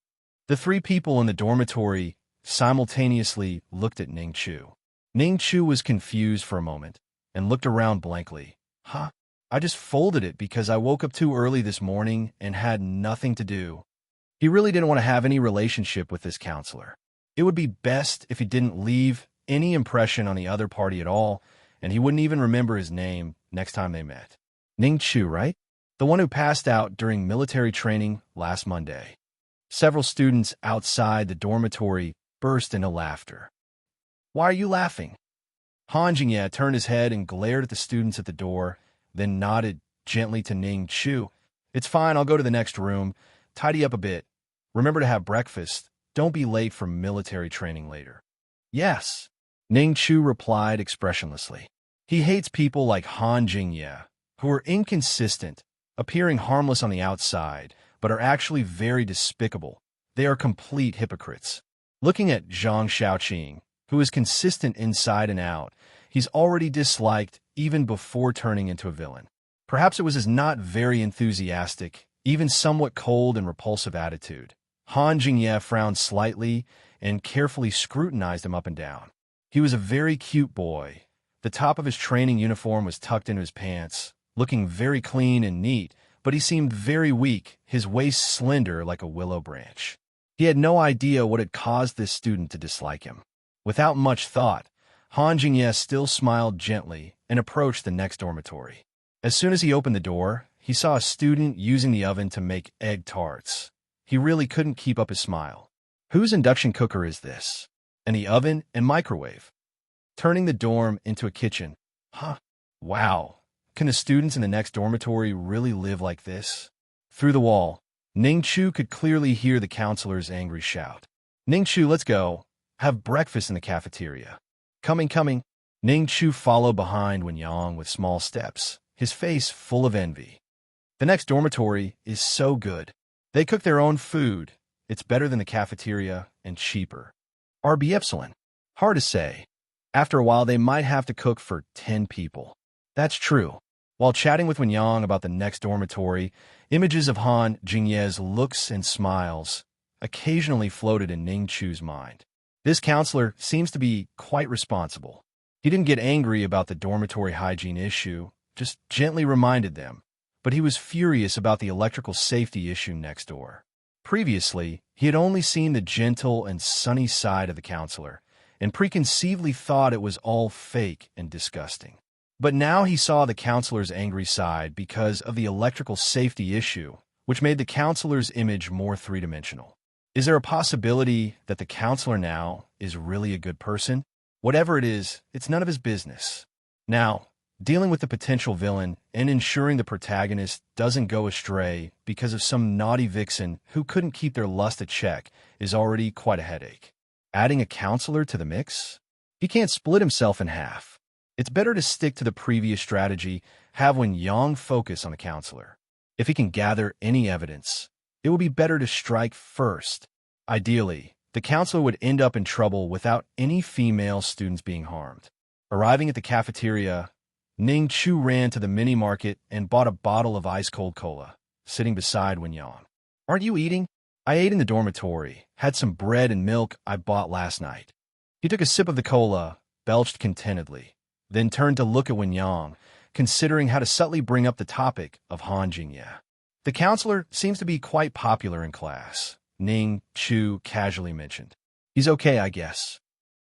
The three people in the dormitory simultaneously looked at Ning Chu. Ning Chu was confused for a moment and looked around blankly. "Huh? I just folded it because I woke up too early this morning and had nothing to do." He really didn't want to have any relationship with this counselor. It would be best if he didn't leave any impression on the other party at all, and he wouldn't even remember his name next time they met. Ning Chu, right? The one who passed out during military training last Monday. Several students outside the dormitory burst into laughter. "Why are you laughing?" Han Jingye turned his head and glared at the students at the door, then nodded gently to Ning Chu. "It's fine, I'll go to the next room. Tidy up a bit. Remember to have breakfast. Don't be late for military training later." "Yes," Ning Chu replied expressionlessly. He hates people like Han Jingye, who are inconsistent, appearing harmless on the outside, but are actually very despicable. They are complete hypocrites. Looking at Zhang Shaoqing, who is consistent inside and out, he's already disliked even before turning into a villain. Perhaps it was his not very enthusiastic, even somewhat cold and repulsive attitude. Han Jingye frowned slightly and carefully scrutinized him up and down. He was a very cute boy. The top of his training uniform was tucked into his pants, looking very clean and neat, but he seemed very weak, his waist slender like a willow branch. He had no idea what had caused this student to dislike him. Without much thought, Han Jingye still smiled gently and approached the next dormitory. As soon as he opened the door, he saw a student using the oven to make egg tarts. He really couldn't keep up his smile. Whose induction cooker is this? And the oven and microwave? Turning the dorm into a kitchen. Huh? Wow. Can the students in the next dormitory really live like this? Through the wall, Ning Chu could clearly hear the counselor's angry shout. "Ning Chu, let's go. Have breakfast in the cafeteria." Coming, coming. Ning Chu followed behind Wen Yang with small steps, his face full of envy. The next dormitory is so good. They cook their own food. It's better than the cafeteria and cheaper. RB Epsilon. Hard to say. After a while, they might have to cook for 10 people. That's true. While chatting with Wen Yang about the next dormitory, images of Han Jingye's looks and smiles occasionally floated in Ning Chu's mind. This counselor seems to be quite responsible. He didn't get angry about the dormitory hygiene issue, just gently reminded them, but he was furious about the electrical safety issue next door. Previously, he had only seen the gentle and sunny side of the counselor, and preconceivedly thought it was all fake and disgusting. But now he saw the counselor's angry side because of the electrical safety issue, which made the counselor's image more three-dimensional. Is there a possibility that the counselor now is really a good person? Whatever it is, it's none of his business. Now, dealing with the potential villain and ensuring the protagonist doesn't go astray because of some naughty vixen who couldn't keep their lust at check is already quite a headache. Adding a counselor to the mix? He can't split himself in half. It's better to stick to the previous strategy, have Wen Yang focus on the counselor. If he can gather any evidence, it would be better to strike first. Ideally, the counselor would end up in trouble without any female students being harmed. Arriving at the cafeteria, Ning Chu ran to the mini-market and bought a bottle of ice-cold cola, sitting beside Wen Yang. "Aren't you eating?" "I ate in the dormitory, had some bread and milk I bought last night." He took a sip of the cola, belched contentedly, then turned to look at Wen Yang, considering how to subtly bring up the topic of Han Jingye. "The counselor seems to be quite popular in class," Ning Chu casually mentioned. "He's okay, I guess."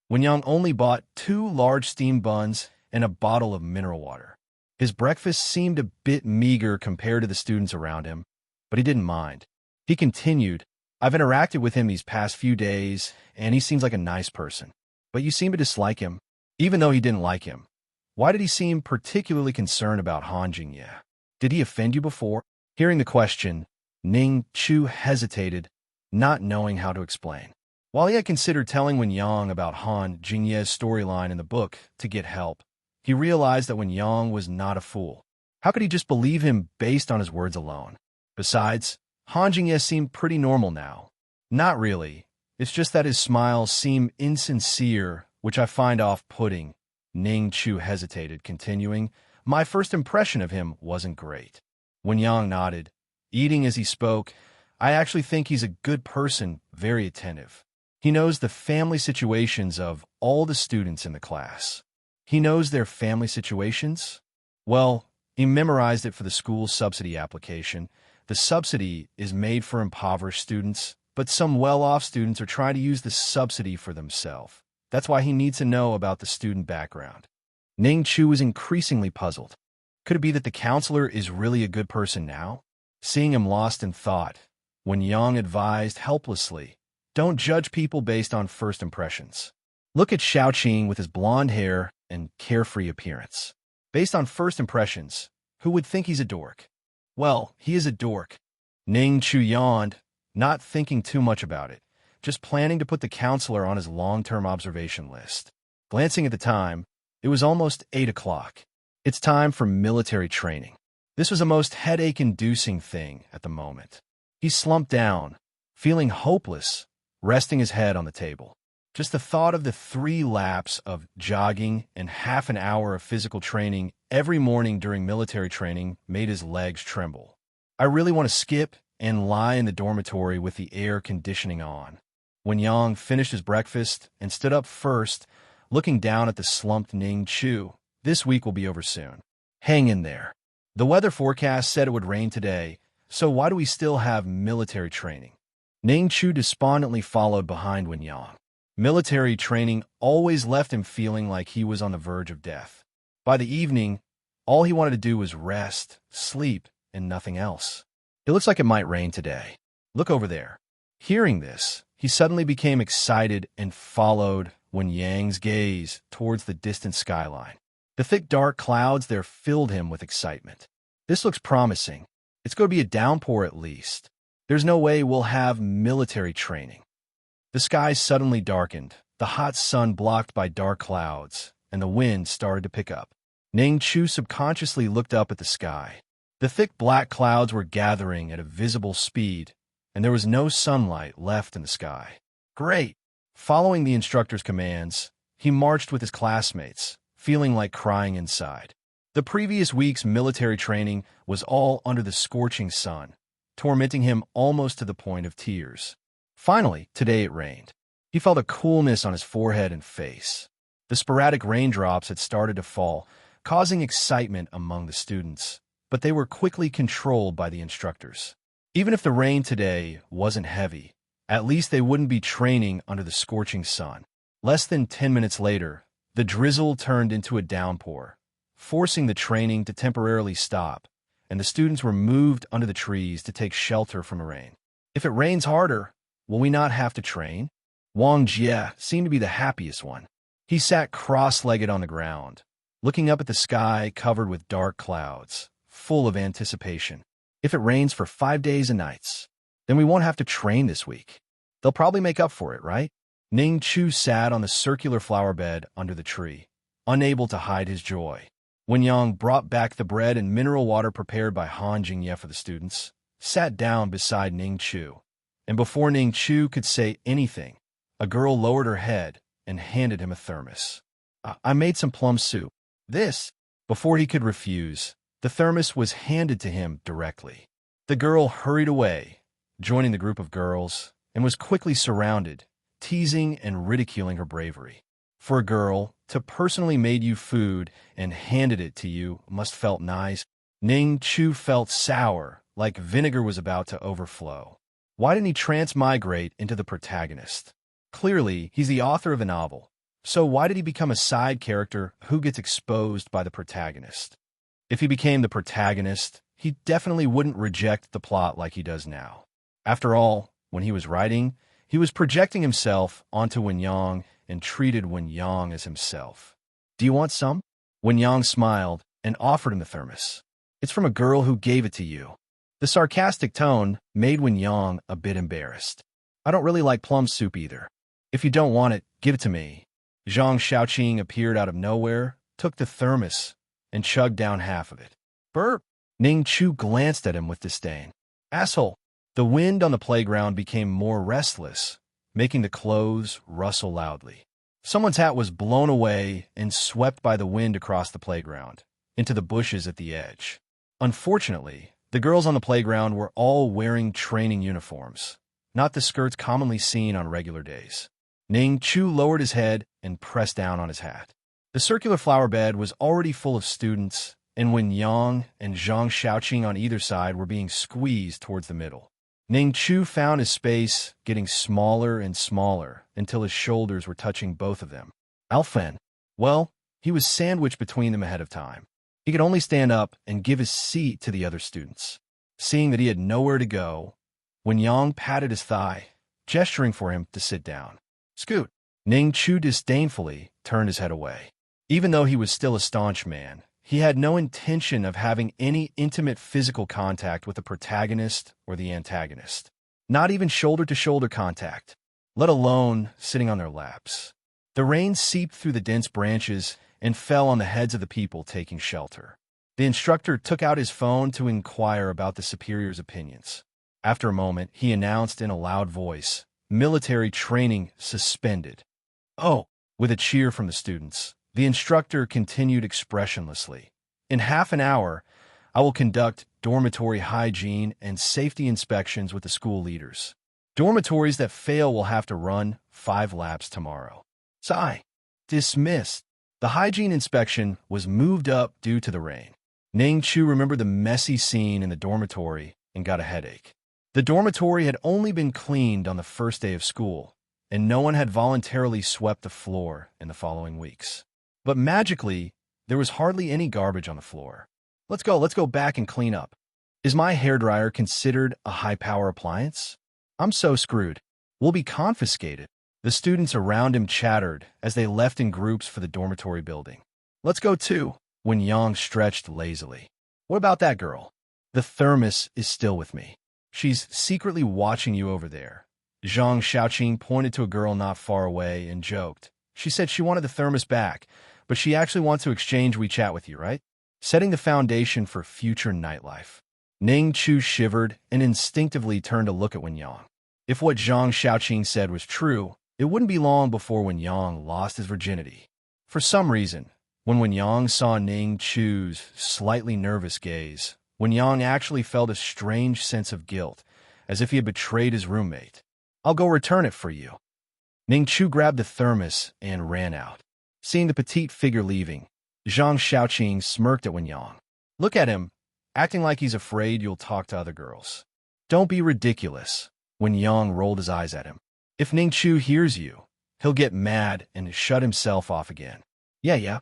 Wen Yang only bought 2 large steamed buns and a bottle of mineral water. His breakfast seemed a bit meager compared to the students around him, but he didn't mind. He continued, "I've interacted with him these past few days, and he seems like a nice person. But you seem to dislike him, even though he didn't like him. Why did he seem particularly concerned about Han Jingye? Did he offend you before?" Hearing the question, Ning Chu hesitated, not knowing how to explain. While he had considered telling Wen Yang about Han Jingye's storyline in the book to get help, he realized that Wen Yang was not a fool. How could he just believe him based on his words alone? Besides, Han Jingye seemed pretty normal now. Not really. It's just that his smiles seem insincere, which I find off-putting. Ning Chu hesitated, continuing, "My first impression of him wasn't great." Wen Yang nodded, eating as he spoke. "I actually think he's a good person, very attentive. He knows the family situations of all the students in the class." "He knows their family situations?" "Well, he memorized it for the school's subsidy application. The subsidy is made for impoverished students, but some well-off students are trying to use the subsidy for themselves. That's why he needs to know about the student background." Ning Chu was increasingly puzzled. Could it be that the counselor is really a good person now? Seeing him lost in thought, Wen Yang advised helplessly, "Don't judge people based on first impressions. Look at Xiaoqing with his blonde hair and carefree appearance. Based on first impressions, who would think he's a dork? Well, he is a dork." Ning Chu yawned, not thinking too much about it, just planning to put the counselor on his long-term observation list. Glancing at the time, it was almost 8 o'clock. It's time for military training. This was a most headache-inducing thing at the moment. He slumped down, feeling hopeless, resting his head on the table. Just the thought of the 3 laps of jogging and half an hour of physical training every morning during military training made his legs tremble. "I really want to skip and lie in the dormitory with the air conditioning on." Wen Yang finished his breakfast and stood up first, looking down at the slumped Ning Chu. "This week will be over soon. Hang in there. The weather forecast said it would rain today, so why do we still have military training?" Ning Chu despondently followed behind Wen Yang. Military training always left him feeling like he was on the verge of death. By the evening, all he wanted to do was rest, sleep, and nothing else. "It looks like it might rain today. Look over there." Hearing this, he suddenly became excited and followed Wen Yang's gaze towards the distant skyline. The thick dark clouds there filled him with excitement. "This looks promising. It's going to be a downpour at least. There's no way we'll have military training." The sky suddenly darkened, the hot sun blocked by dark clouds, and the wind started to pick up. Ning Chu subconsciously looked up at the sky. The thick black clouds were gathering at a visible speed, and there was no sunlight left in the sky. Great! Following the instructor's commands, he marched with his classmates, feeling like crying inside. The previous week's military training was all under the scorching sun, tormenting him almost to the point of tears. Finally, today it rained. He felt a coolness on his forehead and face. The sporadic raindrops had started to fall, causing excitement among the students, but they were quickly controlled by the instructors. Even if the rain today wasn't heavy, at least they wouldn't be training under the scorching sun. Less than 10 minutes later, the drizzle turned into a downpour, forcing the training to temporarily stop, and the students were moved under the trees to take shelter from the rain. If it rains harder, will we not have to train? Wang Jie seemed to be the happiest one. He sat cross-legged on the ground, looking up at the sky covered with dark clouds, full of anticipation. If it rains for 5 days and nights, then we won't have to train this week. They'll probably make up for it, right? Ning Chu sat on the circular flower bed under the tree, unable to hide his joy. Wen Yang brought back the bread and mineral water prepared by Han Jingye for the students, sat down beside Ning Chu, and before Ning Chu could say anything, a girl lowered her head and handed him a thermos. I made some plum soup. This, before he could refuse, the thermos was handed to him directly. The girl hurried away, joining the group of girls, and was quickly surrounded, teasing and ridiculing her bravery. For a girl to personally made you food and handed it to you must felt nice. Ning Chu felt sour, like vinegar was about to overflow. Why didn't he transmigrate into the protagonist? Clearly, he's the author of a novel. So why did he become a side character who gets exposed by the protagonist? If he became the protagonist, he definitely wouldn't reject the plot like he does now. After all, when he was writing, he was projecting himself onto Wen Yang and treated Wen Yang as himself. Do you want some? Wen Yang smiled and offered him the thermos. It's from a girl who gave it to you. The sarcastic tone made Wen Yang a bit embarrassed. I don't really like plum soup either. If you don't want it, give it to me. Zhang Xiaoqing appeared out of nowhere, took the thermos, and chugged down half of it. Burp! Ning Chu glanced at him with disdain. Asshole! The wind on the playground became more restless, making the clothes rustle loudly. Someone's hat was blown away and swept by the wind across the playground, into the bushes at the edge. Unfortunately, the girls on the playground were all wearing training uniforms, not the skirts commonly seen on regular days. Ning Chu lowered his head and pressed down on his hat. The circular flower bed was already full of students, and Wen Yang and Zhang Xiaoqing on either side were being squeezed towards the middle. Ning Chu found his space getting smaller and smaller until his shoulders were touching both of them. Alfen, well, he was sandwiched between them ahead of time. He could only stand up and give his seat to the other students. Seeing that he had nowhere to go, Wen Yang patted his thigh, gesturing for him to sit down. Scoot. Ning Chu disdainfully turned his head away. Even though he was still a staunch man, he had no intention of having any intimate physical contact with the protagonist or the antagonist. Not even shoulder-to-shoulder contact, let alone sitting on their laps. The rain seeped through the dense branches and fell on the heads of the people taking shelter. The instructor took out his phone to inquire about the superior's opinions. After a moment, he announced in a loud voice, "Military training suspended." Oh, with a cheer from the students, the instructor continued expressionlessly. In half an hour, I will conduct dormitory hygiene and safety inspections with the school leaders. Dormitories that fail will have to run 5 laps tomorrow. Sigh. Dismissed. The hygiene inspection was moved up due to the rain. Ning Chu remembered the messy scene in the dormitory and got a headache. The dormitory had only been cleaned on the first day of school, and no one had voluntarily swept the floor in the following weeks. But magically, there was hardly any garbage on the floor. Let's go back and clean up. Is my hairdryer considered a high-power appliance? I'm so screwed. We'll be confiscated. The students around him chattered as they left in groups for the dormitory building. Let's go too, Wen Yang stretched lazily. What about that girl? The thermos is still with me. She's secretly watching you over there. Zhang Xiaoqing pointed to a girl not far away and joked. She said she wanted the thermos back, but she actually wants to exchange WeChat with you, right? Setting the foundation for future nightlife. Ning Chu shivered and instinctively turned to look at Wen Yang. If what Zhang Xiaoqing said was true, it wouldn't be long before Wen Yang lost his virginity. For some reason, when Wen Yang saw Ning Chu's slightly nervous gaze, Wen Yang actually felt a strange sense of guilt, as if he had betrayed his roommate. I'll go return it for you. Ning Chu grabbed the thermos and ran out. Seeing the petite figure leaving, Zhang Xiaoqing smirked at Wen Yang. Look at him, acting like he's afraid you'll talk to other girls. Don't be ridiculous. Wen Yang rolled his eyes at him. If Ning Chu hears you, he'll get mad and shut himself off again. Yeah.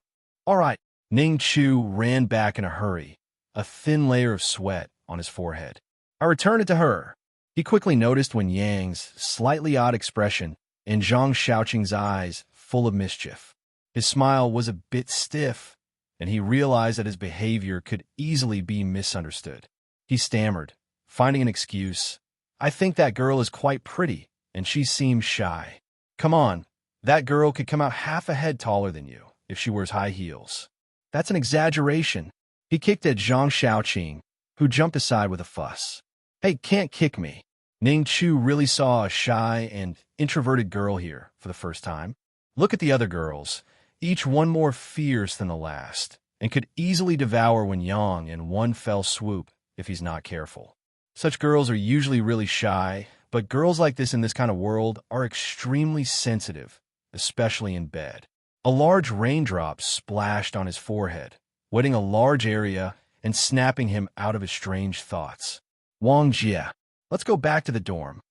All right. Ning Chu ran back in a hurry, a thin layer of sweat on his forehead. I returned it to her. He quickly noticed Wen Yang's slightly odd expression and Zhang Shaoqing's eyes full of mischief. His smile was a bit stiff, and he realized that his behavior could easily be misunderstood. He stammered, finding an excuse. I think that girl is quite pretty, and she seems shy. Come on, that girl could come out half a head taller than you if she wears high heels. That's an exaggeration. He kicked at Zhang Shaoqing, who jumped aside with a fuss. Hey, can't kick me. Ning Chu really saw a shy and introverted girl here for the first time. Look at the other girls, each one more fierce than the last, and could easily devour Wen Yang in one fell swoop if he's not careful. Such girls are usually really shy, but girls like this in this kind of world are extremely sensitive, especially in bed. A large raindrop splashed on his forehead, wetting a large area and snapping him out of his strange thoughts. Wang Jie, let's go back to the dorm.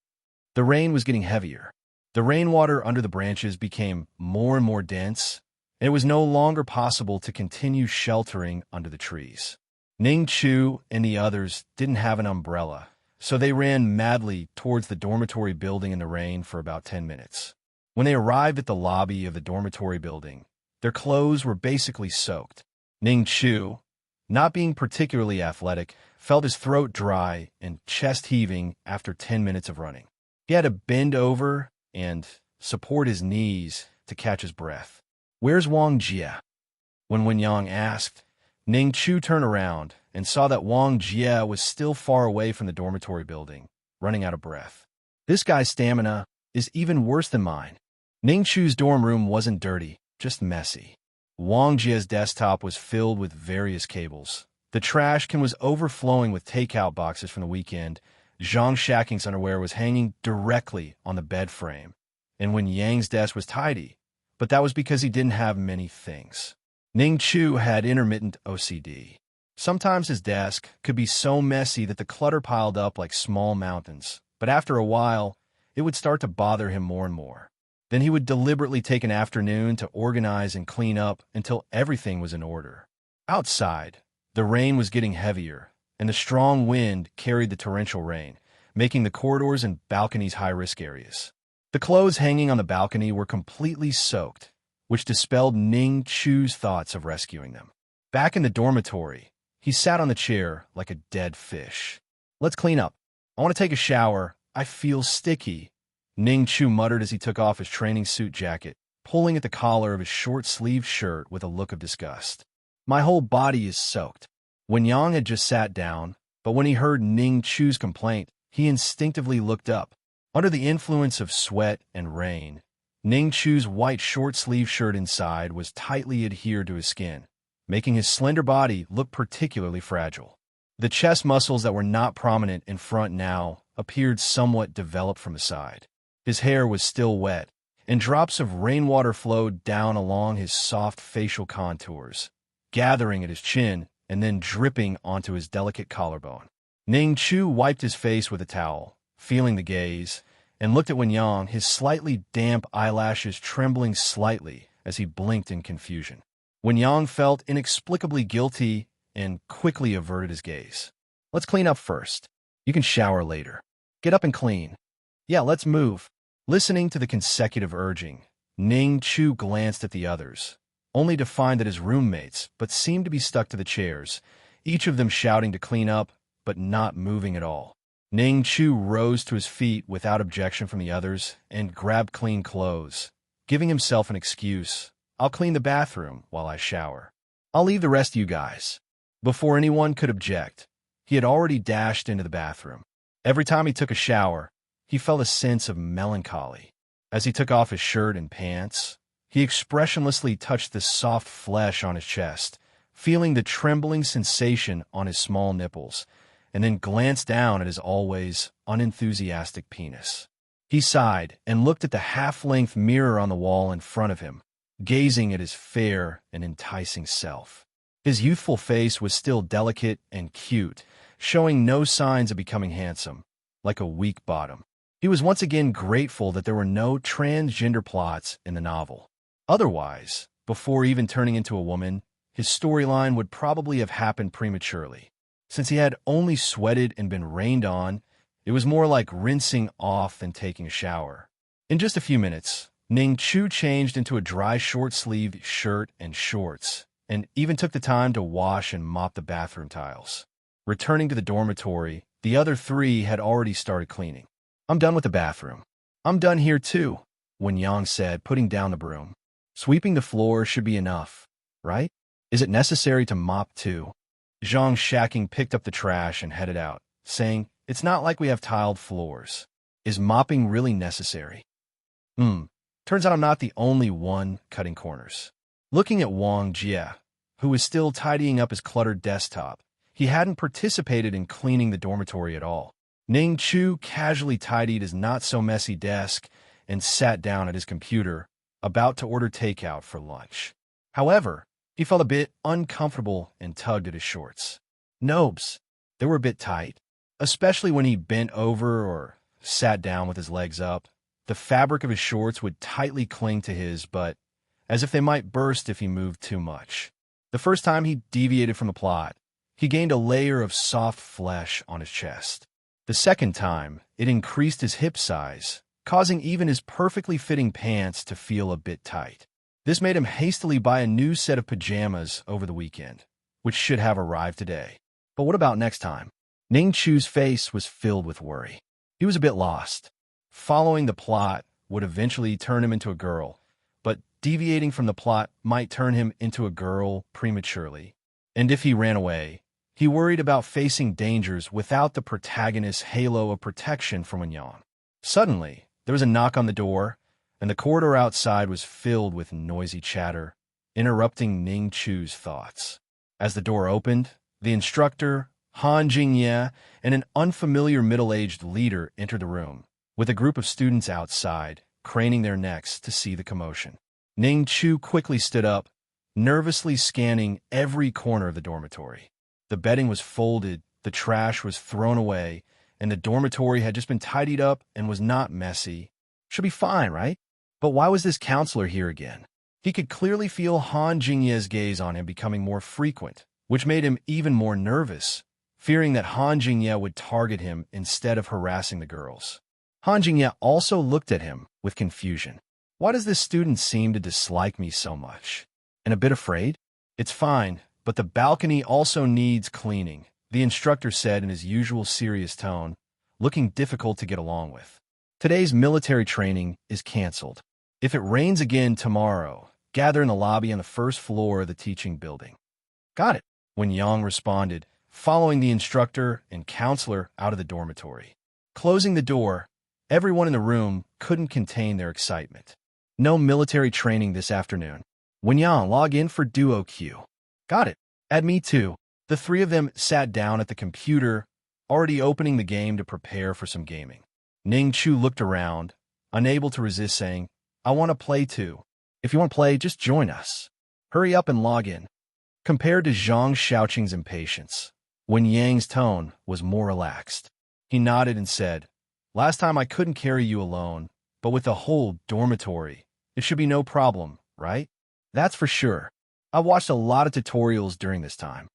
The rain was getting heavier. The rainwater under the branches became more and more dense, and it was no longer possible to continue sheltering under the trees. Ning Chu and the others didn't have an umbrella, so they ran madly towards the dormitory building in the rain for about 10 minutes. When they arrived at the lobby of the dormitory building, their clothes were basically soaked. Ning Chu, not being particularly athletic, felt his throat dry and chest heaving after 10 minutes of running. He had to bend over and support his knees to catch his breath. Where's Wang Jie? When Wen Yang asked, Ning Chu turned around and saw that Wang Jie was still far away from the dormitory building, running out of breath. This guy's stamina is even worse than mine. Ning Chu's dorm room wasn't dirty, just messy. Wang Jie's desktop was filled with various cables. The trash can was overflowing with takeout boxes from the weekend. Zhang Shaoqing's underwear was hanging directly on the bed frame. And Wen Yang's desk was tidy, but that was because he didn't have many things. Ning Chu had intermittent OCD. Sometimes his desk could be so messy that the clutter piled up like small mountains, but after a while, it would start to bother him more and more. Then he would deliberately take an afternoon to organize and clean up until everything was in order. Outside, the rain was getting heavier, and the strong wind carried the torrential rain, making the corridors and balconies high-risk areas. The clothes hanging on the balcony were completely soaked, which dispelled Ning Chu's thoughts of rescuing them. Back in the dormitory, he sat on the chair like a dead fish. Let's clean up. I want to take a shower. I feel sticky. Ning Chu muttered as he took off his training suit jacket, pulling at the collar of his short-sleeved shirt with a look of disgust. My whole body is soaked. Wen Yang had just sat down, but when he heard Ning Chu's complaint, he instinctively looked up. Under the influence of sweat and rain, Ning Chu's white short-sleeved shirt inside was tightly adhered to his skin, making his slender body look particularly fragile. The chest muscles that were not prominent in front now appeared somewhat developed from the side. His hair was still wet, and drops of rainwater flowed down along his soft facial contours, gathering at his chin and then dripping onto his delicate collarbone. Ning Chu wiped his face with a towel, feeling the gaze, and looked at Wen Yang, his slightly damp eyelashes trembling slightly as he blinked in confusion. Wen Yang felt inexplicably guilty and quickly averted his gaze. Let's clean up first. You can shower later. Get up and clean. Yeah, let's move. Listening to the consecutive urging, Ning Chu glanced at the others, only to find that his roommates but seemed to be stuck to the chairs, each of them shouting to clean up, but not moving at all. Ning Chu rose to his feet without objection from the others and grabbed clean clothes, giving himself an excuse. I'll clean the bathroom while I shower. I'll leave the rest of you guys. Before anyone could object, he had already dashed into the bathroom. Every time he took a shower, he felt a sense of melancholy. As he took off his shirt and pants, he expressionlessly touched the soft flesh on his chest, feeling the trembling sensation on his small nipples, and then glanced down at his always unenthusiastic penis. He sighed and looked at the half-length mirror on the wall in front of him, gazing at his fair and enticing self. His youthful face was still delicate and cute, showing no signs of becoming handsome, like a weak bottom. He was once again grateful that there were no transgender plots in the novel. Otherwise, before even turning into a woman, his storyline would probably have happened prematurely. Since he had only sweated and been rained on, it was more like rinsing off than taking a shower. In just a few minutes, Ning Chu changed into a dry short-sleeved shirt and shorts, and even took the time to wash and mop the bathroom tiles. Returning to the dormitory, the other three had already started cleaning. "I'm done with the bathroom." "I'm done here too," Wen-yang said, putting down the broom. "Sweeping the floor should be enough, right? Is it necessary to mop too?" Zhang Shaking picked up the trash and headed out, saying, "It's not like we have tiled floors. Is mopping really necessary?" Turns out I'm not the only one cutting corners. Looking at Wang Jie, who was still tidying up his cluttered desktop, he hadn't participated in cleaning the dormitory at all. Ning Chu casually tidied his not-so-messy desk and sat down at his computer, about to order takeout for lunch. However, he felt a bit uncomfortable and tugged at his shorts. Nobes, they were a bit tight, especially when he bent over or sat down with his legs up. The fabric of his shorts would tightly cling to his butt, as if they might burst if he moved too much. The first time he deviated from the plot, he gained a layer of soft flesh on his chest. The second time, it increased his hip size, causing even his perfectly fitting pants to feel a bit tight. This made him hastily buy a new set of pajamas over the weekend, which should have arrived today. But what about next time? Ning Chu's face was filled with worry. He was a bit lost. Following the plot would eventually turn him into a girl, but deviating from the plot might turn him into a girl prematurely. And if he ran away, he worried about facing dangers without the protagonist's halo of protection from Wen-yang. Suddenly, there was a knock on the door, and the corridor outside was filled with noisy chatter, interrupting Ning Chu's thoughts. As the door opened, the instructor, Han Jingye, and an unfamiliar middle-aged leader entered the room, with a group of students outside, craning their necks to see the commotion. Ning Chu quickly stood up, nervously scanning every corner of the dormitory. The bedding was folded, the trash was thrown away, and the dormitory had just been tidied up and was not messy. Should be fine, right? But why was this counselor here again? He could clearly feel Han Jingye's gaze on him becoming more frequent, which made him even more nervous, fearing that Han Jingye would target him instead of harassing the girls. Han Jingye also looked at him with confusion. Why does this student seem to dislike me so much? And a bit afraid? It's fine, but the balcony also needs cleaning, the instructor said in his usual serious tone, looking difficult to get along with. Today's military training is canceled. If it rains again tomorrow, gather in the lobby on the first floor of the teaching building. Got it, Wen-yang responded, following the instructor and counselor out of the dormitory. Closing the door, everyone in the room couldn't contain their excitement. No military training this afternoon. Wen-yang, log in for duo queue. Got it. Add me too. The three of them sat down at the computer, already opening the game to prepare for some gaming. Ning Chu looked around, unable to resist saying, I want to play too. If you want to play, just join us. Hurry up and log in. Compared to Zhang Shaoqing's impatience, Wen-yang's tone was more relaxed. He nodded and said, Last time I couldn't carry you alone, but with the whole dormitory, it should be no problem, right? That's for sure. I watched a lot of tutorials during this time.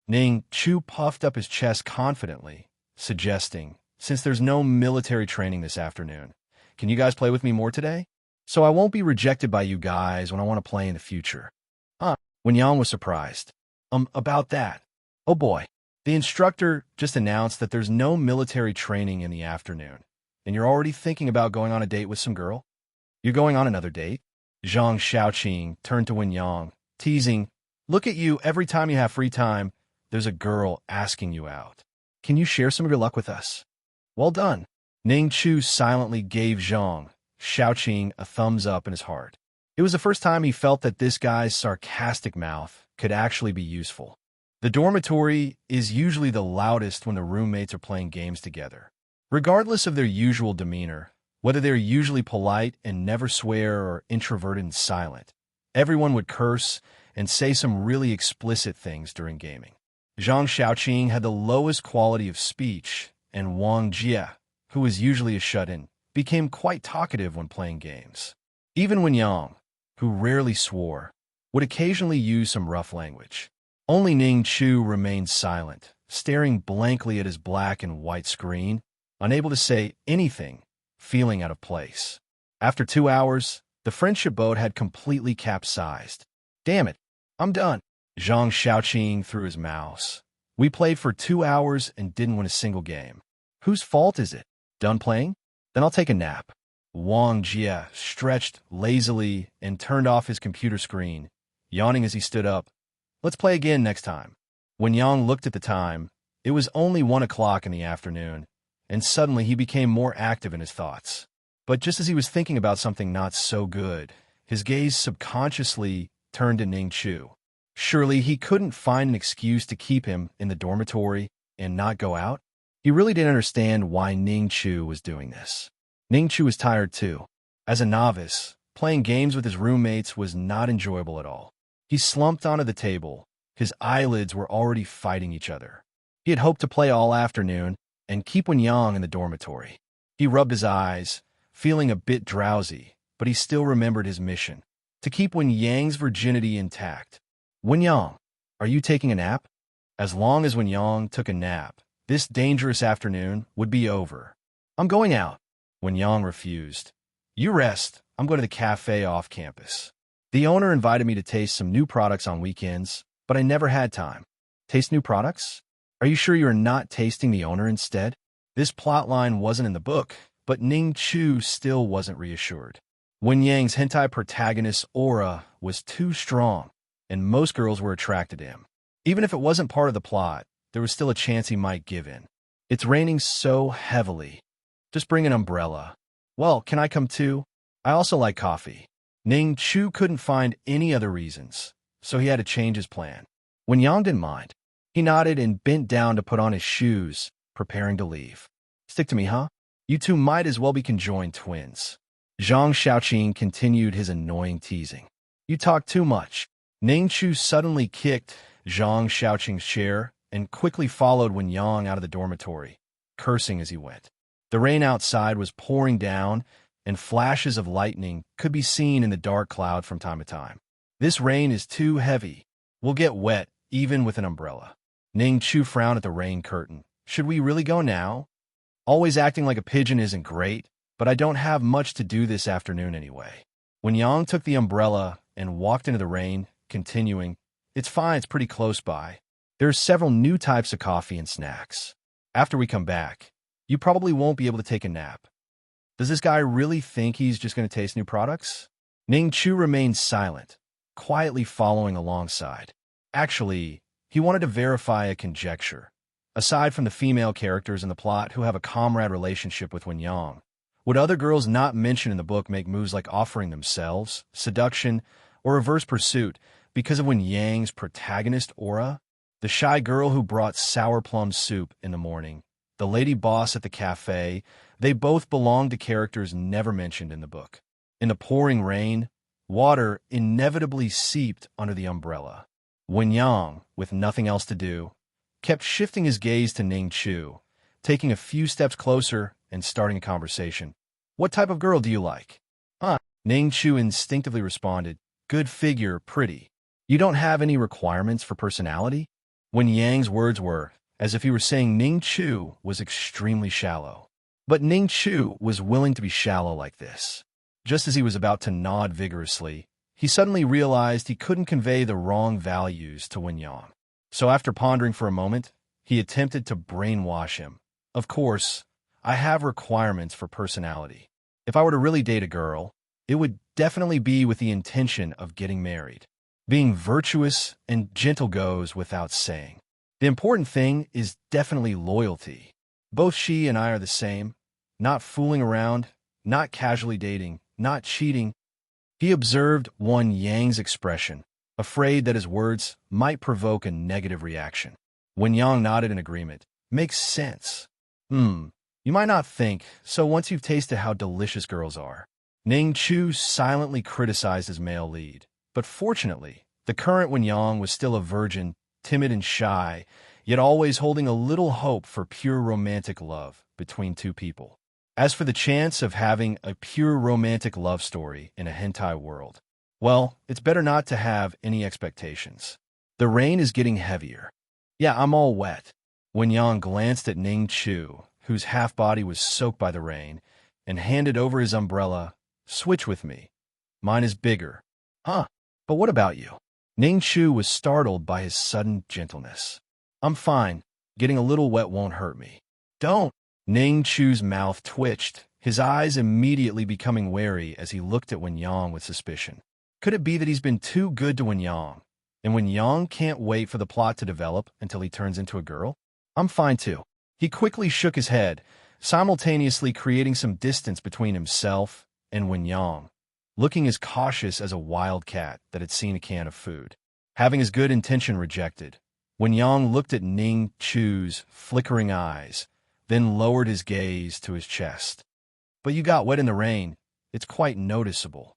Ning Chu puffed up his chest confidently, suggesting, since there's no military training this afternoon, can you guys play with me more today? So I won't be rejected by you guys when I want to play in the future. Wen-yang was surprised. About that. Oh boy. The instructor just announced that there's no military training in the afternoon, and you're already thinking about going on a date with some girl? You're going on another date? Zhang Shaoqing turned to Wen-yang, teasing, Look at you, every time you have free time, there's a girl asking you out. Can you share some of your luck with us? Well done. Ning Chu silently gave Zhang Shaoqing a thumbs up in his heart. It was the first time he felt that this guy's sarcastic mouth could actually be useful. The dormitory is usually the loudest when the roommates are playing games together. Regardless of their usual demeanor, whether they're usually polite and never swear or introverted and silent, everyone would curse and say some really explicit things during gaming. Zhang Shaoqing had the lowest quality of speech, and Wang Jie who was usually a shut-in, became quite talkative when playing games. Even Wen-yang, who rarely swore, would occasionally use some rough language. Only Ning Chu remained silent, staring blankly at his black and white screen, unable to say anything, feeling out of place. After 2 hours, the friendship boat had completely capsized. "Damn it, I'm done," Zhang Xiaoqing through his mouse. "We played for 2 hours and didn't win a single game. Whose fault is it? Done playing? Then I'll take a nap." Wang Jie stretched lazily and turned off his computer screen, yawning as he stood up. "Let's play again next time." When Yang looked at the time, it was only 1 o'clock in the afternoon, and suddenly he became more active in his thoughts. But just as he was thinking about something not so good, his gaze subconsciously turned to Ning Chu. Surely he couldn't find an excuse to keep him in the dormitory and not go out? He really didn't understand why Ning Chu was doing this. Ning Chu was tired too. As a novice, playing games with his roommates was not enjoyable at all. He slumped onto the table. His eyelids were already fighting each other. He had hoped to play all afternoon and keep Wen-yang in the dormitory. He rubbed his eyes, feeling a bit drowsy, but he still remembered his mission, to keep Wen-yang's virginity intact. "Wen-yang, are you taking a nap?" As long as Wen-yang took a nap, this dangerous afternoon would be over. "I'm going out." Wen-yang refused. "You rest. I'm going to the cafe off campus. The owner invited me to taste some new products on weekends, but I never had time." "Taste new products? Are you sure you're not tasting the owner instead?" This plotline wasn't in the book, but Ning Chu still wasn't reassured. Wen-yang's hentai protagonist's aura was too strong, and most girls were attracted to him. Even if it wasn't part of the plot, there was still a chance he might give in. "It's raining so heavily. Just bring an umbrella." "Well, can I come too? I also like coffee." Ning Chu couldn't find any other reasons, so he had to change his plan. Wen-yang didn't mind. He nodded and bent down to put on his shoes, preparing to leave. "Stick to me, huh? You two might as well be conjoined twins." Zhang Xiaoqing continued his annoying teasing. "You talk too much." Ning Chu suddenly kicked Zhang Xiaoqing's chair and quickly followed Wen-yang out of the dormitory, cursing as he went. The rain outside was pouring down, and flashes of lightning could be seen in the dark cloud from time to time. "This rain is too heavy. We'll get wet, even with an umbrella." Ning Chu frowned at the rain curtain. "Should we really go now? Always acting like a pigeon isn't great, but I don't have much to do this afternoon anyway." Wen-yang took the umbrella and walked into the rain, continuing, "It's fine, it's pretty close by. There are several new types of coffee and snacks. After we come back, you probably won't be able to take a nap." Does this guy really think he's just going to taste new products? Ning Chu remained silent, quietly following alongside. Actually, he wanted to verify a conjecture. Aside from the female characters in the plot who have a comrade relationship with Wen-yang, would other girls not mentioned in the book make moves like offering themselves, seduction, or reverse pursuit because of Wen-yang's protagonist aura? The shy girl who brought sour plum soup in the morning, the lady boss at the cafe, they both belonged to characters never mentioned in the book. In the pouring rain, water inevitably seeped under the umbrella. Wen-yang, with nothing else to do, kept shifting his gaze to Ning Chu, taking a few steps closer and starting a conversation. "What type of girl do you like?" Ning Chu instinctively responded, "Good figure, pretty. You don't have any requirements for personality?" Wen-yang's words were as if he were saying Ning Chu was extremely shallow. But Ning Chu was willing to be shallow like this. Just as he was about to nod vigorously, he suddenly realized he couldn't convey the wrong values to Wen-yang. So after pondering for a moment, he attempted to brainwash him. "Of course, I have requirements for personality. If I were to really date a girl, it would definitely be with the intention of getting married. Being virtuous and gentle goes without saying. The important thing is definitely loyalty. Both she and I are the same. Not fooling around, not casually dating, not cheating." He observed Wen-yang's expression, afraid that his words might provoke a negative reaction. Wen-yang nodded in agreement. "Makes sense. You might not think so once you've tasted how delicious girls are." Ning Chu silently criticized his male lead, but fortunately, the current Wen-yang was still a virgin, timid and shy, yet always holding a little hope for pure romantic love between two people. As for the chance of having a pure romantic love story in a hentai world, well, it's better not to have any expectations. The rain is getting heavier. Yeah, I'm all wet. Wen Yang glanced at Ning Chu, whose half-body was soaked by the rain, and handed over his umbrella. Switch with me. Mine is bigger. Huh, but what about you? Ning Chu was startled by his sudden gentleness. I'm fine. Getting a little wet won't hurt me. Don't. Ning Chu's mouth twitched, his eyes immediately becoming wary as he looked at Wen Yang with suspicion. Could it be that he's been too good to Wen Yang, and Wen Yang can't wait for the plot to develop until he turns into a girl? I'm fine too. He quickly shook his head, simultaneously creating some distance between himself and Wen Yang, looking as cautious as a wild cat that had seen a can of food. Having his good intention rejected, Wen Yang looked at Ning Chu's flickering eyes, then lowered his gaze to his chest. But you got wet in the rain. It's quite noticeable.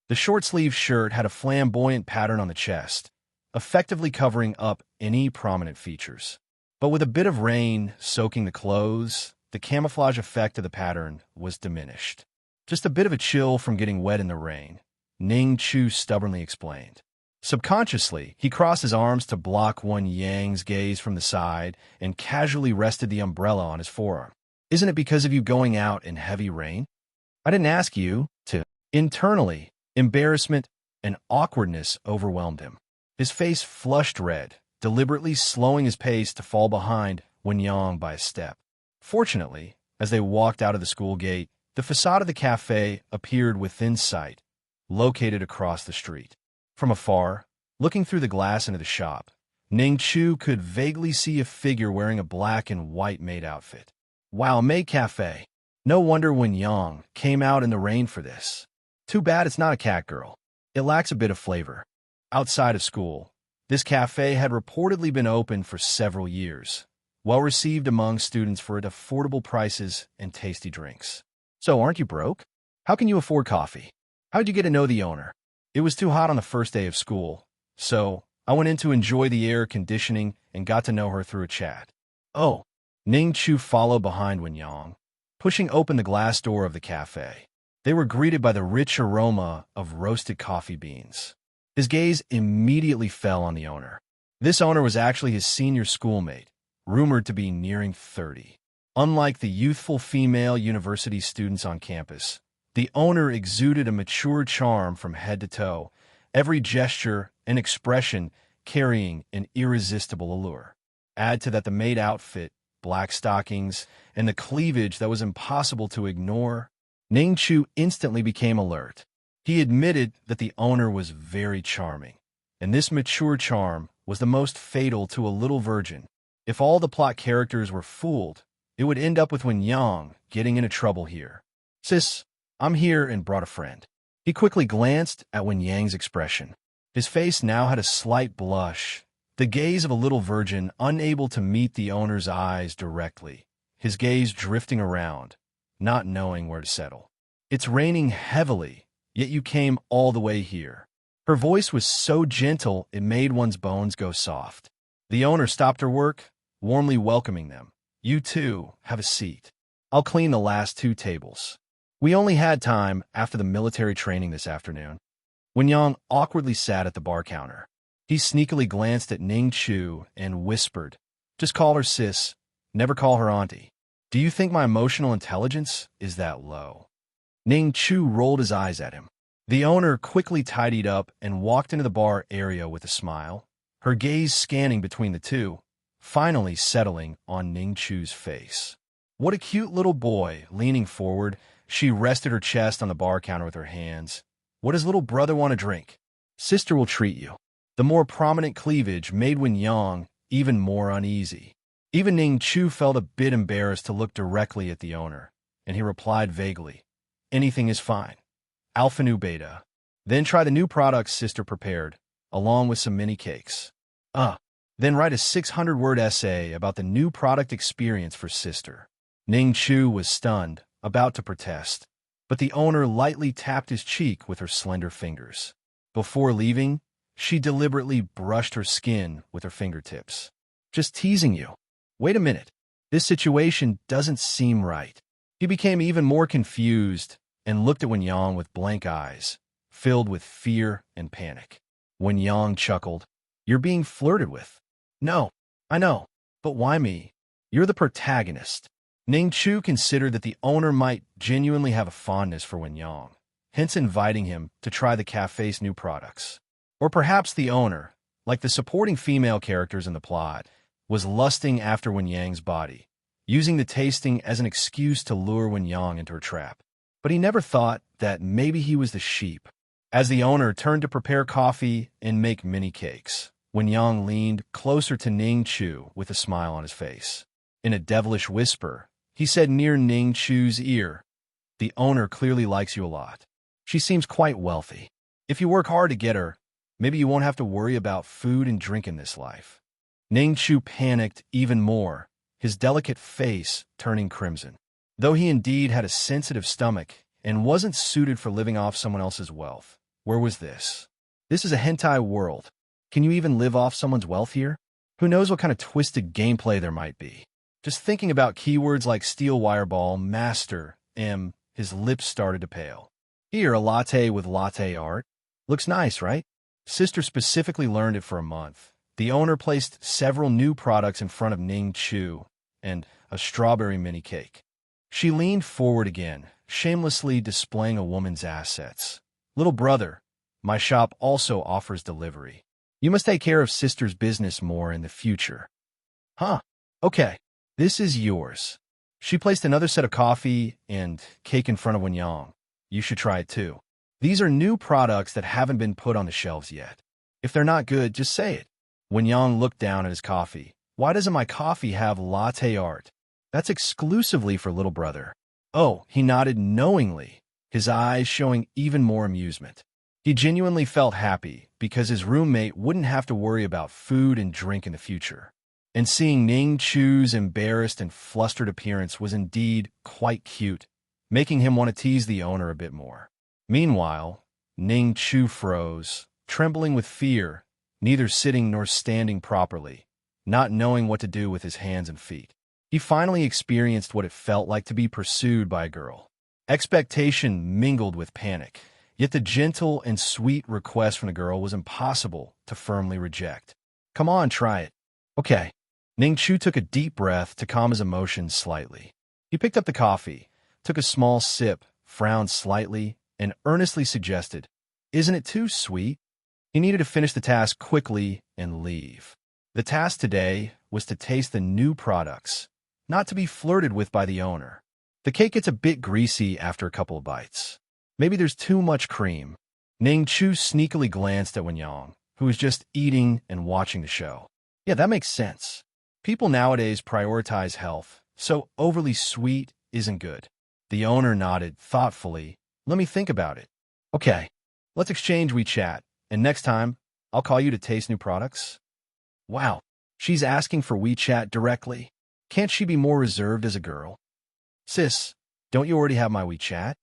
The short-sleeved shirt had a flamboyant pattern on the chest, effectively covering up any prominent features. But with a bit of rain soaking the clothes, the camouflage effect of the pattern was diminished. Just a bit of a chill from getting wet in the rain, Ning Chu stubbornly explained. Subconsciously, he crossed his arms to block Wen Yang's gaze from the side and casually rested the umbrella on his forearm. Isn't it because of you going out in heavy rain? I didn't ask you to. Internally, embarrassment and awkwardness overwhelmed him. His face flushed red, deliberately slowing his pace to fall behind Wen Yang by a step. Fortunately, as they walked out of the school gate, the facade of the cafe appeared within sight, located across the street. From afar, looking through the glass into the shop, Ning Chu could vaguely see a figure wearing a black and white maid outfit. Wow, maid cafe. No wonder Wen Yang came out in the rain for this. Too bad it's not a cat girl. It lacks a bit of flavor. Outside of school, this cafe had reportedly been open for several years, well received among students for its affordable prices and tasty drinks. So, aren't you broke? How can you afford coffee? How'd you get to know the owner? It was too hot on the first day of school, so I went in to enjoy the air conditioning and got to know her through a chat. Oh, Ning Chu followed behind Wen Yang, pushing open the glass door of the cafe. They were greeted by the rich aroma of roasted coffee beans. His gaze immediately fell on the owner. This owner was actually his senior schoolmate, rumored to be nearing 30. Unlike the youthful female university students on campus, the owner exuded a mature charm from head to toe, every gesture and expression carrying an irresistible allure. Add to that the maid outfit, black stockings, and the cleavage that was impossible to ignore. Ning Chu instantly became alert. He admitted that the owner was very charming, and this mature charm was the most fatal to a little virgin. If all the plot characters were fooled, it would end up with Wen Yang getting into trouble here. Sis, I'm here and brought a friend. He quickly glanced at Wen Yang's expression. His face now had a slight blush, the gaze of a little virgin unable to meet the owner's eyes directly, his gaze drifting around, not knowing where to settle. It's raining heavily, yet you came all the way here. Her voice was so gentle it made one's bones go soft. The owner stopped her work, warmly welcoming them. You too, have a seat. I'll clean the last 2 tables. We only had time after the military training this afternoon. Wen Yang awkwardly sat at the bar counter. He sneakily glanced at Ning Chu and whispered, "Just call her sis, never call her auntie. Do you think my emotional intelligence is that low?" Ning Chu rolled his eyes at him. The owner quickly tidied up and walked into the bar area with a smile, her gaze scanning between the two, finally settling on Ning Chu's face. What a cute little boy. Leaning forward, she rested her chest on the bar counter with her hands. What does little brother want to drink? Sister will treat you. The more prominent cleavage made Wen Yang even more uneasy. Even Ning Chu felt a bit embarrassed to look directly at the owner, and he replied vaguely, "Anything is fine. Alpha Nu Beta. Then try the new products sister prepared, along with some mini cakes. Then write a 600-word essay about the new product experience for sister." Ning Chu was stunned, about to protest, but the owner lightly tapped his cheek with her slender fingers. Before leaving, she deliberately brushed her skin with her fingertips. "Just teasing you. Wait a minute. This situation doesn't seem right." He became even more confused and looked at Wen Yang with blank eyes, filled with fear and panic. Wen Yang chuckled. "You're being flirted with." "No, I know. But why me? You're the protagonist." Ning Chu considered that the owner might genuinely have a fondness for Wen Yang, hence inviting him to try the cafe's new products. Or perhaps the owner, like the supporting female characters in the plot, was lusting after Wen Yang's body, using the tasting as an excuse to lure Wen Yang into her trap. But he never thought that maybe he was the sheep. As the owner turned to prepare coffee and make mini cakes, Wen Yang leaned closer to Ning Chu with a smile on his face. In a devilish whisper, he said near Ning Chu's ear, "The owner clearly likes you a lot. She seems quite wealthy. If you work hard to get her, maybe you won't have to worry about food and drink in this life." Ning Chu panicked even more, his delicate face turning crimson. Though he indeed had a sensitive stomach and wasn't suited for living off someone else's wealth, where was this? This is a hentai world. Can you even live off someone's wealth here? Who knows what kind of twisted gameplay there might be? Just thinking about keywords like steel wire ball, master, his lips started to pale. Here, a latte with latte art. Looks nice, right? Sister specifically learned it for a month. The owner placed several new products in front of Ning Chu and a strawberry mini cake. She leaned forward again, shamelessly displaying a woman's assets. "Little brother, my shop also offers delivery. You must take care of sister's business more in the future." "Huh. Okay. This is yours." She placed another set of coffee and cake in front of Wen Yang. "You should try it too. These are new products that haven't been put on the shelves yet. If they're not good, just say it." Wen Yang looked down at his coffee. "Why doesn't my coffee have latte art? That's exclusively for little brother." "Oh," he nodded knowingly, his eyes showing even more amusement. He genuinely felt happy because his roommate wouldn't have to worry about food and drink in the future. And seeing Ning Chu's embarrassed and flustered appearance was indeed quite cute, making him want to tease the owner a bit more. Meanwhile, Ning Chu froze, trembling with fear, neither sitting nor standing properly, not knowing what to do with his hands and feet. He finally experienced what it felt like to be pursued by a girl. Expectation mingled with panic, yet the gentle and sweet request from the girl was impossible to firmly reject. "Come on, try it." "Okay." Ning Chu took a deep breath to calm his emotions slightly. He picked up the coffee, took a small sip, frowned slightly, and earnestly suggested, "Isn't it too sweet?" He needed to finish the task quickly and leave. The task today was to taste the new products, not to be flirted with by the owner. The cake gets a bit greasy after a couple of bites. Maybe there's too much cream. Ning Chu sneakily glanced at Wen Yang, who was just eating and watching the show. Yeah, that makes sense. People nowadays prioritize health, so overly sweet isn't good. The owner nodded thoughtfully. "Let me think about it." "Okay, let's exchange WeChat, and next time, I'll call you to taste new products." Wow, she's asking for WeChat directly. Can't she be more reserved as a girl? "Sis, don't you already have my WeChat?"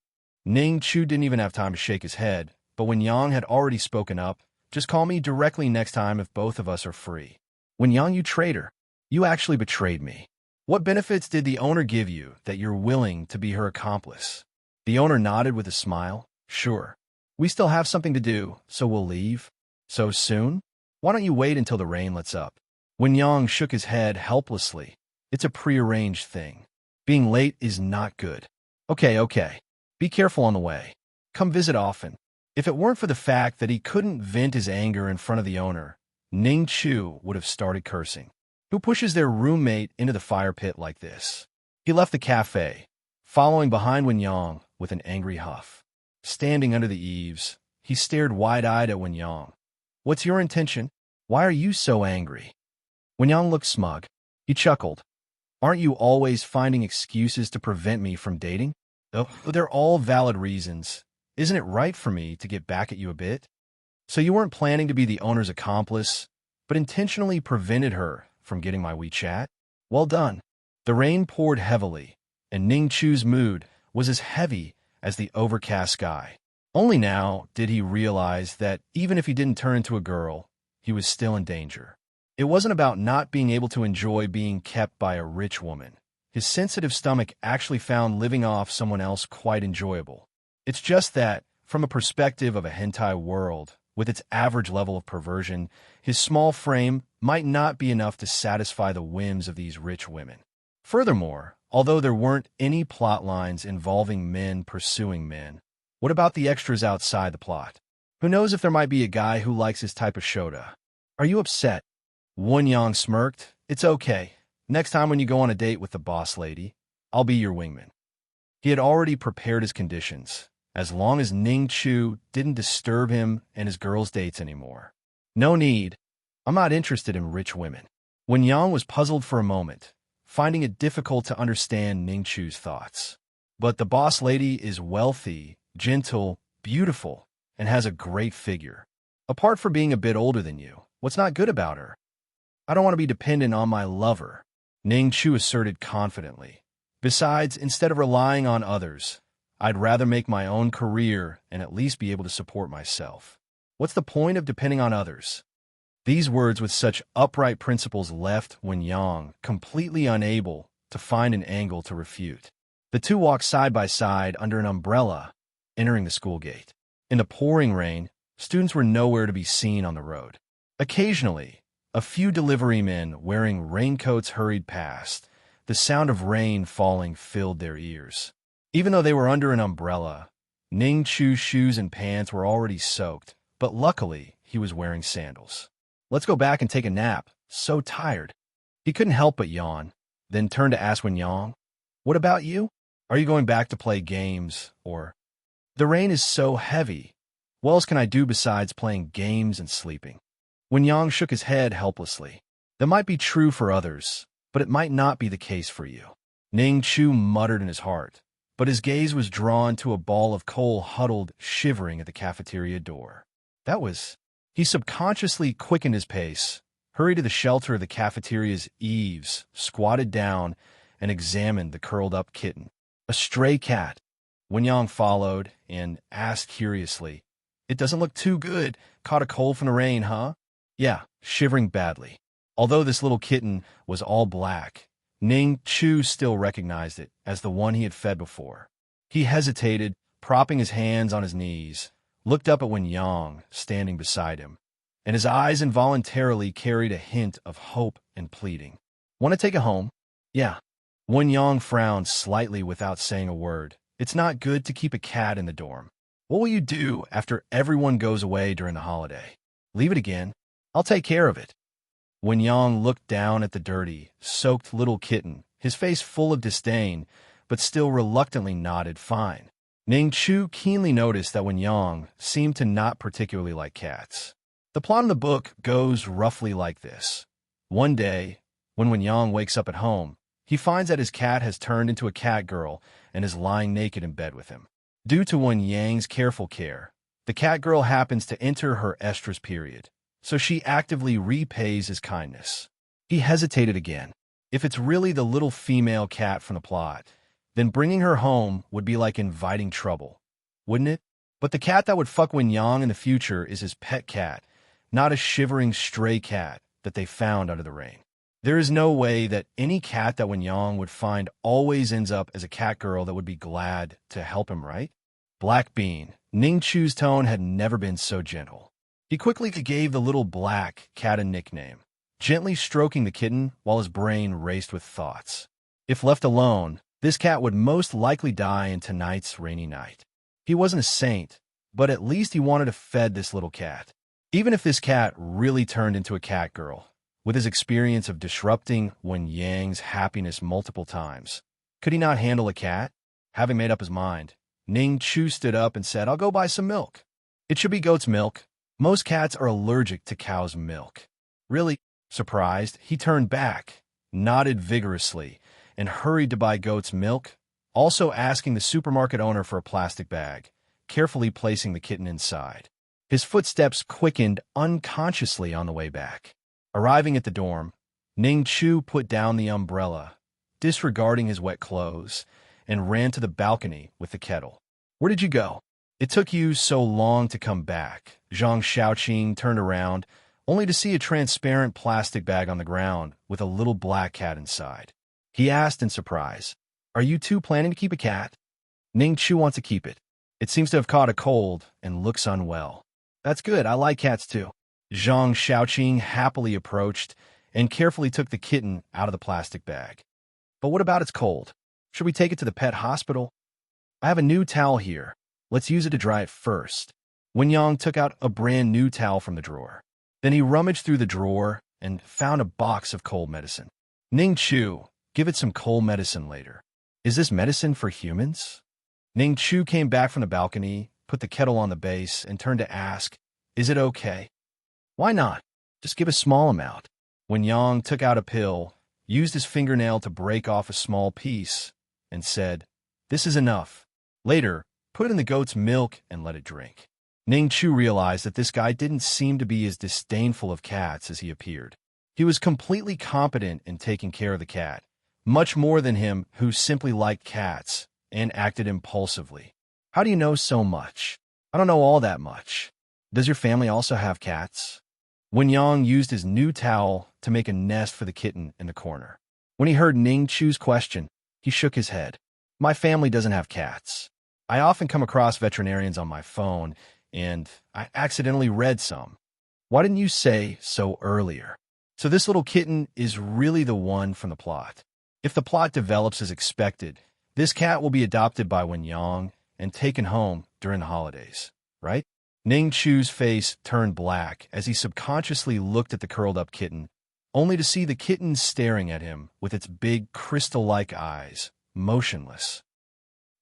Ning Chu didn't even have time to shake his head, but when Yang had already spoken up, "Just call me directly next time if both of us are free." "When Yang, you traitor. You actually betrayed me. What benefits did the owner give you that you're willing to be her accomplice?" The owner nodded with a smile. "Sure. We still have something to do, so we'll leave." "So soon? Why don't you wait until the rain lets up?" Wen Yang shook his head helplessly. "It's a prearranged thing. Being late is not good." Okay. Be careful on the way. Come visit often." If it weren't for the fact that he couldn't vent his anger in front of the owner, Ning Chu would have started cursing. Who pushes their roommate into the fire pit like this? He left the cafe, following behind Wen Yang with an angry huff. Standing under the eaves, he stared wide-eyed at Wen Yang. "What's your intention? Why are you so angry?" Wen Yang looked smug. He chuckled. "Aren't you always finding excuses to prevent me from dating? Oh, they're all valid reasons. Isn't it right for me to get back at you a bit?" "So you weren't planning to be the owner's accomplice, but intentionally prevented her from getting my WeChat? Well done." The rain poured heavily, and Ning Chu's mood was as heavy as the overcast sky. Only now did he realize that even if he didn't turn into a girl, he was still in danger. It wasn't about not being able to enjoy being kept by a rich woman. his sensitive stomach actually found living off someone else quite enjoyable. It's just that, from a perspective of a hentai world, with its average level of perversion, his small frame might not be enough to satisfy the whims of these rich women. Furthermore, although there weren't any plot lines involving men pursuing men, what about the extras outside the plot? Who knows if there might be a guy who likes his type of shota? Are you upset? Won Yang smirked. It's okay. Next time when you go on a date with the boss lady, I'll be your wingman. He had already prepared his conditions, as long as Ning Chu didn't disturb him and his girls' dates anymore. No need. I'm not interested in rich women. When Yang was puzzled for a moment, finding it difficult to understand Ning Chu's thoughts. But the boss lady is wealthy, gentle, beautiful, and has a great figure. Apart from being a bit older than you, what's not good about her? I don't want to be dependent on my lover, Ning Chu asserted confidently. Besides, instead of relying on others, I'd rather make my own career and at least be able to support myself. What's the point of depending on others? These words with such upright principles left Wen Yang completely unable to find an angle to refute. The two walked side by side under an umbrella, entering the school gate. In the pouring rain, students were nowhere to be seen on the road. Occasionally, a few delivery men wearing raincoats hurried past. The sound of rain falling filled their ears. Even though they were under an umbrella, Ning Chu's shoes and pants were already soaked, but luckily he was wearing sandals. Let's go back and take a nap. So tired. He couldn't help but yawn, then turned to ask Wen Yang, what about you? Are you going back to play games, or... The rain is so heavy. What else can I do besides playing games and sleeping? Wen Yang shook his head helplessly. That might be true for others, but it might not be the case for you. Ning Chu muttered in his heart, but his gaze was drawn to a ball of coal huddled, shivering at the cafeteria door. That was... He subconsciously quickened his pace, hurried to the shelter of the cafeteria's eaves, squatted down, and examined the curled-up kitten. A stray cat. Wen Yang followed and asked curiously, It doesn't look too good. Caught a cold from the rain, huh? Yeah, shivering badly. Although this little kitten was all black, Ning Chu still recognized it as the one he had fed before. He hesitated, propping his hands on his knees, looked up at Wen Yang standing beside him, and his eyes involuntarily carried a hint of hope and pleading. Want to take it home? Yeah. Wen Yang frowned slightly without saying a word. It's not good to keep a cat in the dorm. What will you do after everyone goes away during the holiday? Leave it again. I'll take care of it. Wen Yang looked down at the dirty, soaked little kitten, his face full of disdain, but still reluctantly nodded fine. Ning Chu keenly noticed that Wen Yang seemed to not particularly like cats. The plot of the book goes roughly like this. One day, when Wen Yang wakes up at home, he finds that his cat has turned into a cat girl and is lying naked in bed with him. Due to Wen Yang's careful care, the cat girl happens to enter her estrus period, so she actively repays his kindness. He hesitated again. If it's really the little female cat from the plot, then bringing her home would be like inviting trouble, wouldn't it? But the cat that would fuck Wen Yang in the future is his pet cat, not a shivering stray cat that they found under the rain. There is no way that any cat that Wen Yang would find always ends up as a cat girl that would be glad to help him, right? Black Bean. Ning Chu's tone had never been so gentle. He quickly gave the little black cat a nickname, gently stroking the kitten while his brain raced with thoughts. If left alone, this cat would most likely die in tonight's rainy night. He wasn't a saint, but at least he wanted to fed this little cat. Even if this cat really turned into a cat girl, with his experience of disrupting Wen Yang's happiness multiple times, could he not handle a cat? Having made up his mind, Ning Chu stood up and said, I'll go buy some milk. It should be goat's milk. Most cats are allergic to cow's milk. Really? Surprised, he turned back, nodded vigorously, and hurried to buy goat's milk, also asking the supermarket owner for a plastic bag, carefully placing the kitten inside. His footsteps quickened unconsciously on the way back. Arriving at the dorm, Ning Chu put down the umbrella, disregarding his wet clothes, and ran to the balcony with the kettle. Where did you go? It took you so long to come back. Zhang Xiaoqing turned around, only to see a transparent plastic bag on the ground with a little black cat inside. He asked in surprise. Are you two planning to keep a cat? Ning Chu wants to keep it. It seems to have caught a cold and looks unwell. That's good, I like cats too. Zhang Xiaoqing happily approached and carefully took the kitten out of the plastic bag. But what about its cold? Should we take it to the pet hospital? I have a new towel here. Let's use it to dry it first. Wen Yang took out a brand new towel from the drawer. Then he rummaged through the drawer and found a box of cold medicine. Ning Chu, give it some cold medicine later. Is this medicine for humans? Ning Chu came back from the balcony, put the kettle on the base, and turned to ask, is it okay? Why not? Just give a small amount. Wen Yang took out a pill, used his fingernail to break off a small piece, and said, this is enough. Later, put it in the goat's milk and let it drink. Ning Chu realized that this guy didn't seem to be as disdainful of cats as he appeared. He was completely competent in taking care of the cat, much more than him who simply liked cats and acted impulsively. How do you know so much? I don't know all that much. Does your family also have cats? Wen Yang used his new towel to make a nest for the kitten in the corner. When he heard Ning Chu's question, he shook his head. My family doesn't have cats. I often come across veterinarians on my phone, and I accidentally read some. Why didn't you say so earlier? So this little kitten is really the one from the plot. If the plot develops as expected, this cat will be adopted by Wen Yang and taken home during the holidays, right? Ning Chu's face turned black as he subconsciously looked at the curled-up kitten, only to see the kitten staring at him with its big crystal-like eyes, motionless.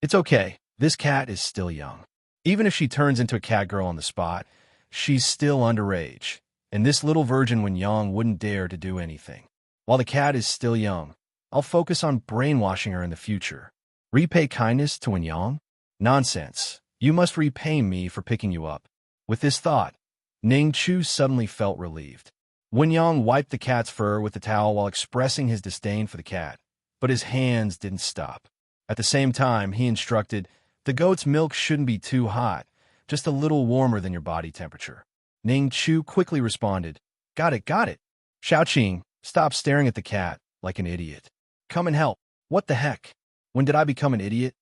It's okay, this cat is still young. Even if she turns into a cat girl on the spot, she's still underage, and this little virgin Wen Yang wouldn't dare to do anything. While the cat is still young, I'll focus on brainwashing her in the future. Repay kindness to Wen Yang? Nonsense. You must repay me for picking you up. With this thought, Ning Chu suddenly felt relieved. Wen Yang wiped the cat's fur with the towel while expressing his disdain for the cat, but his hands didn't stop. At the same time, he instructed, the goat's milk shouldn't be too hot, just a little warmer than your body temperature. Ning Chu quickly responded, got it, got it. Xiaoqing, stop staring at the cat like an idiot. Come and help. What the heck? When did I become an idiot?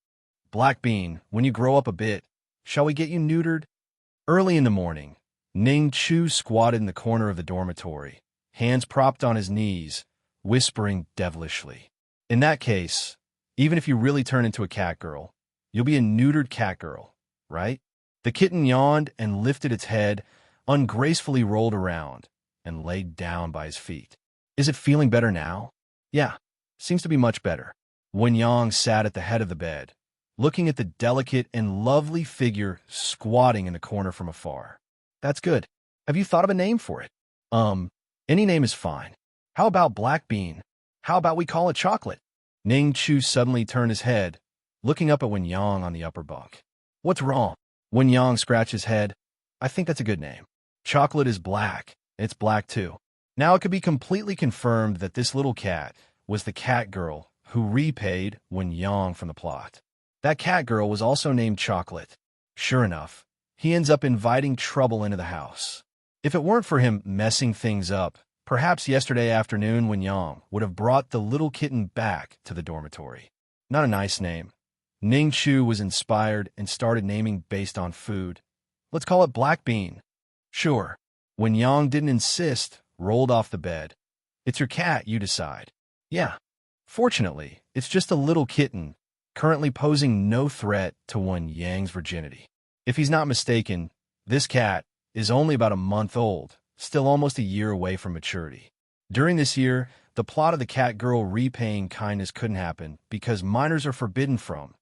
Black Bean, when you grow up a bit, shall we get you neutered? Early in the morning, Ning Chu squatted in the corner of the dormitory, hands propped on his knees, whispering devilishly. In that case, even if you really turn into a cat girl, you'll be a neutered cat girl, right? The kitten yawned and lifted its head, ungracefully rolled around, and laid down by his feet. Is it feeling better now? Yeah, seems to be much better. Wen Yang sat at the head of the bed, looking at the delicate and lovely figure squatting in the corner from afar. That's good. Have you thought of a name for it? Any name is fine. How about Black Bean? How about we call it Chocolate? Ning Chu suddenly turned his head, looking up at Wen Yang on the upper bunk. What's wrong? Wen Yang scratched his head. I think that's a good name. Chocolate is black. It's black too. Now it could be completely confirmed that this little cat was the cat girl who repaid Wen Yang from the plot. That cat girl was also named Chocolate. Sure enough, he ends up inviting trouble into the house. If it weren't for him messing things up, perhaps yesterday afternoon Wen Yang would have brought the little kitten back to the dormitory. Not a nice name. Ning Chu was inspired and started naming based on food. Let's call it Black Bean. Sure. Wen Yang didn't insist, rolled off the bed. It's your cat, you decide. Yeah. Fortunately, it's just a little kitten, currently posing no threat to Wen Yang's virginity. If he's not mistaken, this cat is only about a month old, still almost a year away from maturity. During this year, the plot of the cat girl repaying kindness couldn't happen because minors are forbidden from.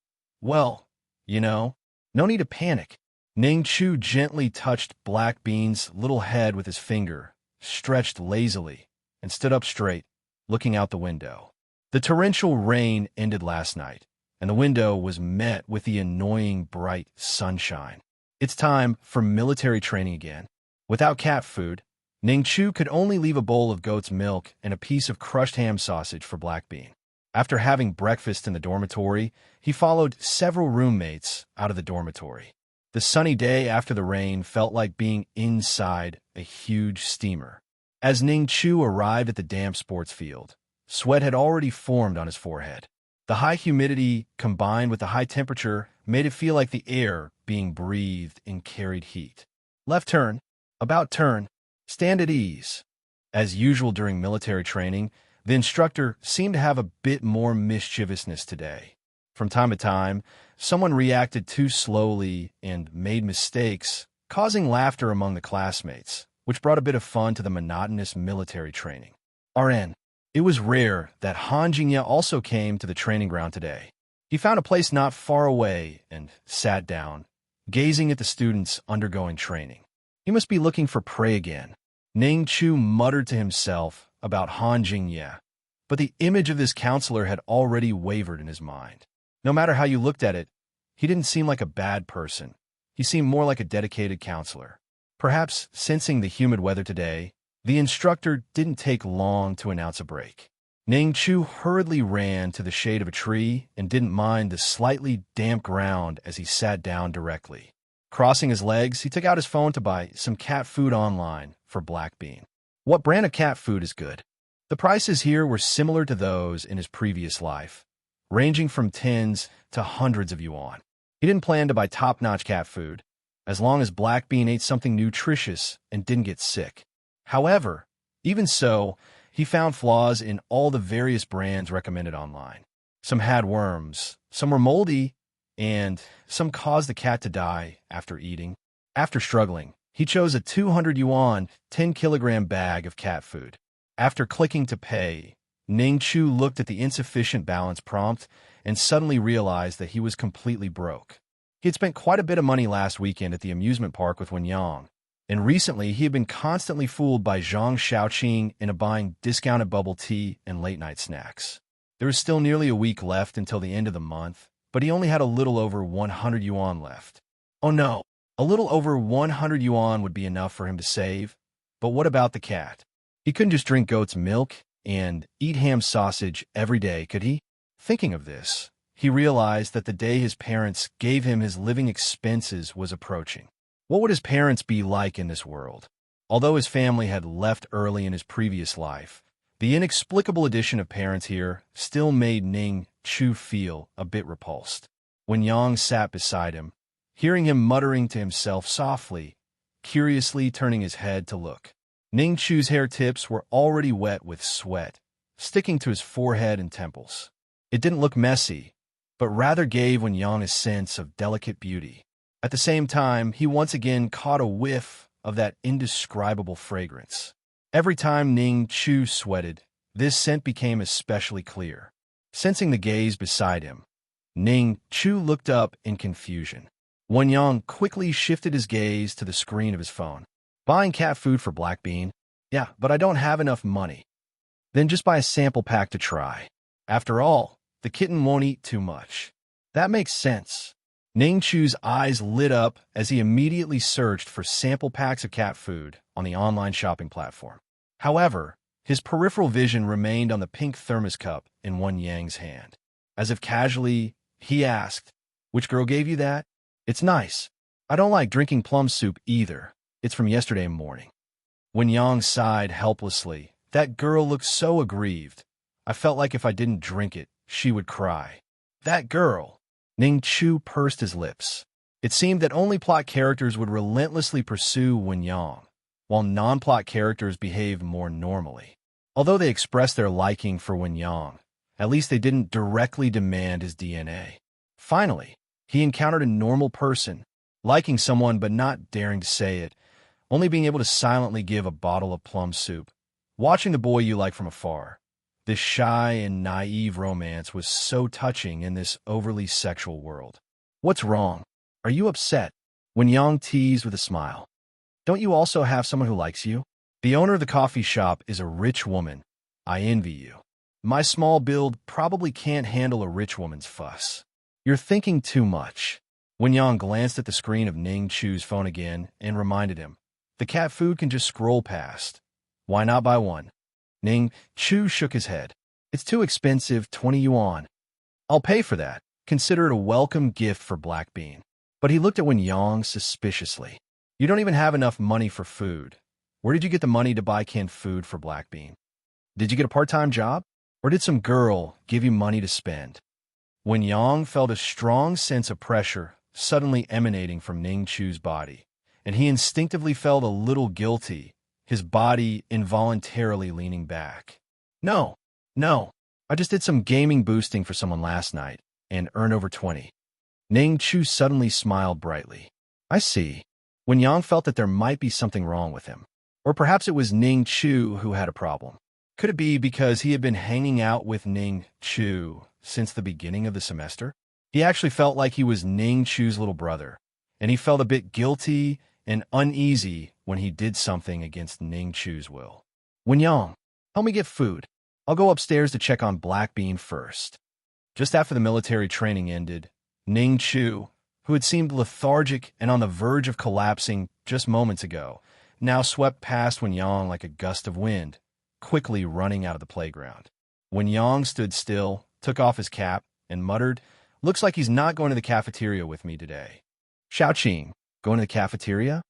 Well, you know, no need to panic. Ning Chu gently touched Black Bean's little head with his finger, stretched lazily, and stood up straight, looking out the window. The torrential rain ended last night, and the window was met with the annoying bright sunshine. It's time for military training again. Without cat food, Ning Chu could only leave a bowl of goat's milk and a piece of crushed ham sausage for Black Bean. After having breakfast in the dormitory, he followed several roommates out of the dormitory. The sunny day after the rain felt like being inside a huge steamer. As Ning Chu arrived at the damp sports field, Sweat had already formed on his forehead. The high humidity, combined with the high temperature, made it feel like the air being breathed in carried heat. Left turn, about turn, stand at ease. As usual during military training, the instructor seemed to have a bit more mischievousness today. From time to time, someone reacted too slowly and made mistakes, causing laughter among the classmates, which brought a bit of fun to the monotonous military training. RN. It was rare that Han Jingye also came to the training ground today. He found a place not far away and sat down, gazing at the students undergoing training. He must be looking for prey again. Ning Chu muttered to himself about Han Jingye, but the image of this counselor had already wavered in his mind. No matter how you looked at it, he didn't seem like a bad person. He seemed more like a dedicated counselor. Perhaps sensing the humid weather today, the instructor didn't take long to announce a break. Ning Chu hurriedly ran to the shade of a tree and didn't mind the slightly damp ground as he sat down directly. Crossing his legs, he took out his phone to buy some cat food online for Black Bean. What brand of cat food is good? The prices here were similar to those in his previous life, ranging from tens to hundreds of yuan. He didn't plan to buy top-notch cat food, as long as Black Bean ate something nutritious and didn't get sick. However, even so, he found flaws in all the various brands recommended online. Some had worms, some were moldy, and some caused the cat to die after eating. After struggling, he chose a 200 yuan, 10-kilogram bag of cat food. After clicking to pay, Ning Chu looked at the insufficient balance prompt and suddenly realized that he was completely broke. He had spent quite a bit of money last weekend at the amusement park with Wenyang, and recently he had been constantly fooled by Zhang Xiaoqing into buying discounted bubble tea and late-night snacks. There was still nearly a week left until the end of the month, but he only had a little over 100 yuan left. Oh no, a little over 100 yuan would be enough for him to save, but what about the cat? He couldn't just drink goat's milk and eat ham sausage every day, could he? Thinking of this, he realized that the day his parents gave him his living expenses was approaching. What would his parents be like in this world? Although his family had left early in his previous life, the inexplicable addition of parents here still made Ning Chu feel a bit repulsed. When Yang sat beside him, hearing him muttering to himself softly, curiously turning his head to look. Ning Chu's hair tips were already wet with sweat, sticking to his forehead and temples. It didn't look messy, but rather gave Wenyang a sense of delicate beauty. At the same time, he once again caught a whiff of that indescribable fragrance. Every time Ning Chu sweated, this scent became especially clear. Sensing the gaze beside him, Ning Chu looked up in confusion. Wenyang quickly shifted his gaze to the screen of his phone. Buying cat food for Black Bean? Yeah, but I don't have enough money. Then just buy a sample pack to try. After all, the kitten won't eat too much. That makes sense. Ning Chu's eyes lit up as he immediately searched for sample packs of cat food on the online shopping platform. However, his peripheral vision remained on the pink thermos cup in Wenyang's hand. As if casually, he asked, "Which girl gave you that?" "It's nice. I don't like drinking plum soup either. It's from yesterday morning." Wenyang sighed helplessly. That girl looked so aggrieved. I felt like if I didn't drink it, she would cry. That girl. Ning Chu pursed his lips. It seemed that only plot characters would relentlessly pursue Wenyang, while non-plot characters behaved more normally. Although they expressed their liking for Wenyang, at least they didn't directly demand his DNA. Finally, he encountered a normal person, liking someone but not daring to say it, only being able to silently give a bottle of plum soup, watching the boy you like from afar. This shy and naive romance was so touching in this overly sexual world. What's wrong? Are you upset? Wenyang teased with a smile. Don't you also have someone who likes you? The owner of the coffee shop is a rich woman. I envy you. My small build probably can't handle a rich woman's fuss. You're thinking too much. Wenyang glanced at the screen of Ning Chu's phone again and reminded him. The cat food can just scroll past. Why not buy one? Ning Chu shook his head. It's too expensive, 20 yuan. I'll pay for that. Consider it a welcome gift for Black Bean. But he looked at Wenyang suspiciously. You don't even have enough money for food. Where did you get the money to buy canned food for Black Bean? Did you get a part-time job? Or did some girl give you money to spend? Wen Yang felt a strong sense of pressure suddenly emanating from Ning Chu's body, and he instinctively felt a little guilty, his body involuntarily leaning back. No, no, I just did some gaming boosting for someone last night and earned over 20. Ning Chu suddenly smiled brightly. I see. Wen Yang felt that there might be something wrong with him. Or perhaps it was Ning Chu who had a problem. Could it be because he had been hanging out with Ning Chu since the beginning of the semester? He actually felt like he was Ning Chu's little brother, and he felt a bit guilty and uneasy when he did something against Ning Chu's will. Wen Yang, help me get food. I'll go upstairs to check on Black Bean first. Just after the military training ended, Ning Chu, who had seemed lethargic and on the verge of collapsing just moments ago, now swept past Wen Yang like a gust of wind, quickly running out of the playground. Wen Yang stood still, took off his cap, and muttered, "Looks like he's not going to the cafeteria with me today." Xiaoqing, going to the cafeteria?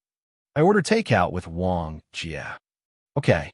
I ordered takeout with Wang Jia. Okay.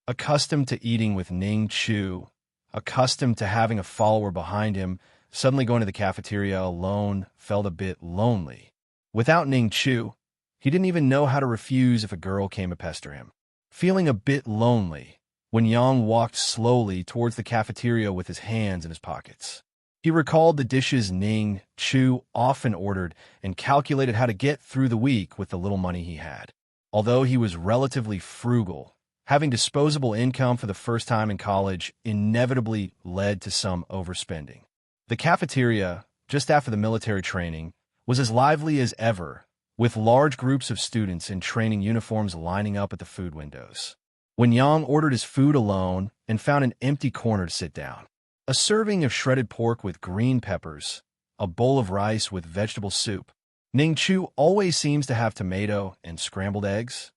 Accustomed to eating with Ning Chu, accustomed to having a follower behind him, suddenly going to the cafeteria alone felt a bit lonely. Without Ning Chu, he didn't even know how to refuse if a girl came to pester him. Feeling a bit lonely, Wen Yang walked slowly towards the cafeteria with his hands in his pockets. He recalled the dishes Ning Chu often ordered and calculated how to get through the week with the little money he had. Although he was relatively frugal, having disposable income for the first time in college inevitably led to some overspending. The cafeteria, just after the military training, was as lively as ever, with large groups of students in training uniforms lining up at the food windows. Wen Yang ordered his food alone and found an empty corner to sit down. A serving of shredded pork with green peppers, a bowl of rice with vegetable soup. Ning Chu always seems to have tomato and scrambled eggs.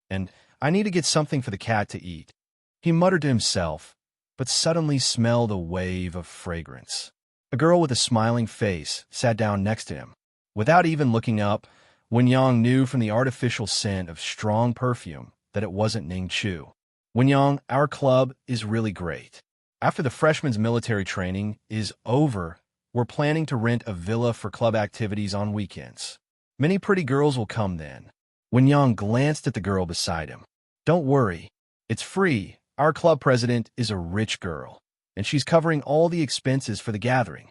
And I need to get something for the cat to eat, he muttered to himself, but suddenly smelled a wave of fragrance. A girl with a smiling face sat down next to him. Without even looking up, Wen Yang knew from the artificial scent of strong perfume that it wasn't Ning Chu. Wen Yang, our club is really great. After the freshman's military training is over, we're planning to rent a villa for club activities on weekends. Many pretty girls will come then. Wen Yang glanced at the girl beside him. Don't worry, it's free. Our club president is a rich girl, and she's covering all the expenses for the gathering.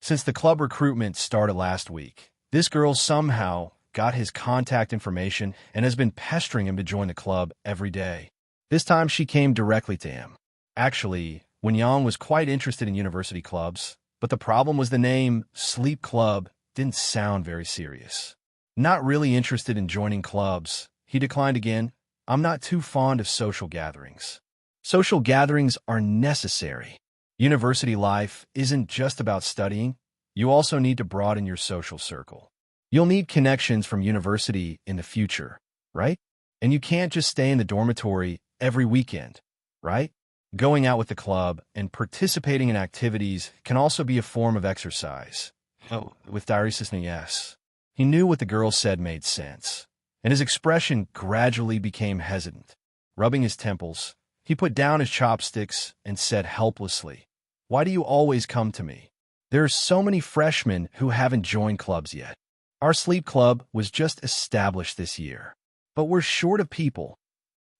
Since the club recruitment started last week, this girl somehow got his contact information and has been pestering him to join the club every day. This time she came directly to him. Actually, Wen Yang was quite interested in university clubs, but the problem was the name Sleep Club didn't sound very serious. Not really interested in joining clubs, he declined again. I'm not too fond of social gatherings. Social gatherings are necessary. University life isn't just about studying. You also need to broaden your social circle. You'll need connections from university in the future, right? And you can't just stay in the dormitory every weekend, right? Going out with the club and participating in activities can also be a form of exercise. Oh, with Diary System, yes. He knew what the girl said made sense, and his expression gradually became hesitant. Rubbing his temples, he put down his chopsticks and said helplessly, "Why do you always come to me? There are so many freshmen who haven't joined clubs yet. Our sleep club was just established this year, but we're short of people.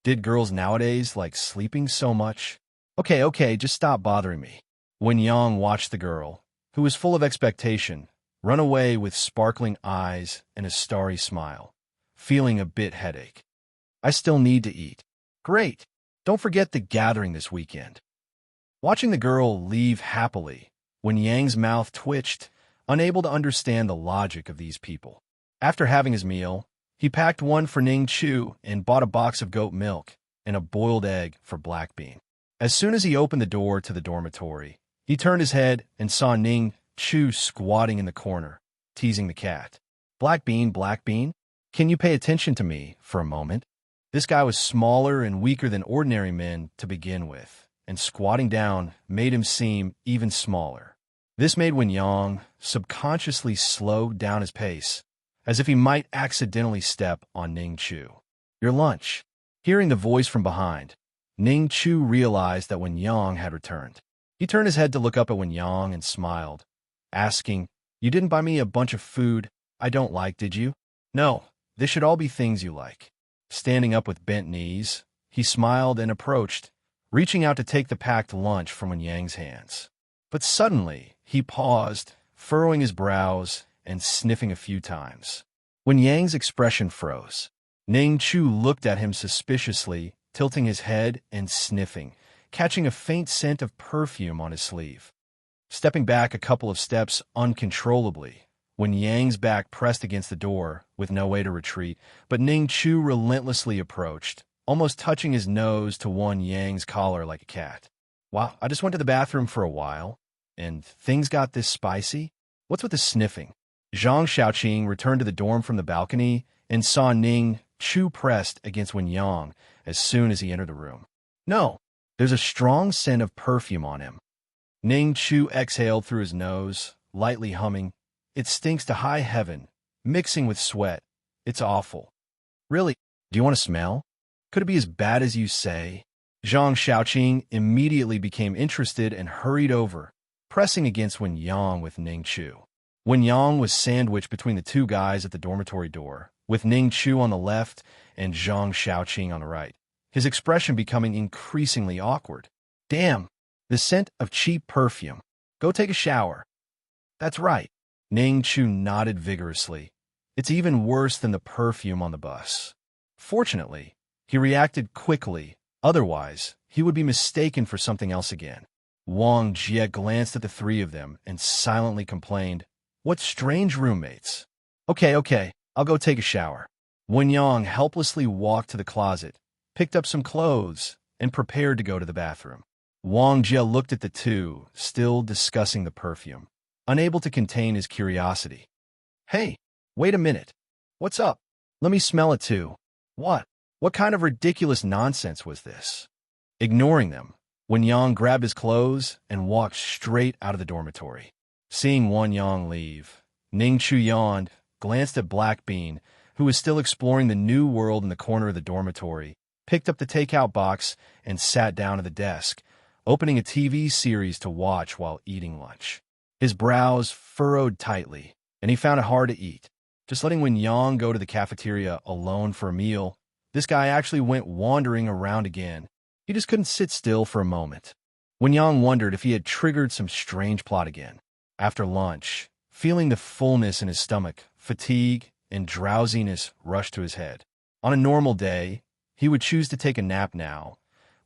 Did girls nowadays like sleeping so much? Okay, just stop bothering me." Wen Yang watched the girl, who was full of expectation, run away with sparkling eyes and a starry smile, feeling a bit headache. I still need to eat. Great. Don't forget the gathering this weekend. Watching the girl leave happily, Wen Yang's mouth twitched, unable to understand the logic of these people. After having his meal, he packed one for Ning Chu and bought a box of goat milk and a boiled egg for Black Bean. As soon as he opened the door to the dormitory, he turned his head and saw Ning Chu squatting in the corner, teasing the cat. Black Bean, can you pay attention to me for a moment?" This guy was smaller and weaker than ordinary men to begin with, and squatting down made him seem even smaller. This made Wen Yang subconsciously slow down his pace, as if he might accidentally step on Ning Chu. "Your lunch." Hearing the voice from behind, Ning Chu realized that Wen Yang had returned. He turned his head to look up at Wen Yang and smiled, asking, "You didn't buy me a bunch of food I don't like, did you?" "No, this should all be things you like." Standing up with bent knees, he smiled and approached, reaching out to take the packed lunch from Wen Yang's hands. But suddenly, he paused, furrowing his brows and sniffing a few times. Wen Yang's expression froze. Ning Chu looked at him suspiciously, tilting his head and sniffing, catching a faint scent of perfume on his sleeve. Stepping back a couple of steps uncontrollably, Wen Yang's back pressed against the door, with no way to retreat, but Ning Chu relentlessly approached, almost touching his nose to Wen Yang's collar like a cat. "Wow, I just went to the bathroom for a while, and things got this spicy? What's with the sniffing?" Zhang Xiaoqing returned to the dorm from the balcony and saw Ning Chu pressed against Wen Yang as soon as he entered the room. "No, there's a strong scent of perfume on him." Ning Chu exhaled through his nose, lightly humming, "It stinks to high heaven, mixing with sweat. It's awful." "Really? Do you want to smell? Could it be as bad as you say?" Zhang Xiaoqing immediately became interested and hurried over, pressing against Wen Yang with Ning Chu. Wen Yang was sandwiched between the two guys at the dormitory door, with Ning Chu on the left and Zhang Xiaoqing on the right, his expression becoming increasingly awkward. "Damn, the scent of cheap perfume. Go take a shower." "That's right." Ning Chu nodded vigorously. "It's even worse than the perfume on the bus." Fortunately, he reacted quickly, otherwise he would be mistaken for something else again. Wang Jie glanced at the three of them and silently complained, "What strange roommates." Okay, I'll go take a shower." Wen Yang helplessly walked to the closet, picked up some clothes, and prepared to go to the bathroom. Wang Jie looked at the two, still discussing the perfume, unable to contain his curiosity. "Hey, wait a minute. What's up? Let me smell it too." "What? What kind of ridiculous nonsense was this?" Ignoring them, Wen Yang grabbed his clothes and walked straight out of the dormitory. Seeing Wen Yang leave, Ning Chu yawned, glanced at Black Bean, who was still exploring the new world in the corner of the dormitory, picked up the takeout box, and sat down at the desk, opening a TV series to watch while eating lunch. His brows furrowed tightly, and he found it hard to eat. Just letting Wen Yang go to the cafeteria alone for a meal, this guy actually went wandering around again. He just couldn't sit still for a moment. Wen Yang wondered if he had triggered some strange plot again. After lunch, feeling the fullness in his stomach, fatigue and drowsiness rushed to his head. On a normal day, he would choose to take a nap now,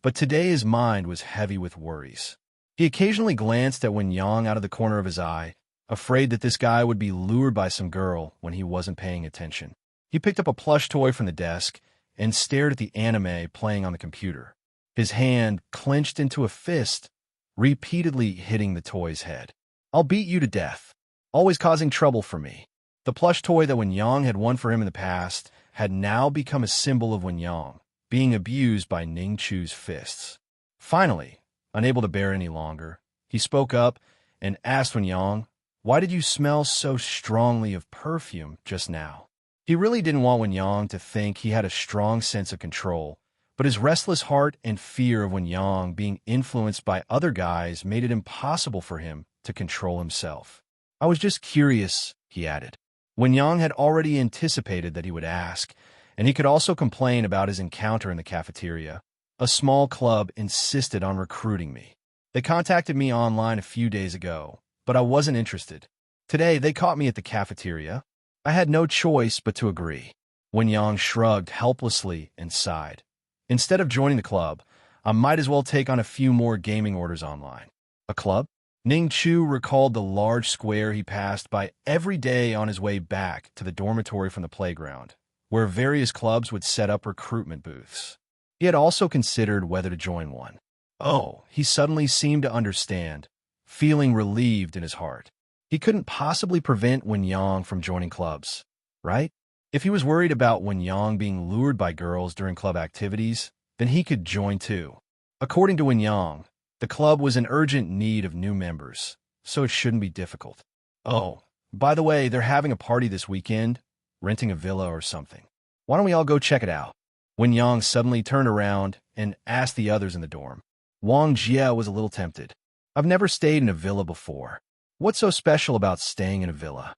but today his mind was heavy with worries. He occasionally glanced at Wen Yang out of the corner of his eye, afraid that this guy would be lured by some girl when he wasn't paying attention. He picked up a plush toy from the desk and stared at the anime playing on the computer, his hand clenched into a fist, repeatedly hitting the toy's head. "I'll beat you to death. Always causing trouble for me." The plush toy that Wen Yang had won for him in the past had now become a symbol of Wen Yang, being abused by Ning Chu's fists. Finally, unable to bear any longer, he spoke up and asked Wen Yang, "Why did you smell so strongly of perfume just now?" He really didn't want Wen Yang to think he had a strong sense of control, but his restless heart and fear of Wen Yang being influenced by other guys made it impossible for him to control himself. "I was just curious," he added. Wen Yang had already anticipated that he would ask, and he could also complain about his encounter in the cafeteria. "A small club insisted on recruiting me. They contacted me online a few days ago, but I wasn't interested. Today, they caught me at the cafeteria. I had no choice but to agree." Wen Yang shrugged helplessly and sighed. "Instead of joining the club, I might as well take on a few more gaming orders online." "A club?" Ning Chu recalled the large square he passed by every day on his way back to the dormitory from the playground, where various clubs would set up recruitment booths. He had also considered whether to join one. Oh, he suddenly seemed to understand, feeling relieved in his heart. He couldn't possibly prevent Wen Yang from joining clubs, right? If he was worried about Wen Yang being lured by girls during club activities, then he could join too. According to Wen Yang, the club was in urgent need of new members, so it shouldn't be difficult. "Oh, by the way, they're having a party this weekend, renting a villa or something. Why don't we all go check it out?" Wen Yang suddenly turned around and asked the others in the dorm. Wang Jie was a little tempted. I've never stayed in a villa before. What's so special about staying in a villa?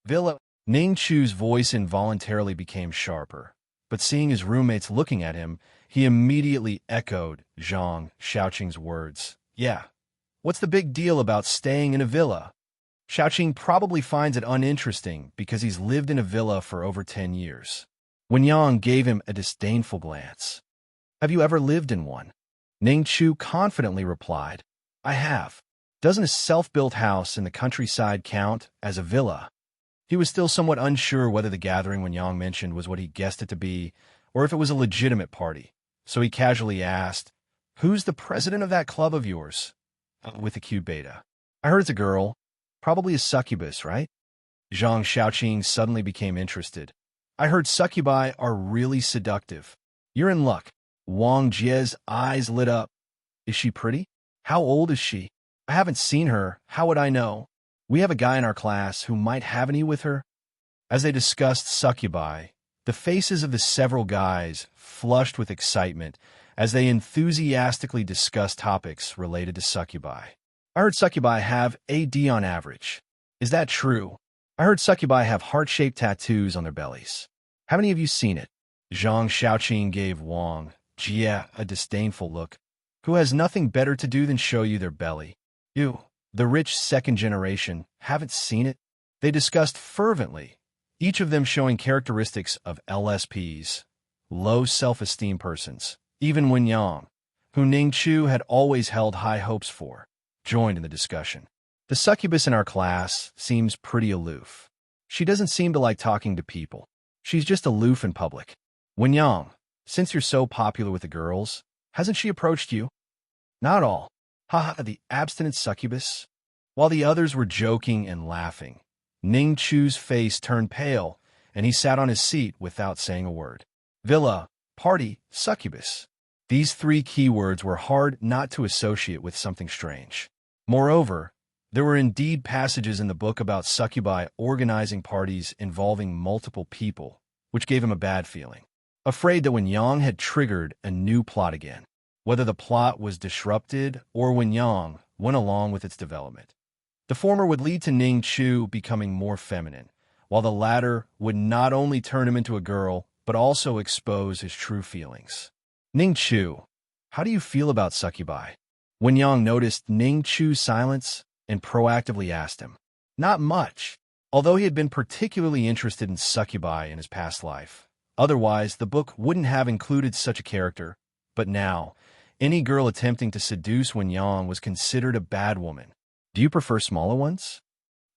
Villa? Ning Chu's voice involuntarily became sharper, but seeing his roommates looking at him, he immediately echoed Zhang Shaoqing's words. Yeah. What's the big deal about staying in a villa? Shaoqing probably finds it uninteresting because he's lived in a villa for over 10 years. Wen Yang gave him a disdainful glance. Have you ever lived in one? Ning Chu confidently replied, I have. Doesn't a self-built house in the countryside count as a villa? He was still somewhat unsure whether the gathering Wen Yang mentioned was what he guessed it to be, or if it was a legitimate party, so he casually asked, Who's the president of that club of yours? With a cute beta. I heard it's a girl. Probably a succubus, right? Zhang Shaoqing suddenly became interested. I heard succubi are really seductive. You're in luck. Wang Jie's eyes lit up. Is she pretty? How old is she? I haven't seen her. How would I know? We have a guy in our class who might have any with her. As they discussed succubi, the faces of the several guys flushed with excitement as they enthusiastically discussed topics related to succubi. I heard succubi have AD on average. Is that true? I heard succubi have heart-shaped tattoos on their bellies. Haven't any of you seen it? Zhang Shaoqing gave Wang Jie a disdainful look. Who has nothing better to do than show you their belly? You, the rich second generation, haven't seen it? They discussed fervently, each of them showing characteristics of LSPs, low self-esteem persons. Even Wen Yang, who Ning Chu had always held high hopes for, joined in the discussion. The succubus in our class seems pretty aloof. She doesn't seem to like talking to people. She's just aloof in public. Wen Yang, since you're so popular with the girls, hasn't she approached you? Not all. Haha, the abstinent succubus. While the others were joking and laughing, Ning Chu's face turned pale, and he sat on his seat without saying a word. Villa, party, succubus. These three keywords were hard not to associate with something strange. Moreover, there were indeed passages in the book about succubi organizing parties involving multiple people, which gave him a bad feeling. Afraid that Wen Yang had triggered a new plot again, whether the plot was disrupted or Wen Yang went along with its development. The former would lead to Ning Chu becoming more feminine, while the latter would not only turn him into a girl, but also expose his true feelings. Ning Chu, how do you feel about succubi? Wen Yang noticed Ning Chu's silence and proactively asked him. Not much, although he had been particularly interested in succubi in his past life. Otherwise, the book wouldn't have included such a character, but now, any girl attempting to seduce Wen Yang was considered a bad woman. Do you prefer smaller ones?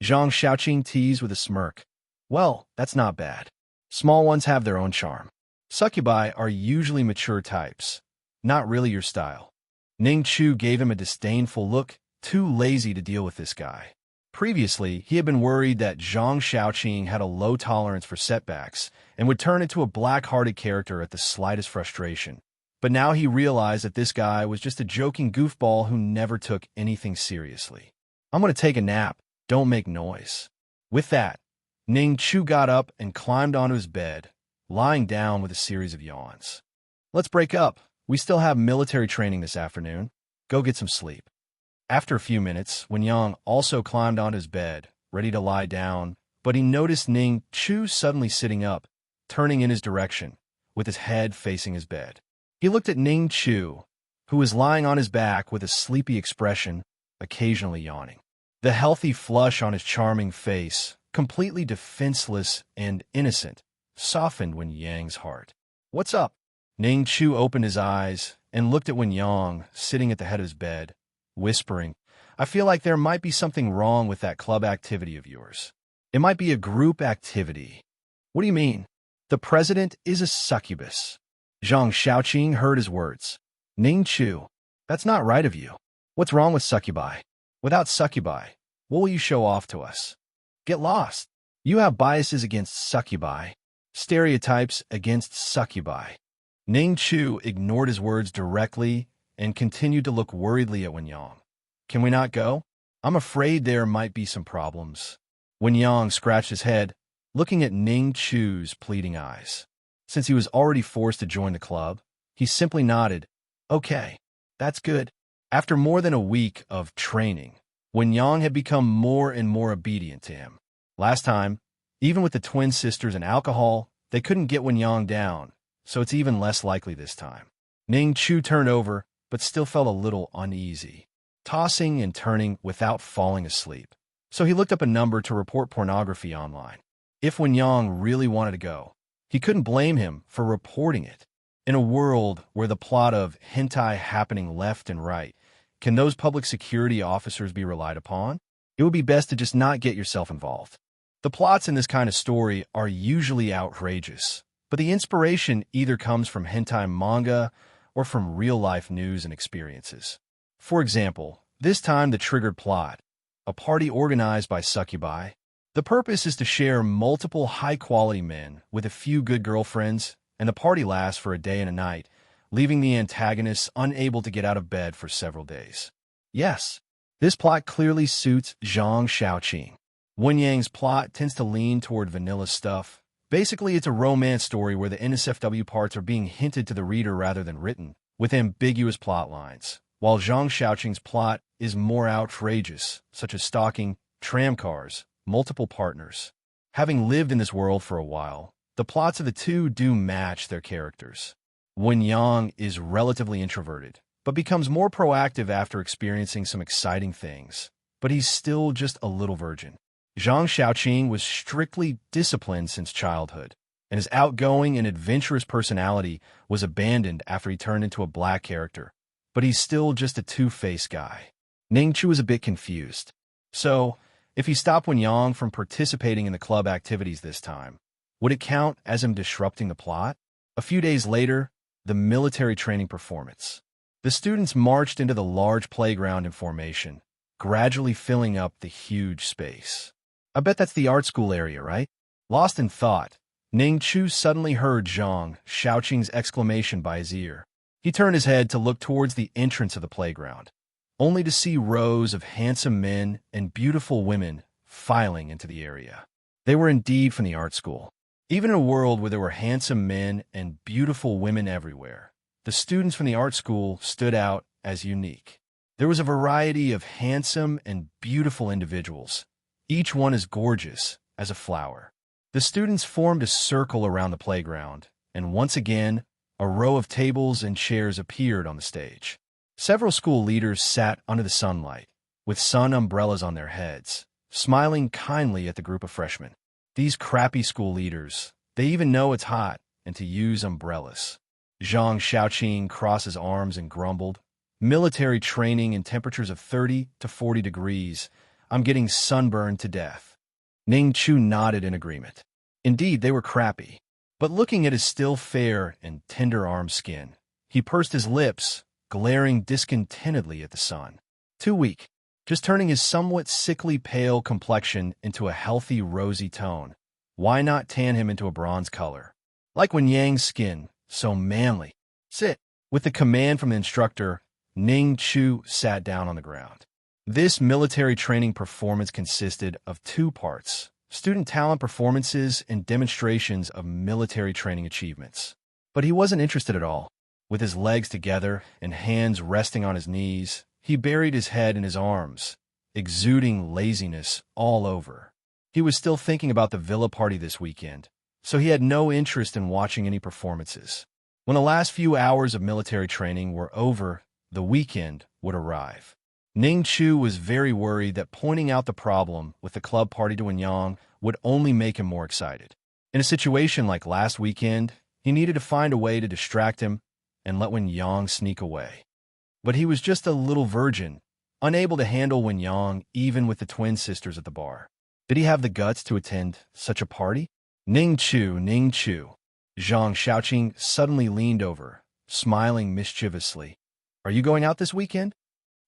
Zhang Shaoqing teased with a smirk. Well, that's not bad. Small ones have their own charm. Succubi are usually mature types, not really your style. Ning Chu gave him a disdainful look, too lazy to deal with this guy. Previously, he had been worried that Zhang Shaoqing had a low tolerance for setbacks and would turn into a black-hearted character at the slightest frustration. But now he realized that this guy was just a joking goofball who never took anything seriously. I'm going to take a nap. Don't make noise. With that, Ning Chu got up and climbed onto his bed, lying down with a series of yawns. Let's break up. We still have military training this afternoon. Go get some sleep. After a few minutes, Wen Yang also climbed onto his bed, ready to lie down, but he noticed Ning Chu suddenly sitting up, turning in his direction, with his head facing his bed. He looked at Ning Chu, who was lying on his back with a sleepy expression, occasionally yawning. The healthy flush on his charming face, completely defenseless and innocent, softened Wen Yang's heart. What's up? Ning Chu opened his eyes and looked at Wen Yang sitting at the head of his bed, whispering, I feel like there might be something wrong with that club activity of yours. It might be a group activity. What do you mean? The president is a succubus. Zhang Shaoqing heard his words. Ning Chu, that's not right of you. What's wrong with succubi? Without succubi, what will you show off to us? Get lost. You have biases against succubi, stereotypes against succubi. Ning Chu ignored his words directly and continued to look worriedly at Wen Yang. Can we not go? I'm afraid there might be some problems. Wen Yang scratched his head, looking at Ning Chu's pleading eyes. Since he was already forced to join the club, he simply nodded, "Okay, that's good." After more than a week of training, Wen Yang had become more and more obedient to him. Last time, even with the twin sisters and alcohol, they couldn't get Wen Yang down, so it's even less likely this time. Ning Chu turned over, but still felt a little uneasy, tossing and turning without falling asleep. So he looked up a number to report pornography online. If Wen Yang really wanted to go, he couldn't blame him for reporting it. In a world where the plot of hentai happening left and right, can those public security officers be relied upon? It would be best to just not get yourself involved. The plots in this kind of story are usually outrageous, but the inspiration either comes from hentai manga or from real-life news and experiences. For example, this time the triggered plot, a party organized by succubi. The purpose is to share multiple high-quality men with a few good girlfriends, and the party lasts for a day and a night, leaving the antagonists unable to get out of bed for several days. Yes, this plot clearly suits Zhang Xiaoqing. Wen Yang's plot tends to lean toward vanilla stuff. Basically, it's a romance story where the NSFW parts are being hinted to the reader rather than written, with ambiguous plot lines, while Zhang Xiaoqing's plot is more outrageous, such as stalking, tram cars, multiple partners. Having lived in this world for a while, the plots of the two do match their characters. Wen Yang is relatively introverted, but becomes more proactive after experiencing some exciting things. But he's still just a little virgin. Zhang Xiaoqing was strictly disciplined since childhood, and his outgoing and adventurous personality was abandoned after he turned into a black character. But he's still just a two-faced guy. Ning Chu is a bit confused. So, if he stopped Wen Yang from participating in the club activities this time, would it count as him disrupting the plot? A few days later, the military training performance. The students marched into the large playground in formation, gradually filling up the huge space. I bet that's the art school area, right? Lost in thought, Ning Chu suddenly heard Zhang Xiaoqing's exclamation by his ear. He turned his head to look towards the entrance of the playground, only to see rows of handsome men and beautiful women filing into the area. They were indeed from the art school. Even in a world where there were handsome men and beautiful women everywhere, the students from the art school stood out as unique. There was a variety of handsome and beautiful individuals, each one as gorgeous as a flower. The students formed a circle around the playground, and once again, a row of tables and chairs appeared on the stage. Several school leaders sat under the sunlight, with sun umbrellas on their heads, smiling kindly at the group of freshmen. These crappy school leaders, they even know it's hot and to use umbrellas. Zhang Xiaoqing crossed his arms and grumbled, "Military training in temperatures of 30 to 40 degrees. I'm getting sunburned to death." Ning Chu nodded in agreement. Indeed, they were crappy. But looking at his still fair and tender-armed skin, he pursed his lips, glaring discontentedly at the sun. Too weak, just turning his somewhat sickly pale complexion into a healthy rosy tone. Why not tan him into a bronze color? Like Wen Yang's skin, so manly. Sit. With the command from the instructor, Ning Chu sat down on the ground. This military training performance consisted of two parts: student talent performances and demonstrations of military training achievements. But he wasn't interested at all. With his legs together and hands resting on his knees, he buried his head in his arms, exuding laziness all over. He was still thinking about the villa party this weekend, so he had no interest in watching any performances. When the last few hours of military training were over, the weekend would arrive. Ning Chu was very worried that pointing out the problem with the club party to Wen Yang would only make him more excited. In a situation like last weekend, he needed to find a way to distract him and let Wen Yang sneak away. But he was just a little virgin, unable to handle Wen Yang even with the twin sisters at the bar. Did he have the guts to attend such a party? Ning Chu. Zhang Xiaoqing suddenly leaned over, smiling mischievously. "Are you going out this weekend?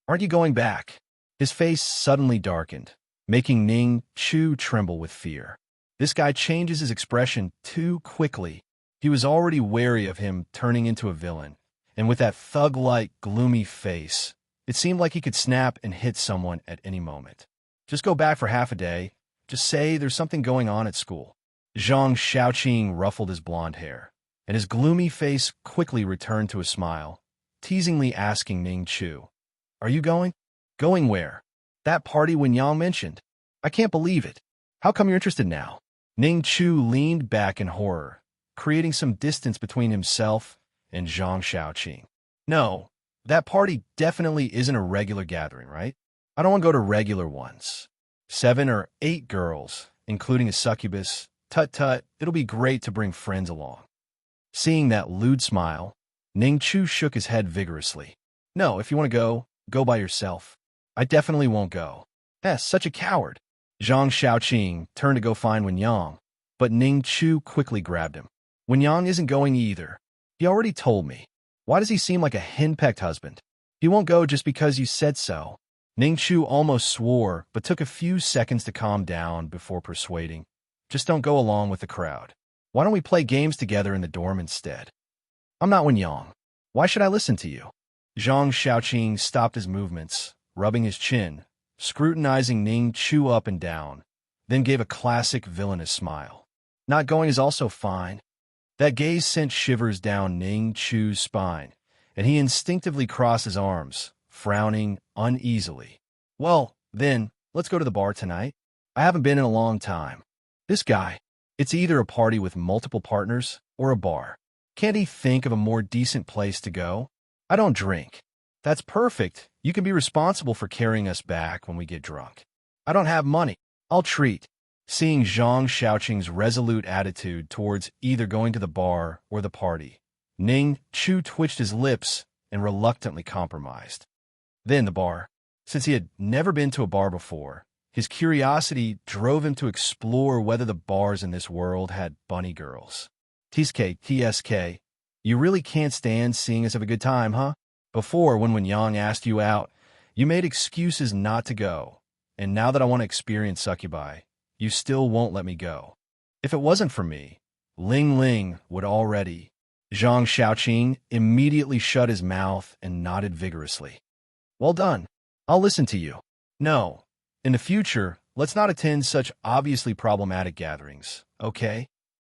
Aren't you going back?" His face suddenly darkened, making Ning Chu tremble with fear. This guy changes his expression too quickly. He was already wary of him turning into a villain, and with that thug-like, gloomy face, it seemed like he could snap and hit someone at any moment. "Just go back for half a day. Just say there's something going on at school." Zhang Xiaoqing ruffled his blonde hair. and his gloomy face quickly returned to a smile, teasingly asking Ning Chu, "Are you going?" "Going where?" "That party Wen Yang mentioned." "I can't believe it. How come you're interested now?" Ning Chu leaned back in horror, creating some distance between himself and Zhang Xiaoqing. "No, that party definitely isn't a regular gathering, right? I don't want to go to regular ones. 7 or 8 girls, including a succubus. Tut-tut, it'll be great to bring friends along." Seeing that lewd smile, Ning Chu shook his head vigorously. "No, if you want to go, go by yourself. I definitely won't go." Such a coward." Zhang Xiaoqing turned to go find Wen Yang, but Ning Chu quickly grabbed him. "Wen Yang isn't going either. He already told me. Why does he seem like a henpecked husband? He won't go just because you said so." Ning Chu almost swore, but took a few seconds to calm down before persuading. "Just don't go along with the crowd. Why don't we play games together in the dorm instead?" "I'm not Wen Yang. Why should I listen to you?" Zhang Xiaoqing stopped his movements, rubbing his chin, scrutinizing Ning Chu up and down, then gave a classic villainous smile. "Not going is also fine." That gaze sent shivers down Ning Chu's spine, and he instinctively crossed his arms, frowning uneasily. "Well, then, let's go to the bar tonight. I haven't been in a long time." This guy, it's either a party with multiple partners or a bar. Can't he think of a more decent place to go? "I don't drink." "That's perfect. You can be responsible for carrying us back when we get drunk." "I don't have money. I'll treat." Seeing Zhang Xiaoqing's resolute attitude towards either going to the bar or the party, Ning Chu twitched his lips and reluctantly compromised. Then the bar. Since he had never been to a bar before, his curiosity drove him to explore whether the bars in this world had bunny girls. TSK, you really can't stand seeing us have a good time, huh? Before, when Wen Yang asked you out, you made excuses not to go, and now that I want to experience succubi, you still won't let me go. If it wasn't for me, Ling Ling would already. Zhang Xiaoqing immediately shut his mouth and nodded vigorously. "Well done. I'll listen to you." "No. In the future, let's not attend such obviously problematic gatherings, okay?"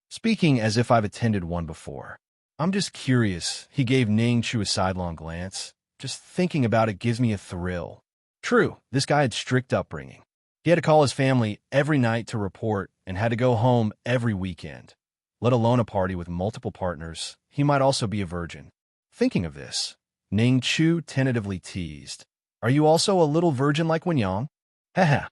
Speaking as if I've attended one before. "I'm just curious." He gave Ning Chu a sidelong glance. "Just thinking about it gives me a thrill." True, this guy had strict upbringing. He had to call his family every night to report and had to go home every weekend. Let alone a party with multiple partners, he might also be a virgin. Thinking of this, Ning Chu tentatively teased, "Are you also a little virgin like Wen Yang?" Heh.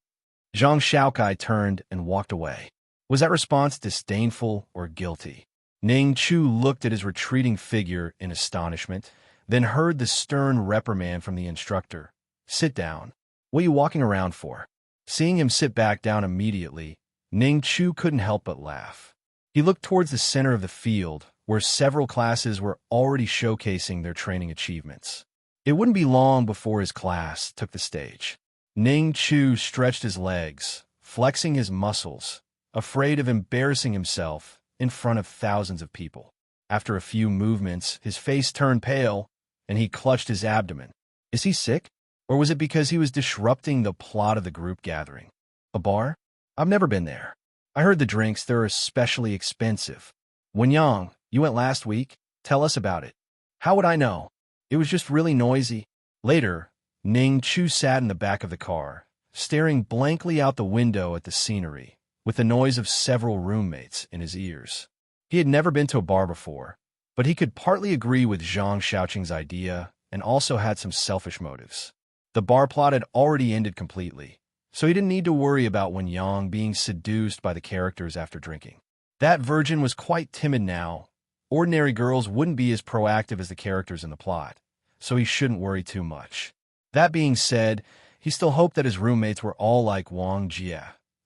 Zhang Xiaokai turned and walked away. Was that response disdainful or guilty? Ning Chu looked at his retreating figure in astonishment, then heard the stern reprimand from the instructor. "Sit down. What are you walking around for?" Seeing him sit back down immediately, Ning Chu couldn't help but laugh. He looked towards the center of the field, where several classes were already showcasing their training achievements. It wouldn't be long before his class took the stage. Ning Chu stretched his legs, flexing his muscles, afraid of embarrassing himself in front of thousands of people. After a few movements, his face turned pale, and he clutched his abdomen. Is he sick? Or was it because he was disrupting the plot of the group gathering? A bar? I've never been there. I heard the drinks there are especially expensive. Wen Yang, you went last week? Tell us about it. How would I know? It was just really noisy. Later, Ning Chu sat in the back of the car, staring blankly out the window at the scenery, with the noise of several roommates in his ears. He had never been to a bar before, but he could partly agree with Zhang Xiaoqing's idea and also had some selfish motives. The bar plot had already ended completely, so he didn't need to worry about Wen Yang being seduced by the characters after drinking. That virgin was quite timid now. Ordinary girls wouldn't be as proactive as the characters in the plot, so he shouldn't worry too much. That being said, he still hoped that his roommates were all like Wang Jie,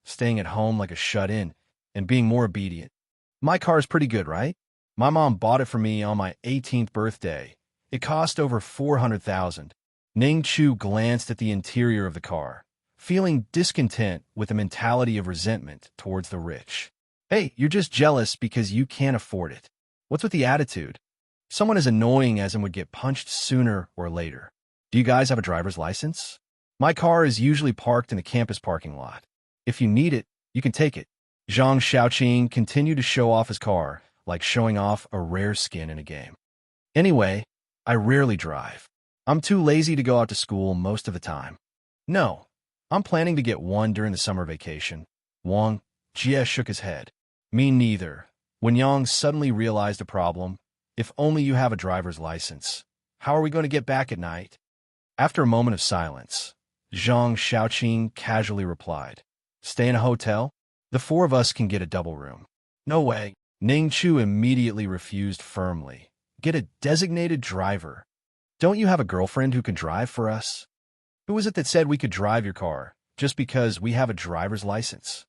staying at home like a shut-in and being more obedient. My car is pretty good, right? My mom bought it for me on my 18th birthday. It cost over 400,000. Ning Chu glanced at the interior of the car, feeling discontent with the mentality of resentment towards the rich. Hey, you're just jealous because you can't afford it. What's with the attitude? Someone as annoying as him would get punched sooner or later. Do you guys have a driver's license? My car is usually parked in the campus parking lot. If you need it, you can take it. Zhang Xiaoqing continued to show off his car, like showing off a rare skin in a game. Anyway, I rarely drive. I'm too lazy to go out to school most of the time. No, I'm planning to get one during the summer vacation. Wang Jie shook his head. Me neither. When Yang suddenly realized a problem, if only you have a driver's license. How are we going to get back at night? After a moment of silence, Zhang Xiaoqing casually replied, Stay in a hotel? The four of us can get a double room. No way. Ning Chu immediately refused firmly. Get a designated driver. Don't you have a girlfriend who can drive for us? Who was it that said we could drive your car just because we have a driver's license?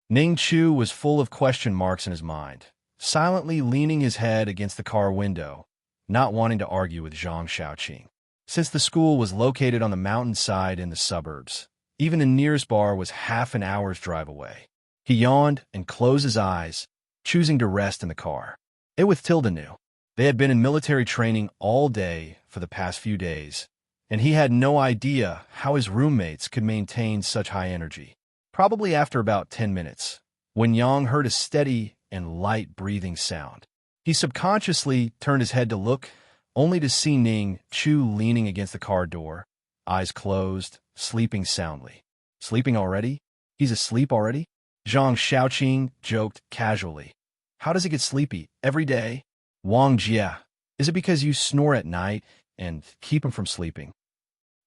Ning Chu was full of question marks in his mind, silently leaning his head against the car window, not wanting to argue with Zhang Xiaoqing. Since the school was located on the mountainside in the suburbs, even the nearest bar was half an hour's drive away. He yawned and closed his eyes, choosing to rest in the car. It was Tilda knew. They had been in military training all day for the past few days, and he had no idea how his roommates could maintain such high energy. Probably after about 10 minutes, when Yang heard a steady and light breathing sound, he subconsciously turned his head to look, only to see Ning Chu leaning against the car door, eyes closed, sleeping soundly. Sleeping already? He's asleep already? Zhang Xiaoqing joked casually. How does he get sleepy? Every day? Wang Jie, is it because you snore at night and keep him from sleeping?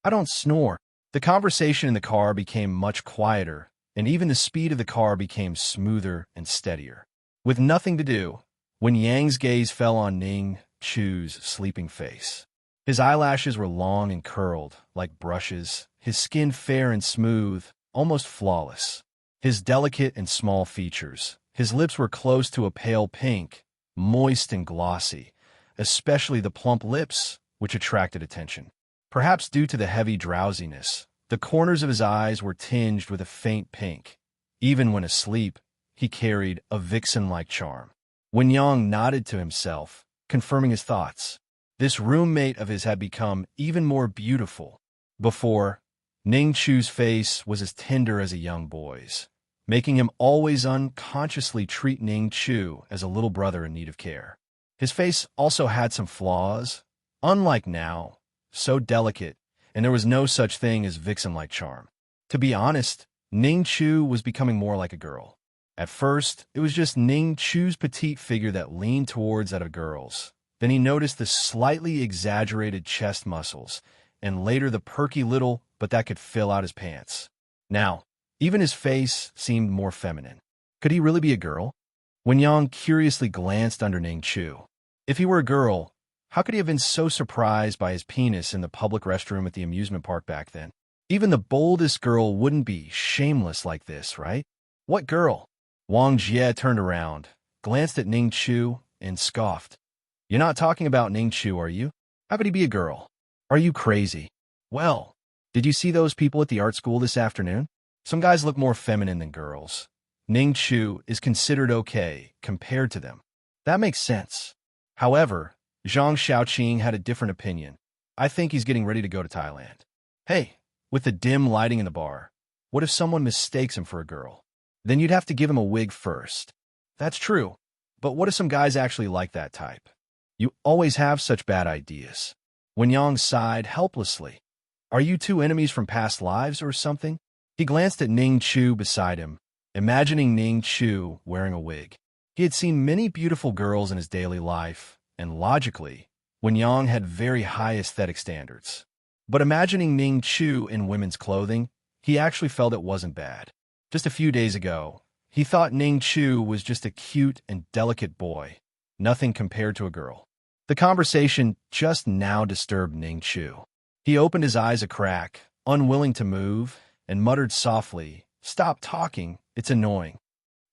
I don't snore. The conversation in the car became much quieter, and even the speed of the car became smoother and steadier. With nothing to do, when Yang's gaze fell on Ning Chu's sleeping face. His eyelashes were long and curled, like brushes, his skin fair and smooth, almost flawless. His delicate and small features. His lips were close to a pale pink, moist and glossy, especially the plump lips, which attracted attention. Perhaps due to the heavy drowsiness, the corners of his eyes were tinged with a faint pink. Even when asleep, he carried a vixen-like charm. When Yang nodded to himself, confirming his thoughts, this roommate of his had become even more beautiful. Before, Ning Chu's face was as tender as a young boy's, making him always unconsciously treat Ning Chu as a little brother in need of care. His face also had some flaws, unlike now, so delicate, and there was no such thing as vixen-like charm. To be honest, Ning Chu was becoming more like a girl. At first, it was just Ning Chu's petite figure that leaned towards that of girls. Then he noticed the slightly exaggerated chest muscles, and later the perky little but that could fill out his pants. Now, even his face seemed more feminine. Could he really be a girl? When Yang curiously glanced under Ning Chu. If he were a girl, how could he have been so surprised by his penis in the public restroom at the amusement park back then? Even the boldest girl wouldn't be shameless like this, right? What girl? Wang Jie turned around, glanced at Ning Chu, and scoffed. You're not talking about Ning Chu, are you? How could he be a girl? Are you crazy? Well, did you see those people at the art school this afternoon? Some guys look more feminine than girls. Ning Chu is considered okay compared to them. That makes sense. However, Zhang Xiaoqing had a different opinion. I think he's getting ready to go to Thailand. Hey, with the dim lighting in the bar, what if someone mistakes him for a girl? Then you'd have to give him a wig first. That's true, but what if some guys actually like that type? You always have such bad ideas. When Yang sighed helplessly. Are you two enemies from past lives or something? He glanced at Ning Chu beside him, imagining Ning Chu wearing a wig. He had seen many beautiful girls in his daily life, and logically, Wen Yang had very high aesthetic standards. But imagining Ning Chu in women's clothing, he actually felt it wasn't bad. Just a few days ago, he thought Ning Chu was just a cute and delicate boy, nothing compared to a girl. The conversation just now disturbed Ning Chu. He opened his eyes a crack, unwilling to move, and muttered softly, "Stop talking, it's annoying."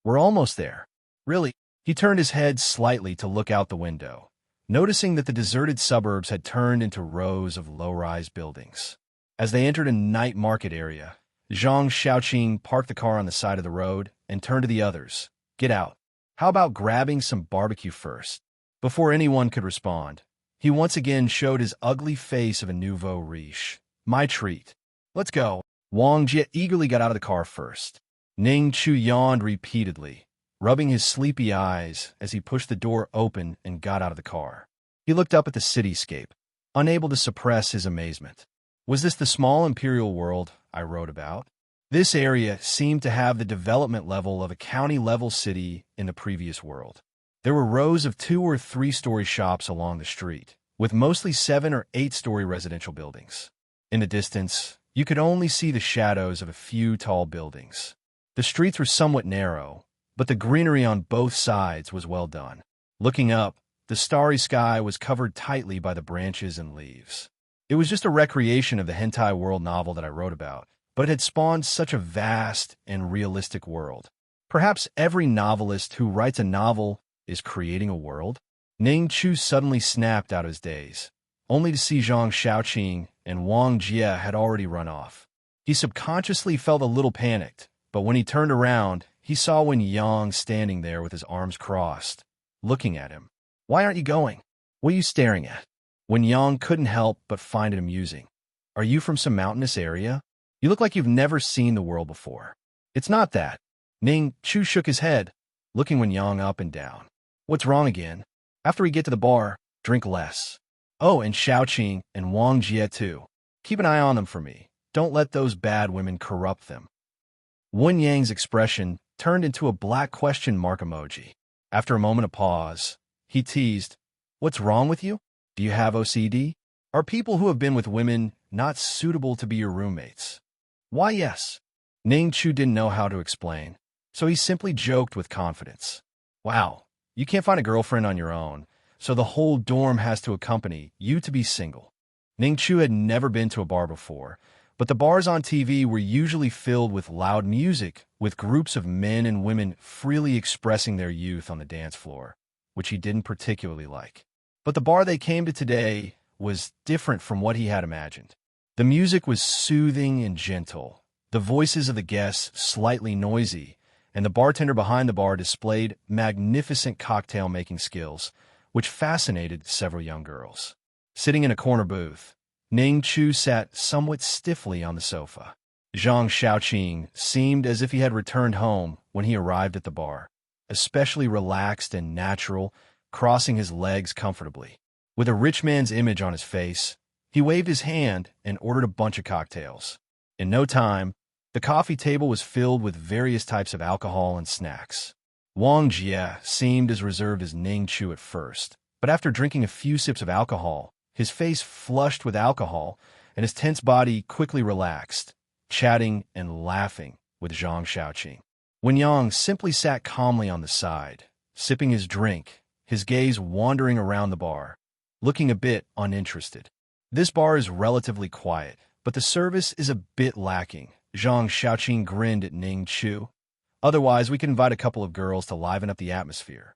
We're almost there. Really? He turned his head slightly to look out the window, noticing that the deserted suburbs had turned into rows of low-rise buildings. As they entered a night market area, Zhang Xiaoqing parked the car on the side of the road and turned to the others. Get out. How about grabbing some barbecue first? Before anyone could respond, he once again showed his ugly face of a nouveau riche. My treat. Let's go. Wang Jie eagerly got out of the car first. Ning Chu yawned repeatedly, rubbing his sleepy eyes as he pushed the door open and got out of the car. He looked up at the cityscape, unable to suppress his amazement. Was this the small imperial world I wrote about? This area seemed to have the development level of a county-level city in the previous world. There were rows of 2- or 3-story shops along the street, with mostly 7- or 8-story residential buildings. In the distance, you could only see the shadows of a few tall buildings. The streets were somewhat narrow, but the greenery on both sides was well done. Looking up, the starry sky was covered tightly by the branches and leaves. It was just a recreation of the Hentai world novel that I wrote about, but it had spawned such a vast and realistic world. Perhaps every novelist who writes a novel is creating a world? Ning Chu suddenly snapped out of his daze, only to see Zhang Xiaoqing and Wang Jie had already run off. He subconsciously felt a little panicked, but when he turned around, he saw Wen Yang standing there with his arms crossed, looking at him. "Why aren't you going? What are you staring at?" Wen Yang couldn't help but find it amusing. "Are you from some mountainous area? You look like you've never seen the world before." "It's not that." Ning Chu shook his head, looking Wen Yang up and down. "What's wrong again? After we get to the bar, drink less. Oh, and Xiaoqing and Wang Jie too. Keep an eye on them for me. Don't let those bad women corrupt them." Wen Yang's expression turned into a black question mark emoji. After a moment of pause, he teased, "What's wrong with you? Do you have OCD? Are people who have been with women not suitable to be your roommates?" "Why, yes." Ning Chu didn't know how to explain, so he simply joked with confidence. "Wow, you can't find a girlfriend on your own, so the whole dorm has to accompany you to be single." Ning Chu had never been to a bar before, but the bars on TV were usually filled with loud music, with groups of men and women freely expressing their youth on the dance floor, which he didn't particularly like. But the bar they came to today was different from what he had imagined. The music was soothing and gentle, the voices of the guests slightly noisy, and the bartender behind the bar displayed magnificent cocktail-making skills, which fascinated several young girls. Sitting in a corner booth, Ning Chu sat somewhat stiffly on the sofa. Zhang Xiaoqing seemed as if he had returned home when he arrived at the bar, especially relaxed and natural, crossing his legs comfortably. With a rich man's image on his face, he waved his hand and ordered a bunch of cocktails. In no time, the coffee table was filled with various types of alcohol and snacks. Wang Jie seemed as reserved as Ning Chu at first, but after drinking a few sips of alcohol, his face flushed with alcohol and his tense body quickly relaxed, chatting and laughing with Zhang Xiaoqing. Wen Yang simply sat calmly on the side, sipping his drink, his gaze wandering around the bar, looking a bit uninterested. This bar is relatively quiet, but the service is a bit lacking. Zhang Xiaoqing grinned at Ning Chu. "Otherwise, we can invite a couple of girls to liven up the atmosphere."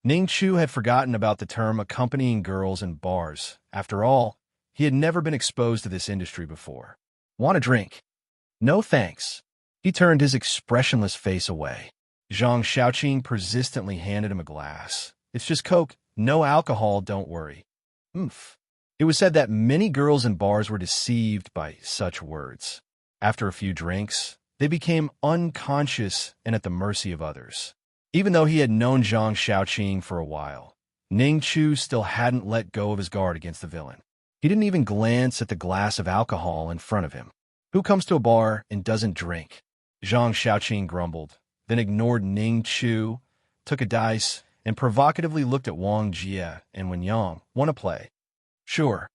Ning Chu had forgotten about the term accompanying girls in bars. After all, he had never been exposed to this industry before. "Want a drink?" "No thanks." He turned his expressionless face away. Zhang Xiaoqing persistently handed him a glass. "It's just Coke, no alcohol, don't worry." Oomph. It was said that many girls in bars were deceived by such words. After a few drinks, they became unconscious and at the mercy of others. Even though he had known Zhang Xiaoqing for a while, Ning Chu still hadn't let go of his guard against the villain. He didn't even glance at the glass of alcohol in front of him. Who comes to a bar and doesn't drink? Zhang Xiaoqing grumbled, then ignored Ning Chu, took a dice, and provocatively looked at Wang Jie and Wen Yang. "Want to play?" "Sure."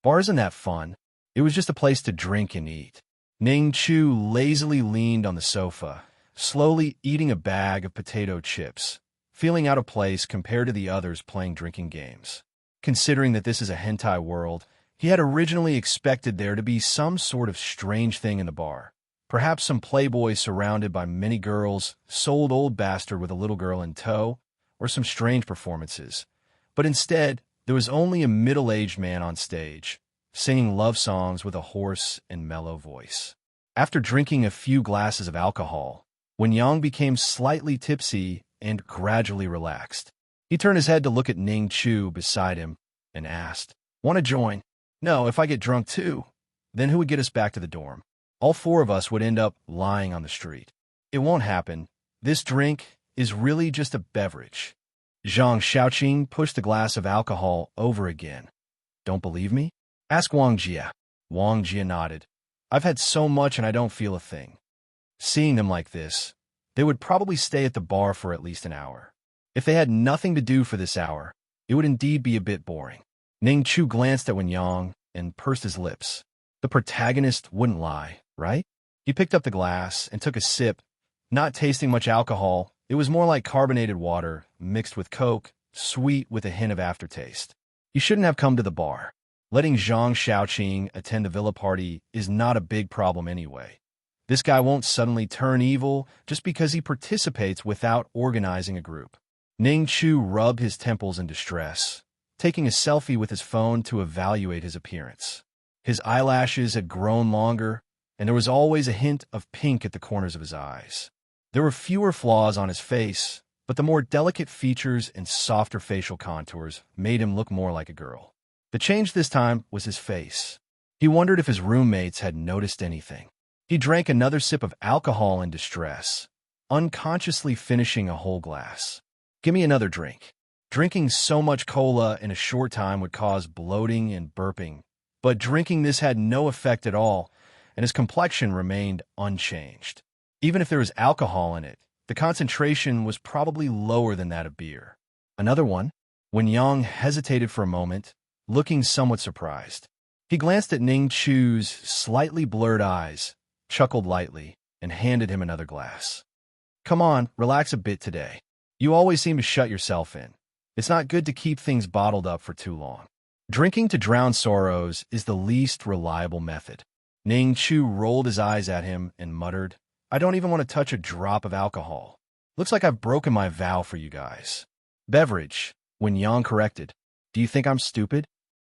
"Bar isn't that fun. It was just a place to drink and eat." Ning Chu lazily leaned on the sofa, slowly eating a bag of potato chips, feeling out of place compared to the others playing drinking games. Considering that this is a hentai world, he had originally expected there to be some sort of strange thing in the bar. Perhaps some playboy surrounded by many girls, sold old bastard with a little girl in tow, or some strange performances. But instead, there was only a middle-aged man on stage, singing love songs with a hoarse and mellow voice. After drinking a few glasses of alcohol, Wen Yang became slightly tipsy and gradually relaxed. He turned his head to look at Ning Chu beside him and asked, "Want to join?" "No, if I get drunk too." "Then who would get us back to the dorm? All four of us would end up lying on the street." "It won't happen. This drink is really just a beverage. Zhang Xiaoqing pushed the glass of alcohol over again. Don't believe me? Ask Wang Jia. Wang Jia nodded. I've had so much and I don't feel a thing. Seeing them like this, they would probably stay at the bar for at least an hour. If they had nothing to do for this hour, it would indeed be a bit boring. Ning Chu glanced at Wen Yang and pursed his lips. The protagonist wouldn't lie, right? He picked up the glass and took a sip, not tasting much alcohol. It was more like carbonated water mixed with Coke, sweet with a hint of aftertaste. He shouldn't have come to the bar. Letting Zhang Xiaoqing attend the villa party is not a big problem anyway. This guy won't suddenly turn evil just because he participates without organizing a group. Ning Chu rubbed his temples in distress, taking a selfie with his phone to evaluate his appearance. His eyelashes had grown longer, and there was always a hint of pink at the corners of his eyes. There were fewer flaws on his face, but the more delicate features and softer facial contours made him look more like a girl. The change this time was his face. He wondered if his roommates had noticed anything. He drank another sip of alcohol in distress, unconsciously finishing a whole glass. Give me another drink. Drinking so much cola in a short time would cause bloating and burping, but drinking this had no effect at all, and his complexion remained unchanged. Even if there was alcohol in it, the concentration was probably lower than that of beer. Another one? Wen Yang hesitated for a moment, looking somewhat surprised. He glanced at Ning Chu's slightly blurred eyes, chuckled lightly, and handed him another glass. Come on, relax a bit today. You always seem to shut yourself in. It's not good to keep things bottled up for too long. Drinking to drown sorrows is the least reliable method. Ning Chu rolled his eyes at him and muttered, I don't even want to touch a drop of alcohol. Looks like I've broken my vow for you guys. Beverage, Wen Yang corrected. Do you think I'm stupid?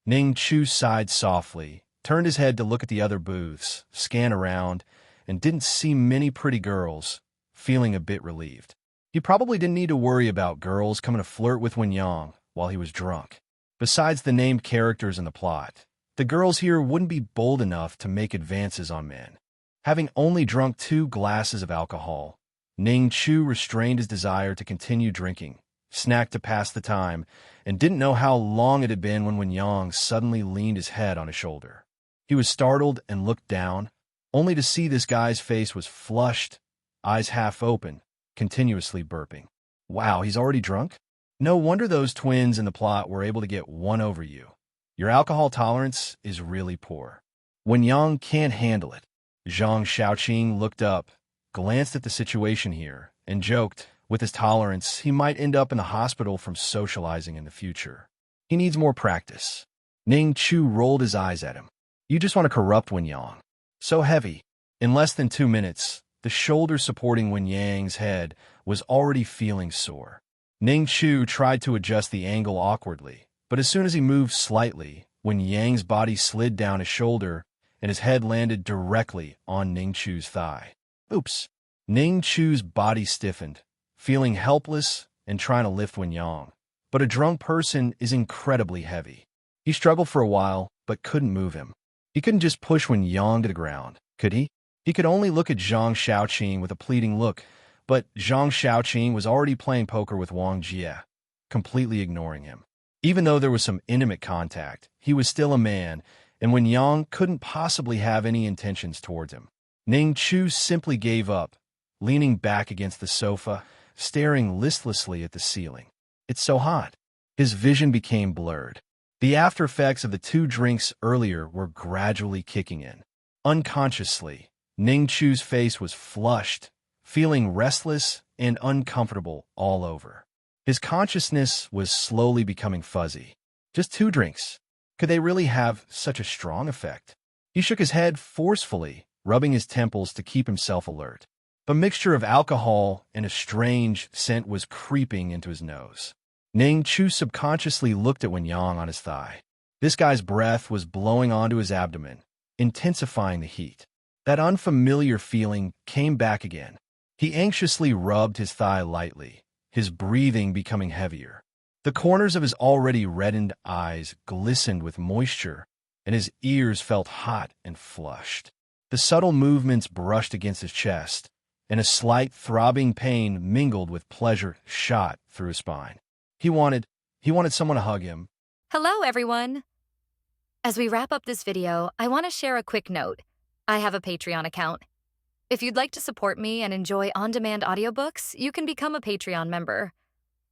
Ning Chu sighed softly, turned his head to look at the other booths, scan around, and didn't see many pretty girls, feeling a bit relieved. He probably didn't need to worry about girls coming to flirt with Wen Yang while he was drunk. Besides the named characters in the plot, the girls here wouldn't be bold enough to make advances on men. Having only drunk 2 glasses of alcohol, Ning Chu restrained his desire to continue drinking, snacked to pass the time, and didn't know how long it had been when Wen Yang suddenly leaned his head on his shoulder. He was startled and looked down, only to see this guy's face was flushed, eyes half open, continuously burping. Wow, he's already drunk? No wonder those twins in the plot were able to get one over you. Your alcohol tolerance is really poor. Wen Yang can't handle it. Zhang Xiaoqing looked up, glanced at the situation here, and joked, with his tolerance, he might end up in the hospital from socializing in the future. He needs more practice. Ning Chu rolled his eyes at him. You just want to corrupt Wen Yang. So heavy. In less than 2 minutes, the shoulder supporting Wen Yang's head was already feeling sore. Ning Chu tried to adjust the angle awkwardly, but as soon as he moved slightly, Wen Yang's body slid down his shoulder and his head landed directly on Ning Chu's thigh. Oops. Ning Chu's body stiffened, feeling helpless and trying to lift Wen Yang. But a drunk person is incredibly heavy. He struggled for a while, but couldn't move him. He couldn't just push Wen Yang to the ground, could he? He could only look at Zhang Xiaoqing with a pleading look, but Zhang Xiaoqing was already playing poker with Wang Jia, completely ignoring him. Even though there was some intimate contact, he was still a man, and Wen Yang couldn't possibly have any intentions towards him. Ning Chu simply gave up, leaning back against the sofa, staring listlessly at the ceiling. It's so hot. His vision became blurred. The after effects of the 2 drinks earlier were gradually kicking in. Unconsciously, Ning Chu's face was flushed, feeling restless and uncomfortable all over. His consciousness was slowly becoming fuzzy. Just 2 drinks. Could they really have such a strong effect? He shook his head forcefully, rubbing his temples to keep himself alert. A mixture of alcohol and a strange scent was creeping into his nose. Ning Chu subconsciously looked at Wen Yang on his thigh. This guy's breath was blowing onto his abdomen, intensifying the heat. That unfamiliar feeling came back again. He anxiously rubbed his thigh lightly, his breathing becoming heavier. The corners of his already reddened eyes glistened with moisture, and his ears felt hot and flushed. The subtle movements brushed against his chest, and a slight throbbing pain mingled with pleasure shot through his spine. He wanted someone to hug him. Hello, everyone. As we wrap up this video, I want to share a quick note. I have a Patreon account. If you'd like to support me and enjoy on-demand audiobooks, you can become a Patreon member.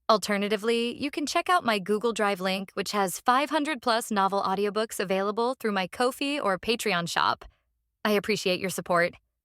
Alternatively, you can check out my Google Drive link, which has 500-plus novel audiobooks available through my Ko-fi or Patreon shop. I appreciate your support.